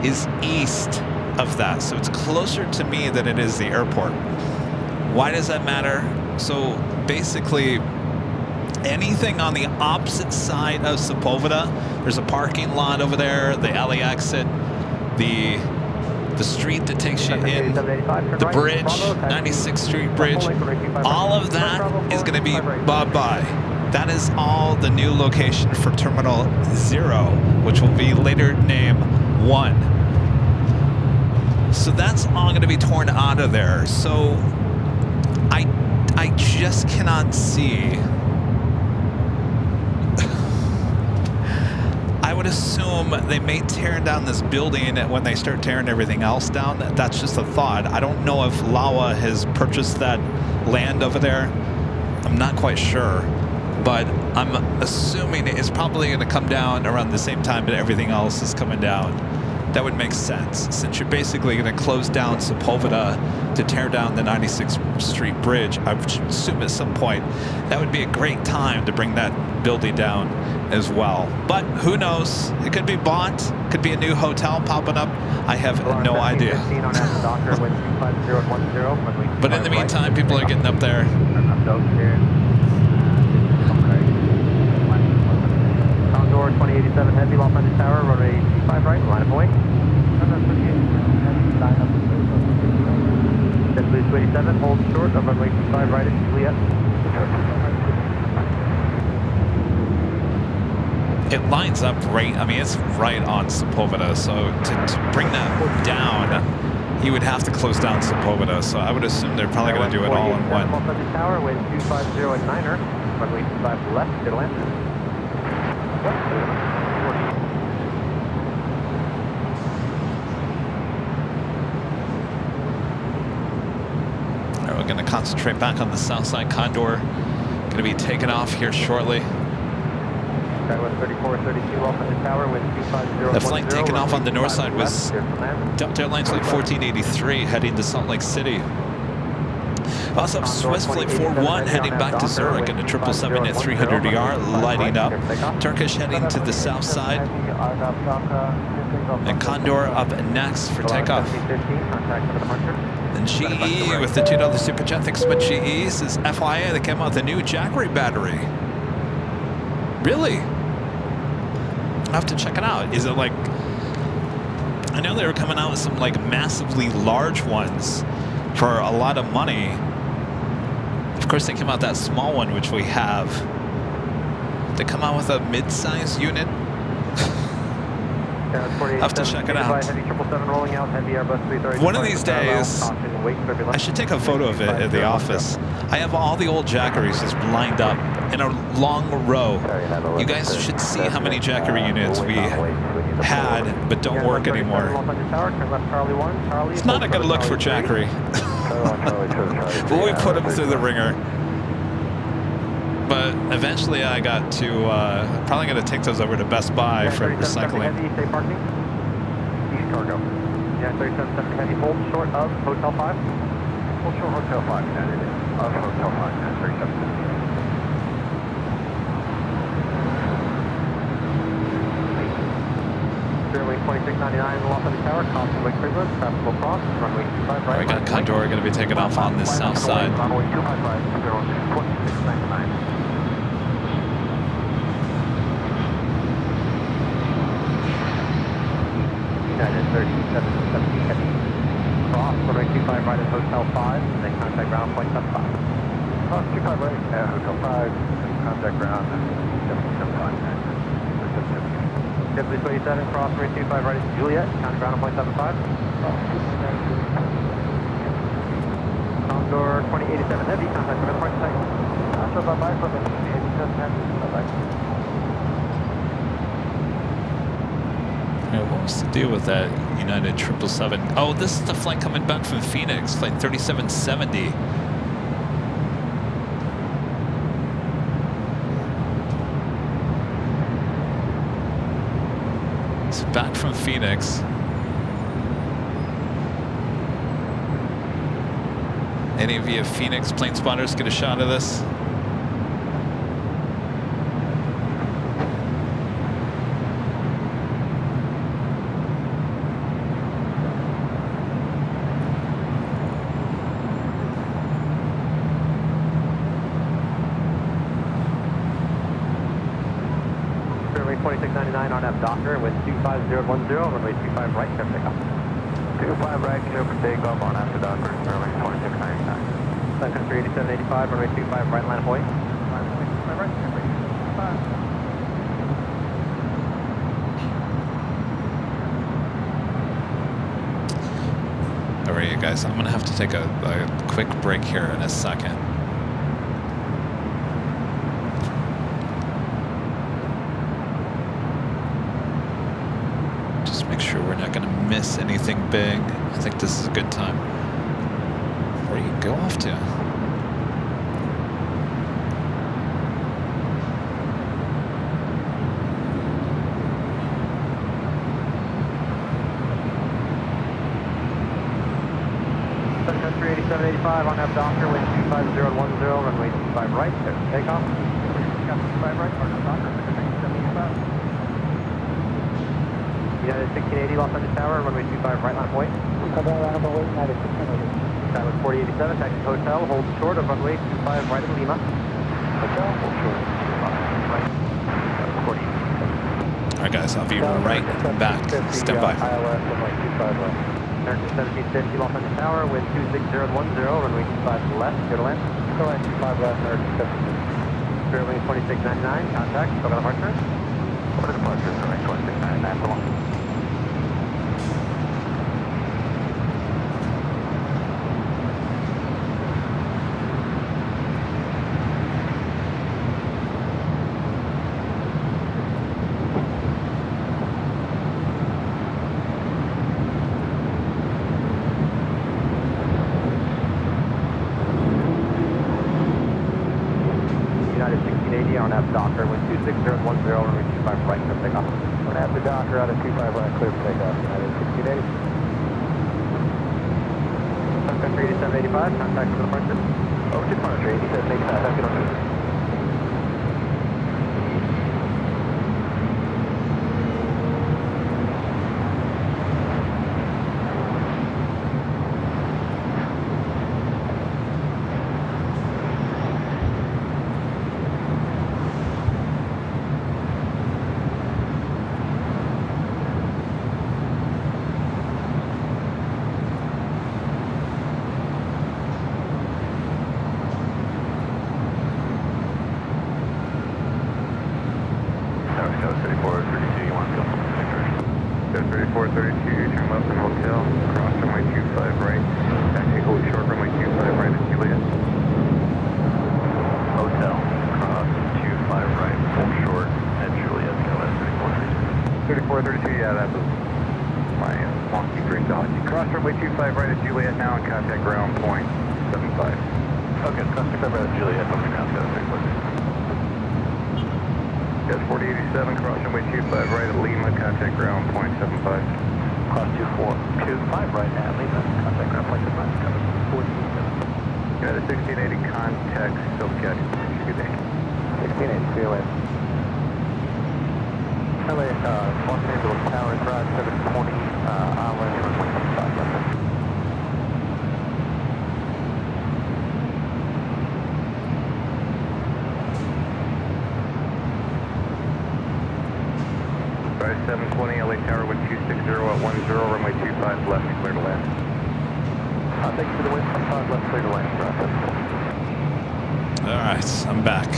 Speaker 2: is east of that. So it's closer to me than it is the airport. Why does that matter? So basically, anything on the opposite side of Sepulveda, there's a parking lot over there, the alley exit, the street that takes you in, the bridge, 96th Street Bridge, all of that is going to be bye-bye. That is all the new location for Terminal 0, which will be later named 1. So that's all going to be torn out of there. So I just cannot see. I would assume they may tear down this building when they start tearing everything else down. That's just a thought. I don't know if Lawa has purchased that land over there. I'm not quite sure. But I'm assuming it's probably going to come down around the same time that everything else is coming down. That would make sense, since you're basically going to close down Sepulveda to tear down the 96th Street Bridge. I would assume at some point that would be a great time to bring that building down as well. But who knows? It could be bought, could be a new hotel popping up. I have no idea. But in the meantime, people are getting up there. Condor 2087 Heavy, Los Angeles Tower, runway 25 right, line of away. JetBlue 287, hold short of runway 25 right at Juliet. It lines up right, I mean, it's right on Sepulveda, so to bring that down, you would have to close down Sepulveda, so I would assume they're probably going to do it all in one. Los Angeles Tower, wind 250 at 9er, runway 25 left, clear to land. going to concentrate back on the south side. Condor going to be taking off here shortly.
Speaker 3: Skywest 3432 off on the tower with 250.
Speaker 2: The flight taking off on the north side was Delta Airlines Flight 1483 heading to Salt Lake City. Also have Swiss Flight 41 heading back to Zurich and a 777 at 300 ER lighting up. Turkish heading to the south side. And Condor up next for takeoff. And GE with the $2 super chat. Thanks so much, GE. Says FYI, they came out with a new Jackery battery. Really? I'll have to check it out. Is it like... I know they were coming out with some like massively large ones for a lot of money. Of course, they came out that small one, which we have. They come out with a mid-size unit. I'll have to check it out. One of these days, I should take a photo of it at the office. I have all the old Jackeries just lined up in a long row. You guys should see how many Jackery units we had but don't work anymore. It's not a good look for Jackery. But we put them through the ringer. But eventually I got to, probably going to take those over to Best Buy for recycling.
Speaker 3: East cargo. Yeah, 3770 heavy, hold short of Hotel 5. Hold short Hotel 5, United. Of Hotel 5, yeah, 3770. Runway 2699, off on the tower, crossing Lake Friedland, traffic will cross, runway 25 right.
Speaker 2: We got Condor going to be taking off on this south side.
Speaker 3: Runway 255, 2699. United 3770 heavy. Cross, runway 25 right at Hotel 5, and then contact ground point 75. Cross 25 right at Hotel 5, contact ground 775. Deputy 27, cross runway 25 right at Juliet, contact ground point 75. Condor 2087 heavy, contact ground point 75. Bye-bye for the 2087 heavy. Bye-bye.
Speaker 2: What was the deal with that United 777? Oh, this is the flight coming back from Phoenix, flight 3770. It's back from Phoenix. Any of you Phoenix plane spotters get a shot of this?
Speaker 3: On F Docker with 25010, runway 25 right, clear for takeoff. 25 right, clear for takeoff on F Docker, runway 2699. Sun Country 8785, runway 25 right, line of point. Runway 25 right, clear for 25.
Speaker 2: All right, you guys, I'm going to have to take a quick break here in a second. Make sure we're not going to miss anything big. I think this is a good time. Where do you go off to?
Speaker 3: Sun Country 8785 on F Docker with 25010, runway 25 right, clear for takeoff. Got 25 right, on F Docker, 8785. United 1680, Los Angeles Tower, runway 25 right, line point. United 1680. That was 4087, taxi hotel, hold short of runway 25 right at Lima. Hotel, hold short of right. That was 4087.
Speaker 2: All right, guys, I'll be right back. Stand by.
Speaker 3: ILS, runway 25 right. American 1750, Los Angeles Tower, wind 26010, runway 25 left, go to land. Go ahead, 25 left, American 1750. Runway 2699, contact, go to departure. Go to departure, runway 2699, so long. 85, contact for the departure.
Speaker 4: Over to departure, 8785, have a good one.
Speaker 2: I'm back.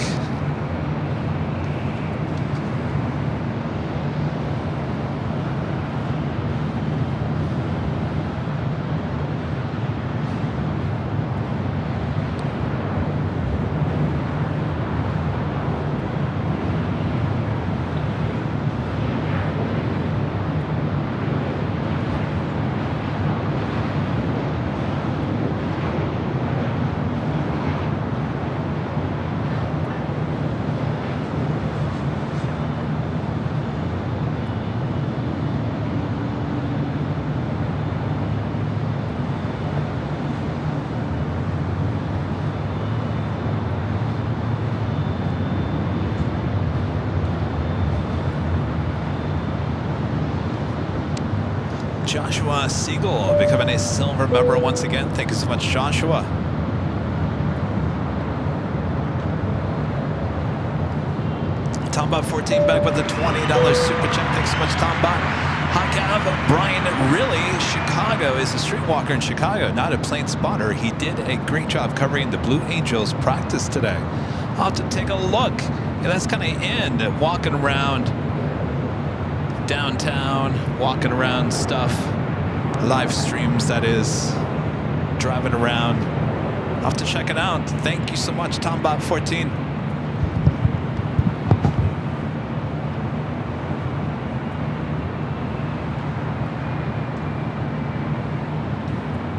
Speaker 2: Joshua Siegel becoming a silver member once again. Thank you so much, Joshua. Tombot 14 back with the $20 super chat. Thanks so much, Tombot. Hakav Brian, really, Chicago is a streetwalker in Chicago, not a plane spotter. He did a great job covering the Blue Angels practice today. I'll have to take a look. Yeah, that's kind of in, walking around downtown, walking around stuff, live streams, that is, driving around. I'll have to check it out. Thank you so much, Tombot 14.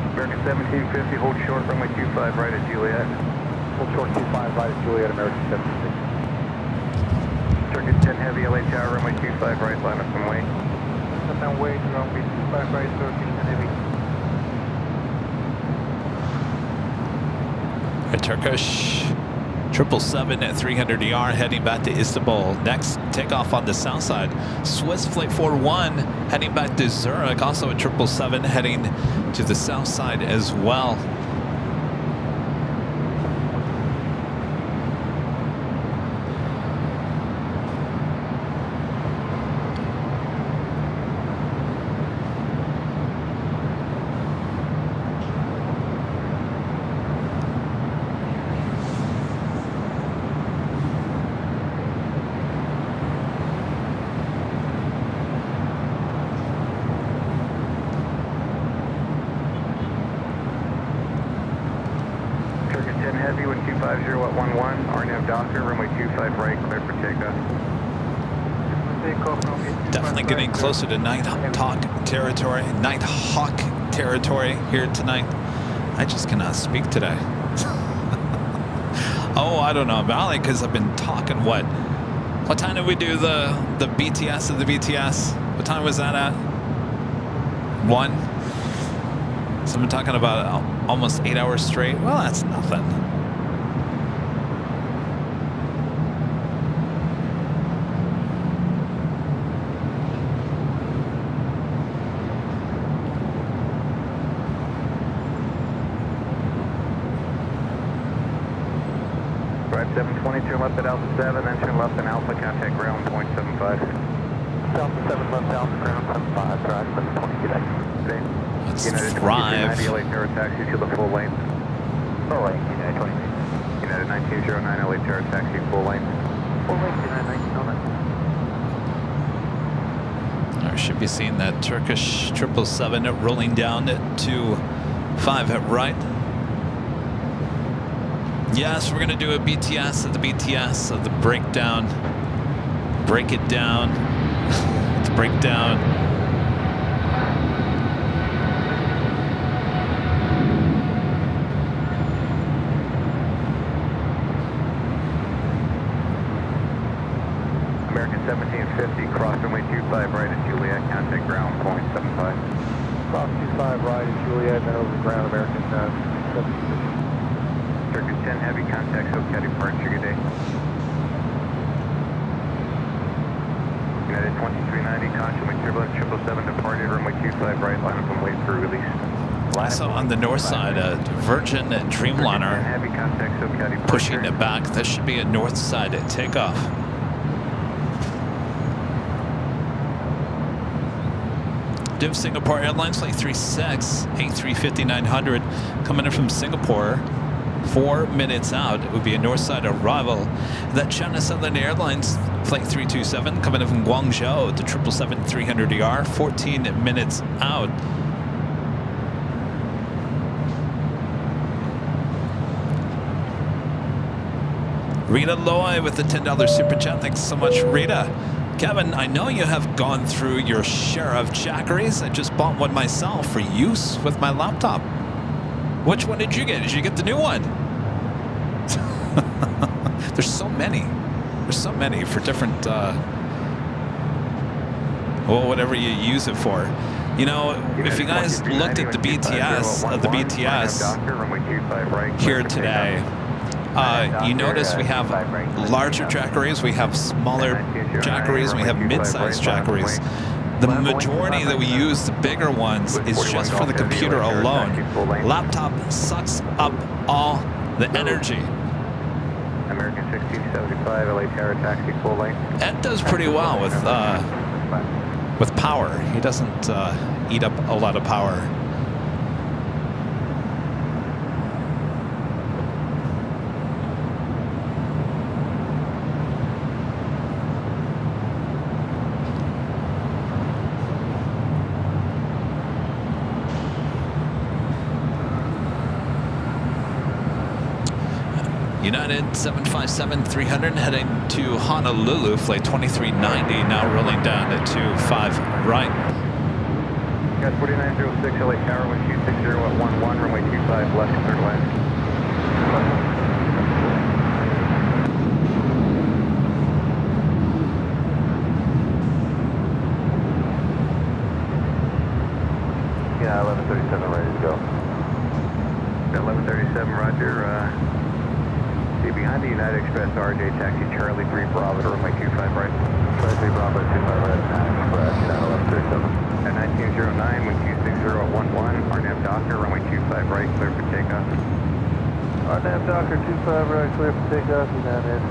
Speaker 3: American 1750, hold short, runway 25 right at Juliet.
Speaker 4: Hold short 25 right at Juliet, American 1750.
Speaker 3: Circuit 10 heavy, LA Tower, runway 25 right, line up and wait.
Speaker 4: Up and wait, runway 25 right, circuit 10 heavy.
Speaker 2: A Turkish 777 at 300 ER heading back to Istanbul. Next, takeoff on the south side. Swiss Flight 41 heading back to Zurich. Also a 777 heading to the south side as well. Getting closer to Nighthawk territory here tonight. I just cannot speak today. Oh, I don't know about it because I've been talking. What time did we do the BTS of the BTS? What time was that at? 1. Someone talking about almost 8 hours straight. Well, that's nothing.
Speaker 4: Right 720, turn left at Alpha 7, then turn left in Alpha, contact ground, 0.75.
Speaker 3: Delta 7 left Alpha ground 75, drive 720, good day.
Speaker 2: Let's
Speaker 4: United
Speaker 2: thrive.
Speaker 4: 2390, LA Terra taxi to the full lane.
Speaker 3: Full lane, United 23.
Speaker 4: United 1909, LA Terra taxi, full lane.
Speaker 3: Full lane, United 1909.
Speaker 2: I should be seeing that Turkish 777 rolling down to 5 at right. Yes, we're going to do a BTS at the BTS of the breakdown. Break it down. Let's break down.
Speaker 4: American 1750, cross runway 25 right at Juliet, contact ground, 0.75.
Speaker 3: Cross 25 right at Juliet, then over ground, American 750.
Speaker 4: Turkish 10 heavy, contact SoCal departure, good day. United 2390, caution with turbulence, 777 departed, runway 25 right, line up and wait for release.
Speaker 2: Also on the north side, a Virgin Dreamliner
Speaker 4: Heavy, contact SoCal departure.
Speaker 2: pushing it back. This should be a north side takeoff. Div Singapore Airlines Flight 36, A350-900, coming in from Singapore. 4 minutes out, it would be a north side arrival. That China Southern Airlines Flight 327 coming in from Guangzhou, the 777-300ER, 14 minutes out. Rita Loy with the $10 super chat. Thanks so much, Rita. Kevin, I know you have gone through your share of jackeries. I just bought one myself for use with my laptop. Which one did you get? Did you get the new one? There's so many. There's so many for different, well, whatever you use it for. You know, if you guys looked at the BTS, here today, you notice we have larger jackeries, we have smaller jackeries, we have mid-sized jackeries. The majority that we use, the bigger ones, is just for the computer alone. Laptop sucks up all the energy.
Speaker 4: American 1675, LA Terra taxi, full lane.
Speaker 2: Ed does pretty well with power. He doesn't eat up a lot of power. United 757-300 heading to Honolulu, flight 2390, now rolling down to 25 right.
Speaker 4: Got 4906 LA Tower, wind 260 at 11, runway 25 left, third left.
Speaker 3: Yeah, 1137 ready to go.
Speaker 4: 1137, roger. See behind the United Express RJ taxi Charlie 3 Bravo to runway 25 right.
Speaker 3: Charlie 3 Bravo 25 right, Express, United 1137.
Speaker 4: At 1909, wind 260 at 11, RNAV Docker, runway 25 right, clear for takeoff.
Speaker 3: RNAV Docker 25 right, clear for takeoff, United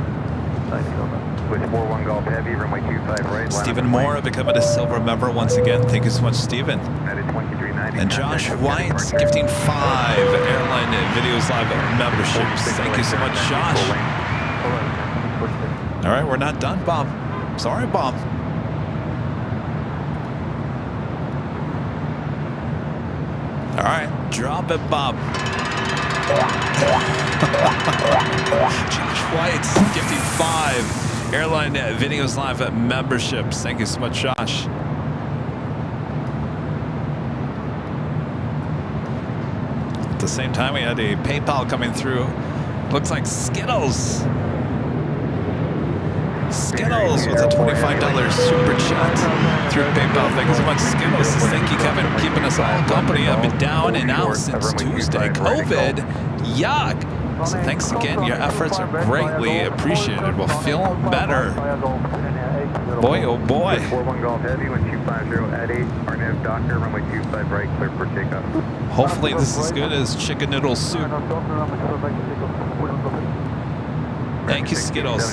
Speaker 3: 1909.
Speaker 4: Switch 41 Golf Heavy, runway 25 right.
Speaker 2: Stephen Moore becoming a silver member once again. Thank you so much, Stephen.
Speaker 4: United 2390.
Speaker 2: And Josh White gifting 5 Airline Videos Live memberships. Thank you so much, Josh. All right, we're not done, Bob. Sorry, Bob. All right, drop it, Bob. Josh White's gifting 5 Airline Videos Live memberships. Thank you so much, Josh. At the same time, we had a PayPal coming through. Looks like Skittles. Skittles with a $25 super chat through PayPal. Thank you so much, Skittles. Thank you, Kevin, keeping us all company. I've been down and out since Tuesday. COVID, yuck. So thanks again. Your efforts are greatly appreciated. We'll feel better. Boy, oh boy.
Speaker 4: 41 Golf Heavy, 1250 at 8. Our nav doctor, runway 25 right, clear for takeoff.
Speaker 2: Hopefully this is good as chicken noodle soup. Thank you, Skittles.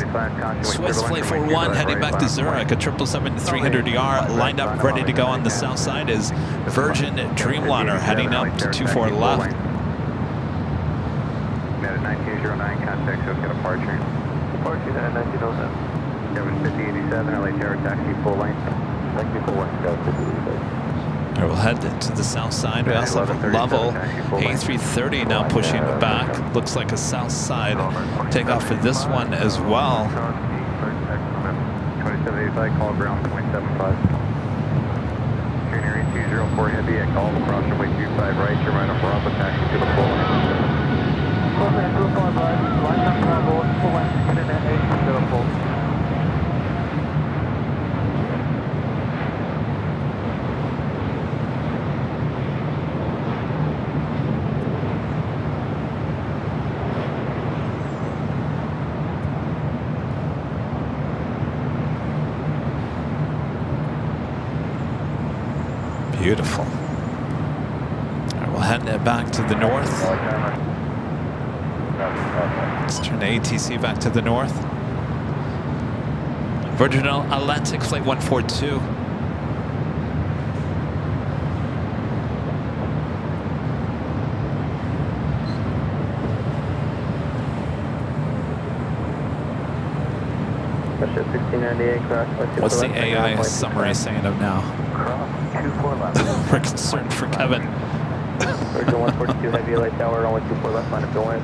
Speaker 2: Swiss Flight 41 heading back to Zurich. A 777-300ER lined up, ready to go on the south side is Virgin Dreamliner heading up to 24 left.
Speaker 4: Met at 1909, contact Soka departure.
Speaker 3: Departure at 1907.
Speaker 4: 75087, LA Tower, taxi full length.
Speaker 3: Taxi full length, 75087.
Speaker 2: All right, we'll head to the south side. We also have a level A330 now pushing back. Looks like a south side takeoff for this one as well.
Speaker 4: 2785, call ground 0.75. Train area 204 heavy at call across runway 25 right, your right on Bravo, taxi to the full length.
Speaker 3: Full length, 205 right, line up Bravo, full length, internet 8, to the full.
Speaker 2: Beautiful. All right, we'll head back to the north. Let's turn the ATC back to the north. Virgin Atlantic Flight 142. What's the AI summary saying of now? We're concerned for Kevin.
Speaker 1: Virgin 142 heavy light tower, runway 24 left, line up to wind.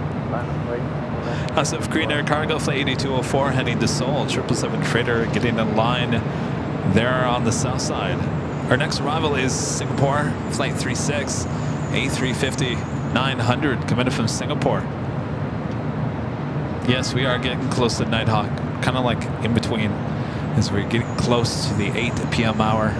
Speaker 2: House of Green Air Cargo Flight 8204 heading to Seoul. 777 freighter getting in line there on the south side. Our next arrival is Singapore Flight 36 A350-900 coming from Singapore. Yes, we are getting close to Nighthawk, kind of like in between as we're getting close to the 8 p.m. hour.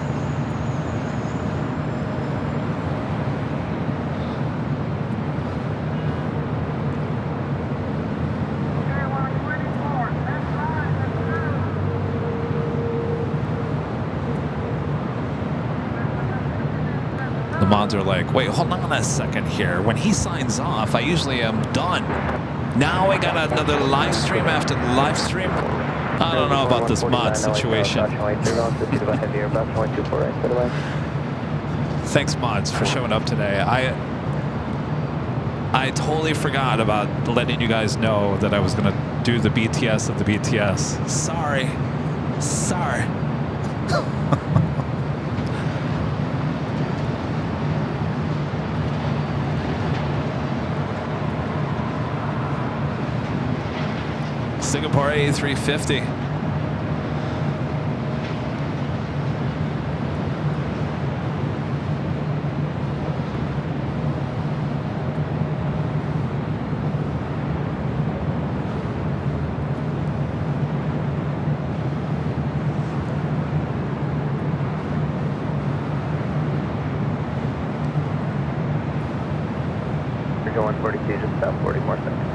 Speaker 2: The mods are like, wait, hold on a second here. When he signs off, I usually am done. Now I got another live stream after the live stream. I don't know about this mod situation. Thanks, mods, for showing up today. I totally forgot about letting you guys know that I was going to do the BTS of the BTS. Sorry. Sorry. Singapore A350.
Speaker 1: You're going 42, just about 40 more seconds.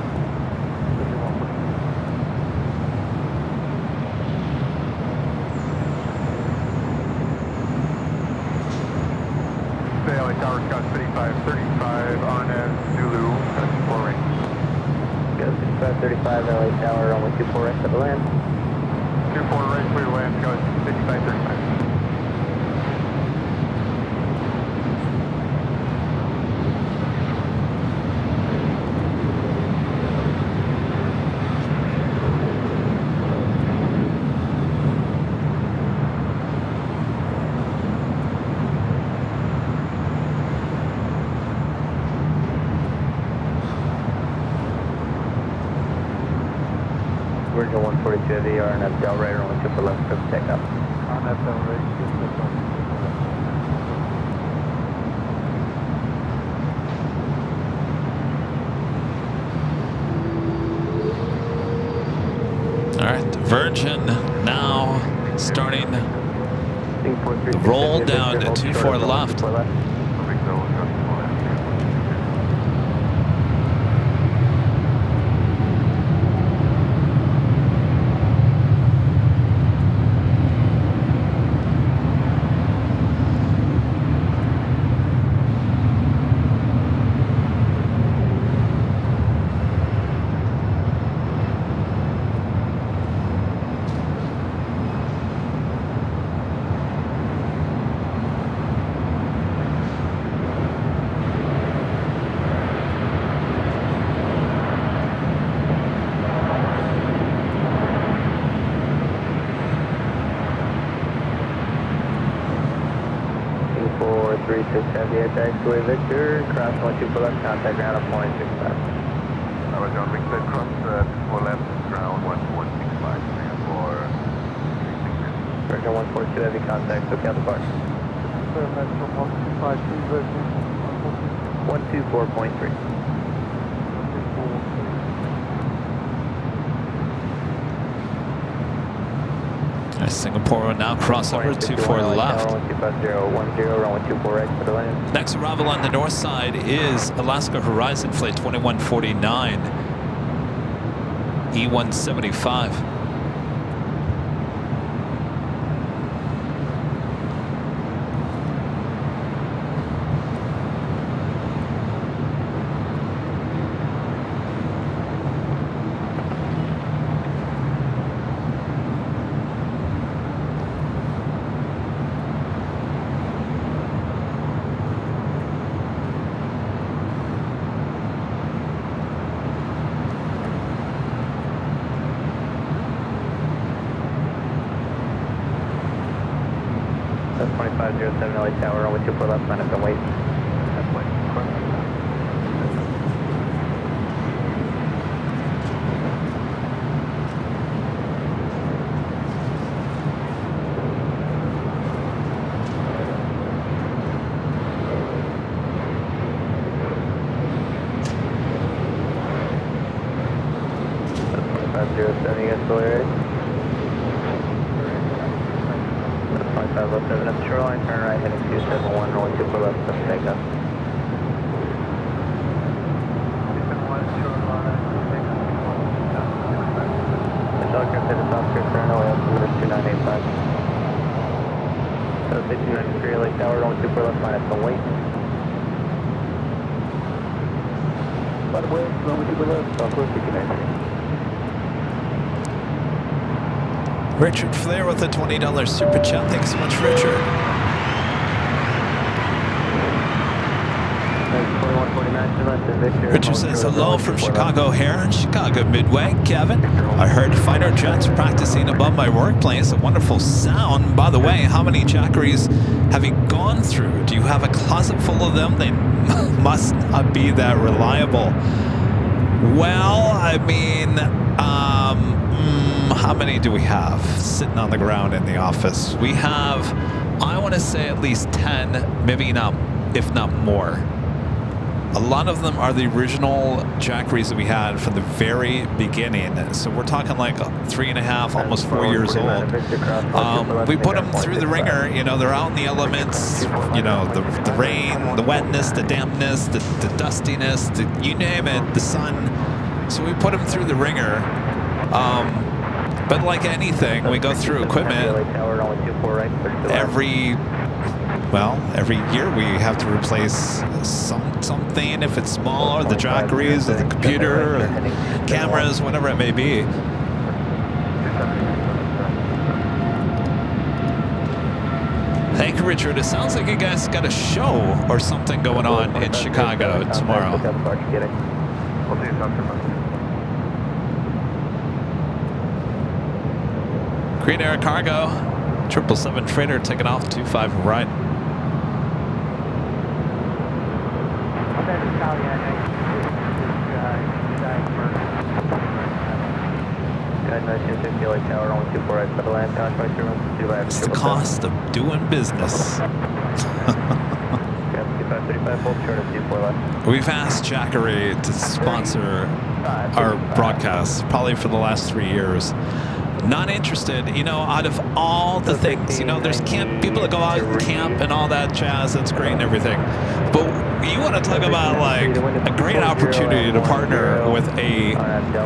Speaker 3: LA Tower, Scott 3535 on Zulu, 4 right.
Speaker 1: Go 5535, LA Tower, runway 24 right for the land.
Speaker 3: 24 right, clear land, Scott 5535.
Speaker 1: Virgin 142 heavy, RNF Del Rey, runway 24 left for the takeoff.
Speaker 3: RNF Del Rey,
Speaker 2: All right, Virgin starting the roll down to 24 left.
Speaker 1: Taxiway Victor, cross 124 left, contact ground on point 65.
Speaker 4: Roger, on Victor, cross 24 left, ground 1465, for 360.
Speaker 1: Virgin 142, heavy contact, so count the bar. 124.3.
Speaker 2: Singapore will now cross over 24 left.
Speaker 1: 1250, 10, runway 24 right for the land.
Speaker 2: Next arrival on the north side is Alaska Horizon Flight 2149, E175.
Speaker 1: That's 2507 LA Tower, runway 24 left, line up and wait. That's wait. That's 2507, you guys fully ready? 507 at the shoreline, turn right, heading 271, rolling 24 left, let's take up. 271 shoreline, take up. The Dr. Fit is off Chris Turn, away up to 2985. So 6993 LA Tower, rolling 24 left, line up and wait. By the way, rolling 24 left, Southwest 6993.
Speaker 2: Richard Flair with a $20 super chat. Thanks so much, Richard. Richard says hello from Chicago here, Chicago Midway. Kevin, I heard fighter jets practicing above my workplace. A wonderful sound. By the way, how many jackeries have you gone through? Do you have a closet full of them? They must not be that reliable. Well, I mean, how many do we have sitting on the ground in the office? We have, I want to say at least 10, maybe not, if not more. A lot of them are the original jackeries that we had from the very beginning. So we're talking like 3.5, almost 4 years old. We put them through the ringer. You know, they're out in the elements. You know, the rain, the wetness, the dampness, the dustiness, you name it, the sun. So we put them through the ringer. But like anything, we go through equipment every year we have to replace something, if it's small, or the jackeries, or the computer, or cameras, whatever it may be. Thank you, Richard. It sounds like you guys got a show or something going on in Chicago tomorrow. Green Air Cargo, 777 freighter taking off 25 right. It's the cost of doing business. We've asked Jackery to sponsor our broadcasts probably for the last 3 years. not interested. You know, out of all the things, you know, there's people that go out and camp and all that jazz. That's great and everything. But you want to talk about like a great opportunity to partner with a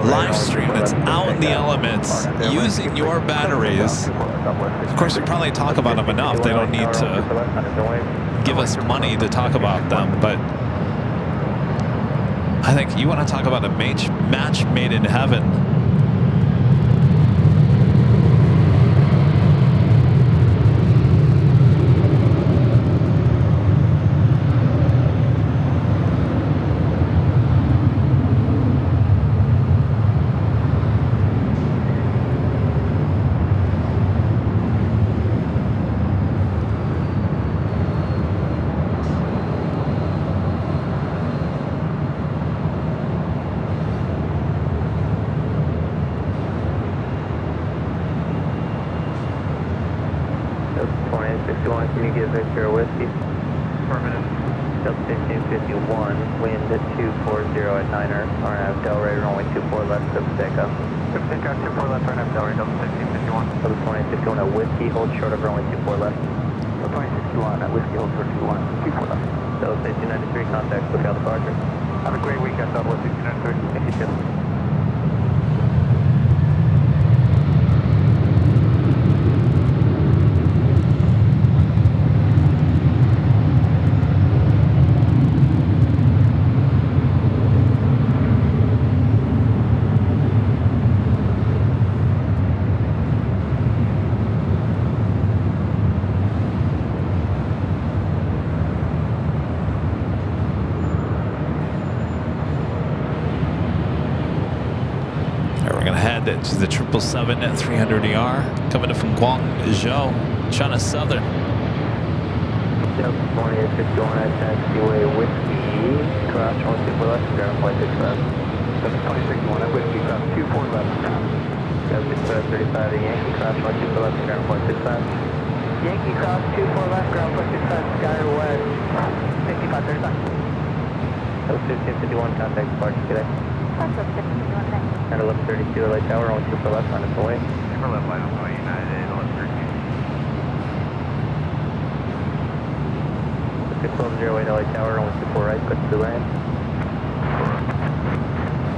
Speaker 2: live stream that's out in the elements using your batteries. Of course, we probably talk about them enough. They don't need to give us money to talk about them, but I think you want to talk about a match made in heaven.
Speaker 4: Can you give Victor a whiskey?
Speaker 3: Affirmative.
Speaker 4: Delta 1551, wind at 240 at 9er, RNAV Delray, runway 24 left, of takeoff.
Speaker 3: Takeoff 24 left, RNAV Delray, Delta 1551.
Speaker 4: Delta 2061 at whiskey, hold short of runway 24 left.
Speaker 3: Delta 2061 at whiskey, hold short 24 left.
Speaker 4: Delta 293, contact, lookout departure.
Speaker 3: Have a great week at Southwest 293.
Speaker 4: Thank you, Chip.
Speaker 2: To the 777 at 300ER, coming in from Guangzhou, China Southern.
Speaker 4: Delta 2861 at taxiway whiskey, cross 124 left, ground flight 65.
Speaker 3: Delta 2061 at whiskey, cross 24 left, ground.
Speaker 4: Delta 35 at Yankee, cross 124 left, ground flight 65.
Speaker 6: Yankee cross 24 left, ground flight 65, sky west, 5535.
Speaker 4: Delta 1551, contact departure today.
Speaker 5: Also 1551, thanks.
Speaker 4: And 1132 LA Tower, on 2 for left, on its way.
Speaker 3: Super left, line on United, 1113.
Speaker 4: 1208 LA Tower, on 2 for right, quick to land.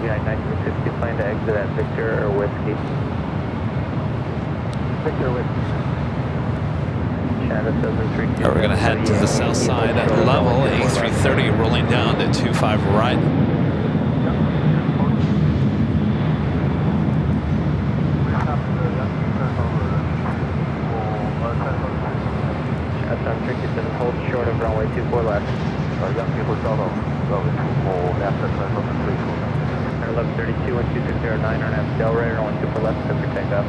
Speaker 4: United 1960, plan to exit at Victor or Whiskey.
Speaker 3: Victor Whiskey.
Speaker 4: China Southern 3.
Speaker 2: We're going to head to the south side at level, A330 rolling down to 25 right.
Speaker 4: Hold short of runway 24 left.
Speaker 3: Yankee Hotel, level 24, after
Speaker 4: 1132 and 2609 on F Delray, runway 24 left, clear for takeoff.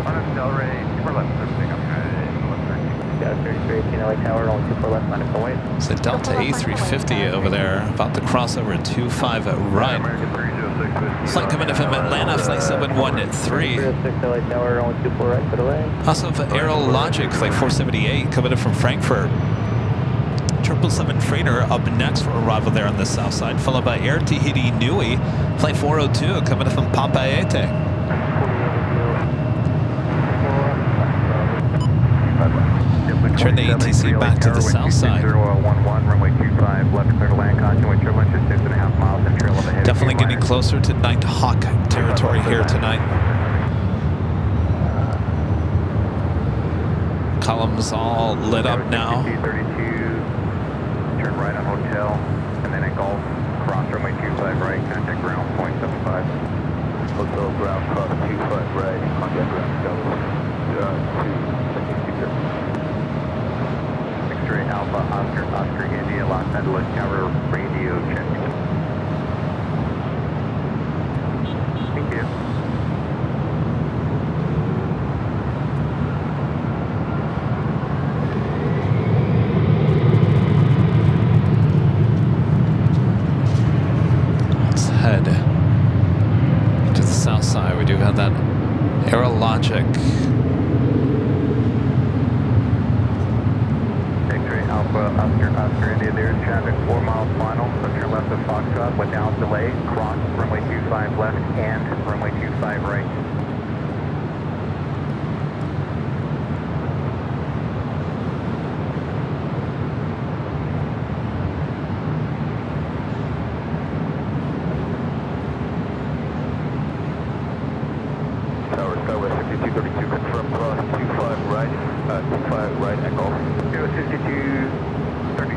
Speaker 3: On F Delray, super left, clear for takeoff, United, 1113.
Speaker 4: Got 3318 LA Tower, runway 24 left, line up away.
Speaker 2: It's a Delta A350 over there, about to cross over at 25 right.
Speaker 3: American 306.
Speaker 2: Flight coming in from Atlanta, flight 713.
Speaker 4: 306 LA Tower, runway 24 right, put away.
Speaker 2: Also for Airlogic, flight 478 coming in from Frankfurt. 777 freighter up next for arrival there on the south side, followed by Air Tahiti Nui, flight 402 coming in from Papeete. Turn the ATC back to the south side. Definitely getting closer to Nighthawk territory here tonight. Columns all lit up now.
Speaker 3: Turn right on Hotel, and then at Golf, cross runway 25 right, contact ground, 0.75. Hotel ground, cross 25 right, contact ground, Golf, 2, X-ray Alpha, Oscar, India, Los Angeles, Tower, radio check. Thank you.
Speaker 2: Head to the south side. We do have that Aerologic.
Speaker 3: X-ray Alpha, Oscar, India, there's traffic 4 miles final, so turn left of Foxtrot without delay, cross runway 25 left and runway 25 right.
Speaker 4: 32, confirm cross 25 right, 25 right at golf.
Speaker 3: 062, 32,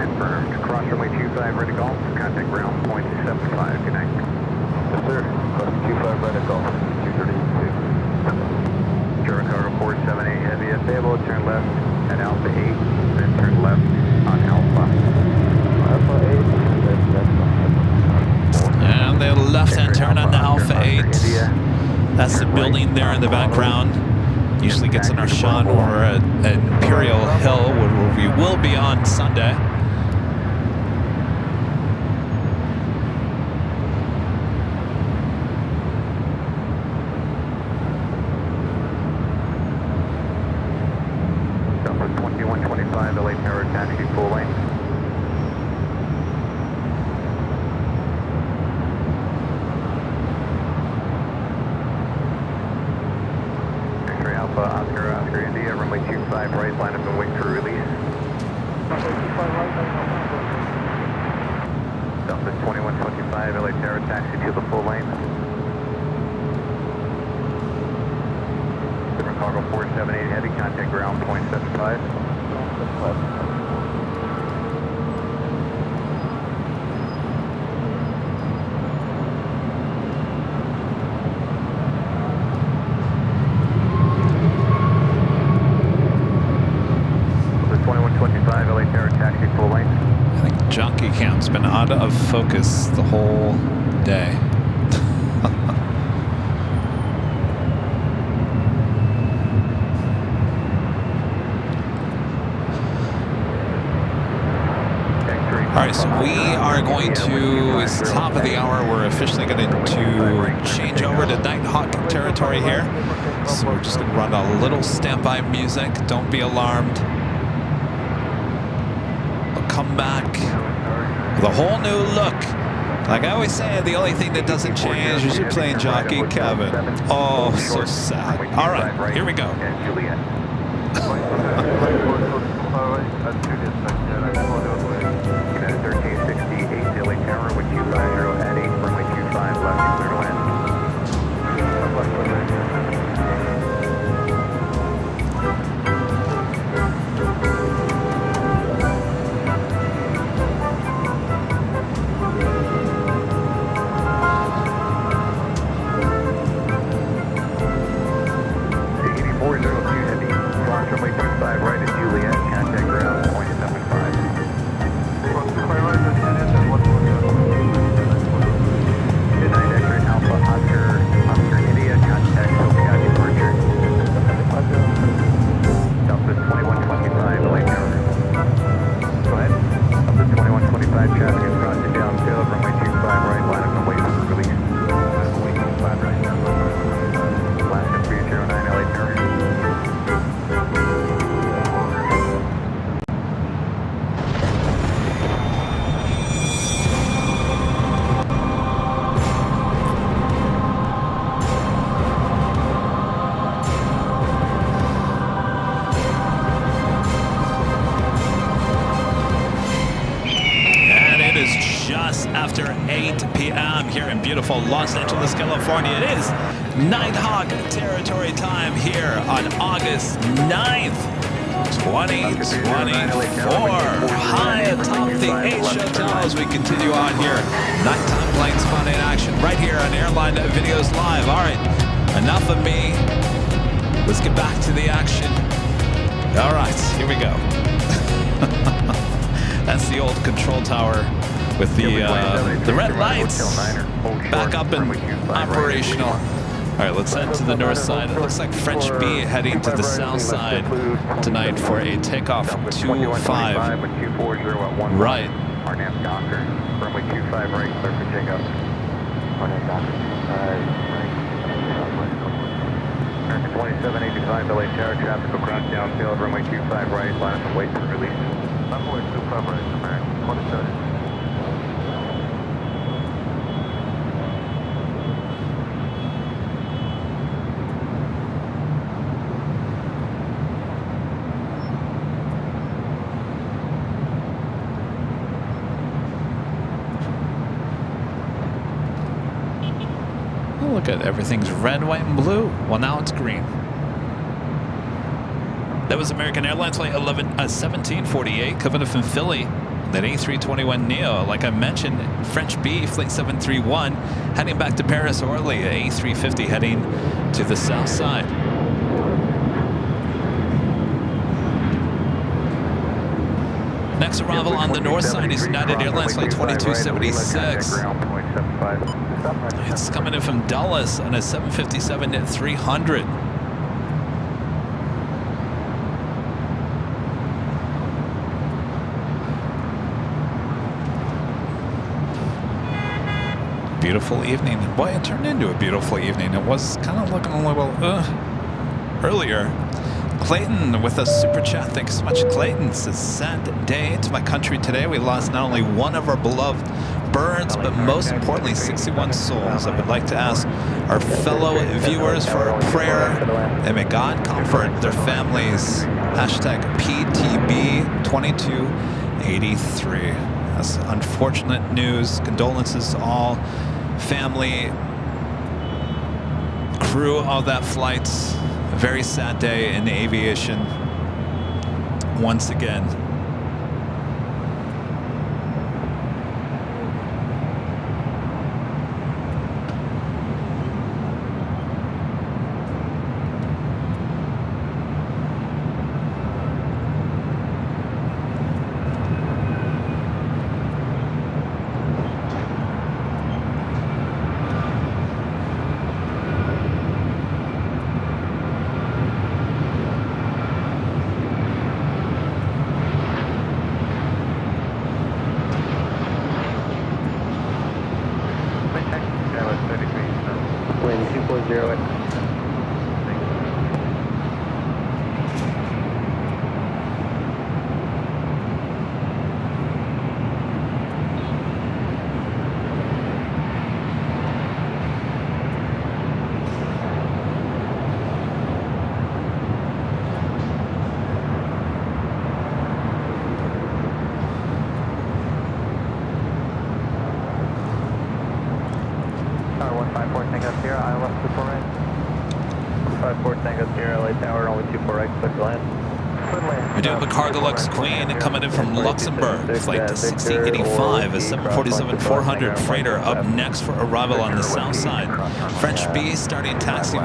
Speaker 3: confirmed. Cross runway 25 right at golf, contact ground point 75, good night.
Speaker 4: Yes, sir. Cross 25 right at golf, 232.
Speaker 3: German cargo 478 heavy available, turn left at Alpha 8, then turn left on Alpha.
Speaker 4: Alpha 8,
Speaker 2: And they left hand turn on the Alpha 8. That's the building there in the background. Usually gets in our shot when we're at Imperial Hill, where we will be on Sunday.
Speaker 3: Delta 2125, LA Tower, taxi full lane. X-ray Alpha, Oscar, India, runway 25 right, line up and wait for release. Delta 2125, LA Tower, taxi to the full lane. Different cargo 478 heavy, contact ground point 75. The 2125 LA Tower, taxi full lane.
Speaker 2: I think jockey cam's been out of focus the whole day. All right, so we are going to, it's the top of the hour, we're officially going to change over to Nighthawk territory here. So we're just going to run a little standby music. Don't be alarmed. We'll come back with a whole new look. Like I always say, the only thing that doesn't change is your plane jockey, Kevin. Oh, so sad. All right, here we go.
Speaker 3: United 1368, LA Tower, with 250 at 8, runway 25, left, clear to land. C8402 heavy, cross runway 25 right at Juliet, contact ground, point 75. Midnight X-ray Alpha, Oscar India, contact Tokyo departure. Delta 2125, LA Tower. Go ahead. Delta 2125, traffic is crossing downfield, runway 25 right, line up and wait for release. Runway 25 right, Alaska 309, LA Tower.
Speaker 2: Just after 8 p.m. here in beautiful Los Angeles, California. It is Nighthawk territory time here on August 9th, 2024. High atop the H Hotel as we continue on here. Nighttime plane spotting action right here on Airline Videos Live. All right, enough of me. Let's get back to the action. All right, here we go. That's the old control tower with the red lights back up and operational. All right, let's head to the north side. It looks like French B heading to the south side tonight for a takeoff 25 right.
Speaker 3: Arnhem Docker, runway 25 right, clear for takeoff. Arnhem Docker, right. 2785 LA Tower, traffic will cross downfield, runway 25 right, line up and wait for release. Runway 25 right, American 27.
Speaker 2: look at everything's red, white, and blue. Well, now it's green. That was American Airlines flight 1748 coming up from Philly. That A321neo, like I mentioned, French B, flight 731, heading back to Paris Orly, A350 heading to the south side. Next arrival on the north side is United Airlines flight 2276. It's coming in from Dulles on a 757-300. Beautiful evening. Boy, it turned into a beautiful evening. It was kind of looking a little earlier. Clayton with a super chat. Thanks so much, Clayton. It's a sad day to my country today. We lost not only one of our beloved birds, but most importantly, 61 souls. I would like to ask our fellow viewers for a prayer, and may God comfort their families. Hashtag PTB2283. That's unfortunate news. Condolences to all family, crew of that flight. A very sad day in aviation once again.
Speaker 1: Wind 240 at.
Speaker 3: Tower 154, Tango Sierra, ILS 24 right.
Speaker 1: 154 Tango Sierra, LA Tower, only 24 right, clear to land.
Speaker 2: We do have a Cargolux Queen coming in from Luxembourg. Flight 1685, a 747-400 freighter up next for arrival on the south side. French B starting taxi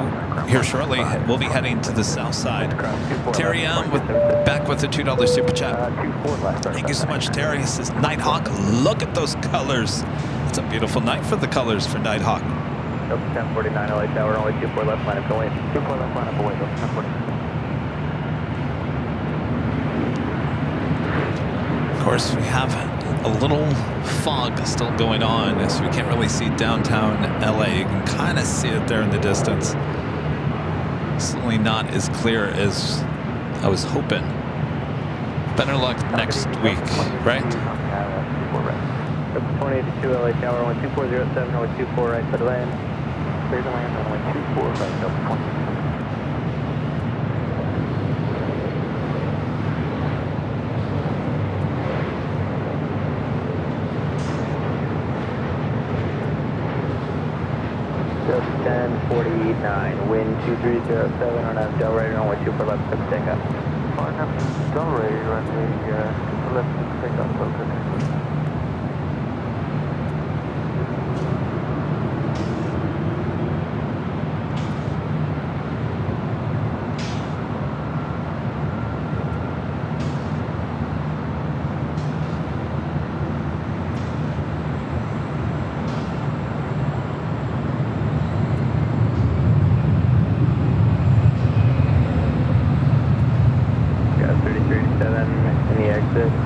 Speaker 2: here shortly. We'll be heading to the south side. Terry M back with a $2 super chat. Thank you so much, Terry. He says, Nighthawk, look at those colors. It's a beautiful night for the colors for Nighthawk.
Speaker 1: 1049 LA Tower, only 24 left line up to wait. 24 left line up to wait, 1049.
Speaker 2: Of course, we have a little fog still going on, so we can't really see downtown LA. You can kind of see it there in the distance. Certainly not as clear as I was hoping. Better luck next week, right?
Speaker 1: 2082 LA Tower, 12407, only 24 right, clear to land. Clear to land, only 24 right, Delta 20. Just 1049, wind 2307 on a Del Rey, runway 24 left, clear to take off.
Speaker 3: On Del Rey, runway 24 left, take off, okay.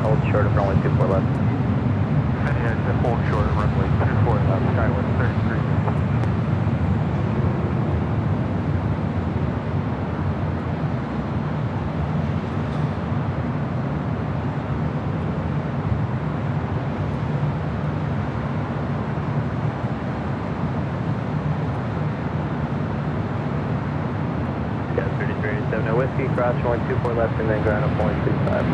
Speaker 1: Hold short of runway 24 left.
Speaker 3: And exit, hold short of runway 24 left, Skyward 33.
Speaker 1: Got 3387, no whiskey, cross 124 left, and then ground up 125.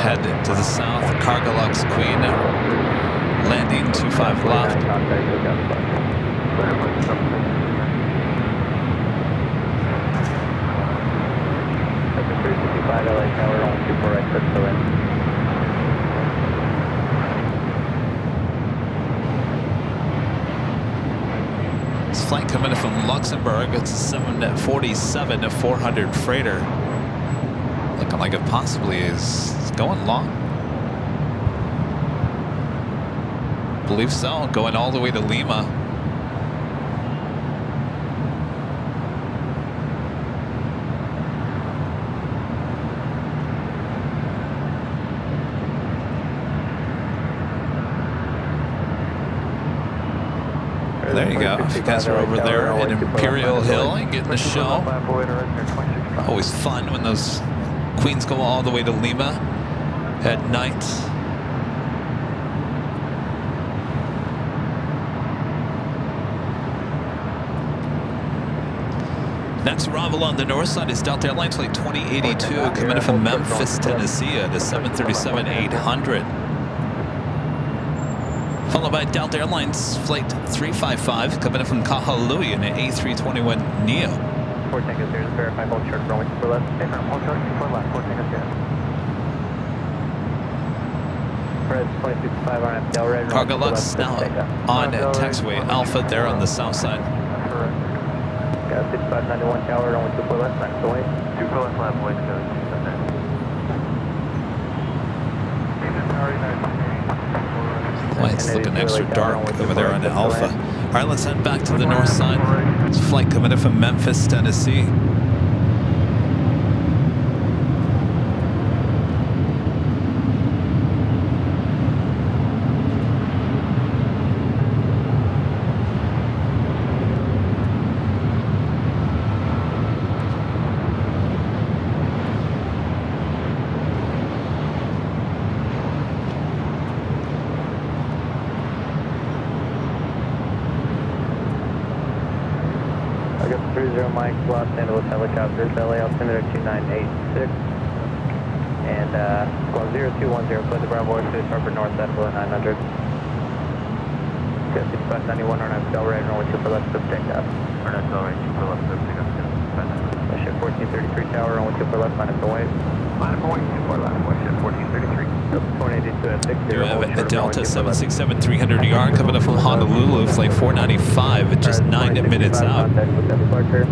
Speaker 2: Head to the south, Cargolux Queen landing 25 left.
Speaker 1: Contact,
Speaker 2: flight coming in from Luxembourg. It's a 747 400 freighter. Looking like it possibly is going long. Believe so, going all the way to Lima. There you go. If you guys are over there at Imperial Hill and getting the show. Always fun when those queens go all the way to Lima at night. Next arrival on the north side is Delta Airlines Flight 2082 coming in from Memphis, Tennessee at a 737-800. Followed by Delta Airlines Flight 355 coming in from Kahului in an A321neo.
Speaker 1: 4 Tango 0, verify hold short, runway 24 left. Confirm, hold short, 24 left, 4 Tango 0. Fred 2065 on Del Red.
Speaker 2: Cargo Lux now on taxiway Alpha there on the south side.
Speaker 1: Got 6591 tower, runway 24 left, line is away.
Speaker 4: 24 left, line away, so
Speaker 2: Boy, it's looking extra dark over there on the Alpha. All right, let's head back to the north side. It's a flight coming in from Memphis, Tennessee.
Speaker 1: Mike, Los Angeles helicopters, LA altimeter 2986, and squad 0210, put the Bravo to Harbor North at below 900. Got 6591 on Del Red, runway 24 left, sub takeoff.
Speaker 4: Or not Del Red, 24 left, sub takeoff.
Speaker 1: Ship 1433 tower, runway 24 left, line is away.
Speaker 4: Line of away, 24 left, ship 1433.
Speaker 1: 182 at 60.
Speaker 2: You have a Delta 767-300ER coming up from Honolulu, flight 495 at just 9 minutes out.
Speaker 1: Delta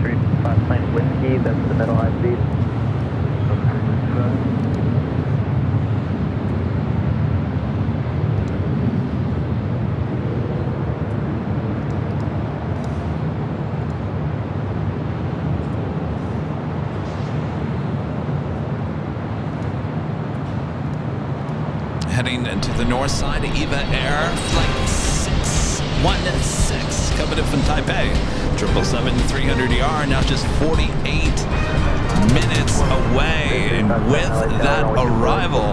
Speaker 1: 355 Plane Whiskey, that's the middle high speed.
Speaker 2: Heading to the north side, Eva Air flight 616 coming in from Taipei. 777-300ER now just 48 minutes away, and with that arrival,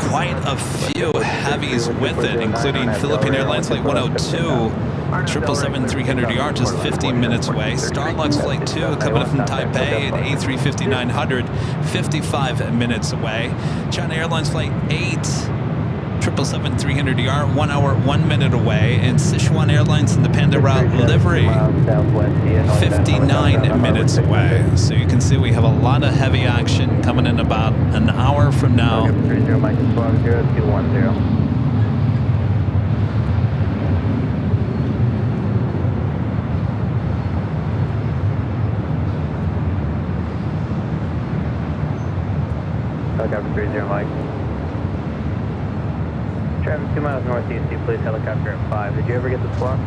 Speaker 2: quite a few heavies with it, including Philippine Airlines Flight 102. 777-300ER just 15 minutes away. Starlux Flight 2 coming in from Taipei at A350-900, 55 minutes away. China Airlines Flight 8, 777-300ER, 1 hour, 1 minute away. And Sichuan Airlines in the Panda Route livery, 59 minutes away. So you can see we have a lot of heavy action coming in about an hour from now.
Speaker 1: 30 Mike Squawk 0210. Helicopter 30 Mike. Traffic 2 miles northeast, please helicopter at 5. Did you ever get the squawk?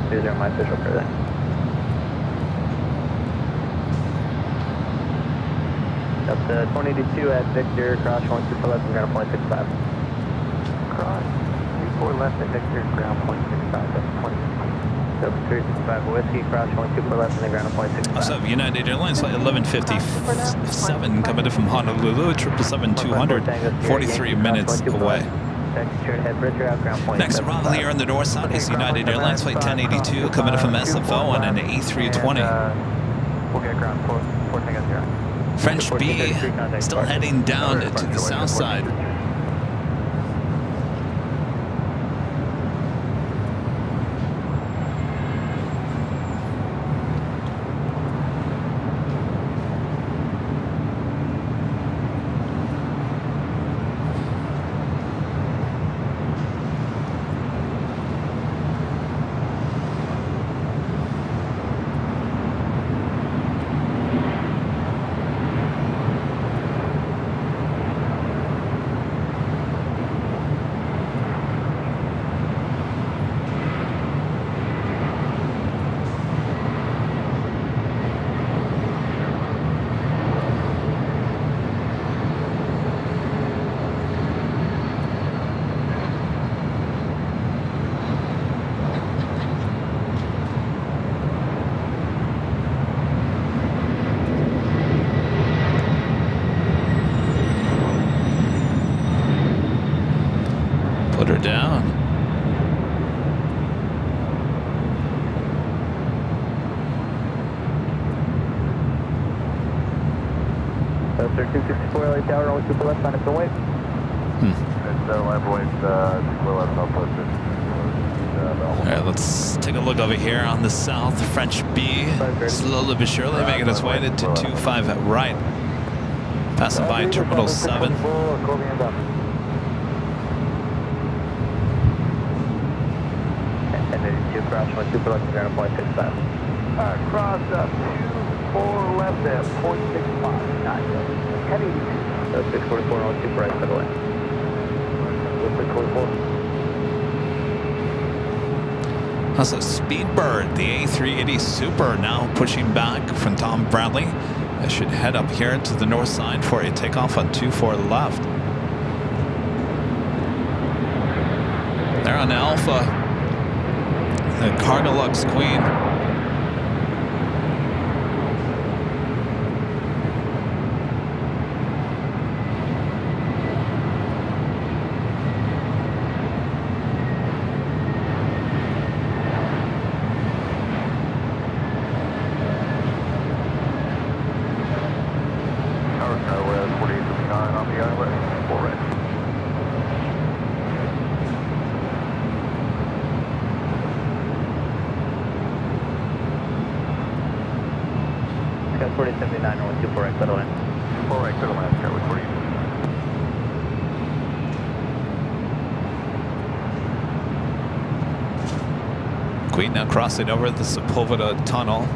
Speaker 1: 30 my official for that. Up to 2082 at Victor, cross 124 left and ground point 65.
Speaker 4: Cross 34 left at Victor, ground point 65, that's 20.
Speaker 1: Up 365 Whiskey, cross 124 left and the ground point 65.
Speaker 2: What's up, United Airlines Flight 1157 coming in from Honolulu, 777-200, 43 minutes away. Next arrival here on the north side is United Airlines Flight 1082 coming in from SFO on an A320.
Speaker 4: We'll get ground 4 Tango 0.
Speaker 2: French B still heading down to the south side.
Speaker 1: That's 264 LA Tower, runway 24 left, sign up and wait.
Speaker 4: It's left wait, 211 Southwest.
Speaker 2: All right, let's take a look over here on the south. French B, slowly but surely making its way to 25 at right. Passing by Terminal 7.
Speaker 1: And then 2 cross, runway 24 left, ground 0.65.
Speaker 3: Cross 24 left at 0.65. Heavy.
Speaker 1: 644, runway 24 right, by the way. 644.
Speaker 2: Also, Speedbird, the A380 Super, now pushing back from Tom Bradley. I should head up here to the north side for a takeoff on 24 left. They're on Alpha, the Cargolux Queen.
Speaker 1: Got 4079, runway 24 right, by the way.
Speaker 4: 4 right, clear to land, Skywood 40.
Speaker 2: Queen now crossing over the Sepulveda Tunnel.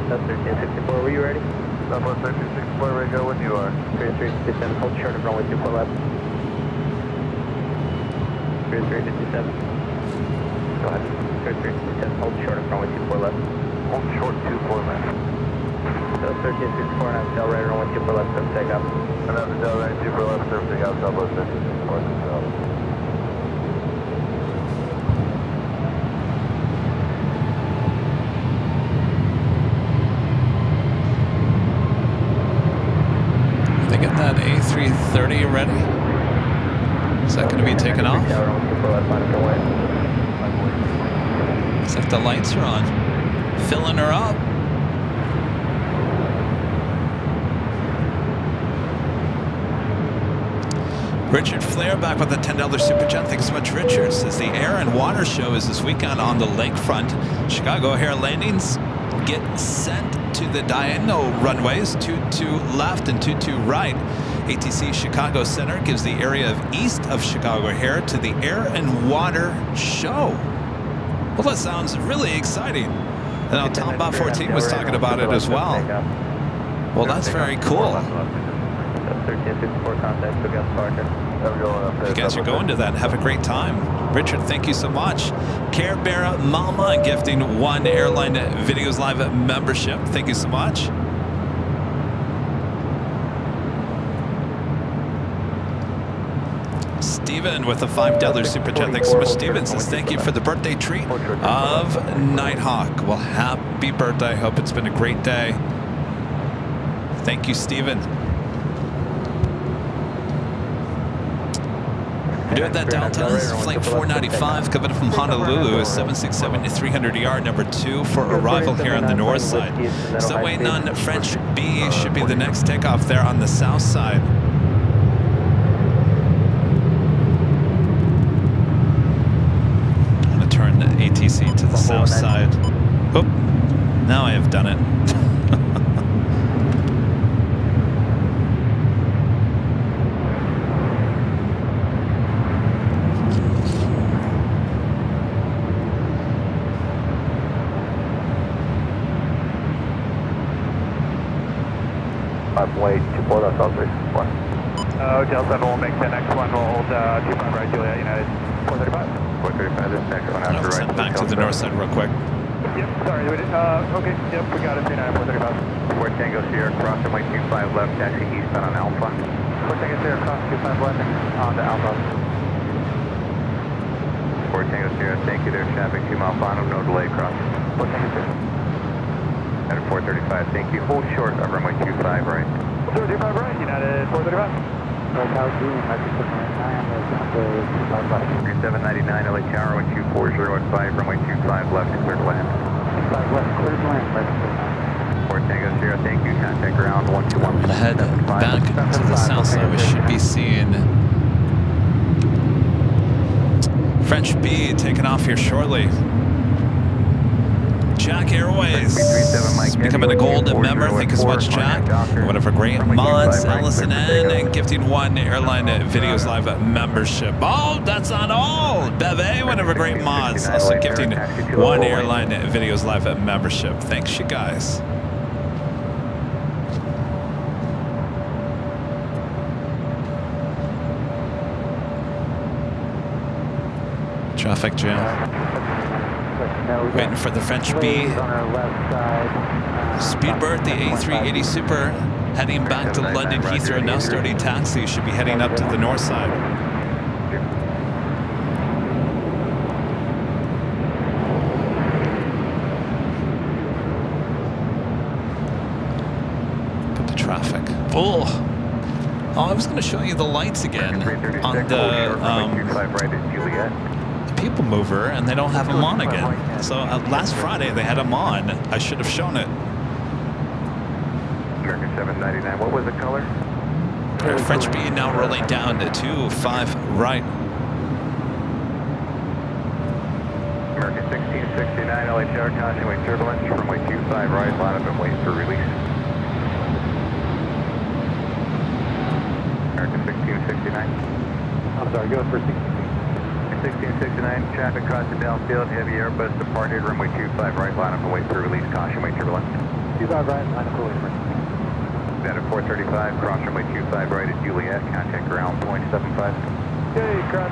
Speaker 1: That's 1364, were you ready?
Speaker 4: Southwest 1364, ready to go when you are.
Speaker 1: 3357, hold short of runway 24 left. 3357.
Speaker 4: Go ahead.
Speaker 1: 3357, hold short of runway 24 left.
Speaker 4: Hold short 24 left.
Speaker 1: So 1364 and I'm tail right, runway 24 left, so take up.
Speaker 4: And that's the tail right, 24 left, surfacing out Southwest 1364.
Speaker 2: They get that A330 ready? Is that going to be taken off? Looks like the lights are on. Filling her up. Richard Flair back with a $10 super chat. Thanks so much, Richard. Says the Air and Water Show is this weekend on the lakefront. Chicago O'Hare landings get sent to the diagonal runways, 22 left and 22 right. ATC Chicago Center gives the area of east of Chicago O'Hare to the Air and Water Show. Well, that sounds really exciting. And now Tom Bob 14 was talking about it as well. Well, that's very cool.
Speaker 1: 1364 contact, so gas Parker.
Speaker 2: You guys are going to that. Have a great time. Richard, thank you so much. Care Bear Mama gifting 1 Airline Videos Live membership. Thank you so much. Steven with a $5 super chat. Thanks so much, Steven. Says thank you for the birthday treat of Nighthawk. Well, happy birthday. Hope it's been a great day. Thank you, Steven. Doing that Delta is flight 495 coming from Honolulu, 767 to 300 yard, number 2 for arrival here on the north side. Still waiting on French B, should be the next takeoff there on the south side. I'm going to turn the ATC to the south side. Oh, now I have done it.
Speaker 4: Wait, 24 left, South 364.
Speaker 3: Hotel 7 will make the next one. We'll hold 25 right, Juliet United. 435.
Speaker 4: 435, this next one after right.
Speaker 2: Send back to the north side real quick.
Speaker 3: Yep, sorry. Okay, yep, we got it. 39, 435.
Speaker 4: 4 Tango Sierra, cross runway 25 left, taxi eastbound on Alpha.
Speaker 3: 4 Tango Sierra, cross 25 left on the Alpha.
Speaker 4: 4 Tango Sierra, thank you. There's traffic 2 mile final, no delay cross.
Speaker 3: 4 Tango Sierra.
Speaker 4: At 435, thank you. Hold short of runway 25 right.
Speaker 3: 025 right, United 435.
Speaker 1: Tower 2, American
Speaker 4: 799 LA Tower, 124.015, runway 25 left, clear to land.
Speaker 1: 5 left, clear to land,
Speaker 4: Fort Tango Sierra, thank you, contact ground 121.
Speaker 2: I'm gonna head back to the south side. We should be seeing French B taking off here shortly. Jack Airways becoming a gold member. Thank you so much, Jack. Whatever great mods, Allison N, and gifting one Airline Videos Live membership. Oh, that's not all. Beve, whatever great mods, also gifting one Airline Videos Live membership. Thanks, you guys. Traffic jam. Waiting for the French B. Speedbird, the A380 Super, heading back to London Heathrow, now starting taxi. Should be heading up to the north side. Put the traffic. Oh, I was going to show you the lights again on the people mover, and they don't have them on again. So last Friday they had them on. I should have shown it.
Speaker 4: American 799, what was the color?
Speaker 2: French B now rolling down to 25 right.
Speaker 4: American 1669 LA Tower, caution wing turbulence, runway 25 right, line up and wait for release. American 1669.
Speaker 1: I'm sorry, go for
Speaker 4: 1669, traffic crossing downfield, heavy Airbus departed, runway 25 right, line up and wait for release, caution wing turbulence.
Speaker 1: 25 right, line up and wait for release.
Speaker 4: That at 435, cross runway 25 right at Juliet, contact ground point 75.
Speaker 3: Okay, cross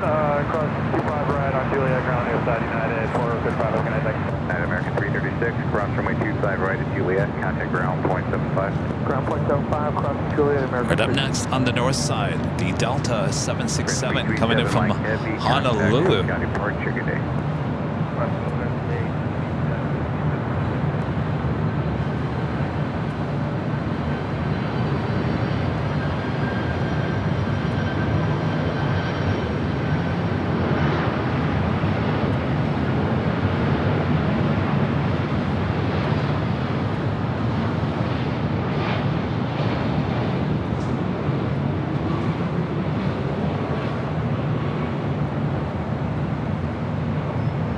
Speaker 3: 25 right on Juliet, ground near side United 435, okay, thanks.
Speaker 4: United American 336, cross runway 25 right at Juliet, contact ground point 75.
Speaker 3: Ground point 75, cross Juliet, American.
Speaker 2: Right up next on the north side, the Delta 767 coming in from Honolulu.
Speaker 4: Got departure, good day.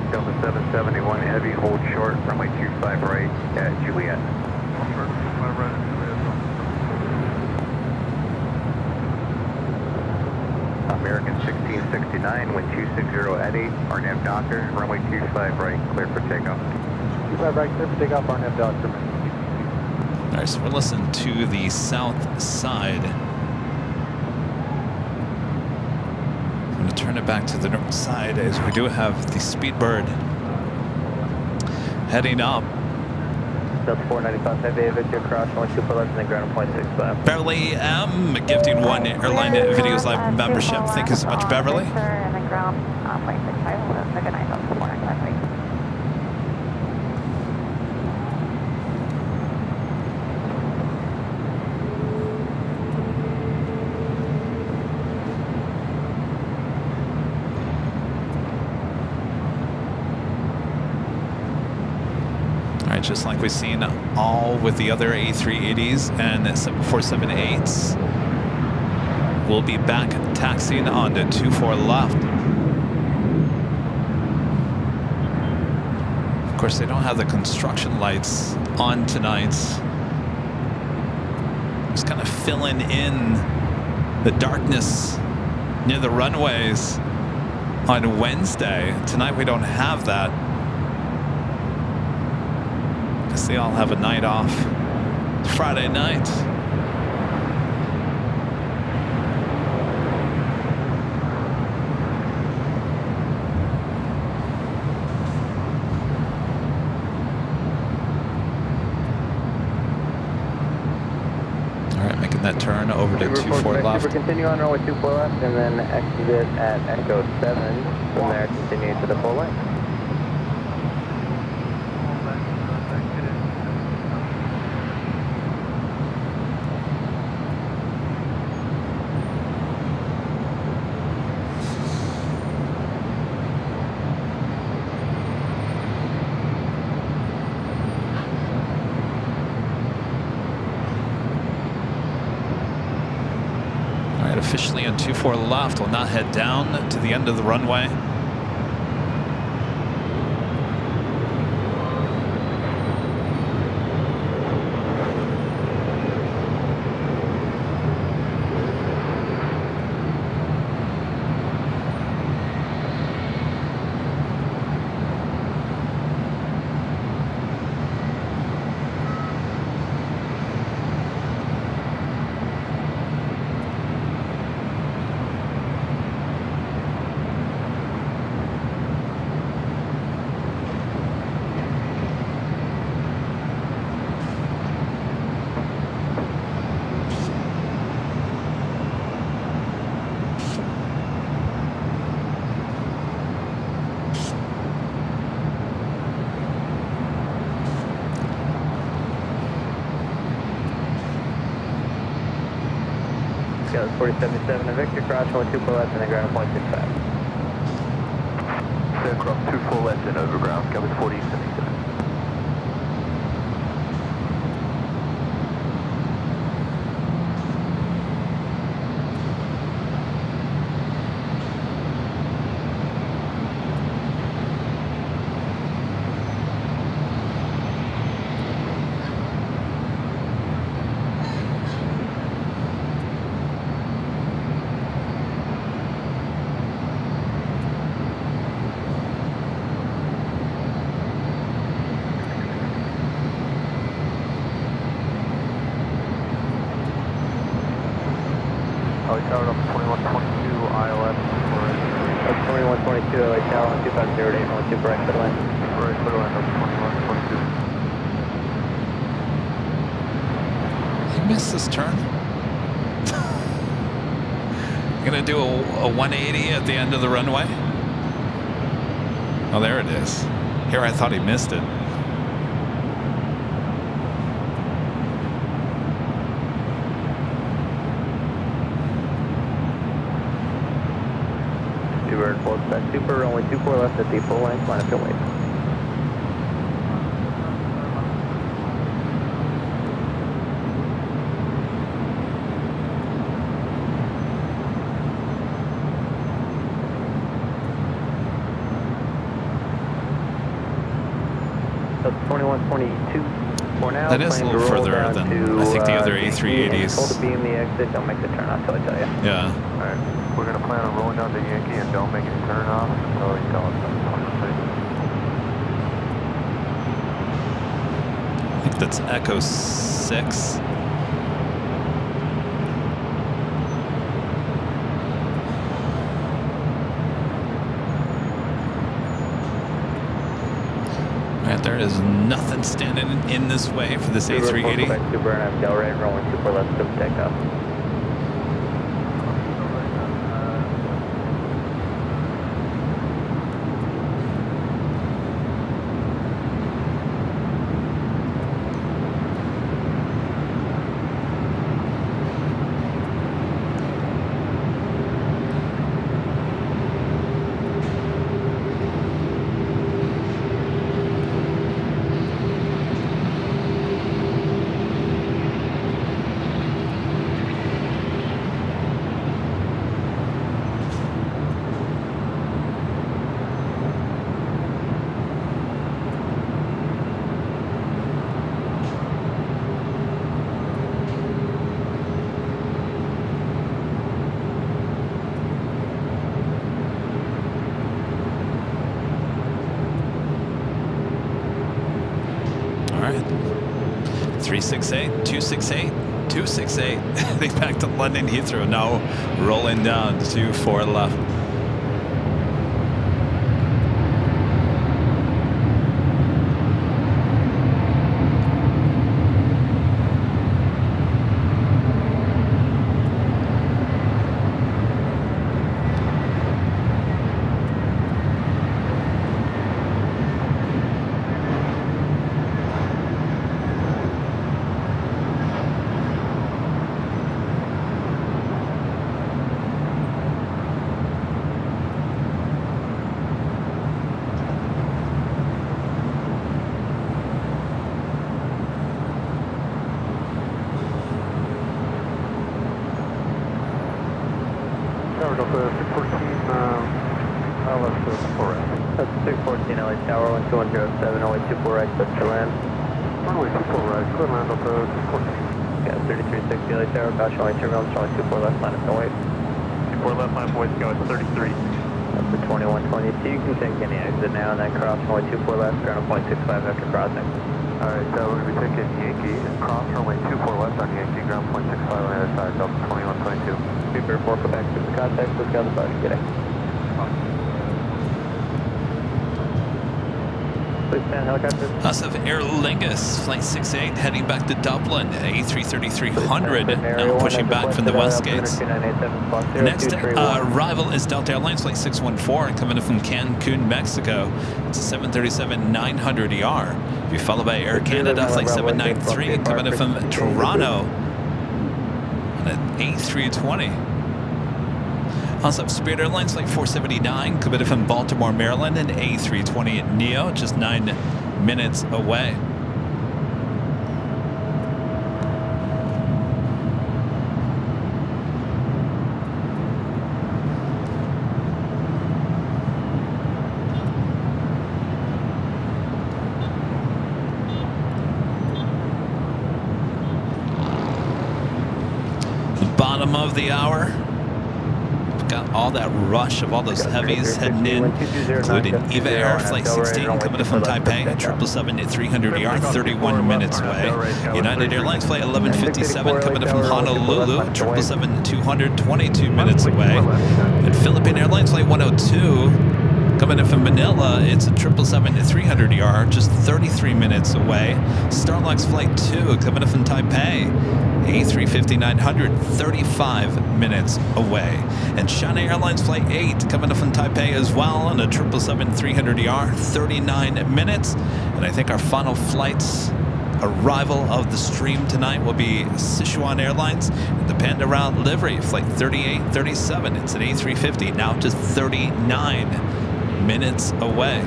Speaker 4: Delta 771 heavy, hold short, runway 25 right at Juliet. American 1669, wind 260 at 8, RNAV Docker, runway 25 right, clear for takeoff.
Speaker 1: 25 right, clear for takeoff, RNAV Docker.
Speaker 2: All right, so we're listening to the south side. I'm going to turn it back to the north side as we do have the Speedbird heading up.
Speaker 6: Delta 495 heavy, Victor cross 124 left and then ground point 65.
Speaker 2: Beverly M gifting one Airline Videos Live membership. Thank you so much, Beverly.
Speaker 5: And then ground point 65. Good night, Delta 495.
Speaker 2: Just like we've seen all with the other A380s and 747-8s. We'll be back taxiing on to 24 left. Of course, they don't have the construction lights on tonight. Just kind of filling in the darkness near the runways on Wednesday. Tonight we don't have that. They all have a night off. It's Friday night. All right, making that turn over to 24 left.
Speaker 6: Super, continue on runway 24 left and then exit at Echo 7. From there, continue to the full length.
Speaker 2: right, officially on 24 left. We'll now head down to the end of the runway.
Speaker 1: Scale 4077 and Victor, cross 124 left and then ground 0.65.
Speaker 4: Aircraft 24 left and overground, covered 4077.
Speaker 3: LA Tower up 2122 ILS.
Speaker 1: Up 2122 LA Tower on 250 to 812 for right foot line.
Speaker 3: Right foot line up 2122.
Speaker 2: He missed this turn. Gonna do a 180 at the end of the runway. Oh, there it is. Here I thought he missed it.
Speaker 1: Super and full spec super, only 24 left at the full length, line up your wave. Up 2122 for now.
Speaker 2: That is a little further than I think the other A380s.
Speaker 1: Hold the beam, the exit, don't make the turn off till I tell you.
Speaker 2: Yeah.
Speaker 3: Alright, we're going to plan on rolling down to Yankee and don't make any turn off until you tell us
Speaker 2: I think that's Echo 6. Right, there is nothing standing in this way for this A380.
Speaker 1: Super and I'm Del Rey, rolling super left, so takeoff.
Speaker 2: All right. 368, 268, 268. Heading back to London Heathrow. Now rolling down to 4 left.
Speaker 4: Tower Delta 614, let's go 4 right.
Speaker 1: That's 614 LA Tower, 12107, only 24 right, clear to land.
Speaker 4: Runway 24 right, clear land Delta 614.
Speaker 1: Yeah, 3360 LA Tower, caution only 2 rounds, only 24 left, line up, wait.
Speaker 3: 24 left line, boys, go at 33.
Speaker 1: That's the 2120, so you can take any exit now and then cross only 24 left, ground up 0.65 after crossing.
Speaker 4: Alright, so we're going to be taking Yankee, cross runway 24 left on Yankee, ground 0.65 on the other side, Delta 2122.
Speaker 1: Super 4 Quebec, super contact, let's go the bus, get it. Please stand helicopter.
Speaker 2: Us of Aer Lingus, Flight 68, heading back to Dublin, A33300, now pushing back from the West Gates. Next arrival is Delta Airlines, Flight 614, coming in from Cancun, Mexico. It's a 737-900ER. Be followed by Air Canada, Flight 793, coming in from Toronto on an A320. Also have Spirit Airlines Flight 479, committed from Baltimore, Maryland, and A320 Neo, just 9 minutes away. Bottom of the hour. Got all that rush of all those heavies heading in, including Eva Air Flight 16 coming in from Taipei, 777-300ER, 31 minutes away. United Airlines Flight 1157 coming in from Honolulu, 777-200, 22 minutes away. And Philippine Airlines Flight 102 coming in from Manila, it's a 777-300ER, just 33 minutes away. Starlux Flight 2 coming in from Taipei, A350-900, 35 minutes away. And China Airlines Flight 8 coming in from Taipei as well on a 777-300ER, 39 minutes. And I think our final flight's arrival of the stream tonight will be Sichuan Airlines, the Panda Route livery, Flight 3837. It's an A350, now just 39 minutes away.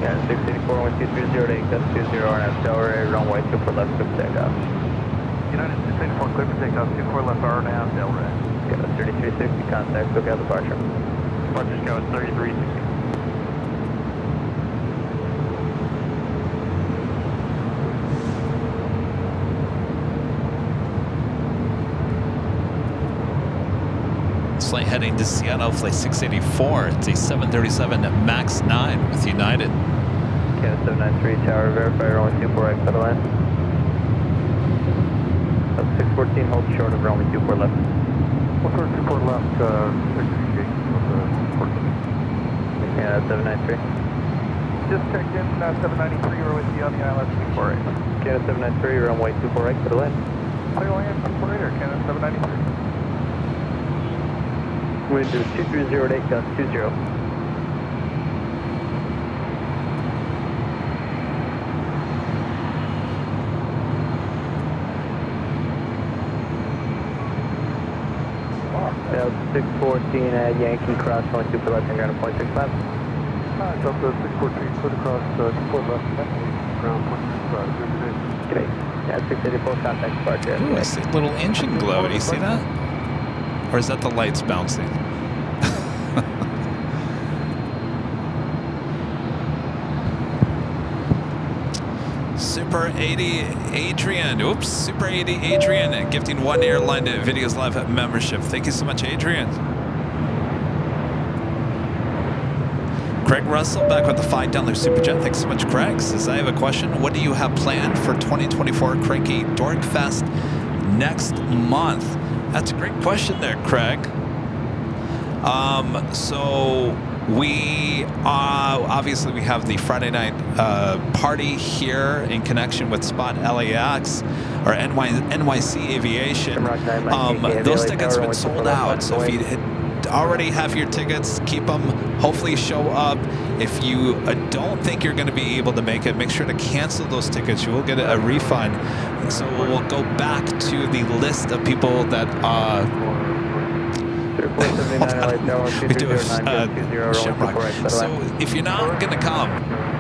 Speaker 1: Yeah, 684-12308, that's 20 RNF Tower, runway 24 left, clear for takeoff.
Speaker 3: United 684, clear for takeoff, 24 left, RNAV, Delray.
Speaker 1: Yeah, that's 3360, contact, look out departure.
Speaker 3: Departure's go at 3360.
Speaker 2: Flight heading to Seattle, Flight 684. It's a 737 MAX 9 with United.
Speaker 1: Canada 793, tower, verify, runway 24 right, pedal land. That's 614, hold short of runway 24 left.
Speaker 4: 24 left, 668,
Speaker 1: Canada 793.
Speaker 3: Just checked in, 793, we're with you on the ILS 24 right.
Speaker 1: Canada 793, runway 24 right, pedal land.
Speaker 3: Clear land, 24 right, Canada 793.
Speaker 1: Wind is 2308, gust 20. That was 614 at Yankee, cross 12 for left and ground 0.65.
Speaker 4: Delta 614, clear to cross 24 left, ground 0.65.
Speaker 1: Okay, yeah, 684, contact departure.
Speaker 2: Ooh, I see a little engine glow. Do you see that? Or is that the lights bouncing? Super 80 Adrian. Oops, Super 80 Adrian gifting 1 Airline Videos Live membership. Thank you so much, Adrian. Craig Russell back with the $5 Super Chat. Thanks so much, Craig. Says, I have a question. What do you have planned for 2024 Cranky Dork Fest next month? That's a great question there, Craig. So we obviously we have the Friday night party here in connection with Spot LAX or NYC Aviation. Those tickets have been sold out, so if you already have your tickets, keep them. Hopefully show up. If you don't think you're going to be able to make it, make sure to cancel those tickets. You will get a refund. And so we'll go back to the list of people that we do Shamrock. So if you're not going to come,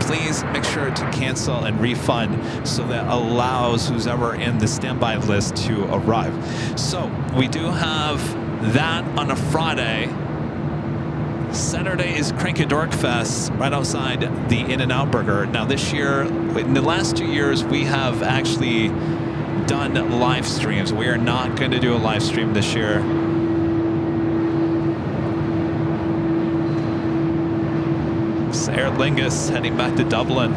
Speaker 2: please make sure to cancel and refund so that allows who's ever in the standby list to arrive. So we do have that on a Friday. Saturday is Cranky Dork Fest right outside the In-N-Out Burger. Now this year, in the last 2 years, we have actually done live streams. We are not going to do a live stream this year. It's Aer Lingus heading back to Dublin.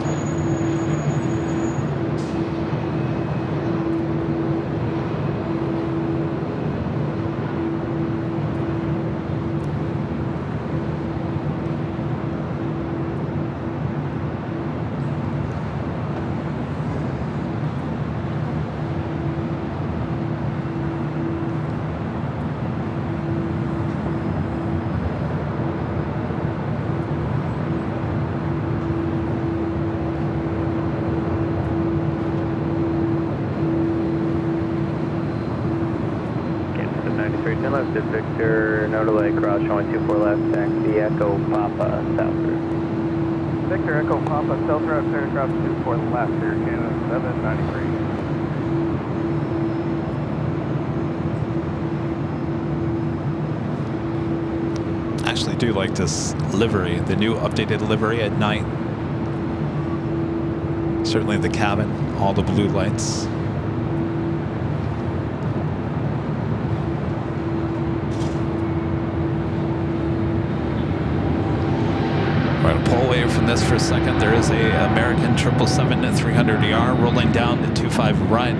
Speaker 1: Left at Victor, no delay, cross runway 24 left, taxi Echo Papa, south route.
Speaker 3: Victor Echo Papa, south route, clear cross 24 left, Air Canada 793.
Speaker 2: Actually do like this livery, the new updated livery at night. Certainly the cabin, all the blue lights. We're going to pull away from this for a second. There is a American 777-300ER rolling down to 25 right.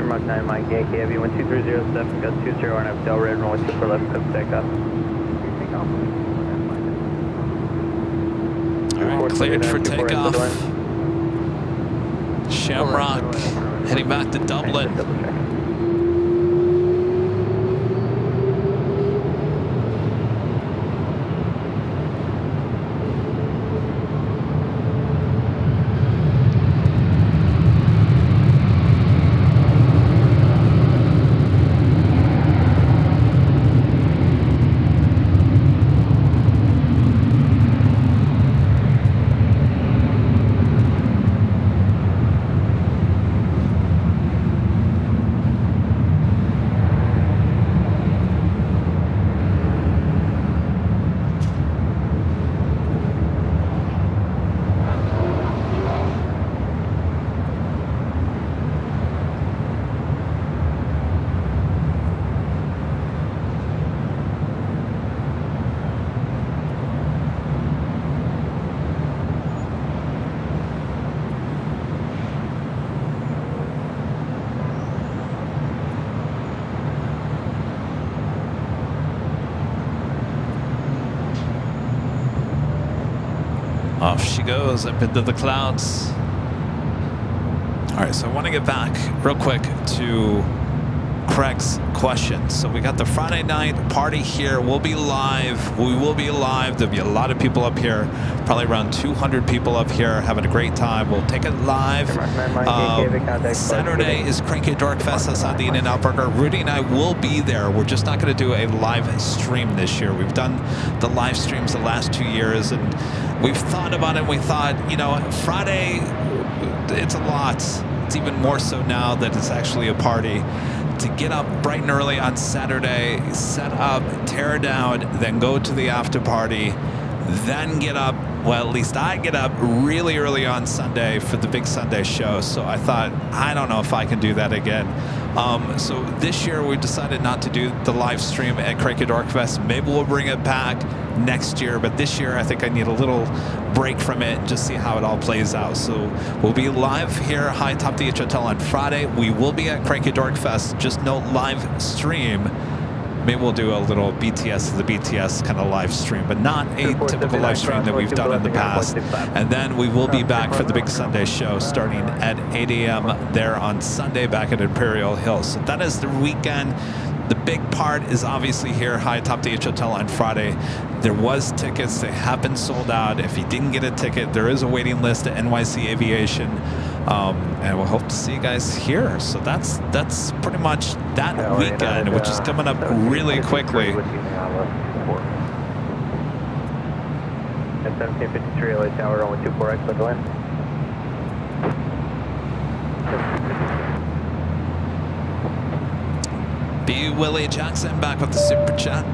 Speaker 1: Mark 9 Mike Yankee Heavy 12307, got 20 on up Del Red, runway 24 left, clear for takeoff.
Speaker 2: Alright, cleared for takeoff. Shamrock heading back to Dublin. Off she goes up into the clouds. All right, so I want to get back real quick to Craig's question. So we got the Friday night party here. We'll be live. We will be live. There'll be a lot of people up here, probably around 200 people up here having a great time. We'll take it live. Saturday is Cranky Dork Fest outside the In-N-Out Burger. Rudy and I will be there. We're just not going to do a live stream this year. We've done the live streams the last 2 years, and we've thought about it. We thought, you know, Friday, it's a lot. It's even more so now that it's actually a party. To get up bright and early on Saturday, set up, tear down, then go to the after party, then get up, well, at least I get up really early on Sunday for the big Sunday show. So I thought, I don't know if I can do that again. So this year we decided not to do the live stream at Cranky Dork Fest. Maybe we'll bring it back next year, but this year I think I need a little break from it and just see how it all plays out. So we'll be live here high top the Hotel on Friday. We will be at Cranky Dork Fest, just no live stream. Maybe we'll do a little BTS to the BTS kind of live stream, but not a typical live stream that we've done in the past. And then we will be back for the big Sunday show starting at 8 a.m. there on Sunday back at Imperial Hill. So that is the weekend. The big part is obviously here, high atop the H Hotel on Friday. There was tickets. They have been sold out. If you didn't get a ticket, there is a waiting list at NYC Aviation. And we'll hope to see you guys here. So that's pretty much that weekend, which is coming up really quickly.
Speaker 4: At 1753 LA Tower, only 24X, by the land.
Speaker 2: B. Willie Jackson back with the super chat.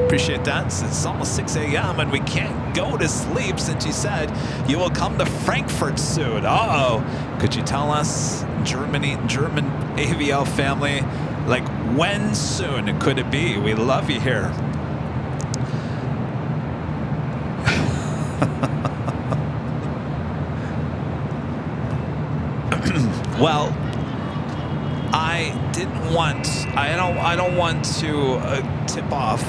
Speaker 2: Appreciate that. It's almost 6 a.m. and we can't go to sleep since you said you will come to Frankfurt soon. Uh-oh. Could you tell us, German AVL family, like when soon could it be? We love you here. Well, I don't want to tip off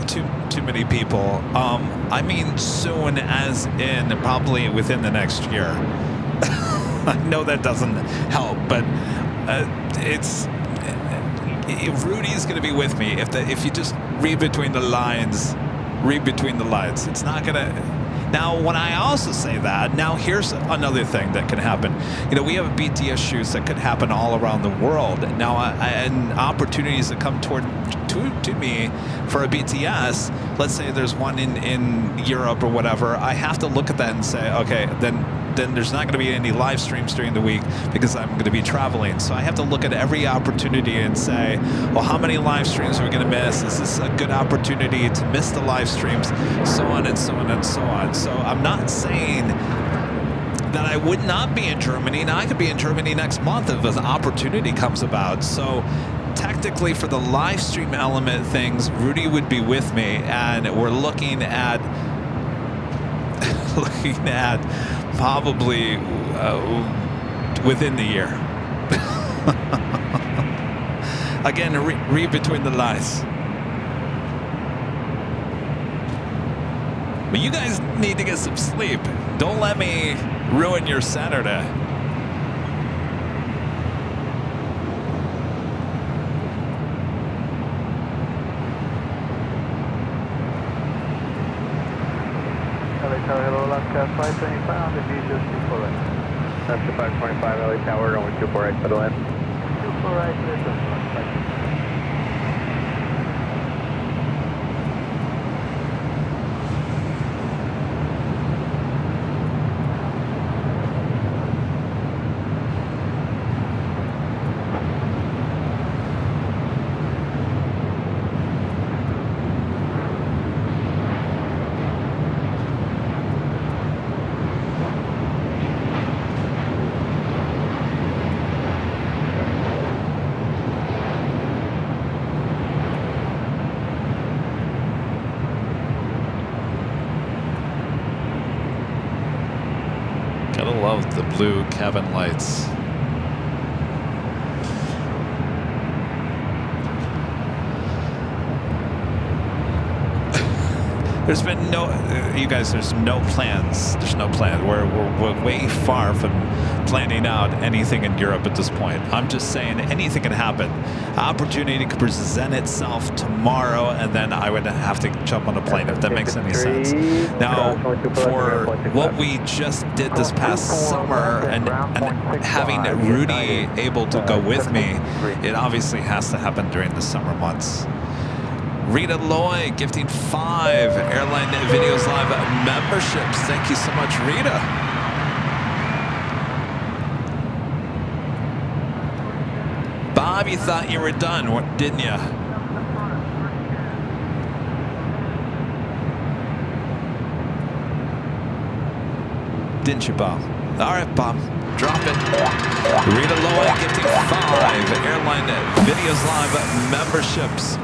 Speaker 2: too many people. I mean soon as in probably within the next year. I know that doesn't help, but Rudy's going to be with me. If you just read between the lines, it's not going to. Now, when I also say that, now here's another thing that can happen. You know, we have BTS shoots that could happen all around the world. Now, and opportunities that come to me for a BTS, let's say there's one in Europe or whatever, I have to look at that and say, okay, then there's not going to be any live streams during the week because I'm going to be traveling. So I have to look at every opportunity and say, well, how many live streams are we going to miss? Is this a good opportunity to miss the live streams? So on and so on and so on. So I'm not saying that I would not be in Germany. Now I could be in Germany next month if an opportunity comes about. So technically for the live stream element things, Rudy would be with me, and we're looking at probably within the year. Again, read between the lines. But you guys need to get some sleep. Don't let me ruin your Saturday.
Speaker 3: Hello, Alaska 525 on the visual 24 right.
Speaker 4: That's the 525 LA Tower, only 24X, by the land.
Speaker 3: 24 right,
Speaker 2: Love the blue Kevin lights. There's been you guys, there's no plans. There's no plan. We're way far from planning out anything in Europe at this point. I'm just saying anything can happen. Opportunity could present itself tomorrow, and then I would have to jump on a plane, if that makes any sense. Now, for what we just did this past summer and having Rudy able to go with me, it obviously has to happen during the summer months. Rita Loy gifting 5 Airline Videos Live memberships. Thank you so much, Rita. Bob, you thought you were done, didn't you? Didn't you, Bob? All right, Bob, drop it. Rita Loy gifting 5 Airline Videos Live memberships.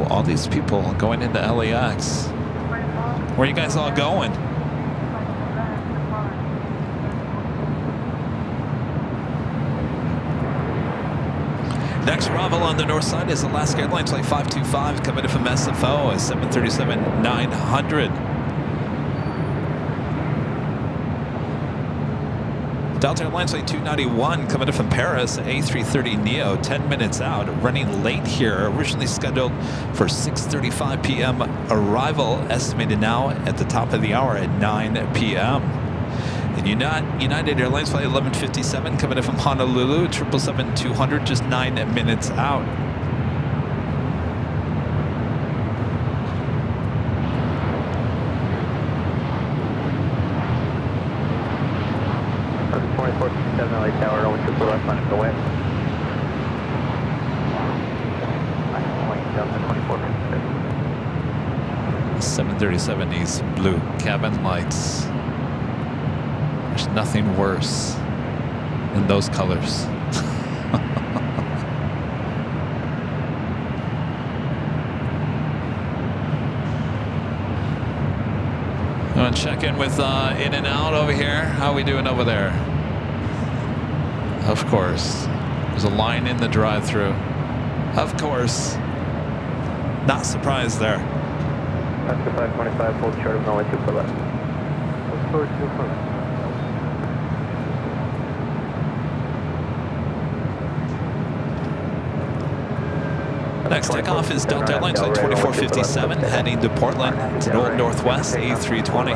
Speaker 2: All these people going into LAX. Where are you guys all going? Next arrival on the north side is Alaska Airlines Flight 525 coming in from SFO at 737-900. Delta Airlines Flight 291 coming in from Paris at A330neo, 10 minutes out, running late here, originally scheduled for 6:35 p.m. arrival, estimated now at the top of the hour at 9 p.m. And United Airlines Flight 1157 coming in from Honolulu, 777-200, just 9 minutes out.
Speaker 1: That's 2457 LA Tower, over 2 left, line go in.
Speaker 2: 737 needs blue cabin lights. There's nothing worse than those colors. I'm gonna check in with In and Out over here. How are we doing over there? Of course. There's a line in the drive-thru. Of course. Not surprised there.
Speaker 1: Oscar 525, hold short of runway 2 for left. Forward 2 for left.
Speaker 2: Next takeoff is Delta Airlines Flight 2457 heading to Portland. It's an Old Northwest A320.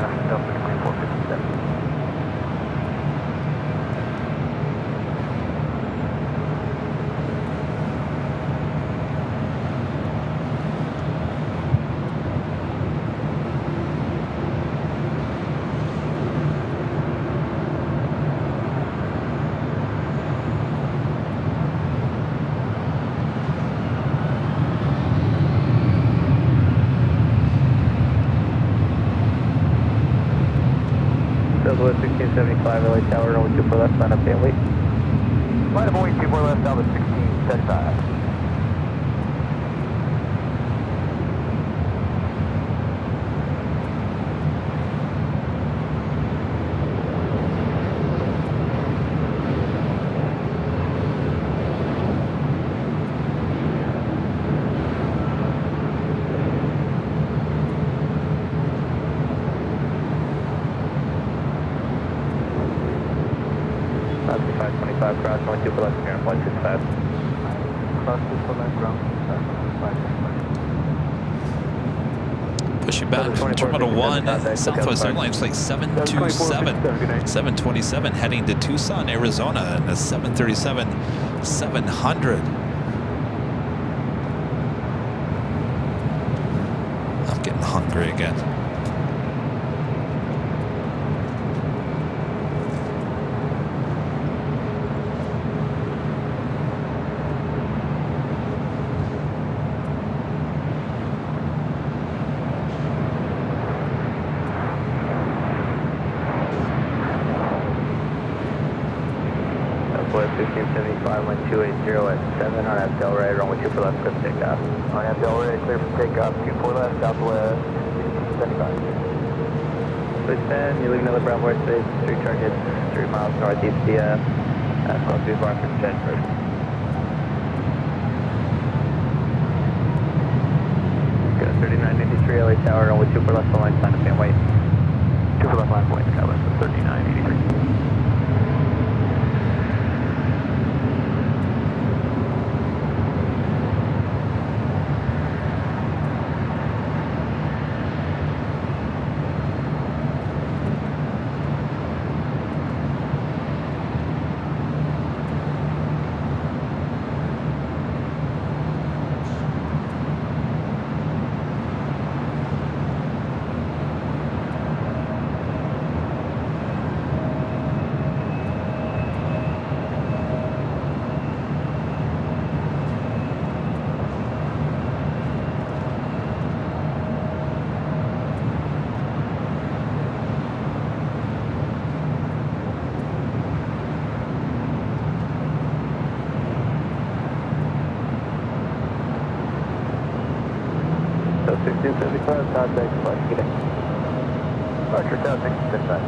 Speaker 1: Southwest 1675 LA Tower, over 2 for left, line up and wait.
Speaker 3: Line up and wait, 2 for left, Alpha 1675.
Speaker 1: Oscar 525, cross, runway 2 for left, clear, 165. Cross 2 for left, ground, 525.
Speaker 2: Pushing back from Terminal 1, Southwest Airlines Flight 727. 727 heading to Tucson, Arizona, and a 737-700. I'm getting hungry again.
Speaker 1: Southwest 1675, 1280 at 7 on Abdel right, runway 2 for left, clear for takeoff.
Speaker 3: On Abdel right, clear for takeoff, 2 for left, Southwest 1675.
Speaker 1: Switch 10, you're leaving another brown board space, 3 targets, 3 miles northeast via Northeast Barker, Jedford. Got 3983 LA Tower, runway 2 for left, line, sign up and wait. 2 for left, line, point, Skyline, 3983. So 1675, contact, flight, get in. Archer, Tower 1675.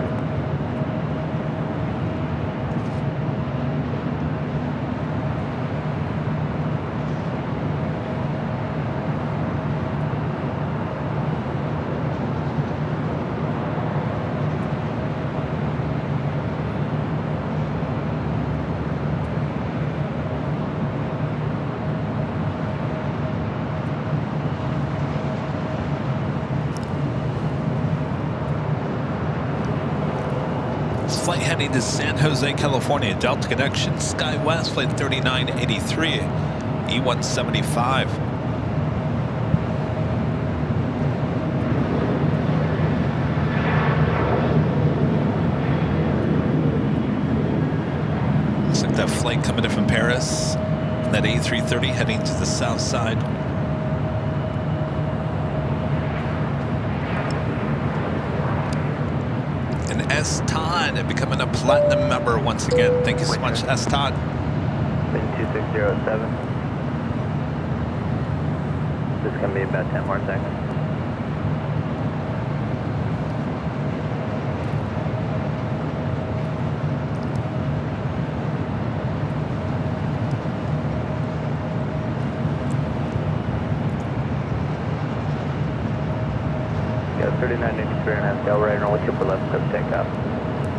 Speaker 2: heading to San Jose, California. Delta connection, SkyWest, flight 3983, E175. Looks like that flight coming in from Paris. And that A330 heading to the south side. And S. Todd becoming a platinum member once again. Thank you so much, S. Todd.
Speaker 1: Wind 2607. This is going to be about 10 more seconds. Yeah, 3983 and a half tail right, and only 2 for left, clear for takeoff.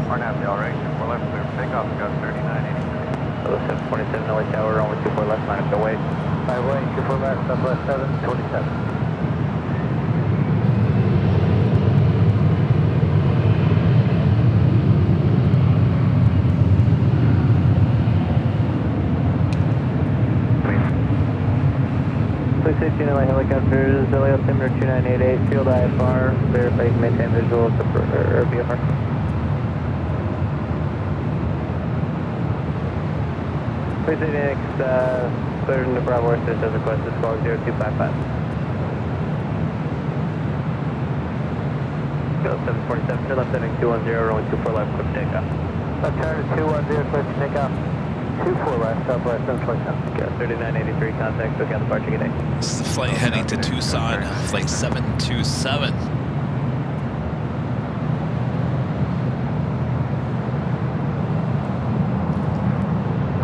Speaker 3: 1.5 tail right, 2 for left, clear for takeoff. Got 3983.
Speaker 1: So 727 LA tower, only 2 for left, minus the weight. 5 weight, 2 for left, southwest 727. Please stay tuned, LA helicopters, LA altimeter 2988, field IFR, verify you can maintain visual or VFR. Please stay Phoenix, cleared into Bravo Air System, requested squawk 0255. Go 747, to left heading 210, runway 24 left, quick takeoff. Left turn 210, quick takeoff. 24 left, southwest 727. Go 3983, contact, look out departure, good day.
Speaker 2: This is the flight heading to Tucson, flight 727.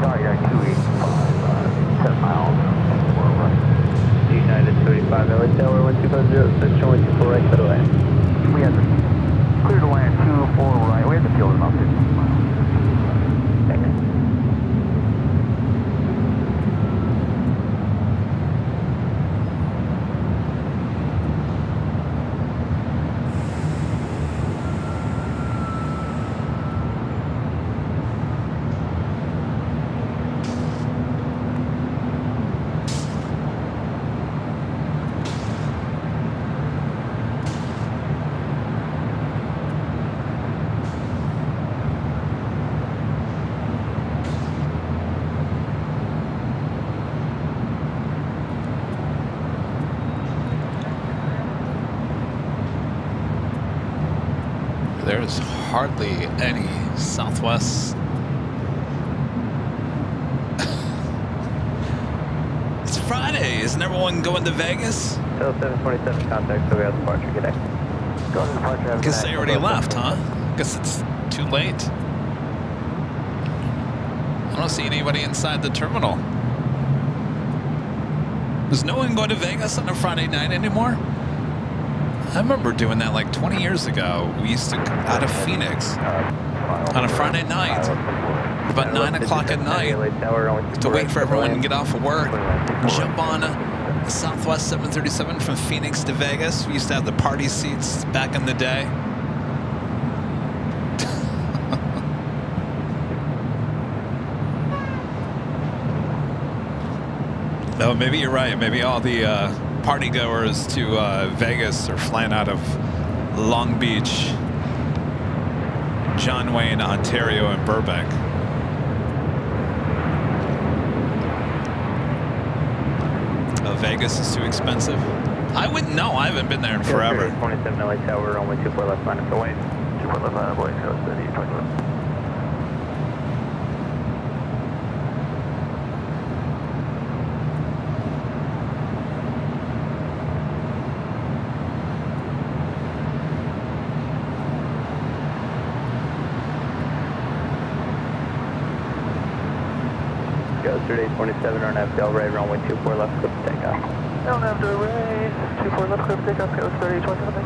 Speaker 3: Sorry, 285, 10 miles.
Speaker 1: United 35, LA Tower 1250, switch only 24 right, clear to land.
Speaker 3: We had to clear to land 24 right. We had to field about 15 miles.
Speaker 1: Thanks.
Speaker 2: There's hardly any Southwest. It's Friday. Isn't everyone going to Vegas?
Speaker 1: Still 727, contact, so we have departure, good day.
Speaker 3: Go to departure.
Speaker 2: Guess they already left, huh? Guess it's too late. I don't see anybody inside the terminal. There's no one going to Vegas on a Friday night anymore? I remember doing that like 20 years ago. We used to go out of Phoenix on a Friday night, about 9 o'clock at night, to wait for everyone to get off of work, jump on a Southwest 737 from Phoenix to Vegas. We used to have the party seats back in the day. No, maybe you're right. Maybe all the party goers to Vegas are flying out of Long Beach, John Wayne, Ontario, and Burbank. Vegas is too expensive. I wouldn't know. I haven't been there in forever.
Speaker 1: 27 LA Tower, only 24 left, minus the weight.
Speaker 3: 24 left, minus the weight, so it's the 20 left.
Speaker 1: Go 3827 on FL right, runway 24 left, clip to takeoff.
Speaker 3: Don't have to raise. 24 left, clear for takeoff. Go 3827.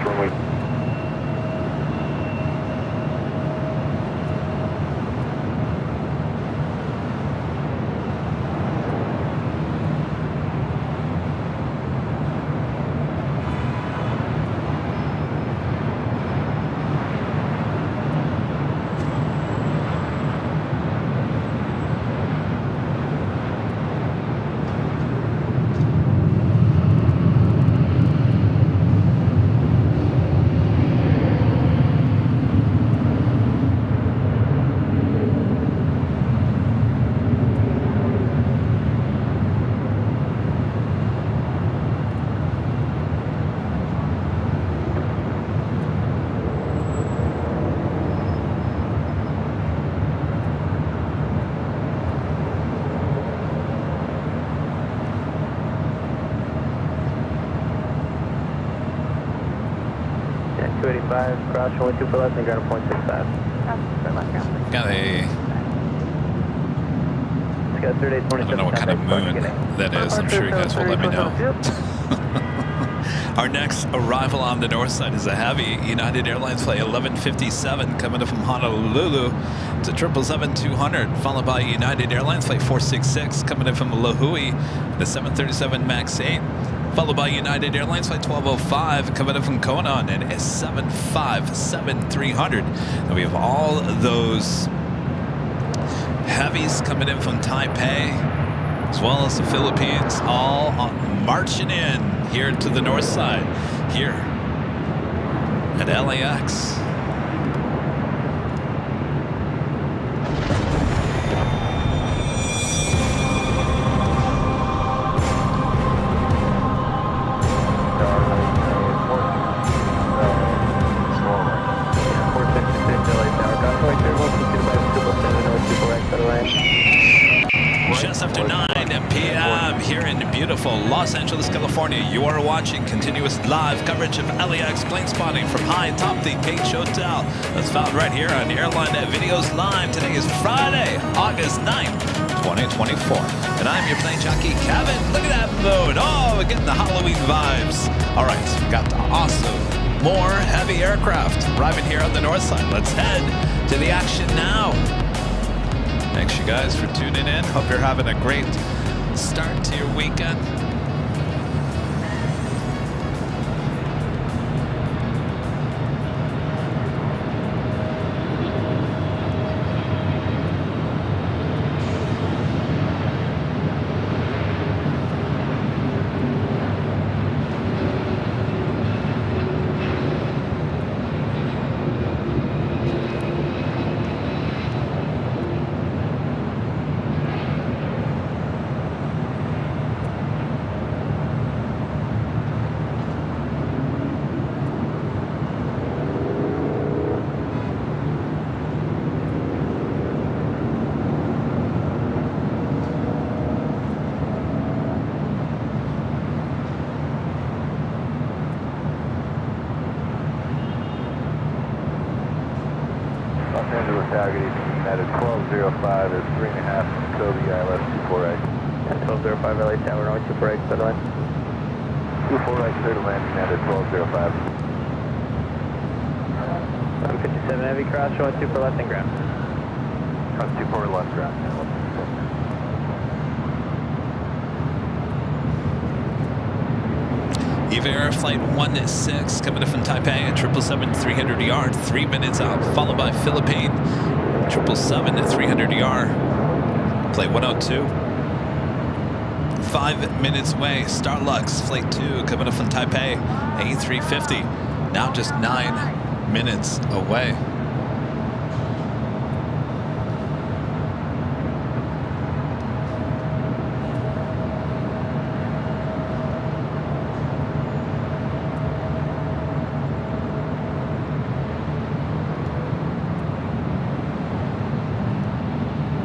Speaker 1: Runway. advise, cross runway 24 left and ground 0.65.
Speaker 2: Got a,
Speaker 1: Got 38,
Speaker 2: I don't know what kind of moon that is. I'm sure you guys will let me know. Our next arrival on the north side is a heavy United Airlines flight 1157 coming in from Honolulu to 777-200, followed by United Airlines flight 466 coming in from Lahui, the 737 MAX 8, followed by United Airlines flight 1205 coming in from Kona and a 757-300. And we have all those heavies coming in from Taipei, as well as the Philippines, all marching in here to the north side, here at LAX. Just after 9 p.m. here in beautiful Los Angeles, California, you are watching continuous live coverage of LAX plane spotting from high atop the H Hotel. That's found right here on Airline Videos Live. Today is Friday, August 9th, 2024. And I'm your plane jockey, Kevin. Look at that moon. Oh, we're getting the Halloween vibes. All right, so we got the awesome, more heavy aircraft arriving here on the north side. Let's head to the action now. Thanks you guys for tuning in. Hope you're having a great start to your weekend.
Speaker 4: Target United 1205 is 3.5 from Kobe, ILS 24X.
Speaker 1: 1205 LA Tower, runway 24X, clear to land.
Speaker 4: 24X, clear to land, United 1205.
Speaker 1: 57 heavy, cross runway 24 left and ground.
Speaker 4: Cross 24 left ground.
Speaker 2: Eva Air Flight 16 coming in from Taipei at 777-300ER, 3 minutes out, followed by Philippine 777-300ER, Flight 102. 5 minutes away, Starlux Flight 2 coming in from Taipei, A350, now just 9 minutes away.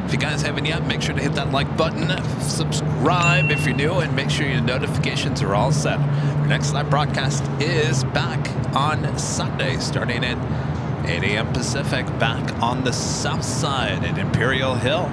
Speaker 2: If you guys haven't yet, make sure to hit that like button, subscribe if you're new, and make sure your notifications are all set. Our next live broadcast is back on Sunday, starting at 8 a.m. Pacific, back on the south side at Imperial Hill.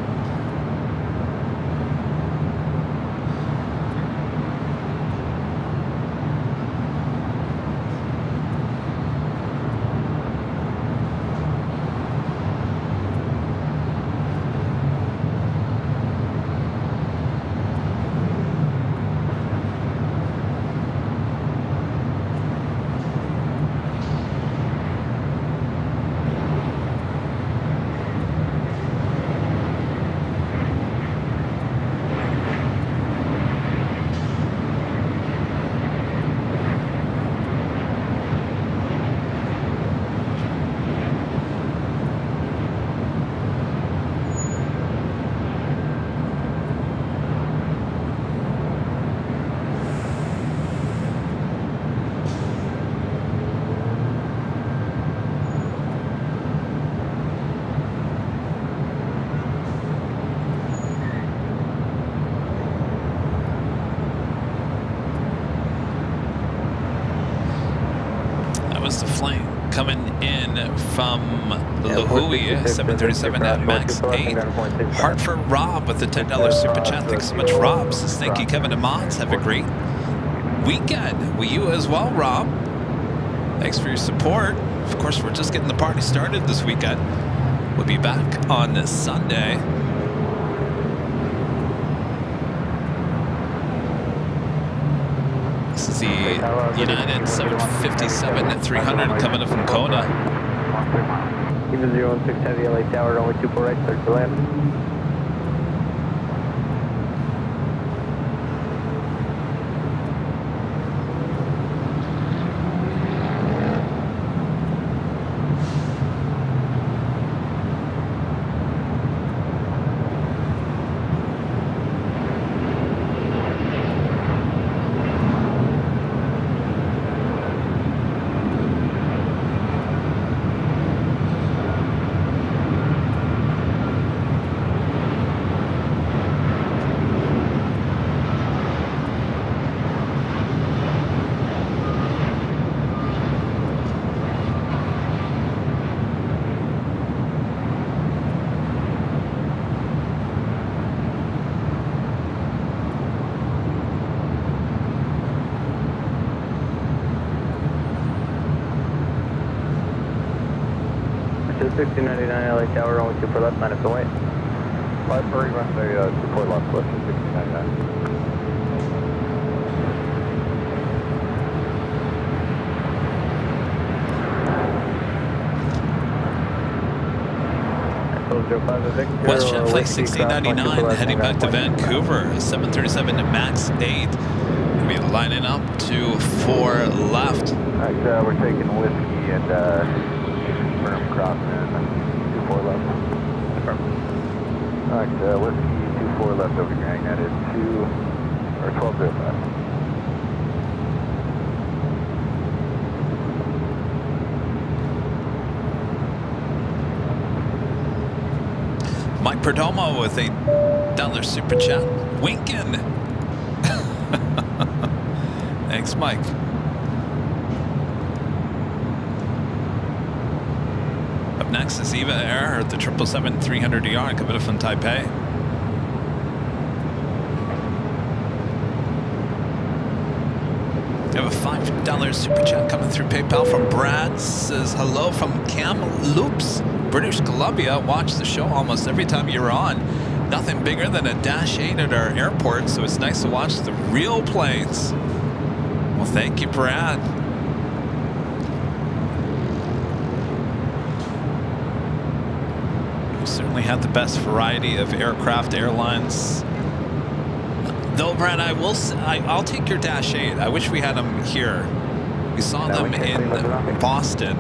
Speaker 2: Hui, 737 at max 8. Hartford Rob with the $10 super chat. Thanks so much, Rob. Says thank you, Kevin and Mons. Have a great weekend. Will you as well, Rob? Thanks for your support. Of course, we're just getting the party started this weekend. We'll be back on Sunday. This is the United 757 at 300 coming up from Kona.
Speaker 1: Even 016 Heavy LA Tower, runway 24 right, clear to land. to 1699 LA Tower, runway 24 left, line up to white.
Speaker 4: 530 runway 24 left, left to 1699.
Speaker 2: WestJet Flight 1699 heading back to Vancouver, 737 to max 8. We'll be lining up to 4 left.
Speaker 4: Alright, we're taking whiskey and firm crossing in 24 left. Alright, whiskey 24 left over here, that is 1205.
Speaker 2: Mike Perdomo with $8 super chat. Winkin'. Thanks, Mike. Up next is Eva Air at the 777-300ER coming from Taipei. We have a $5 super chat coming through PayPal from Brad. Says hello from Kamloops, British Columbia. Watch the show almost every time you're on. Nothing bigger than a Dash 8 at our airport, so it's nice to watch the real planes. Well, thank you, Brad. We certainly have the best variety of aircraft, airlines. Though, Brad, I will say, I'll take your Dash 8. I wish we had them here. We saw them in Boston.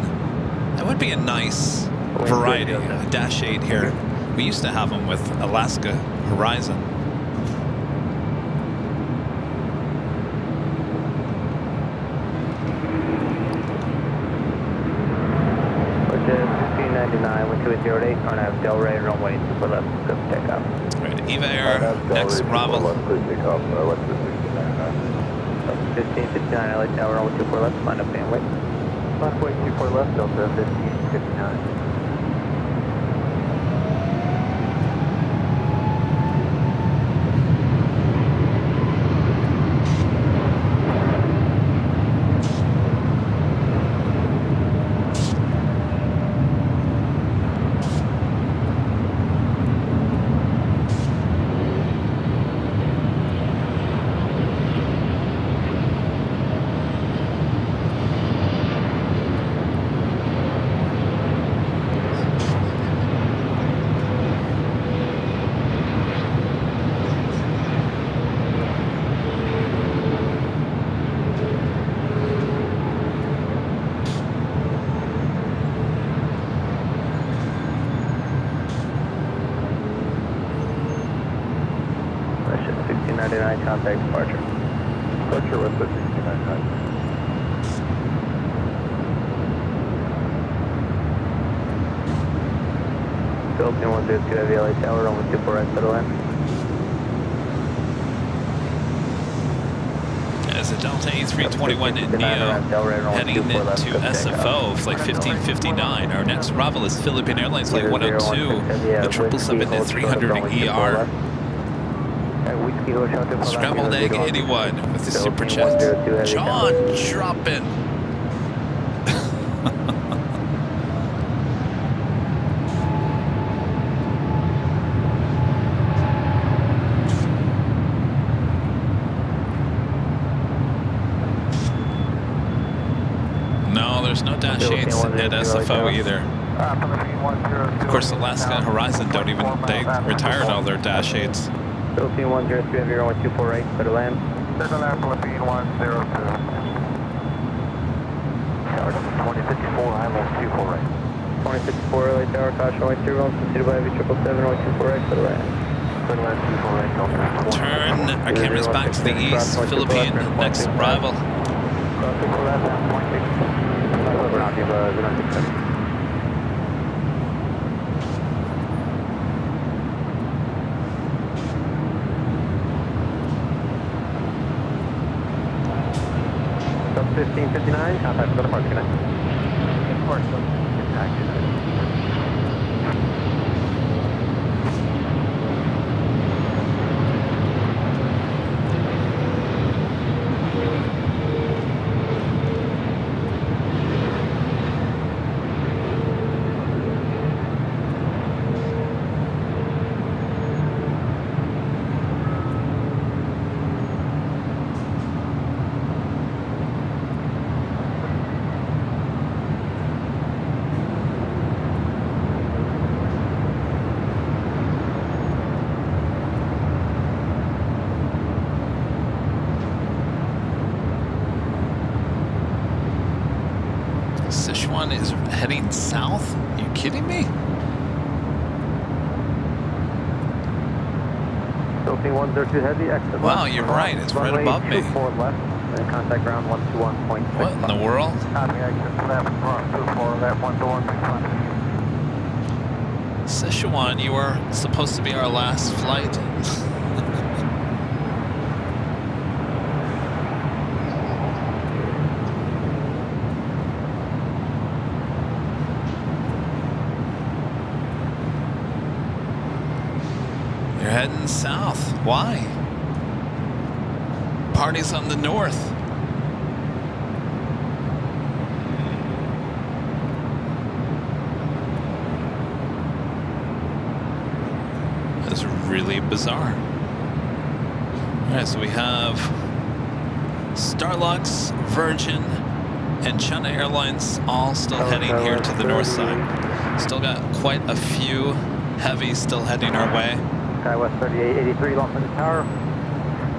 Speaker 2: That would be a nice variety, a Dash 8 here. We used to have them with Alaska Horizon.
Speaker 1: WestJet 1699, 1208, Kona Ave Delray, runway 24 left, go for takeoff.
Speaker 2: All right, Eva Air, next Bravo.
Speaker 4: Please take off, west to 1699.
Speaker 1: 1559 LA Tower, runway 24 left, line up and wait.
Speaker 4: Runway 24 left, Delta 1559.
Speaker 1: Contact departure.
Speaker 4: Departure west at 1699.
Speaker 1: Philippine 102 Heavy LA Tower, runway 24 right, settle in.
Speaker 2: As a Delta A321 Neo heading into SFO, flight 1559. Our next arrival is Philippine Airlines flight 102, the 777-300 ER. Scrambled Egg 81 with the super chat. John dropping. No, there's no dash 8s at SFO either. Of course, Alaska and Horizon don't even, they retired all their dash 8s.
Speaker 1: Philippine 103 Heavy, runway 24 right, clear to land.
Speaker 3: Clear to land, Philippine 102. Tower 2054, ILS 24 right.
Speaker 1: 2054 early tower, caution, runway 2 wrong, pursued by heavy 777, runway 24 right, clear to land.
Speaker 3: Clear to land, 24 right, Delta.
Speaker 2: Turn our cameras back to the east. Philippine, next arrival.
Speaker 1: Sub 1559, contact for the park connect.
Speaker 2: Sichuan is heading south? Are you kidding me?
Speaker 1: Philippine 102 Heavy, exit left.
Speaker 2: Wow, you're right. It's right above me.
Speaker 1: 24 left, and contact ground 121.6.
Speaker 2: What in the world?
Speaker 3: Copy, exit left, 24 left, 121.5.
Speaker 2: Sichuan, you were supposed to be our last flight. You're heading south. Why? Party's on the north. That's really bizarre. Alright, so we have Starlux, Virgin, and China Airlines all still heading here to the north side. Still got quite a few heavies still heading our way.
Speaker 1: SkyWest 3883, Los Angeles Tower.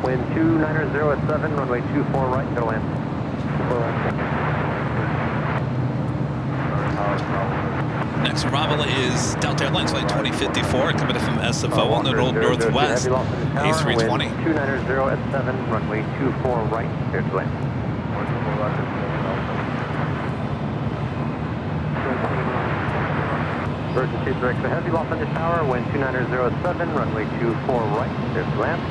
Speaker 1: Wind 290 at 7, runway 24 right, clear to land.
Speaker 2: Next arrival is Delta Airlines flight 2054 coming from SFO on the Old Northwest. A320.
Speaker 1: 290 at 7, runway 24 right, clear to land. Virgin 2 direct to heavy, Los Angeles Tower, wind 290 at 7, runway 24 right, clear to land.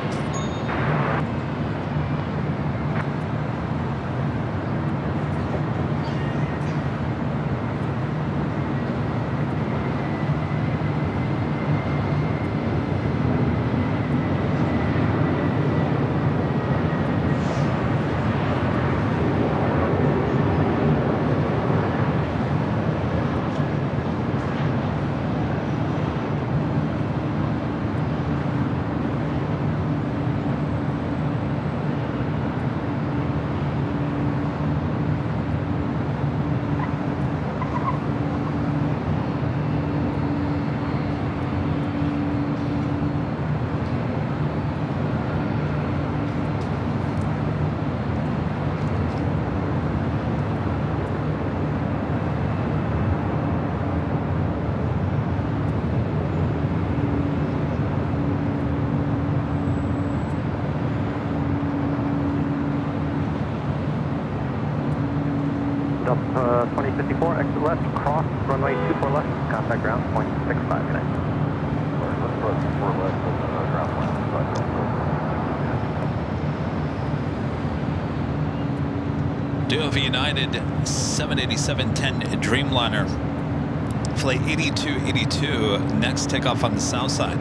Speaker 1: Delta 2054, exit left, cross, runway 24 left, contact ground, 0.65 connect.
Speaker 2: do have a United 787-10 Dreamliner. Flight 8282, next takeoff on the south side.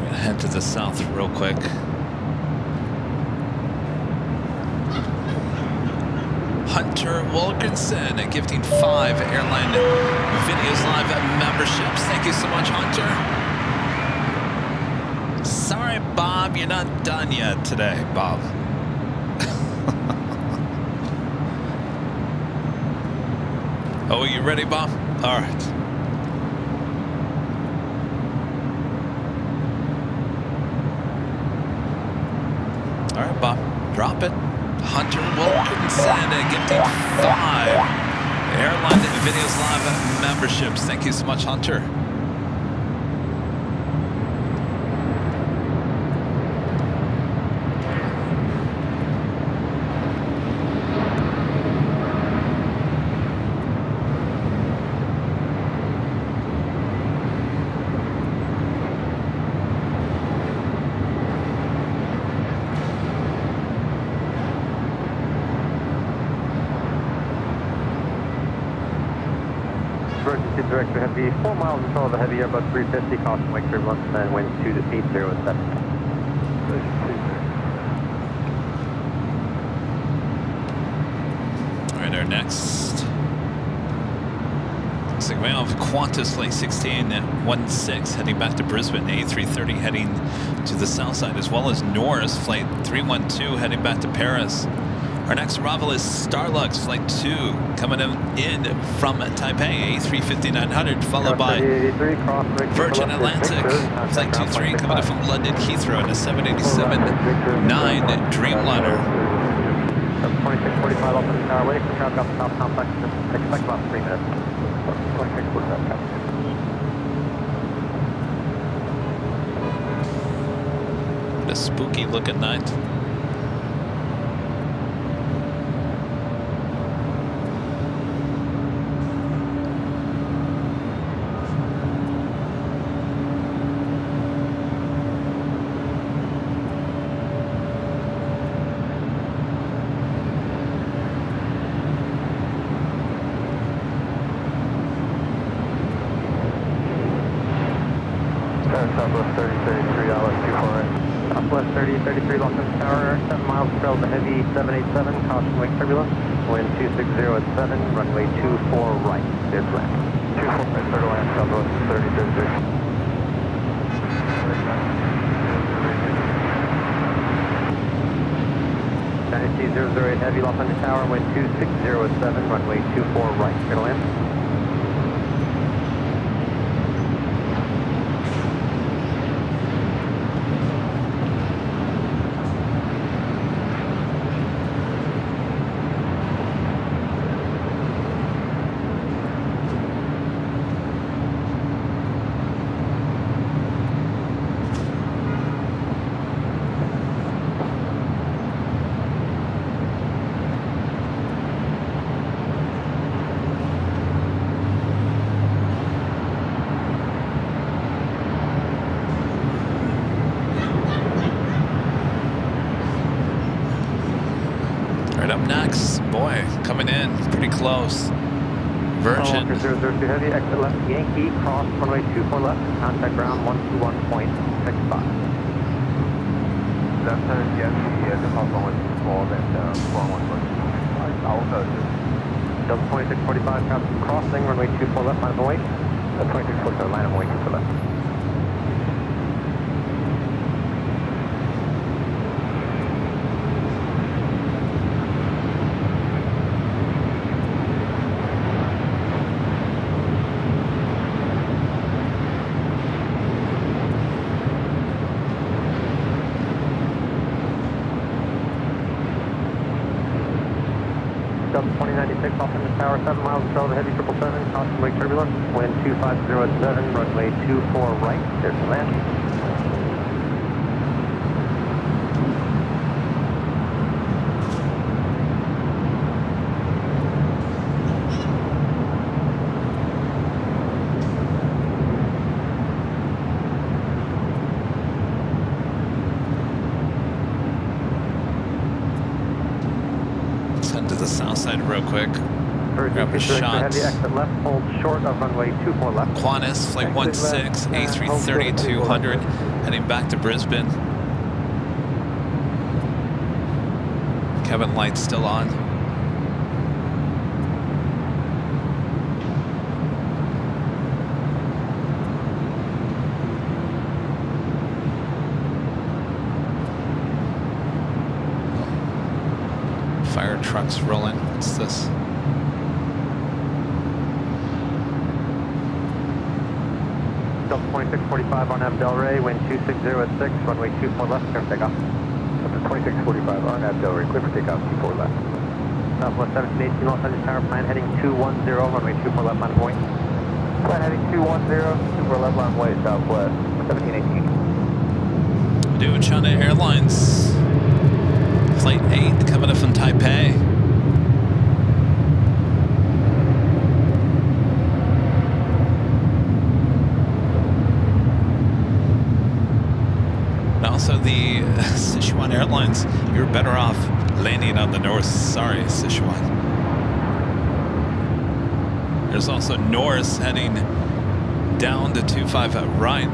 Speaker 2: We're gonna head to the south real quick. Hunter Wilkinson gifting 5 Airline Videos Live memberships. Thank you so much, Hunter. Sorry, Bob, you're not done yet today, Bob. Oh, you ready, Bob? All right. All right, Bob, drop it. Hunter Wilkinson gifting 5 Airline Videos Live memberships. Thank you so much, Hunter.
Speaker 1: Emergency director heavy, 4 miles until the heavy Airbus 350, caution wake turbulence, and wind 2807.
Speaker 2: All right, our next. Looks like we have Qantas Flight 1616 heading back to Brisbane, A330 heading to the south side, as well as Norris Flight 312 heading back to Paris. Our next arrival is Starlux Flight 2 coming in from Taipei, A350-900, followed by Virgin Atlantic Flight 23 coming in from London Heathrow in a 787-9 Dreamliner.
Speaker 1: 2645 off the tower, waiting for traffic off the top complex, expect about 3 minutes. 2645.
Speaker 2: What a spooky looking night.
Speaker 4: Southwest 3033, $248.
Speaker 1: Southwest 3033, Los Angeles Tower, 7 miles trail the heavy 787, caution wake turbulence, wind 260 at 7, runway 24 right, clear to land.
Speaker 4: 24 right, clear to land, Southwest 3033.
Speaker 1: 92008 heavy, Los Angeles Tower, wind 260 at 7, runway 24 right, clear to land.
Speaker 2: Right up next, boy, coming in pretty close. Virgin.
Speaker 1: 002 heavy, exit left Yankee, cross runway 24 left, contact ground 121.65.
Speaker 4: Left turn Yankee, default runway 24, then wrong one. Alpha.
Speaker 1: Delta 2645, crossing runway 24 left, line of await. 2645, line of await, 24 left. Delta 2096 off in the tower, 7 miles until the heavy 777, caution wake turbulence, wind 250 at 7, runway 24 right, clear to land.
Speaker 2: head to the south side real quick.
Speaker 4: Virgin
Speaker 2: Grab a
Speaker 4: Future
Speaker 2: shot.
Speaker 4: Heavy exit left, hold short of runway 24 left.
Speaker 2: Qantas, flight 16, A330-200, heading back to Brisbane. Kevin lights still on. Fire trucks rolling. What's this?
Speaker 4: Delta 2645 on Nav Delray, wind 260 at 6, runway 24 left, clear for takeoff. Delta 2645 on Nav Delray, clear for takeoff, 24 left. Southwest 1718 Los Angeles Tower, plan heading 210, runway 24 left, line of point. Plan heading 210, 24 left, line of way, Southwest 1718.
Speaker 2: Doing China Airlines. Flight 8 coming in from Taipei. And also the Sichuan Airlines, you're better off landing on the north. Sorry, Sichuan. There's also Norris heading down to 25 right.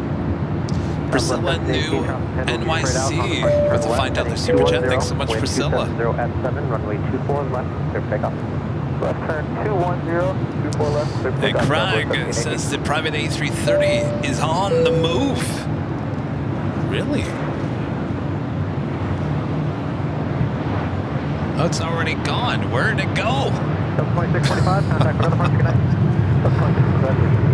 Speaker 2: Priscilla New NYC with a $5 super chat. Thanks so much, Priscilla.
Speaker 4: At 7, runway 24 left, clear for takeoff. Left turn 210, 24 left, clear for
Speaker 2: And
Speaker 4: takeoff.
Speaker 2: Craig says the private A330 is on the move. Really? Oh, it's already gone. Where'd it go?
Speaker 4: Delta 2645, contact for another departure, good night. Delta 2645.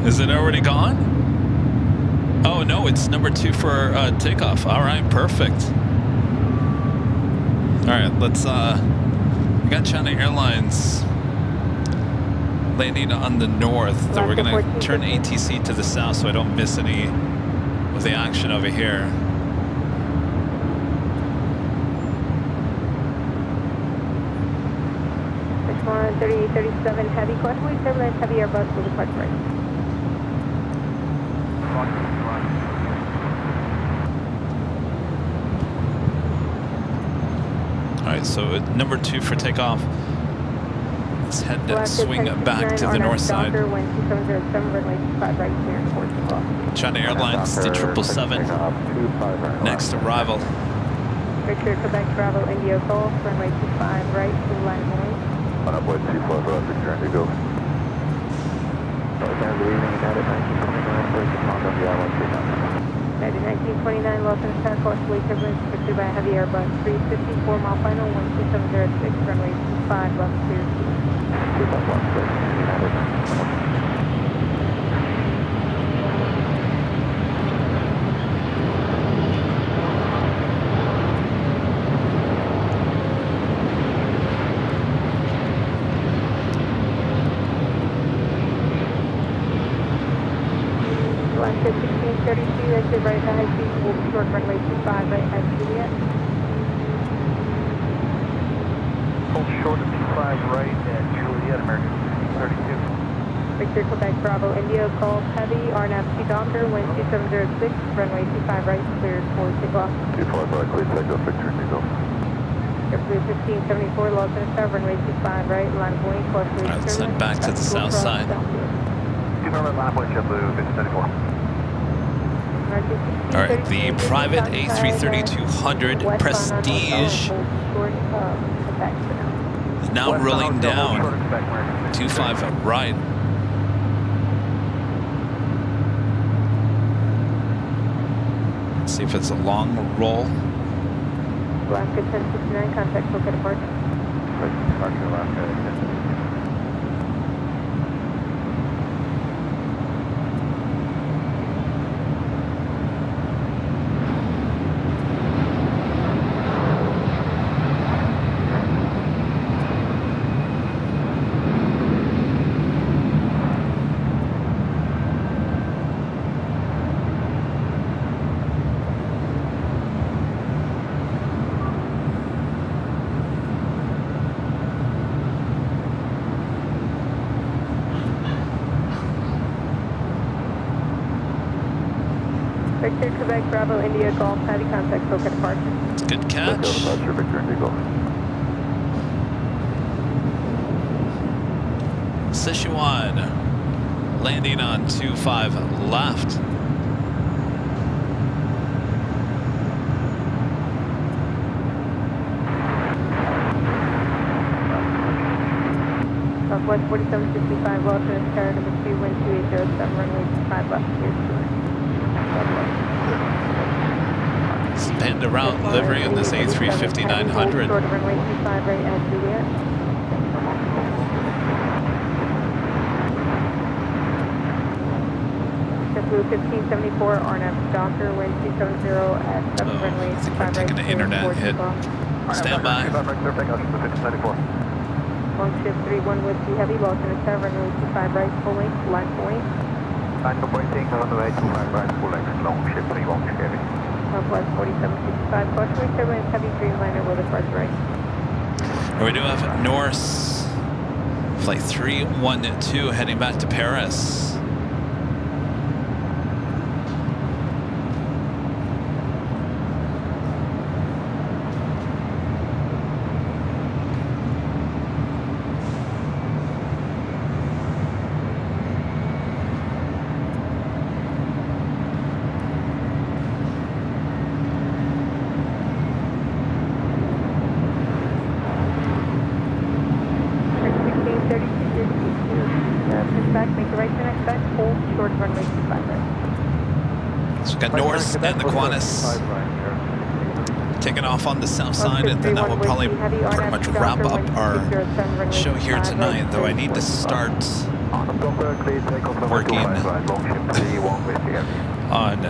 Speaker 2: Is it already gone? Oh no, it's number 2 for takeoff. All right, perfect. All right, let's. We got China Airlines landing on the north. So we're gonna turn ATC to the south so I don't miss any of the action over here.
Speaker 5: H1 3837 Heavy, Quadway Turbulence Heavy Airbus will depart right.
Speaker 2: All right, so number 2 for takeoff. Let's head swing back to the north side. China Airlines, the 777. Next arrival.
Speaker 5: Richard, Quebec Bravo, India Golf, runway 25 right to line of way.
Speaker 4: On up with 24 left, return to go. Good evening, United 1929, first respond on the island,
Speaker 5: United 1929, Los Angeles Tower, course turbulence pursued by a heavy Airbus 354, mile final, 12706, runway 25 left clear.
Speaker 4: 25 left, United.
Speaker 5: Alaska 1632, exit right at high speed, will be short runway 25 right at Juliet.
Speaker 3: Hold short of 25 right at Juliet, American 32.
Speaker 5: Victor, Quebec Bravo, India Golf Heavy, RNAV speedometer, wind 2706, runway 25 right, cleared for takeoff.
Speaker 4: 25 right, clear takeoff, Victor Indigo.
Speaker 5: Airplane 1574, Los Angeles Tower, runway 25 right, line of way, course
Speaker 2: All right, let's head back to the south side.
Speaker 3: 2 line of point, JetBlue 1574.
Speaker 2: All right, the private A330-200 Prestige is now rolling down 25 right. Let's see if it's a long roll.
Speaker 5: Alaska 1069, contact Coca departure.
Speaker 4: Departure Alaska 1069.
Speaker 5: Victor, Quebec, Bravo, India, Golf, heavy contact, SoCal departure.
Speaker 2: Good catch. Sichuan landing on 25 left.
Speaker 5: Southwest 4765, Los Angeles, tower number 2, wind 2807, runway 25 left, clear to
Speaker 2: Spanned around livery in this A350-900.
Speaker 5: Short of runway 25 right at Juliet. JetBlue 1574, RNAV Docker, wind 270 at 7 runway
Speaker 2: I think
Speaker 5: 25
Speaker 2: we're
Speaker 5: right.
Speaker 2: taking an internet hit. Stand by.
Speaker 5: Longship 31 with the heavy, Los Angeles, tower runway 25 right, full length, line point.
Speaker 3: Line operating on the way 25 right, full length, Longship 31 Kevin.
Speaker 5: Southwest 4765, cautionary turbulence, heavy Dreamliner with a first right.
Speaker 2: And we do have Norse flight 312 heading back to Paris. So we've got Norse and the Qantas taking off on the south side, and then that will probably pretty much wrap up our show here tonight, though I need to start working on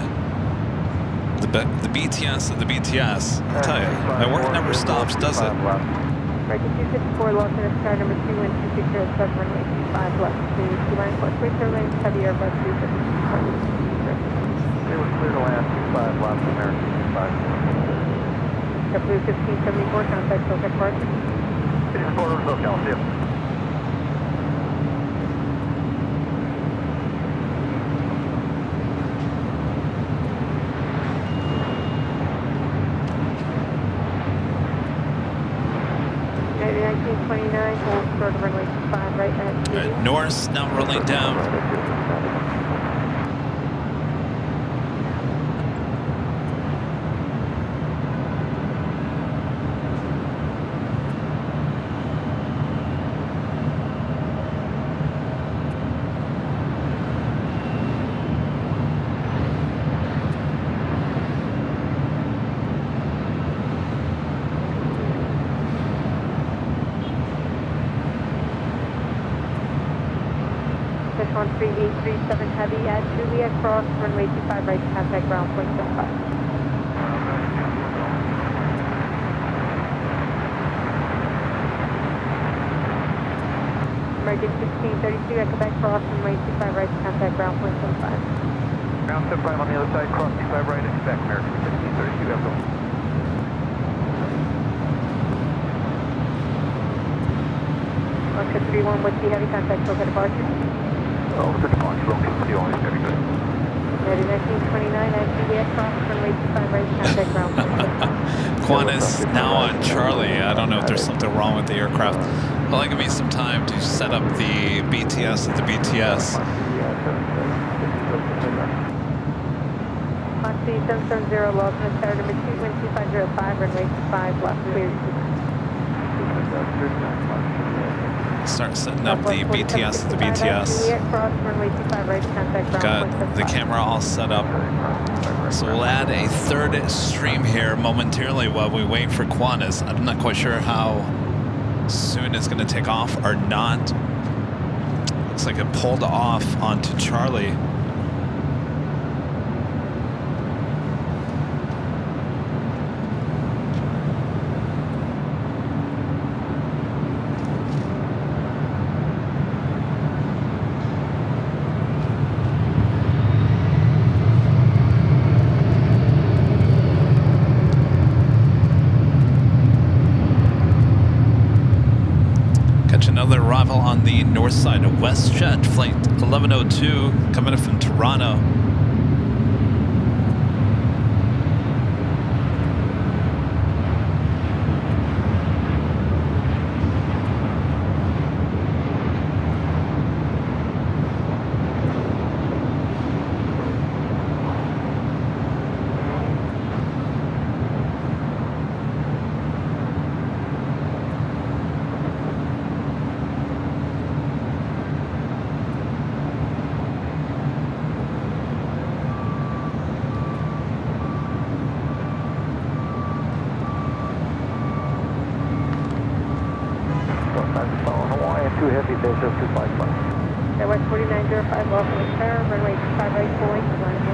Speaker 2: the BTS of the BTS. I tell you, my work never stops, does it?
Speaker 5: Emergency 54, Los Angeles, tower number 2, wind 2607, runway 25 left, to line Westway turbulence, heavy Airbus 350.
Speaker 3: It was clear to land 25 left, American 25.
Speaker 5: JetBlue 1574, contact SoCal departure.
Speaker 3: 54 SoCal, see you.
Speaker 5: United 1929, hold short of runway 25 right at
Speaker 2: Norse now rolling down.
Speaker 5: On 3837 heavy at Juliet cross, runway 25 right, contact ground point 75. American 1632 at Quebec cross, runway 25 right, contact ground point 75.
Speaker 3: Ground 75 on the other side, cross 25 right, expect American 1632, have them.
Speaker 5: Longship 31 with the heavy contact, SoCal departure.
Speaker 3: Over the departure, Longship 31 is very good.
Speaker 5: Ready 1929 at Juliet cross, runway 25 right, contact ground point 75.
Speaker 2: Qantas now on Charlie. I don't know if there's something wrong with the aircraft. Well, give me some time to set up the BTS at the BTS.
Speaker 5: Oxy 770, Los Angeles, tower number 2, wind 2505, runway 25 left, clear.
Speaker 2: Start setting up the BTS at the BTS. Got the camera all set up. So we'll add a third stream here momentarily while we wait for Qantas. I'm not quite sure how soon it's going to take off or not. Looks like it pulled off onto Charlie. Another arrival on the north side of WestJet, flight 1102, coming in from Toronto.
Speaker 4: Heavy, Delta 255.
Speaker 5: Airwest 4905, welcome to Tower, runway 25 right, full length, line of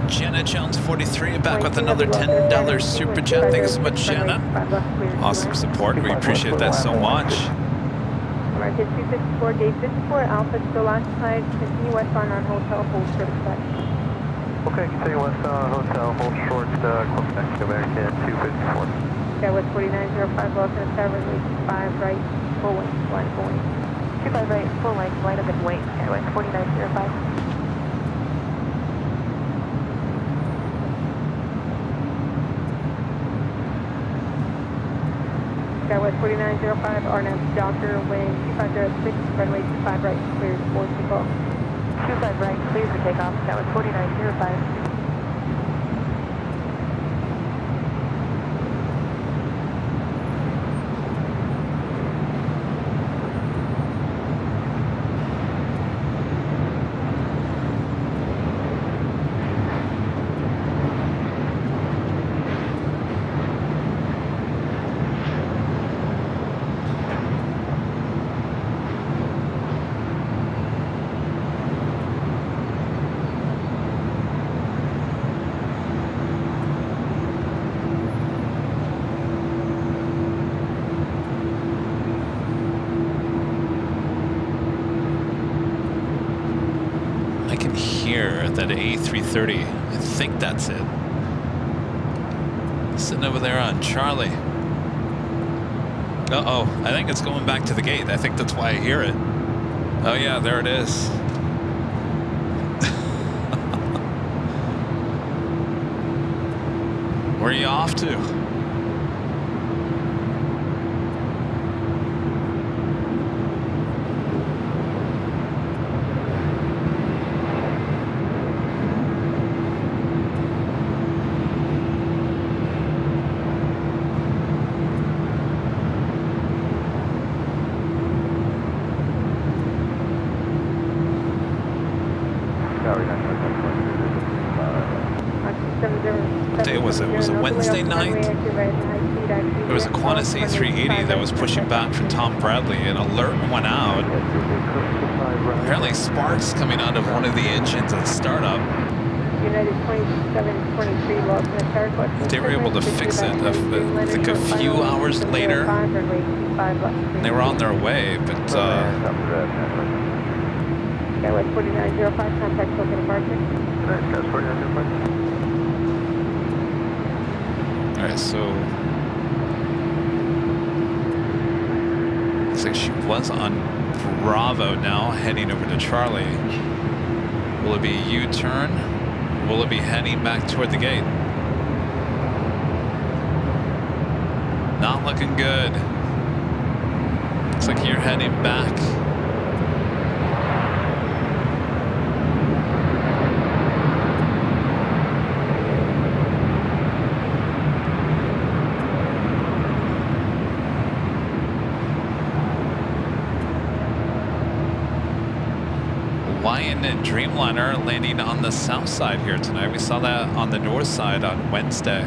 Speaker 2: Jenna Jones 43 back with another $10 super chat. Thanks so much, Jenna. Awesome support. We appreciate that so much.
Speaker 5: Market 254, gate 54, Alpha still occupied. Continue westbound on hotel, hold short spec.
Speaker 4: Okay, continue westbound hotel, hold short, Quebec, American 254.
Speaker 5: Airwest 4905, welcome to Tower, runway 25 right, full length, line of wing. 25 right, full length, line of wing. Airwest 4905. Airwest 4905, RNAV Docker, wing 2506, runway 25 right, cleared for takeoff. 25 right, cleared for takeoff. Airwest 4905.
Speaker 2: That A330. I think that's it. Sitting over there on Charlie. Uh-oh. I think it's going back to the gate. I think that's why I hear it. Oh yeah, there it is. Where are you off to? Was it Wednesday night? There was a Qantas A380 that was pushing back for Tom Bradley. An alert went out. Apparently sparks coming out of one of the engines at startup. They were able to fix it, I think a few hours later. They were on their way, but...
Speaker 5: Airwest 4905, contact token departure.
Speaker 2: Alright, so looks like she was on Bravo now, heading over to Charlie. Will it be a U-turn? Will it be heading back toward the gate? Not looking good. Looks like you're heading back. Lion and Dreamliner landing on the south side here tonight. We saw that on the north side on Wednesday.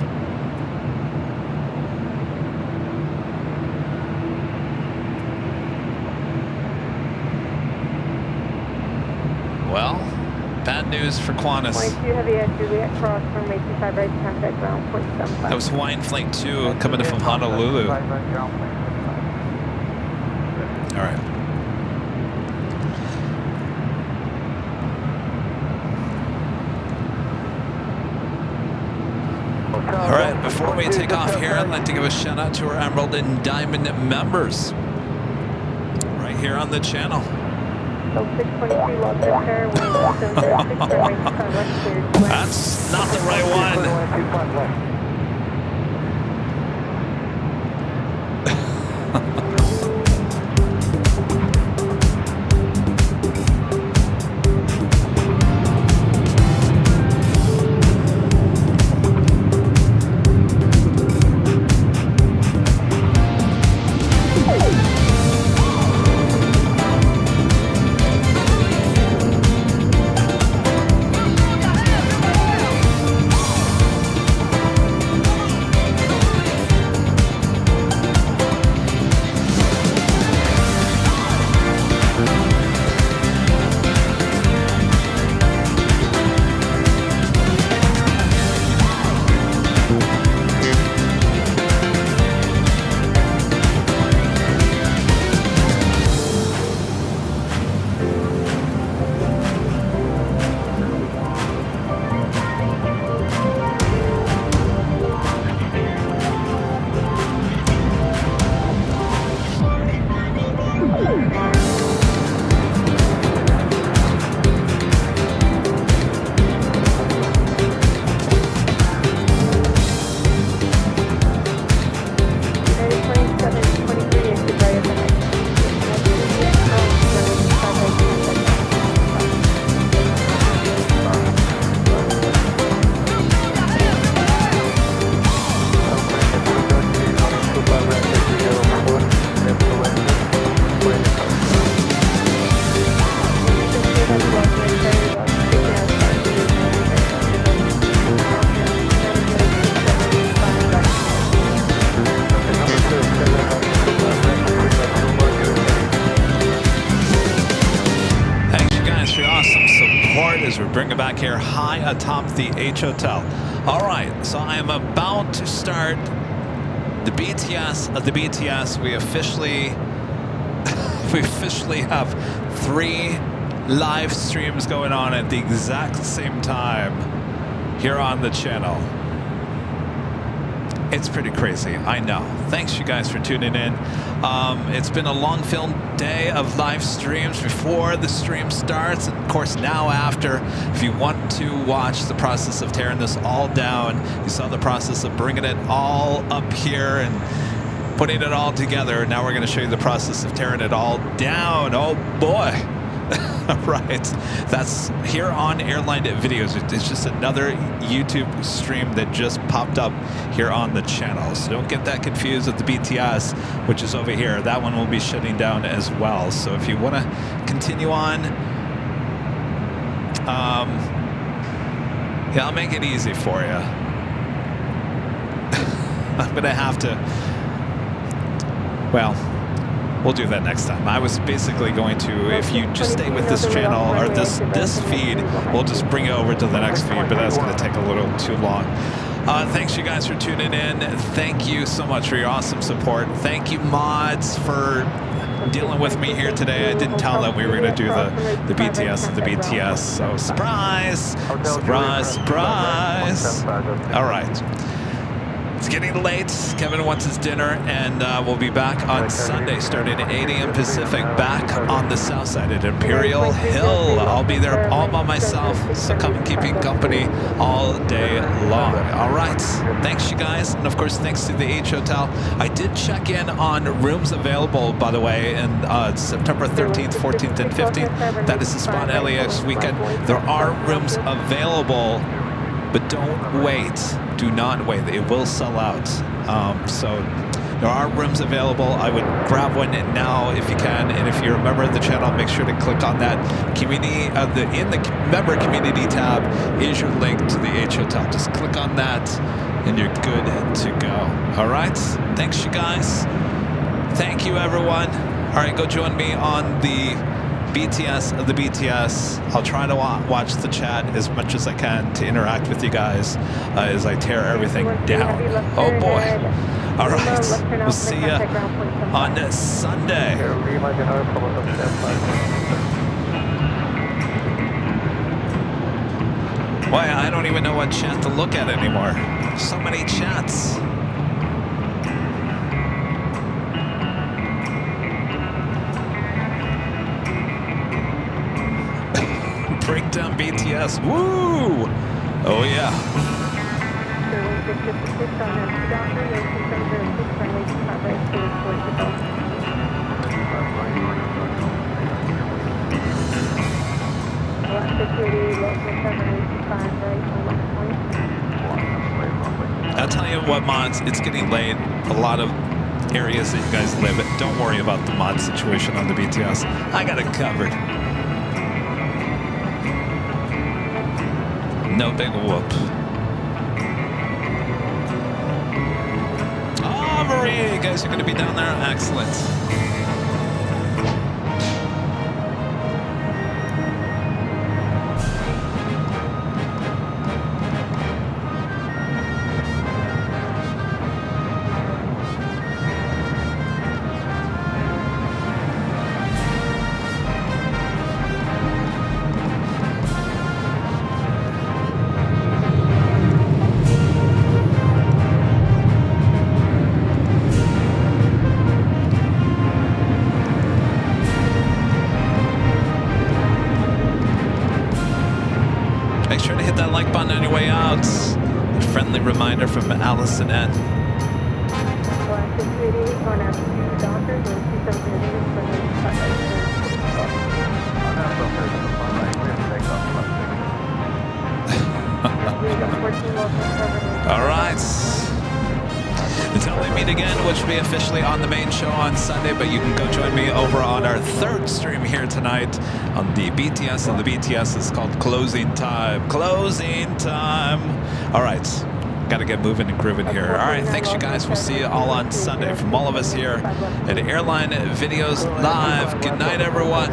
Speaker 2: Well, bad news for Qantas.
Speaker 5: 22 heavy at Juliet Cross, runway 25 right, contact ground, 0.75.
Speaker 2: That was Hawaiian Flight 2 coming in from Honolulu. All right. All right, before we take off here, I'd like to give a shout out to our Emerald and Diamond members right here on the channel. That's not the right one. here high atop the H Hotel. All right, so I am about to start the BTS of the BTS. We officially have 3 live streams going on at the exact same time here on the channel. It's pretty crazy, I know. Thanks you guys for tuning in. It's been a long film day of live streams before the stream starts, and of course now after. If you want to watch the process of tearing this all down, you saw the process of bringing it all up here and putting it all together. Now we're going to show you the process of tearing it all down. Oh boy. Right, that's here on Airline Videos. It's just another YouTube stream that just popped up here on the channel. So don't get that confused with the BTS, which is over here. That one will be shutting down as well. So if you want to continue on, yeah, I'll make it easy for you. I'm gonna have to, well, we'll do that next time. I was basically going to, if you just stay with this channel or this feed, we'll just bring it over to the next feed, but that's going to take a little too long. Thanks you guys for tuning in. Thank you so much for your awesome support. Thank you mods for dealing with me here today. I didn't tell them we were going to do the BTS of the BTS. So surprise, surprise, surprise. All right. It's getting late. Kevin wants his dinner, and we'll be back on Sunday starting at 8 a.m. Pacific, back on the south side at Imperial Hill. I'll be there all by myself, so come and keep me company all day long. All right. Thanks, you guys. And, of course, thanks to the H Hotel. I did check in on rooms available, by the way, in September 13th, 14th, and 15th. That is the Spot LAX weekend. There are rooms available, but don't wait. Do not wait. It will sell out. So there are rooms available. I would grab one now if you can. And if you're a member of the channel, make sure to click on that community. In the member community tab is your link to the H Hotel. Just click on that and you're good to go. All right. Thanks, you guys. Thank you, everyone. All right, go join me on the BTS of the BTS. I'll try to watch the chat as much as I can to interact with you guys as I tear everything down. Oh boy. All right. We'll see you on Sunday. Boy, I don't even know what chat to look at anymore. So many chats. Breakdown BTS. Woo! Oh yeah. I'll tell you what, mods, it's getting late. A lot of areas that you guys live in. Don't worry about the mod situation on the BTS. I got it covered. No big whoop. Oh, Marie, you guys are going to be down there? Excellent. Reminder from Allison N. All right. Until we meet again, which will be officially on the main show on Sunday, but you can go join me over on our third stream here tonight on the BTS, and the BTS is called Closing Time. Closing Time. All right. Got to get moving and grooving here. All right, thanks you guys. We'll see you all on Sunday. From all of us here at Airline Videos Live. Good night, everyone.